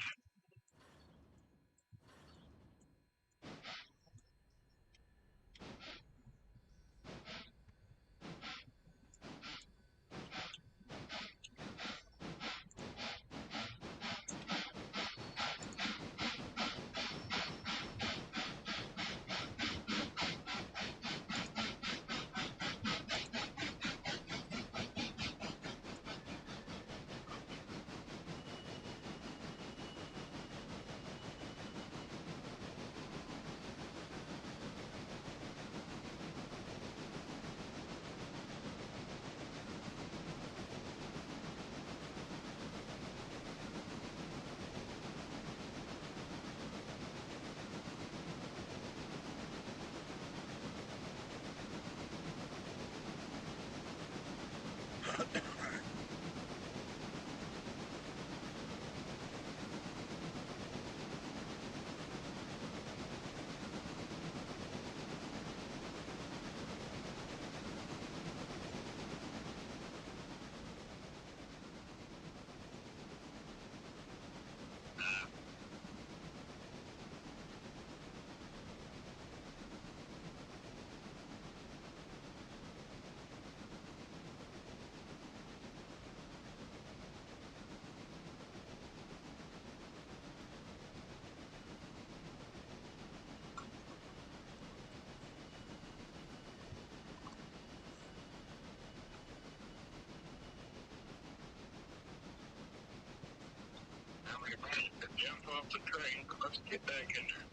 I'm ready to jump off the train, but let's get back in there.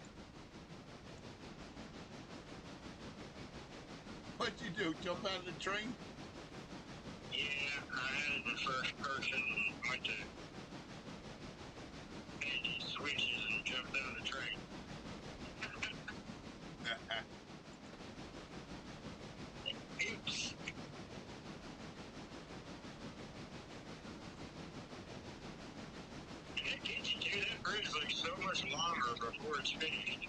What'd you do? Jump out of the train? Yeah, I had it in first person and went to Angie switches and jumped out of the train. Oops. Can't you do that bridge like so much longer before it's finished?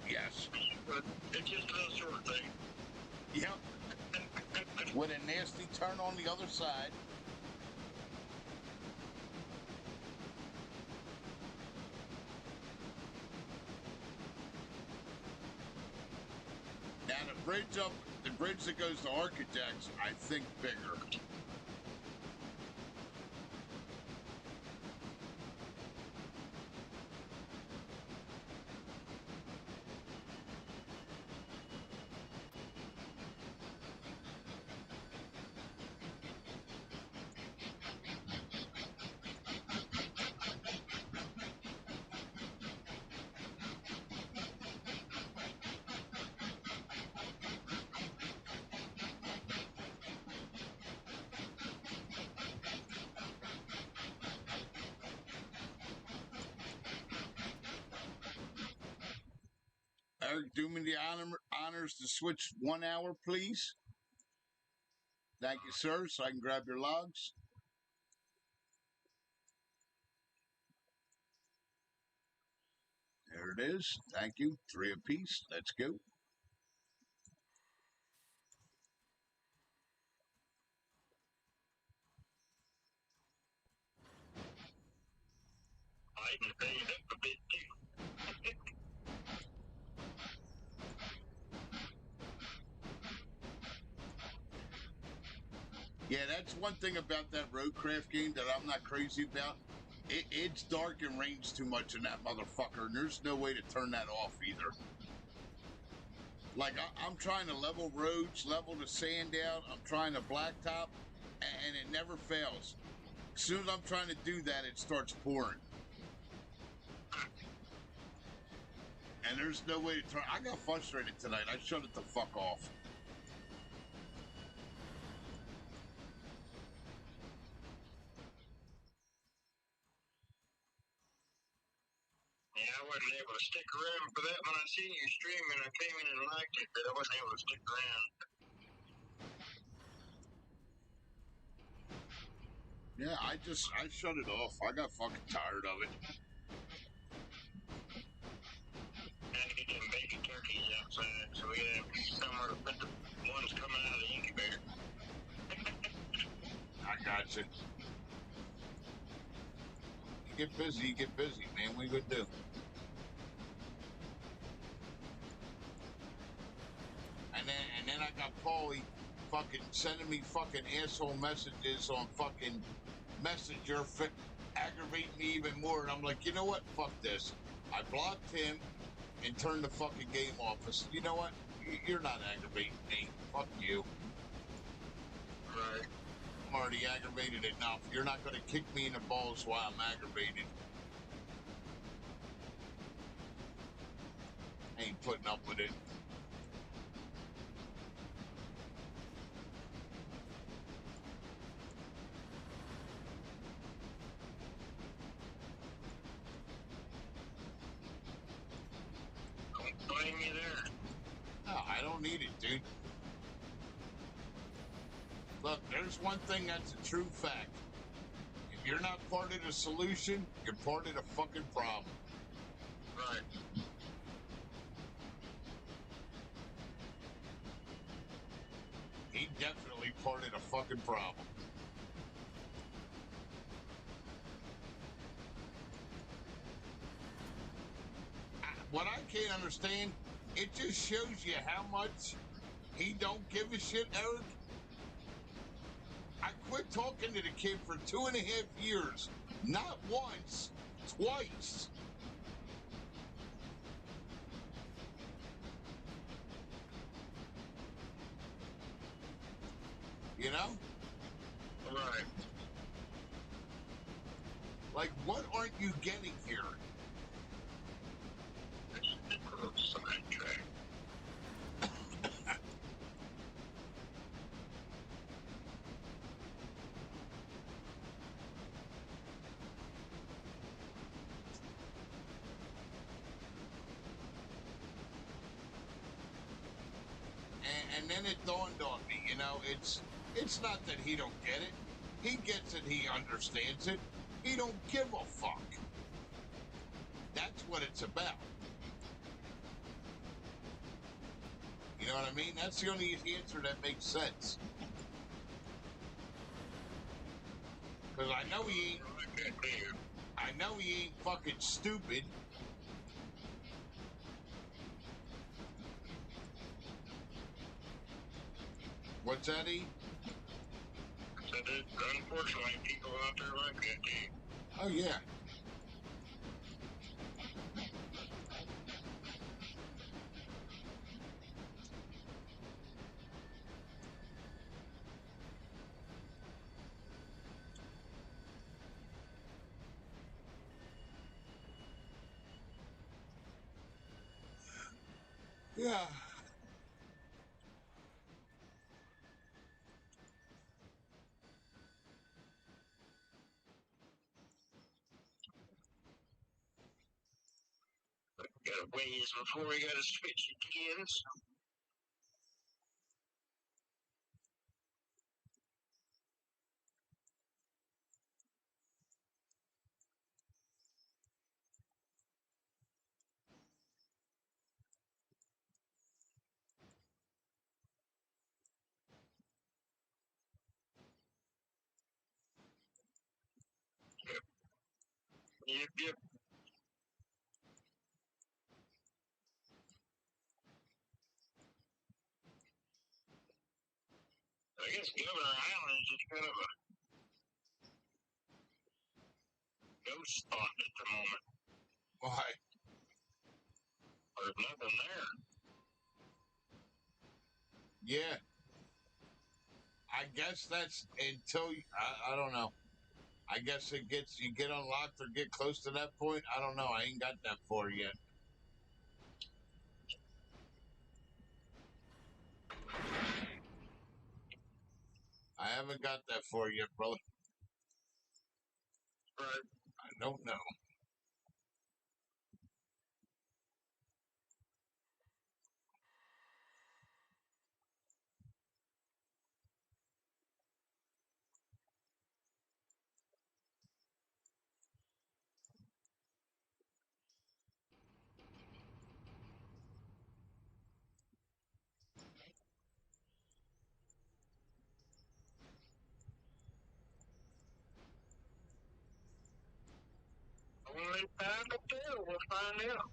Yes. But it's just a little short thing. Yep. With a nasty turn on the other side. Now the bridge that goes to Architects, I think bigger. Eric, do me the honors to switch 1 hour, please. Thank you, sir, so I can grab your logs. There it is. Thank you. 3 apiece. Let's go. I can pay it up a bit too. Yeah, that's one thing about that Roadcraft game that I'm not crazy about. It's dark and rains too much in that motherfucker, and there's no way to turn that off either. Like, I'm trying to level roads, level the sand out, I'm trying to blacktop, and it never fails. As soon as I'm trying to do that, it starts pouring. And there's no way to turn. I got frustrated tonight. I shut it the fuck off. Yeah, I wasn't able to stick around for that when I seen you streaming. I came in and liked it, but I wasn't able to stick around. Yeah, I shut it off. I got fucking tired of it. Had to get them baby turkeys outside, so we had somewhere to put the ones coming out of the incubator. I got you. get busy, you get busy, man. What are you gonna do? And then I got Paulie fucking sending me fucking asshole messages on fucking Messenger, aggravating me even more. And I'm like, you know what? Fuck this. I blocked him and turned the fucking game off. I said, you know what? You're not aggravating me. Fuck you. Right. I'm already aggravated enough. You're not going to kick me in the balls while I'm aggravated. I ain't putting up with it. Don't blame me there. No, I don't need it, dude. Look, there's one thing that's a true fact. If you're not part of the solution, you're part of the fucking problem. Right. He definitely part of the fucking problem. What I can't understand, it just shows you how much he don't give a shit, Eric. I quit talking to the kid for 2.5 years. Not once, twice. You know? Right. Like, what aren't you getting here? It's sidetrack. And then it dawned on me, you know, it's not that he don't get it. He gets it, he understands it. He don't give a fuck. That's what it's about. You know what I mean? That's the only answer that makes sense. Because I know he ain't fucking stupid. What's that, E? So there's unfortunately people out there like that too. Oh, yeah. Yeah. Got a ways before we got to switch agains. Yep. I guess Governor Island is just kind of a ghost spot at the moment. Why? There's nothing there. Yeah. I guess that's until I don't know. I guess you get unlocked or get close to that point. I don't know. I ain't got that far yet. I haven't got that far yet, brother. Right. I don't know. spend time up there. We'll find out.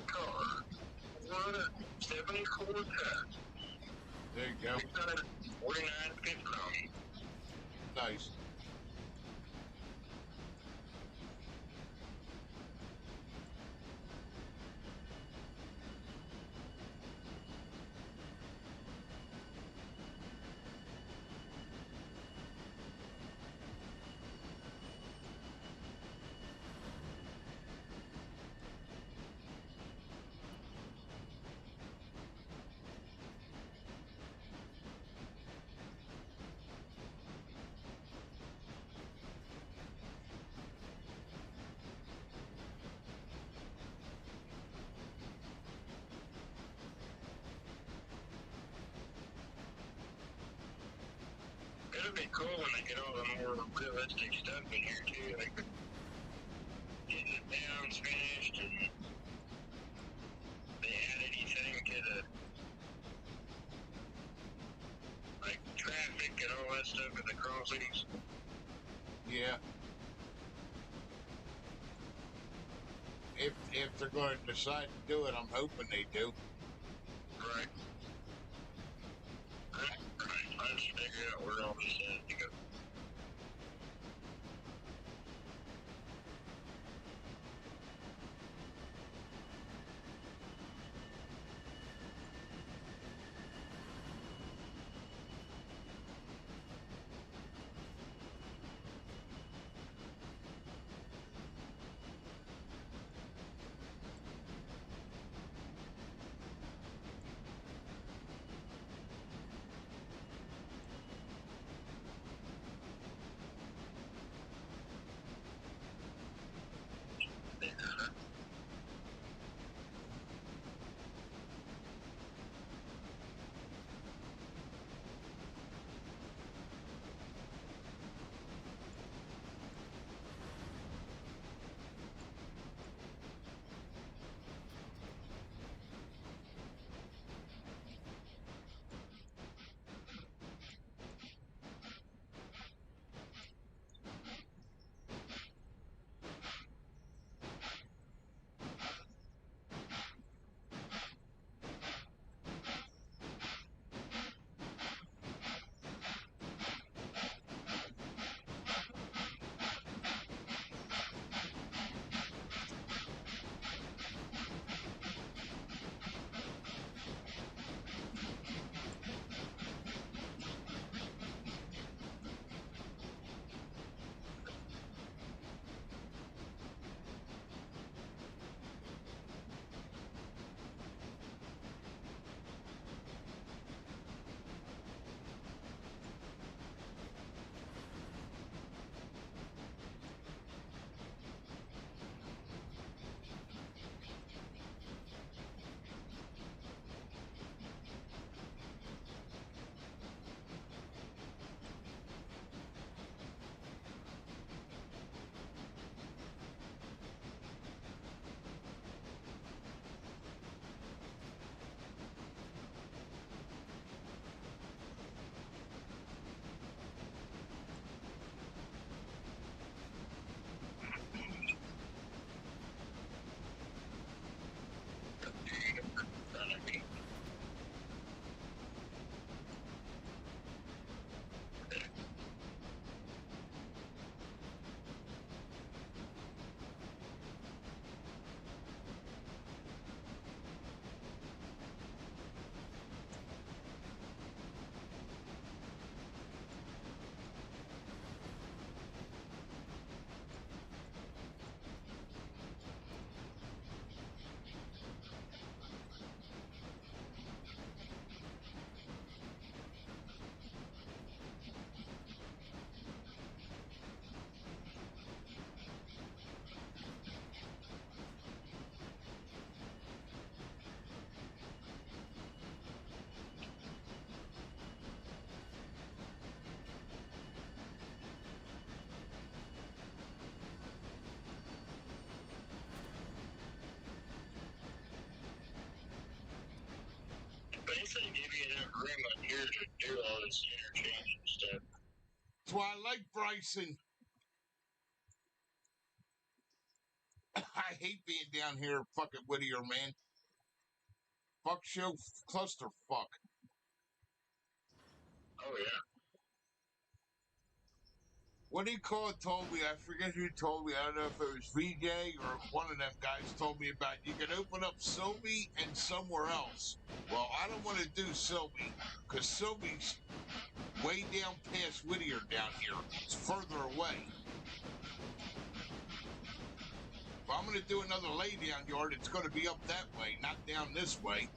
Car. 174 times. There you go. 649 feet long. Nice. It'll be cool when they get all the more realistic stuff in here too, like getting the downs finished and they add anything to the like traffic and all that stuff at the crossings. Yeah. If they're going to decide to do it, I'm hoping they do. Right. I just figured out where all this has to go. least they give you enough room up here to do all this interchange and stuff. That's why I like Bryson. I hate being down here fucking Whittier, man. Fuck show clusterfuck. Oh, yeah. What do you call it told me? I forget who told me. I don't know if it was VJ or one of them guys told me about you can open up Sylvie and somewhere else. Well, I don't want to do Sylvie because Sylvie's way down past Whittier down here. It's further away. If I'm going to do another laydown yard, it's going to be up that way, not down this way.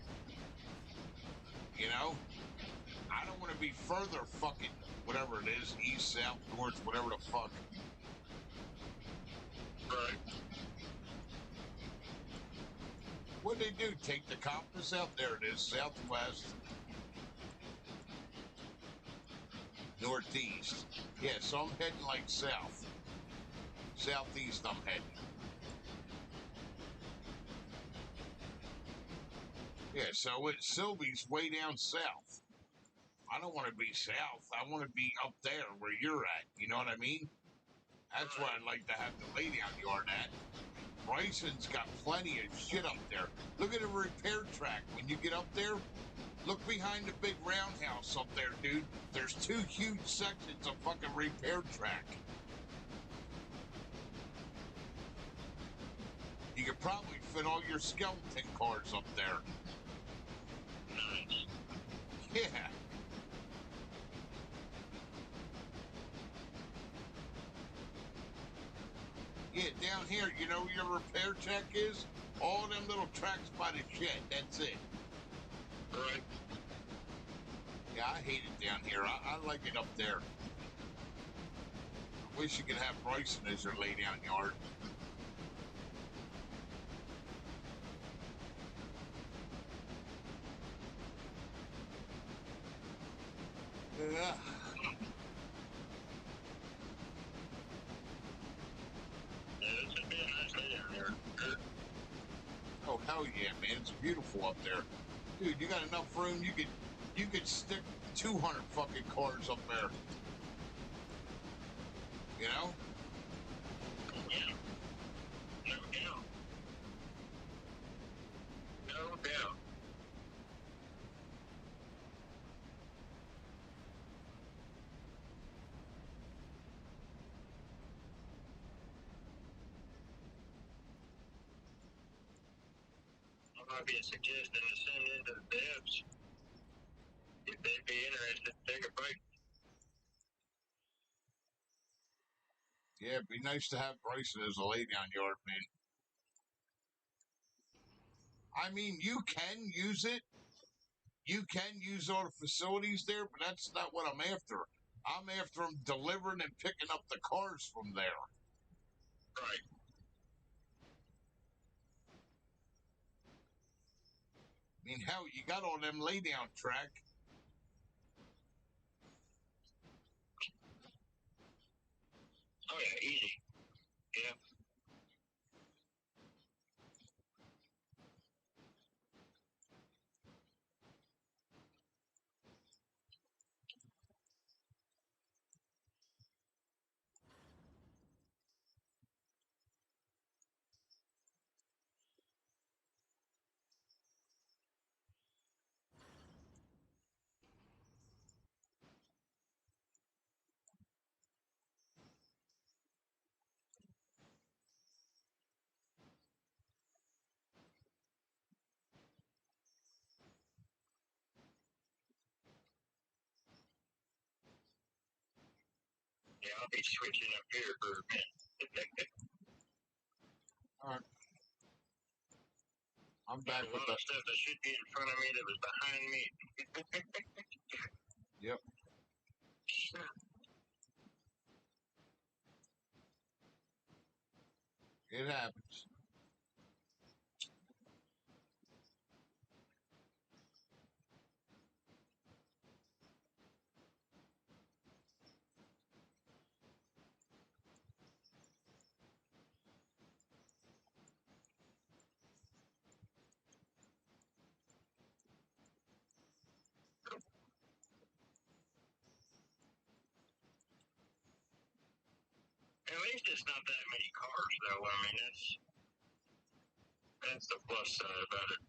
You know? I don't want to be further fucking whatever it is, east, south, north, whatever the fuck. Right. What'd they do? Take the compass out? There it is, southwest. Northeast. Yeah, so I'm heading like south. Southeast I'm heading. Yeah, so Sylvie's way down south. I don't want to be south. I want to be up there where you're at. You know what I mean? That's where I'd like to have the laydown yard at. Bryson's got plenty of shit up there. Look at the repair track. When you get up there, look behind the big roundhouse up there, dude. There's 2 huge sections of fucking repair track. You could probably fit all your skeleton cars up there. Nice. Yeah. Yeah, down here, you know where your repair track is? All them little tracks by the shed, that's it. Right. Yeah, I hate it down here. I like it up there. I wish you could have Bryson as your lay-down yard. Yeah. Yeah, this would be a nice day down here. Good. Oh, hell yeah, man. It's beautiful up there. Dude, you got enough room, you could stick 200 fucking cars up there. You know? Yeah. No doubt. No doubt. That might be a suggestion to send in to the devs. If they'd be interested, take a break. Yeah, it'd be nice to have Bryson as a laydown yard, man. I mean, you can use it. You can use all the facilities there, but that's not what I'm after. I'm after them delivering and picking up the cars from there. Right. I mean, hell, you got all them laydown track. Oh, yeah, easy. Yeah. Yeah, I'll be switching up here for a minute. All right. I'm There's back a with lot the. of stuff that should be in front of me that was behind me. Yep. It happens. just not that many cars, though. I mean, that's the plus side about it.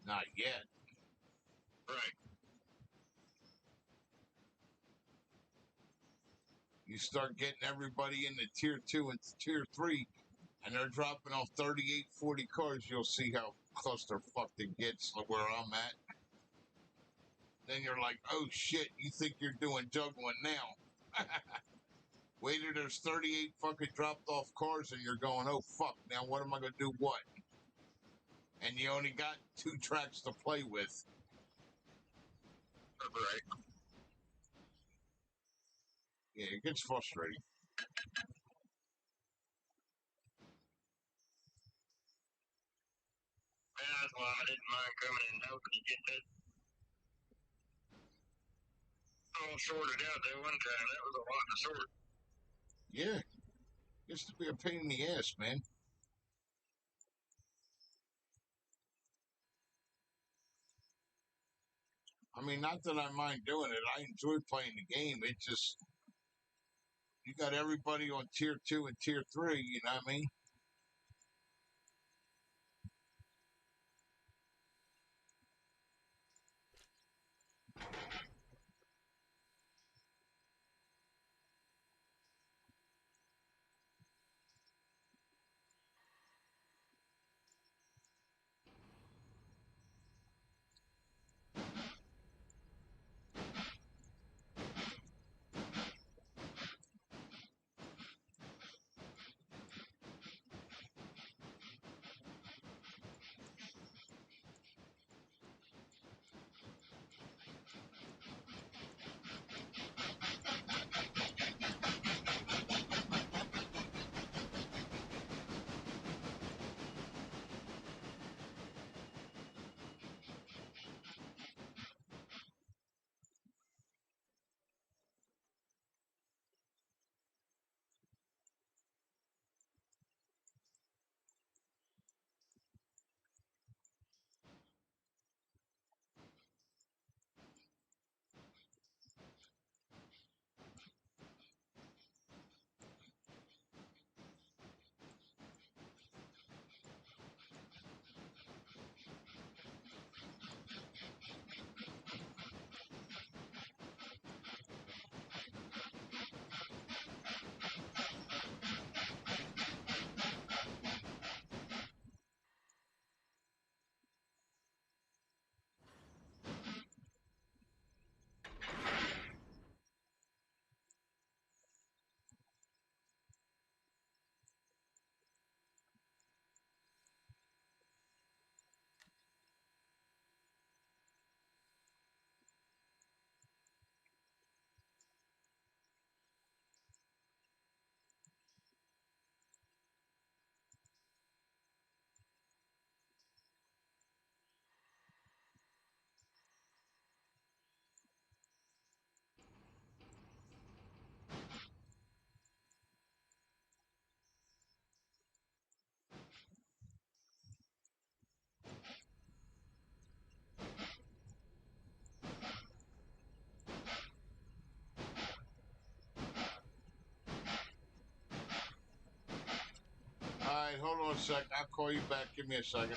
Not yet. Right. You start getting everybody into tier 2 and tier 3, and they're dropping off 38, 40 cars, you'll see how clusterfucked it gets where I'm at. Then you're like, oh shit, you think you're doing juggling now. Wait till there's 38 fucking dropped off cars and you're going, oh fuck, now what am I gonna do what? And you only got 2 tracks to play with. Right. Yeah, it gets frustrating. And that's why I didn't mind coming and helping you get that all sorted out there one time. That was a lot to sort. Yeah, used to be a pain in the ass, man. I mean, not that I mind doing it. I enjoy playing the game. It just, you got everybody on tier 2 and tier 3, you know what I mean? All right, hold on a sec. I'll call you back. Give me a second.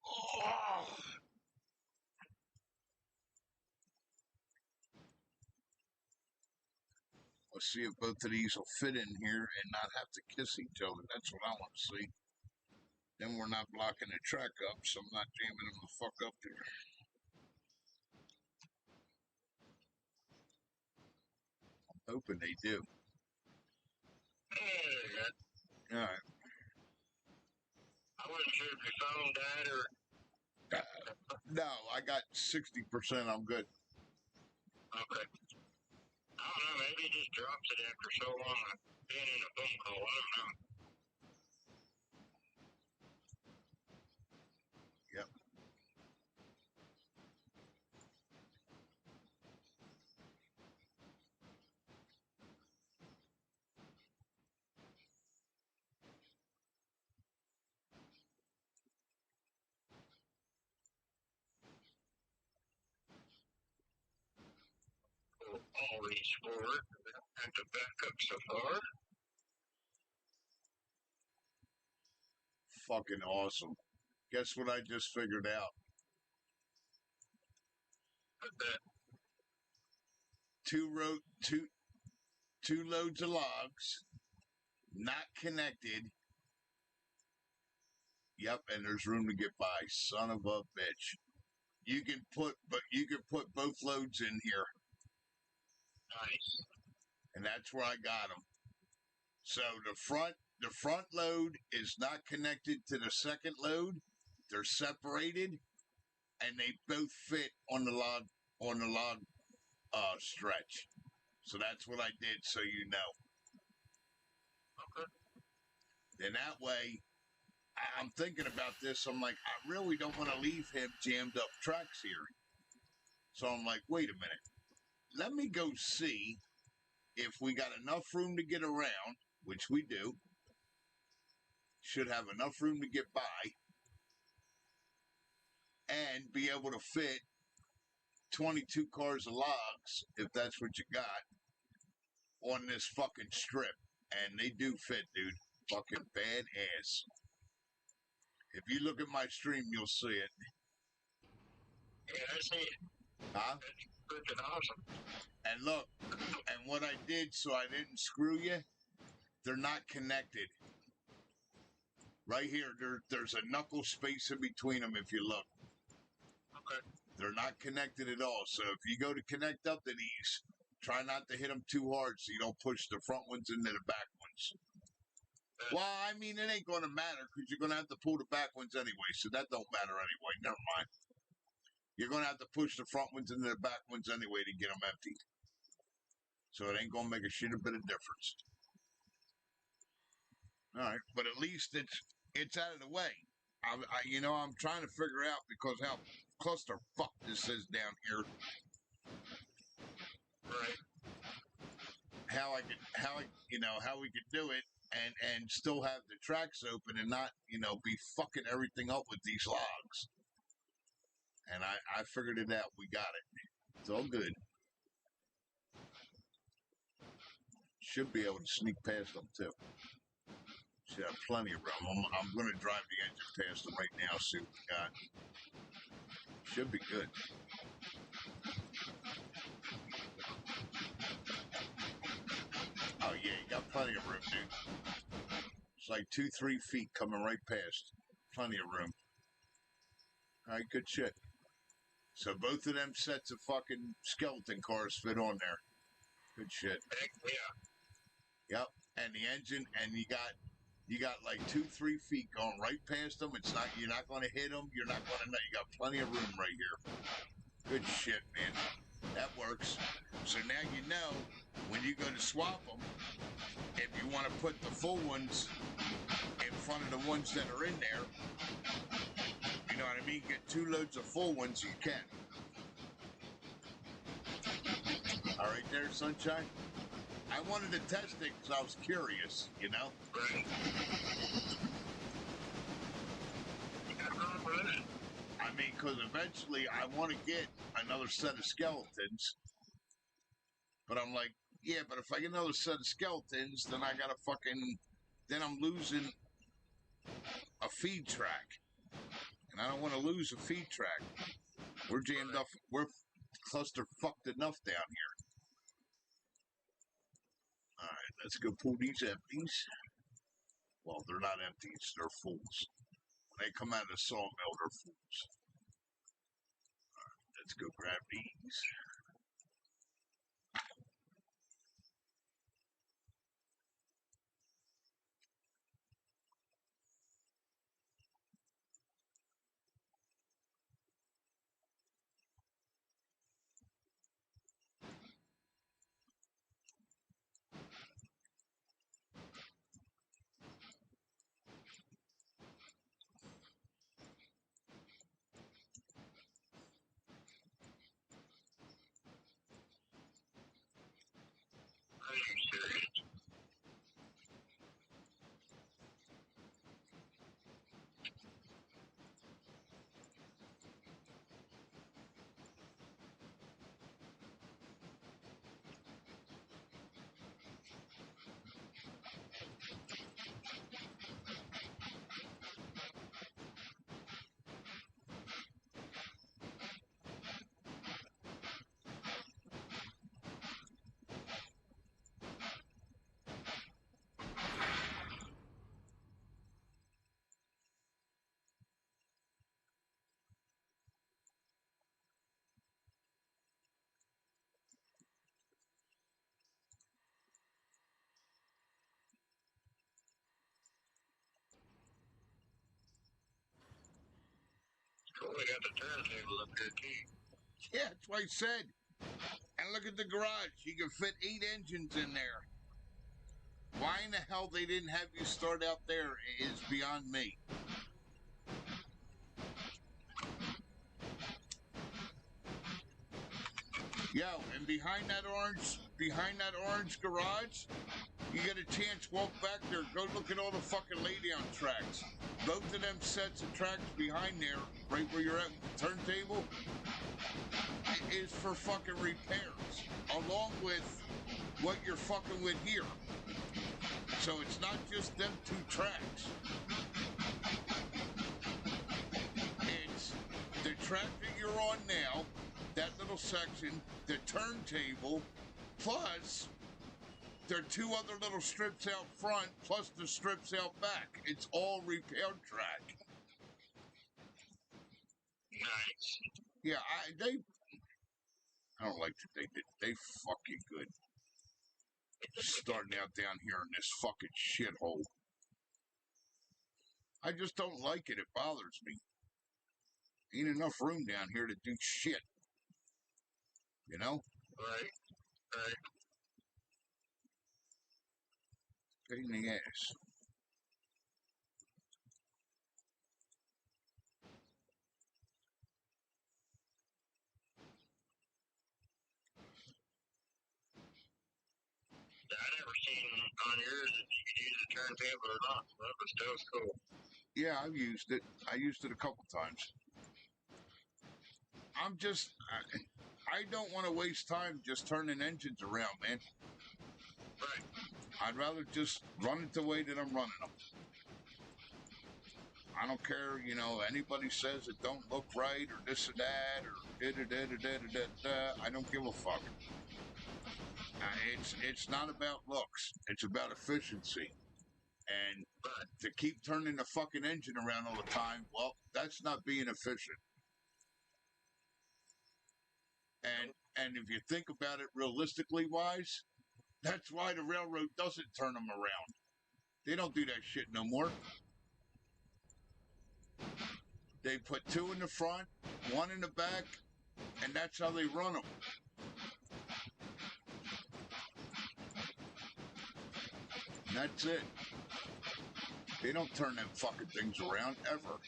Oh. Let's see if both of these will fit in here and not have to kiss each other. That's what I want to see. Then we're not blocking the track up, so I'm not jamming them the fuck up there. I'm hoping they do. Yeah, All right. I wasn't sure if your phone died or. No, I got 60%. I'm good. Okay. I don't know. Maybe it just drops it after so long of being in a phone call. I don't know. Yep. All these forward. Have to back up so far. Fucking awesome. Guess what I just figured out? That Two loads of logs, not connected. Yep, and there's room to get by. Son of a bitch. You can put both loads in here, nice. and that's where I got them. So the front load is not connected to the second load. They're separated, and they both fit on the log stretch. So that's what I did, so you know. Okay. Then that way, I'm thinking about this. I'm like, I really don't want to leave him jammed up tracks here. So I'm like, wait a minute. Let me go see if we got enough room to get around, which we do. Should have enough room to get by and be able to fit 22 cars of logs, if that's what you got, on this fucking strip. And they do fit, dude. Fucking badass. If you look at my stream, you'll see it. Yeah, I see it. Huh? That's freaking awesome. And look, and what I did so I didn't screw you, they're not connected. Right here, there's a knuckle space in between them if you look. Okay. They're not connected at all. So if you go to connect up to these, try not to hit them too hard so you don't push the front ones into the back ones. Well, I mean, it ain't going to matter because you're going to have to pull the back ones anyway, so that don't matter anyway. Never mind. You're going to have to push the front ones into the back ones anyway to get them emptied. So it ain't going to make a shit a bit of difference. All right, but at least it's out of the way. I'm trying to figure out because how clusterfuck this is down here. Right. How we could do it and still have the tracks open and not be fucking everything up with these logs. And I figured it out. We got it. It's all good. Should be able to sneak past them too. Should have plenty of room. I'm going to drive the engine past them right now. See what we got. Should be good. Oh yeah, you got plenty of room, dude. It's like 2-3 feet coming right past. Plenty of room. All right, good shit. So both of them sets of fucking skeleton cars fit on there. Good shit. Heck yeah. Yep. And the engine, and you got like 2-3 feet going right past them. You're not going to hit them. You're not going to know. You got plenty of room right here. Good shit, man. That works. So now you know when you go to swap them, if you want to put the full ones in front of the ones that are in there, you know what I mean? Get 2 loads of full ones, you can. All right there, Sunshine? I wanted to test it because I was curious, you know? Right. I mean, because eventually I want to get another set of skeletons. But I'm like, yeah, but if I get another set of skeletons, then I got to then I'm losing a feed track. And I don't want to lose a feed track. We're jammed up. We're cluster fucked enough down here. All right, let's go pull these empties. Well, they're not empties. They're fulls. When they come out of the sawmill, they're fools. Let's go grab these. Are you serious? Cool, we got the turntable up here too. Yeah, that's what I said. And look at the garage. You can fit 8 engines in there. Why in the hell they didn't have you start out there is beyond me. Yo, and behind that orange garage, you get a chance, walk back there, go look at all the fucking lay-down tracks. Both of them sets of tracks behind there, right where you're at with the turntable, is for fucking repairs, along with what you're fucking with here. So it's not just them 2 tracks. It's the track that you're on now, that little section, the turntable, plus there are 2 other little strips out front, plus the strips out back. It's all repair track. Nice. Yeah, I don't like that they did. They fucking good. Starting out down here in this fucking shithole. I just don't like it. It bothers me. Ain't enough room down here to do shit. You know? Right, right. Pain in the ass. I never seen on yours if you could use a turntable or not. So that was still cool. Yeah, I've used it. I used it a couple times. I don't want to waste time just turning engines around, man. Right. I'd rather just run it the way that I'm running them. I don't care, anybody says it don't look right or this or that or da-da-da-da-da-da-da. I don't give a fuck. It's not about looks. It's about efficiency. And to keep turning the fucking engine around all the time, well, that's not being efficient. And if you think about it realistically wise, that's why the railroad doesn't turn them around. They don't do that shit no more. They put 2 in the front, 1 in the back, and that's how they run them. And that's it. They don't turn them fucking things around ever.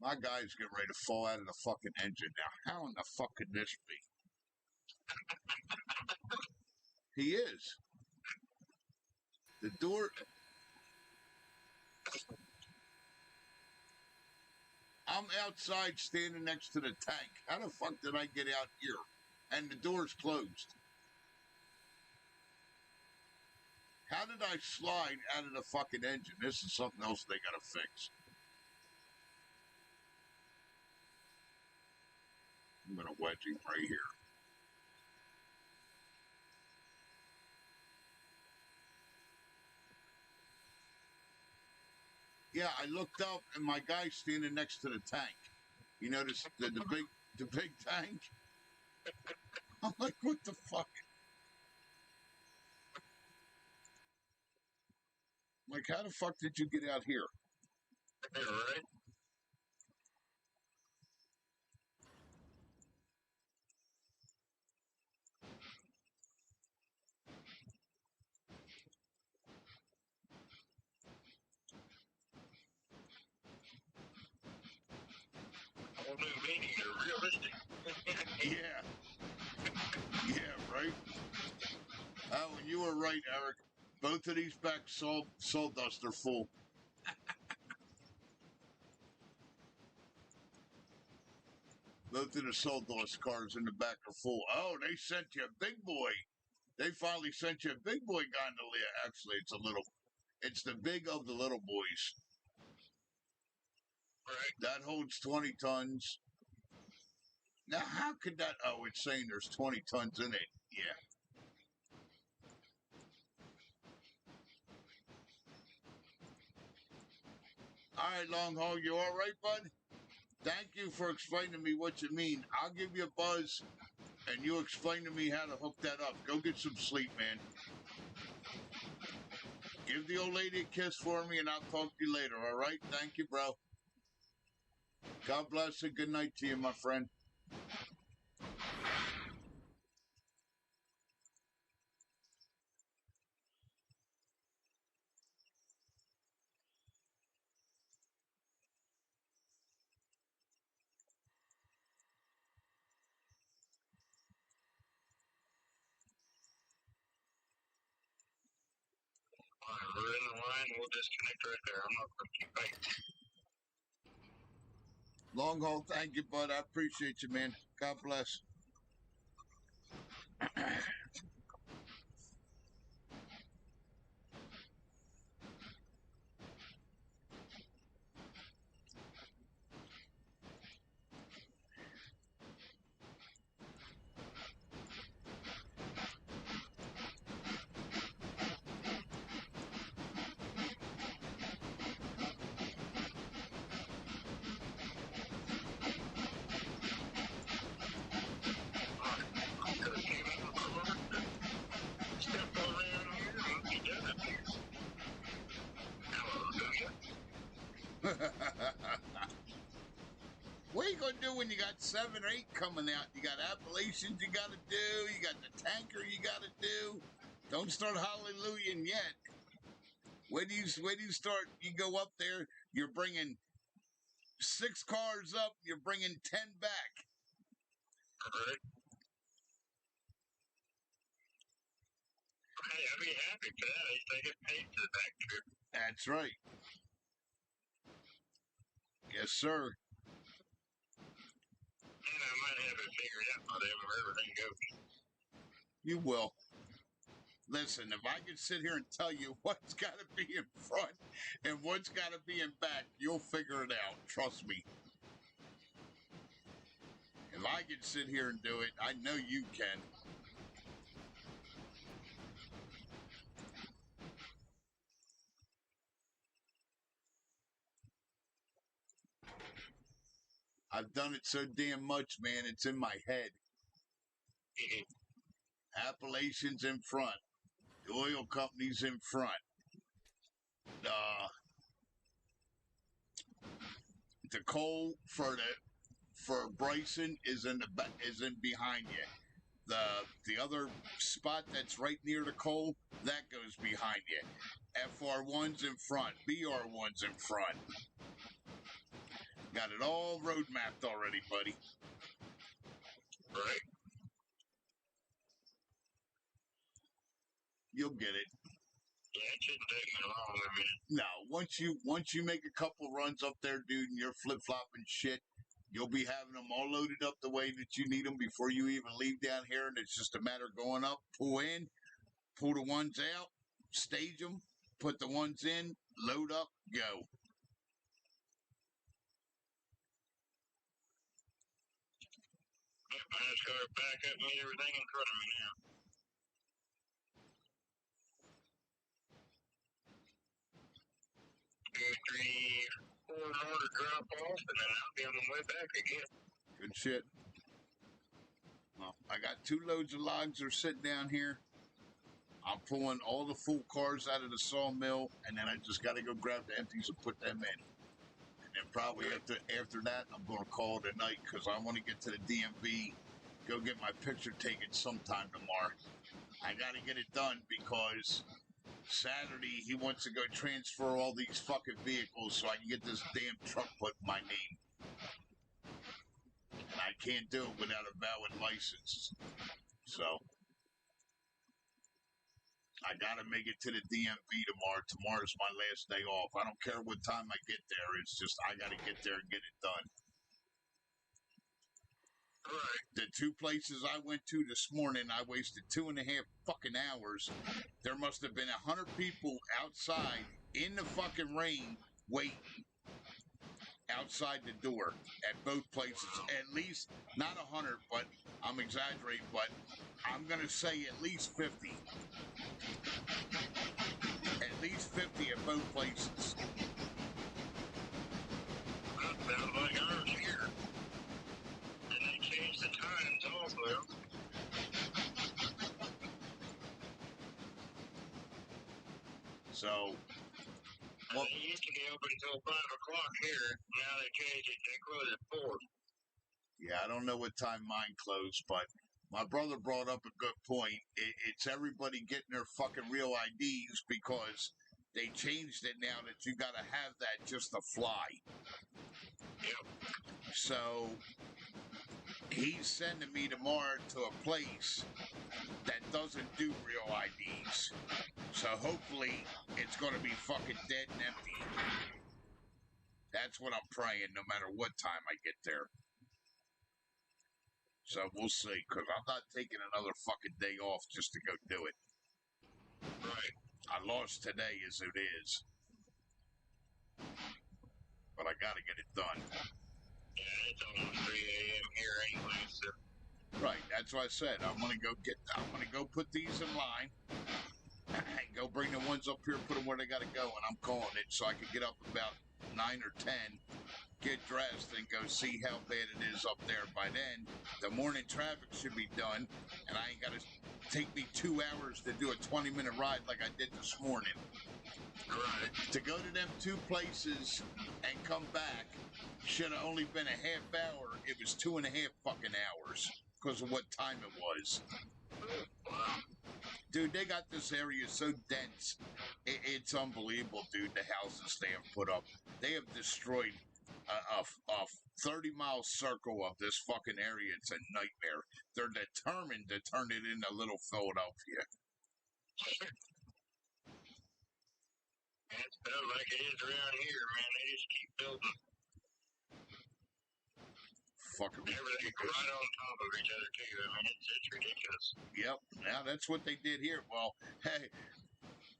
My guy's getting ready to fall out of the fucking engine now. How in the fuck could this be? He is. The door. I'm outside standing next to the tank. How the fuck did I get out here? And the door's closed. How did I slide out of the fucking engine? This is something else they gotta fix. I'm gonna wedge him right here. Yeah, I looked up and my guy's standing next to the tank. You notice the big tank? I'm like, what the fuck? I'm like, how the fuck did you get out here? Yeah, right? Whole new meaning of realistic. Yeah. Yeah, right? Oh, and you were right, Eric. Both of these back sawdust are full. Both of the sawdust cars in the back are full. Oh, they sent you a big boy. They finally sent you a big boy gondola. Actually, it's the big of the little boys. Right? That holds 20 tons. Now, how could that? Oh, it's saying there's 20 tons in it. Yeah. All right, long haul, you all right, bud? Thank you for explaining to me what you mean. I'll give you a buzz, and you explain to me how to hook that up. Go get some sleep, man. Give the old lady a kiss for me, and I'll talk to you later, all right? Thank you, bro. God bless and good night to you, my friend. All right, we're in the line. We'll disconnect right there. I'm not going to keep waiting. Long haul, thank you, bud. I appreciate you, man. God bless. I could have came in the car, stepped over here and he did it. Hallelujah. What are you going to do when you got 7 or 8 coming out? You got Appalachians you got to do. You got the tanker you got to do. Don't start hallelujahing yet. When do you start? You go up there, you're bringing 6 cars up, you're bringing 10 back. Right? Hey, I'd be happy for that. At least I get paid for the back trip. That's right. Yes, sir. And I might have it figured out by then where everything goes. You will. Listen, if I could sit here and tell you what's got to be in front and what's got to be in back, you'll figure it out. Trust me. If I could sit here and do it, I know you can. I've done it so damn much, man. It's in my head. Appalachians in front. The oil companies in front. The coal for Bryson is in behind you. The other spot that's right near the coal, that goes behind you. FR1's in front. BR1's in front. Got it all road mapped already, buddy. Right? You'll get it. Yeah, it shouldn't take me long. I mean, No, once you make a couple runs up there, dude, and you're flip flopping shit, you'll be having them all loaded up the way that you need them before you even leave down here, and it's just a matter of going up, pull in, pull the ones out, stage them, put the ones in, load up, go. Yep, I just gotta back up and get everything in front of me now. Two, three, four more to drop off, and then I'll be on the way back again. Good shit. Well, I got 2 loads of logs are sitting down here. I'm pulling all the full cars out of the sawmill, and then I just got to go grab the empties and put them in. And then probably after that, I'm going to call it a night because I want to get to the DMV, go get my picture taken sometime tomorrow. I got to get it done because Saturday he wants to go transfer all these fucking vehicles so I can get this damn truck put in my name. And I can't do it without a valid license. So I gotta make it to the DMV tomorrow. Tomorrow's my last day off. I don't care what time I get there. It's just I gotta get there and get it done. Right. The 2 places I went to this morning, I wasted 2.5 fucking hours. There must have been 100 people outside in the fucking rain waiting outside the door at both places. At least not 100, but I'm exaggerating, but I'm gonna say at least 50. At least 50 at both places. That sounds like ours here. And they changed the times also. So, Well, they used to be open until 5 o'clock here. Now they changed it. They close at 4. yeah, I don't know what time mine closed, but my brother brought up a good point. It's everybody getting their fucking real IDs because they changed it now that you got to have that just to fly. Yep. So he's sending me tomorrow to a place that doesn't do real IDs. So hopefully it's going to be fucking dead and empty. That's what I'm praying no matter what time I get there. So we'll see, because I'm not taking another fucking day off just to go do it. Right. I lost today as it is. But I gotta get it done. Yeah, it's almost 3 a.m. here anyway, so. Right, that's what I said. I'm gonna go put these in line. Go bring the ones up here, put them where they gotta go, and I'm calling it so I can get up about 9 or 10, get dressed, and go see how bad it is up there. By then, the morning traffic should be done, and I ain't gotta take me 2 hours to do a 20-minute ride like I did this morning. Right. To go to them 2 places and come back should have only been a half hour. It was 2.5 fucking hours because of what time it was. Wow. Dude, they got this area so dense. It's unbelievable, dude, the houses they have put up. They have destroyed a 30-mile circle of this fucking area. It's a nightmare. They're determined to turn it into Little Philadelphia. It's about like it is around here, man. They just keep building. Fucking Everything's right on top of each other, too. I mean, it's ridiculous. Yep. Now that's what they did here. Well, hey,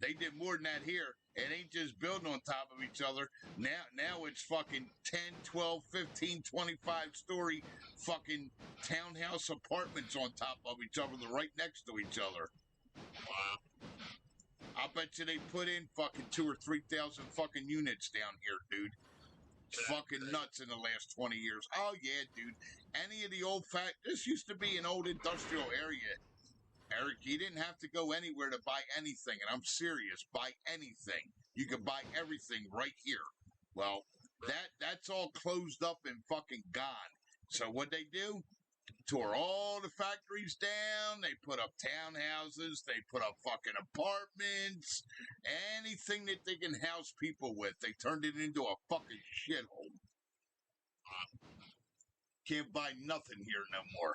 they did more than that here. It ain't just building on top of each other. Now it's fucking 10, 12, 15, 25-story fucking townhouse apartments on top of each other. They're right next to each other. Wow. I bet you they put in fucking 2,000 or 3,000 fucking units down here, dude. It's fucking nuts in the last 20 years. Oh, yeah, dude. Any of the old this used to be an old industrial area. Eric, you didn't have to go anywhere to buy anything, and I'm serious. Buy anything. You could buy everything right here. Well, that's all closed up and fucking gone. So what they do? Tore all the factories down. They put up townhouses. They put up fucking apartments. Anything that they can house people with. They turned it into a fucking shithole. Can't buy nothing here no more.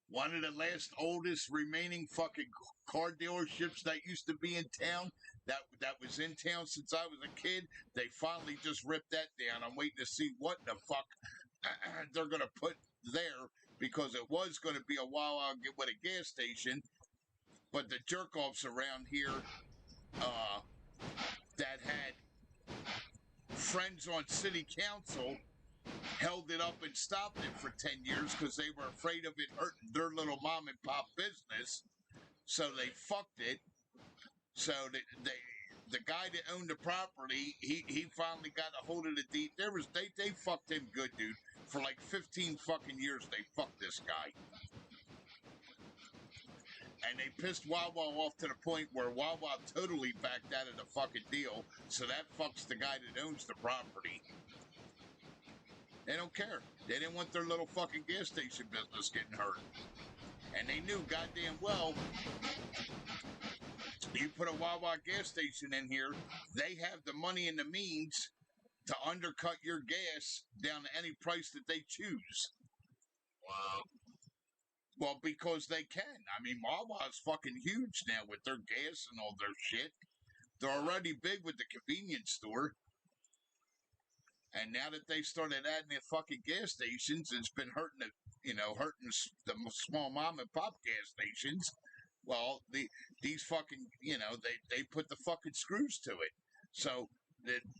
One of the last oldest remaining fucking car dealerships that used to be in town, that was in town since I was a kid, they finally just ripped that down. I'm waiting to see what the fuck they're going to put there because it was going to be a Wawa with a gas station, but the jerk-offs around here that had friends on city council held it up and stopped it for 10 years because they were afraid of it hurting their little mom and pop business. So they fucked it. So the guy that owned the property, he finally got a hold of the deed. They fucked him good, dude. For like 15 fucking years, they fucked this guy. And they pissed Wawa off to the point where Wawa totally backed out of the fucking deal. So that fucks the guy that owns the property. They don't care. They didn't want their little fucking gas station business getting hurt. And they knew goddamn well, you put a Wawa gas station in here, they have the money and the means to undercut your gas down to any price that they choose. Wow. Well, because they can. I mean, Wawa's fucking huge now with their gas and all their shit. They're already big with the convenience store. And now that they started adding the fucking gas stations, it's been hurting the small mom and pop gas stations. Well, these fucking, they put the fucking screws to it. So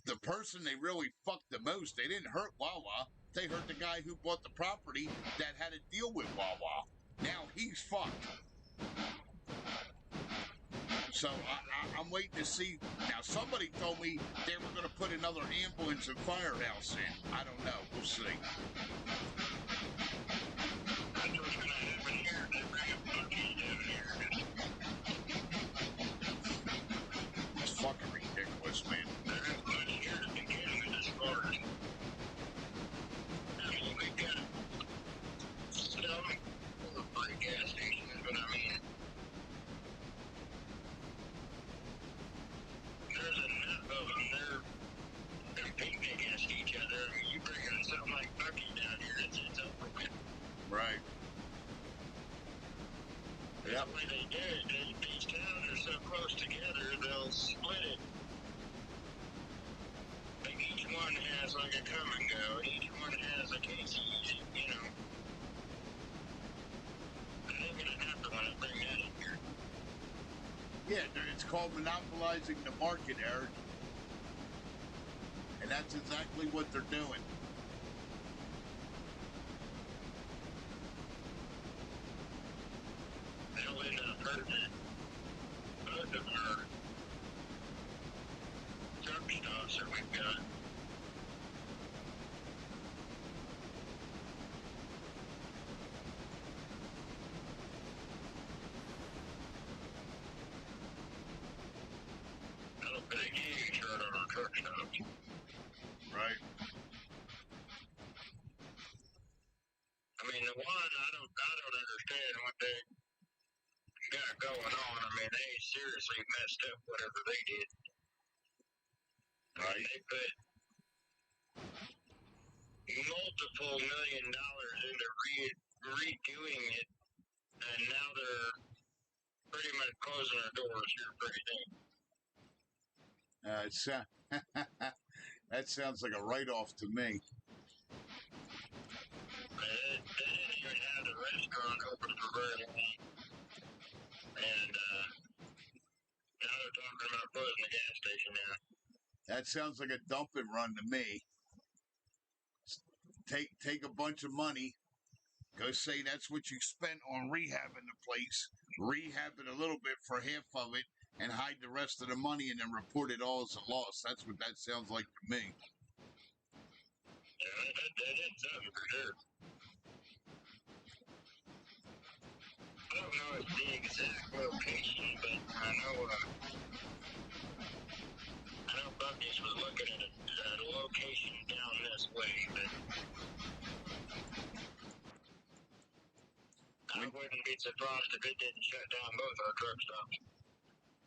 the person they really fucked the most, they didn't hurt Wawa. They hurt the guy who bought the property that had to deal with Wawa. Now he's fucked. So I'm waiting to see. Now somebody told me they were going to put another ambulance and firehouse in. I don't know. We'll see. That's what's going to happen here. They bring a buggy down here. It's fucking ridiculous, man. There isn't much here to begin with as far as, I mean, we've got some free gas stations, but I mean, there's enough of them. They're competing against each other. I mean, you bring in something like Bucky down here, it's over with. Right. That's the way they do it. These towns are so close together, they'll split it. Like each one has like a come and go, and each one has a Casey's, you know. That ain't gonna happen when I bring that in here. Yeah, it's called monopolizing the market, Eric. And that's exactly what they're doing. They'll end up hurting it. Both of our truck stops that we've got. That'll put a huge hurt on our truck stops. Right. I mean, the one I don't understand what they got going on. I mean, they seriously messed up whatever they did. I mean, they put multiple $1 million into redoing it, and now they're pretty much closing their doors here pretty soon. That sounds like a write-off to me. They didn't even have the restaurant open for very long. And now they're talking about closing the gas station down. That sounds like a dump and run to me. Take a bunch of money, go say that's what you spent on rehabbing the place, rehab it a little bit for half of it, and hide the rest of the money and then report it all as a loss. That's what that sounds like to me. Yeah, that is something for sure. I don't know the exact location, but I know Bucky's was looking at a location down this way, but I wouldn't be surprised if it didn't shut down both our truck stops.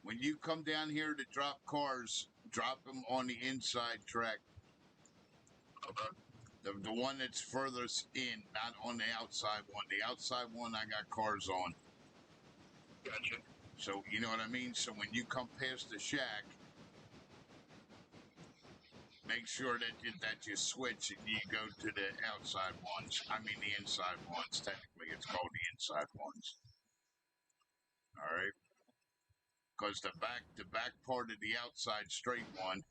When you come down here to drop cars, drop them on the inside track. Okay. The one that's furthest in, not on the outside one. The outside one I got cars on. Gotcha. So, you know what I mean? So when you come past the shack, make sure that you switch and you go to the outside ones. I mean the inside ones. Technically, it's called the inside ones. All right, because the back part of the outside straight one,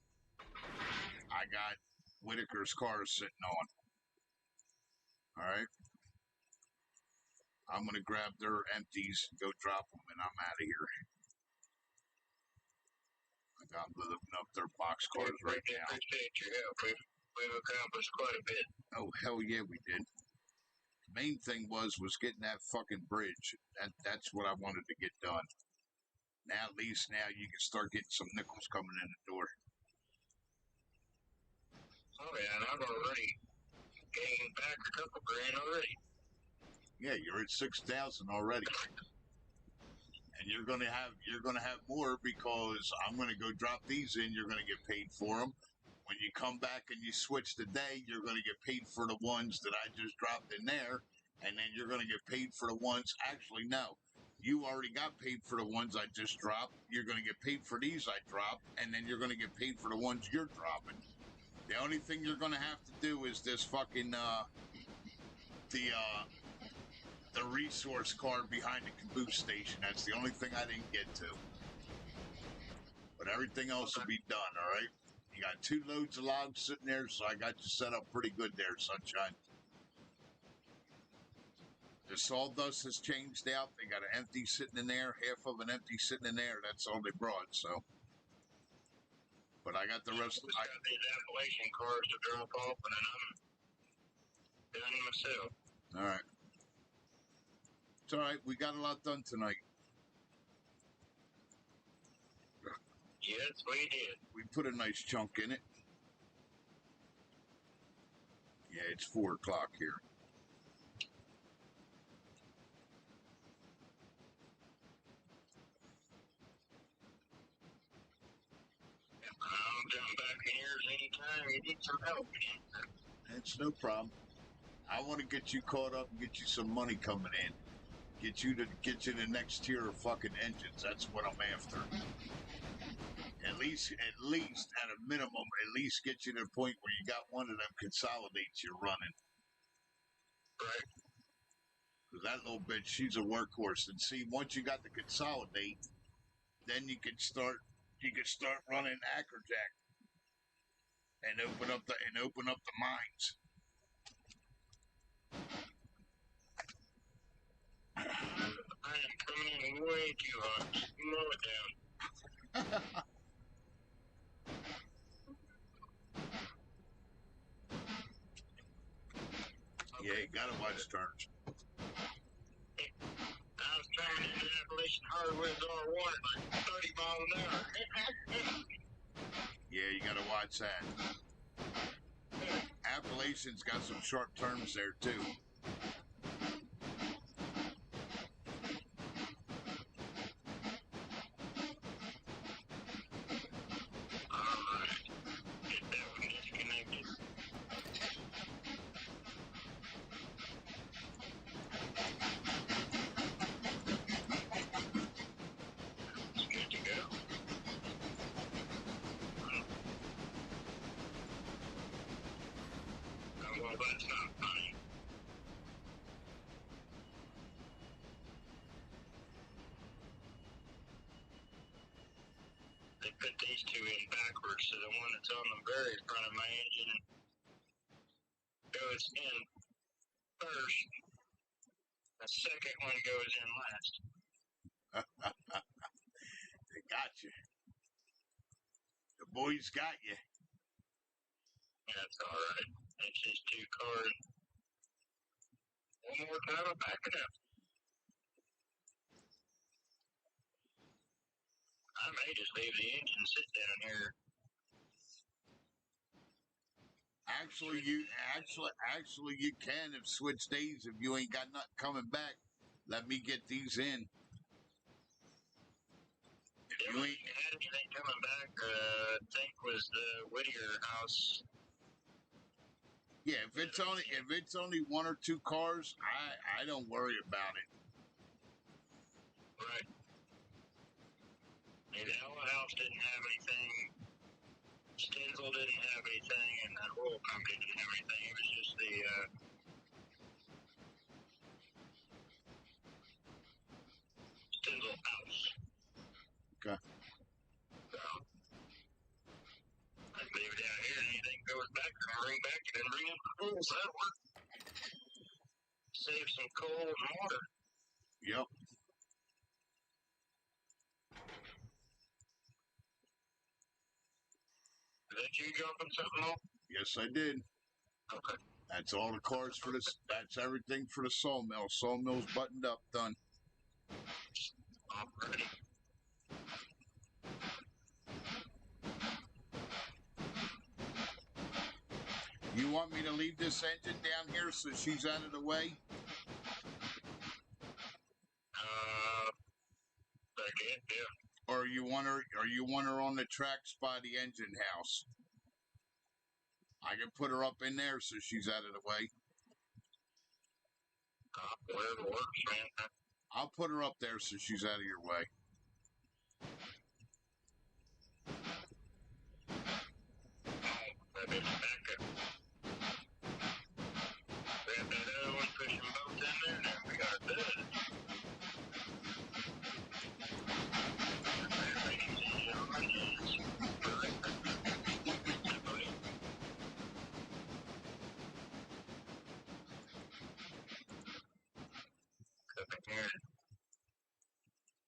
I got Whitaker's car sitting on. All right, I'm gonna grab their empties, go drop them, and I'm out of here. I got them loading up their box cars right now. Appreciate your help. We've accomplished quite a bit. Oh hell yeah, we did. Main thing was getting that fucking bridge. That's what I wanted to get done. Now at least now you can start getting some nickels coming in the door. Oh yeah, and I've already gained back a couple grand already. Yeah, you're at 6,000 already, and you're gonna have more because I'm gonna go drop these in. You're gonna get paid for them. When you come back and you switch today, you're gonna get paid for the ones that I just dropped in there, and then you're gonna get paid for the ones. Actually, no. You already got paid for the ones I just dropped. You're going to get paid for these I dropped, and then you're going to get paid for the ones you're dropping. The only thing you're going to have to do is this fucking, the resource card behind the caboose station. That's the only thing I didn't get to. But everything else will be done, all right? You got 2 loads of logs sitting there, so I got you set up pretty good there, sunshine. The sawdust has changed out. They got an empty sitting in there, half of an empty sitting in there. That's all they brought, so. But I got the rest. I got these Appalachian cars to drop off, and then I'm done myself. All right. It's all right. We got a lot done tonight. Yes, we did. We put a nice chunk in it. Yeah, it's 4 o'clock here. I'll jump back in yours anytime you need some help. It's no problem. I want to get you caught up and get you some money coming in. Get you the next tier of fucking engines. That's what I'm after. At least at a minimum, at least get you to the point where you got one of them consolidates you're running. Right. Because that little bitch, she's a workhorse. And see, once you got the consolidate, then you can start running Ackerjack and open up the mines. I am coming in way too hot. Slow it down. Yeah, you gotta watch turns. I was trying to do Appalachian hardwoods R1 at like 30 miles an hour. Yeah, you gotta watch that. Appalachian's got some sharp turns there too. Alright. Get that one disconnected. It's good to go. Oh, well, that's not funny. They put these two in backwards, so the one that's on the very front of my engine goes in first. The second one goes in last. They got you. The boys got you. That's alright. It's just 2 cars. One more time, I'll back it up. I may just leave the engine sit down here. Actually, you can have switched days if you ain't got nothing coming back. Let me get these in. If The you only ain't, thing that had anything coming back, I think, was the Whittier house. yeah, if it's only 1 or 2 cars, I don't worry about it. Right. The Ella house didn't have anything. Stenzel didn't have anything. oil pumping and everything. It was just the little house. Okay. So I leave it out here, and anything goes back, and bring back and then bring in the pools. That'll work. Save some coal and water. Yep. Did you dropping something off? Yes, I did. Okay. That's all the cars for this. That's everything for the sawmill. Sawmill's buttoned up, done. Alrighty. You want me to leave this engine down here so she's out of the way? Again, yeah. Or you want her on the tracks by the engine house? I can put her up in there so she's out of the way. Whatever works, man. I'll put her up there so she's out of your way. Maybe back up. Grab that other one, push them both in there, and then we got it done. Up in here.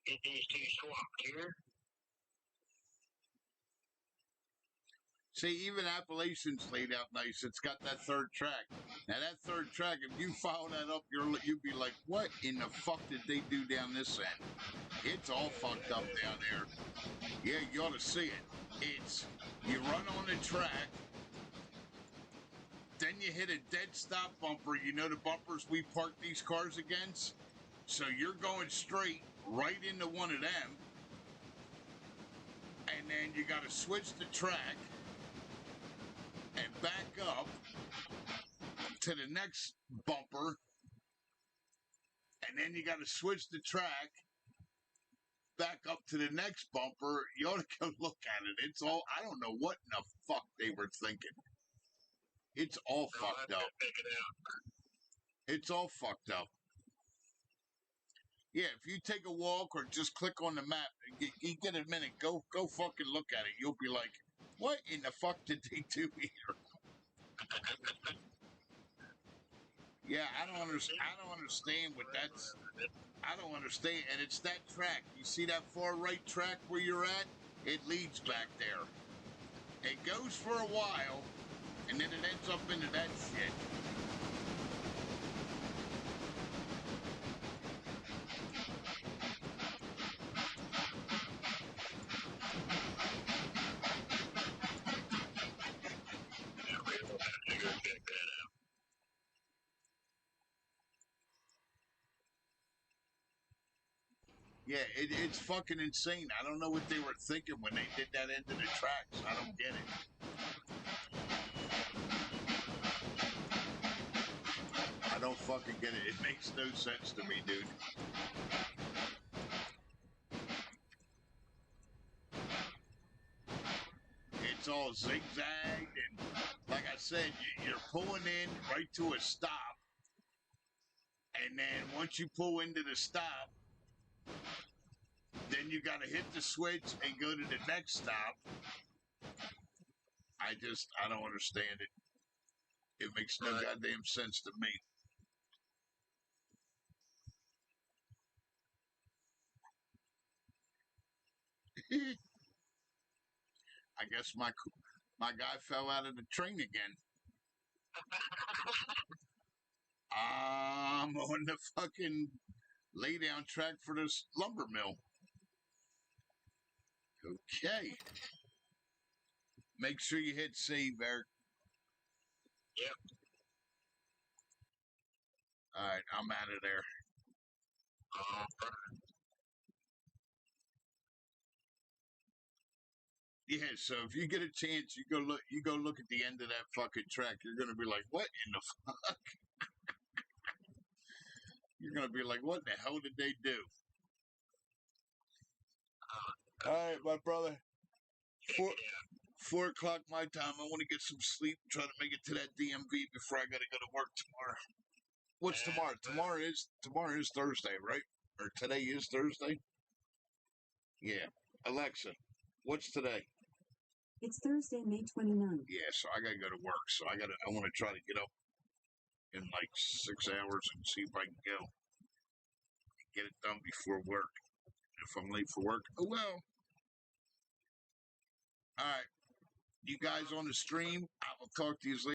Get these two swapped here. See, even Appalachian's laid out nice. It's got that third track. Now, that third track, if you follow that up, you'd be like, what in the fuck did they do down this end? It's all fucked up down there. Yeah, you ought to see it. It's, you run on the track, then you hit a dead stop bumper. You know the bumpers we park these cars against? So you're going straight right into one of them. And then you got to switch the track and back up to the next bumper. And then you got to switch the track back up to the next bumper. You ought to go look at it. It's all, I don't know what in the fuck they were thinking. It's all fucked up. It's all fucked up. Yeah, if you take a walk or just click on the map, you get a minute, go fucking look at it. You'll be like, what in the fuck did they do here? Yeah, I don't understand what that's. I don't understand. And it's that track. You see that far right track where you're at? It leads back there. It goes for a while, and then it ends up into that shit. Yeah, it's fucking insane. I don't know what they were thinking when they did that into the tracks. I don't get it. I don't fucking get it. It makes no sense to me, dude. It's all zigzagged, and like I said, you're pulling in right to a stop, and then once you pull into the stop, then you got to hit the switch and go to the next stop. I don't understand it. It makes no goddamn sense to me. I guess my guy fell out of the train again. I'm on the fucking lay down track for this lumber mill. Okay. Make sure you hit save, Eric. Yep. All right, I'm out of there. Yeah, so if you get a chance, you go look at the end of that fucking track. You're gonna be like, what in the fuck? You're gonna be like, what the hell did they do? All right, my brother. 4 o'clock my time. I want to get some sleep. Try to make it to that DMV before I got to go to work tomorrow. What's tomorrow? Tomorrow is Thursday, right? Or today is Thursday? Yeah. Alexa, what's today? It's Thursday, May 29th. Yeah, so I gotta go to work. So I want to try to get up in like 6 hours and see if I can go. Get it done before work. If I'm late for work, oh well. All right. You guys on the stream, I will talk to you later.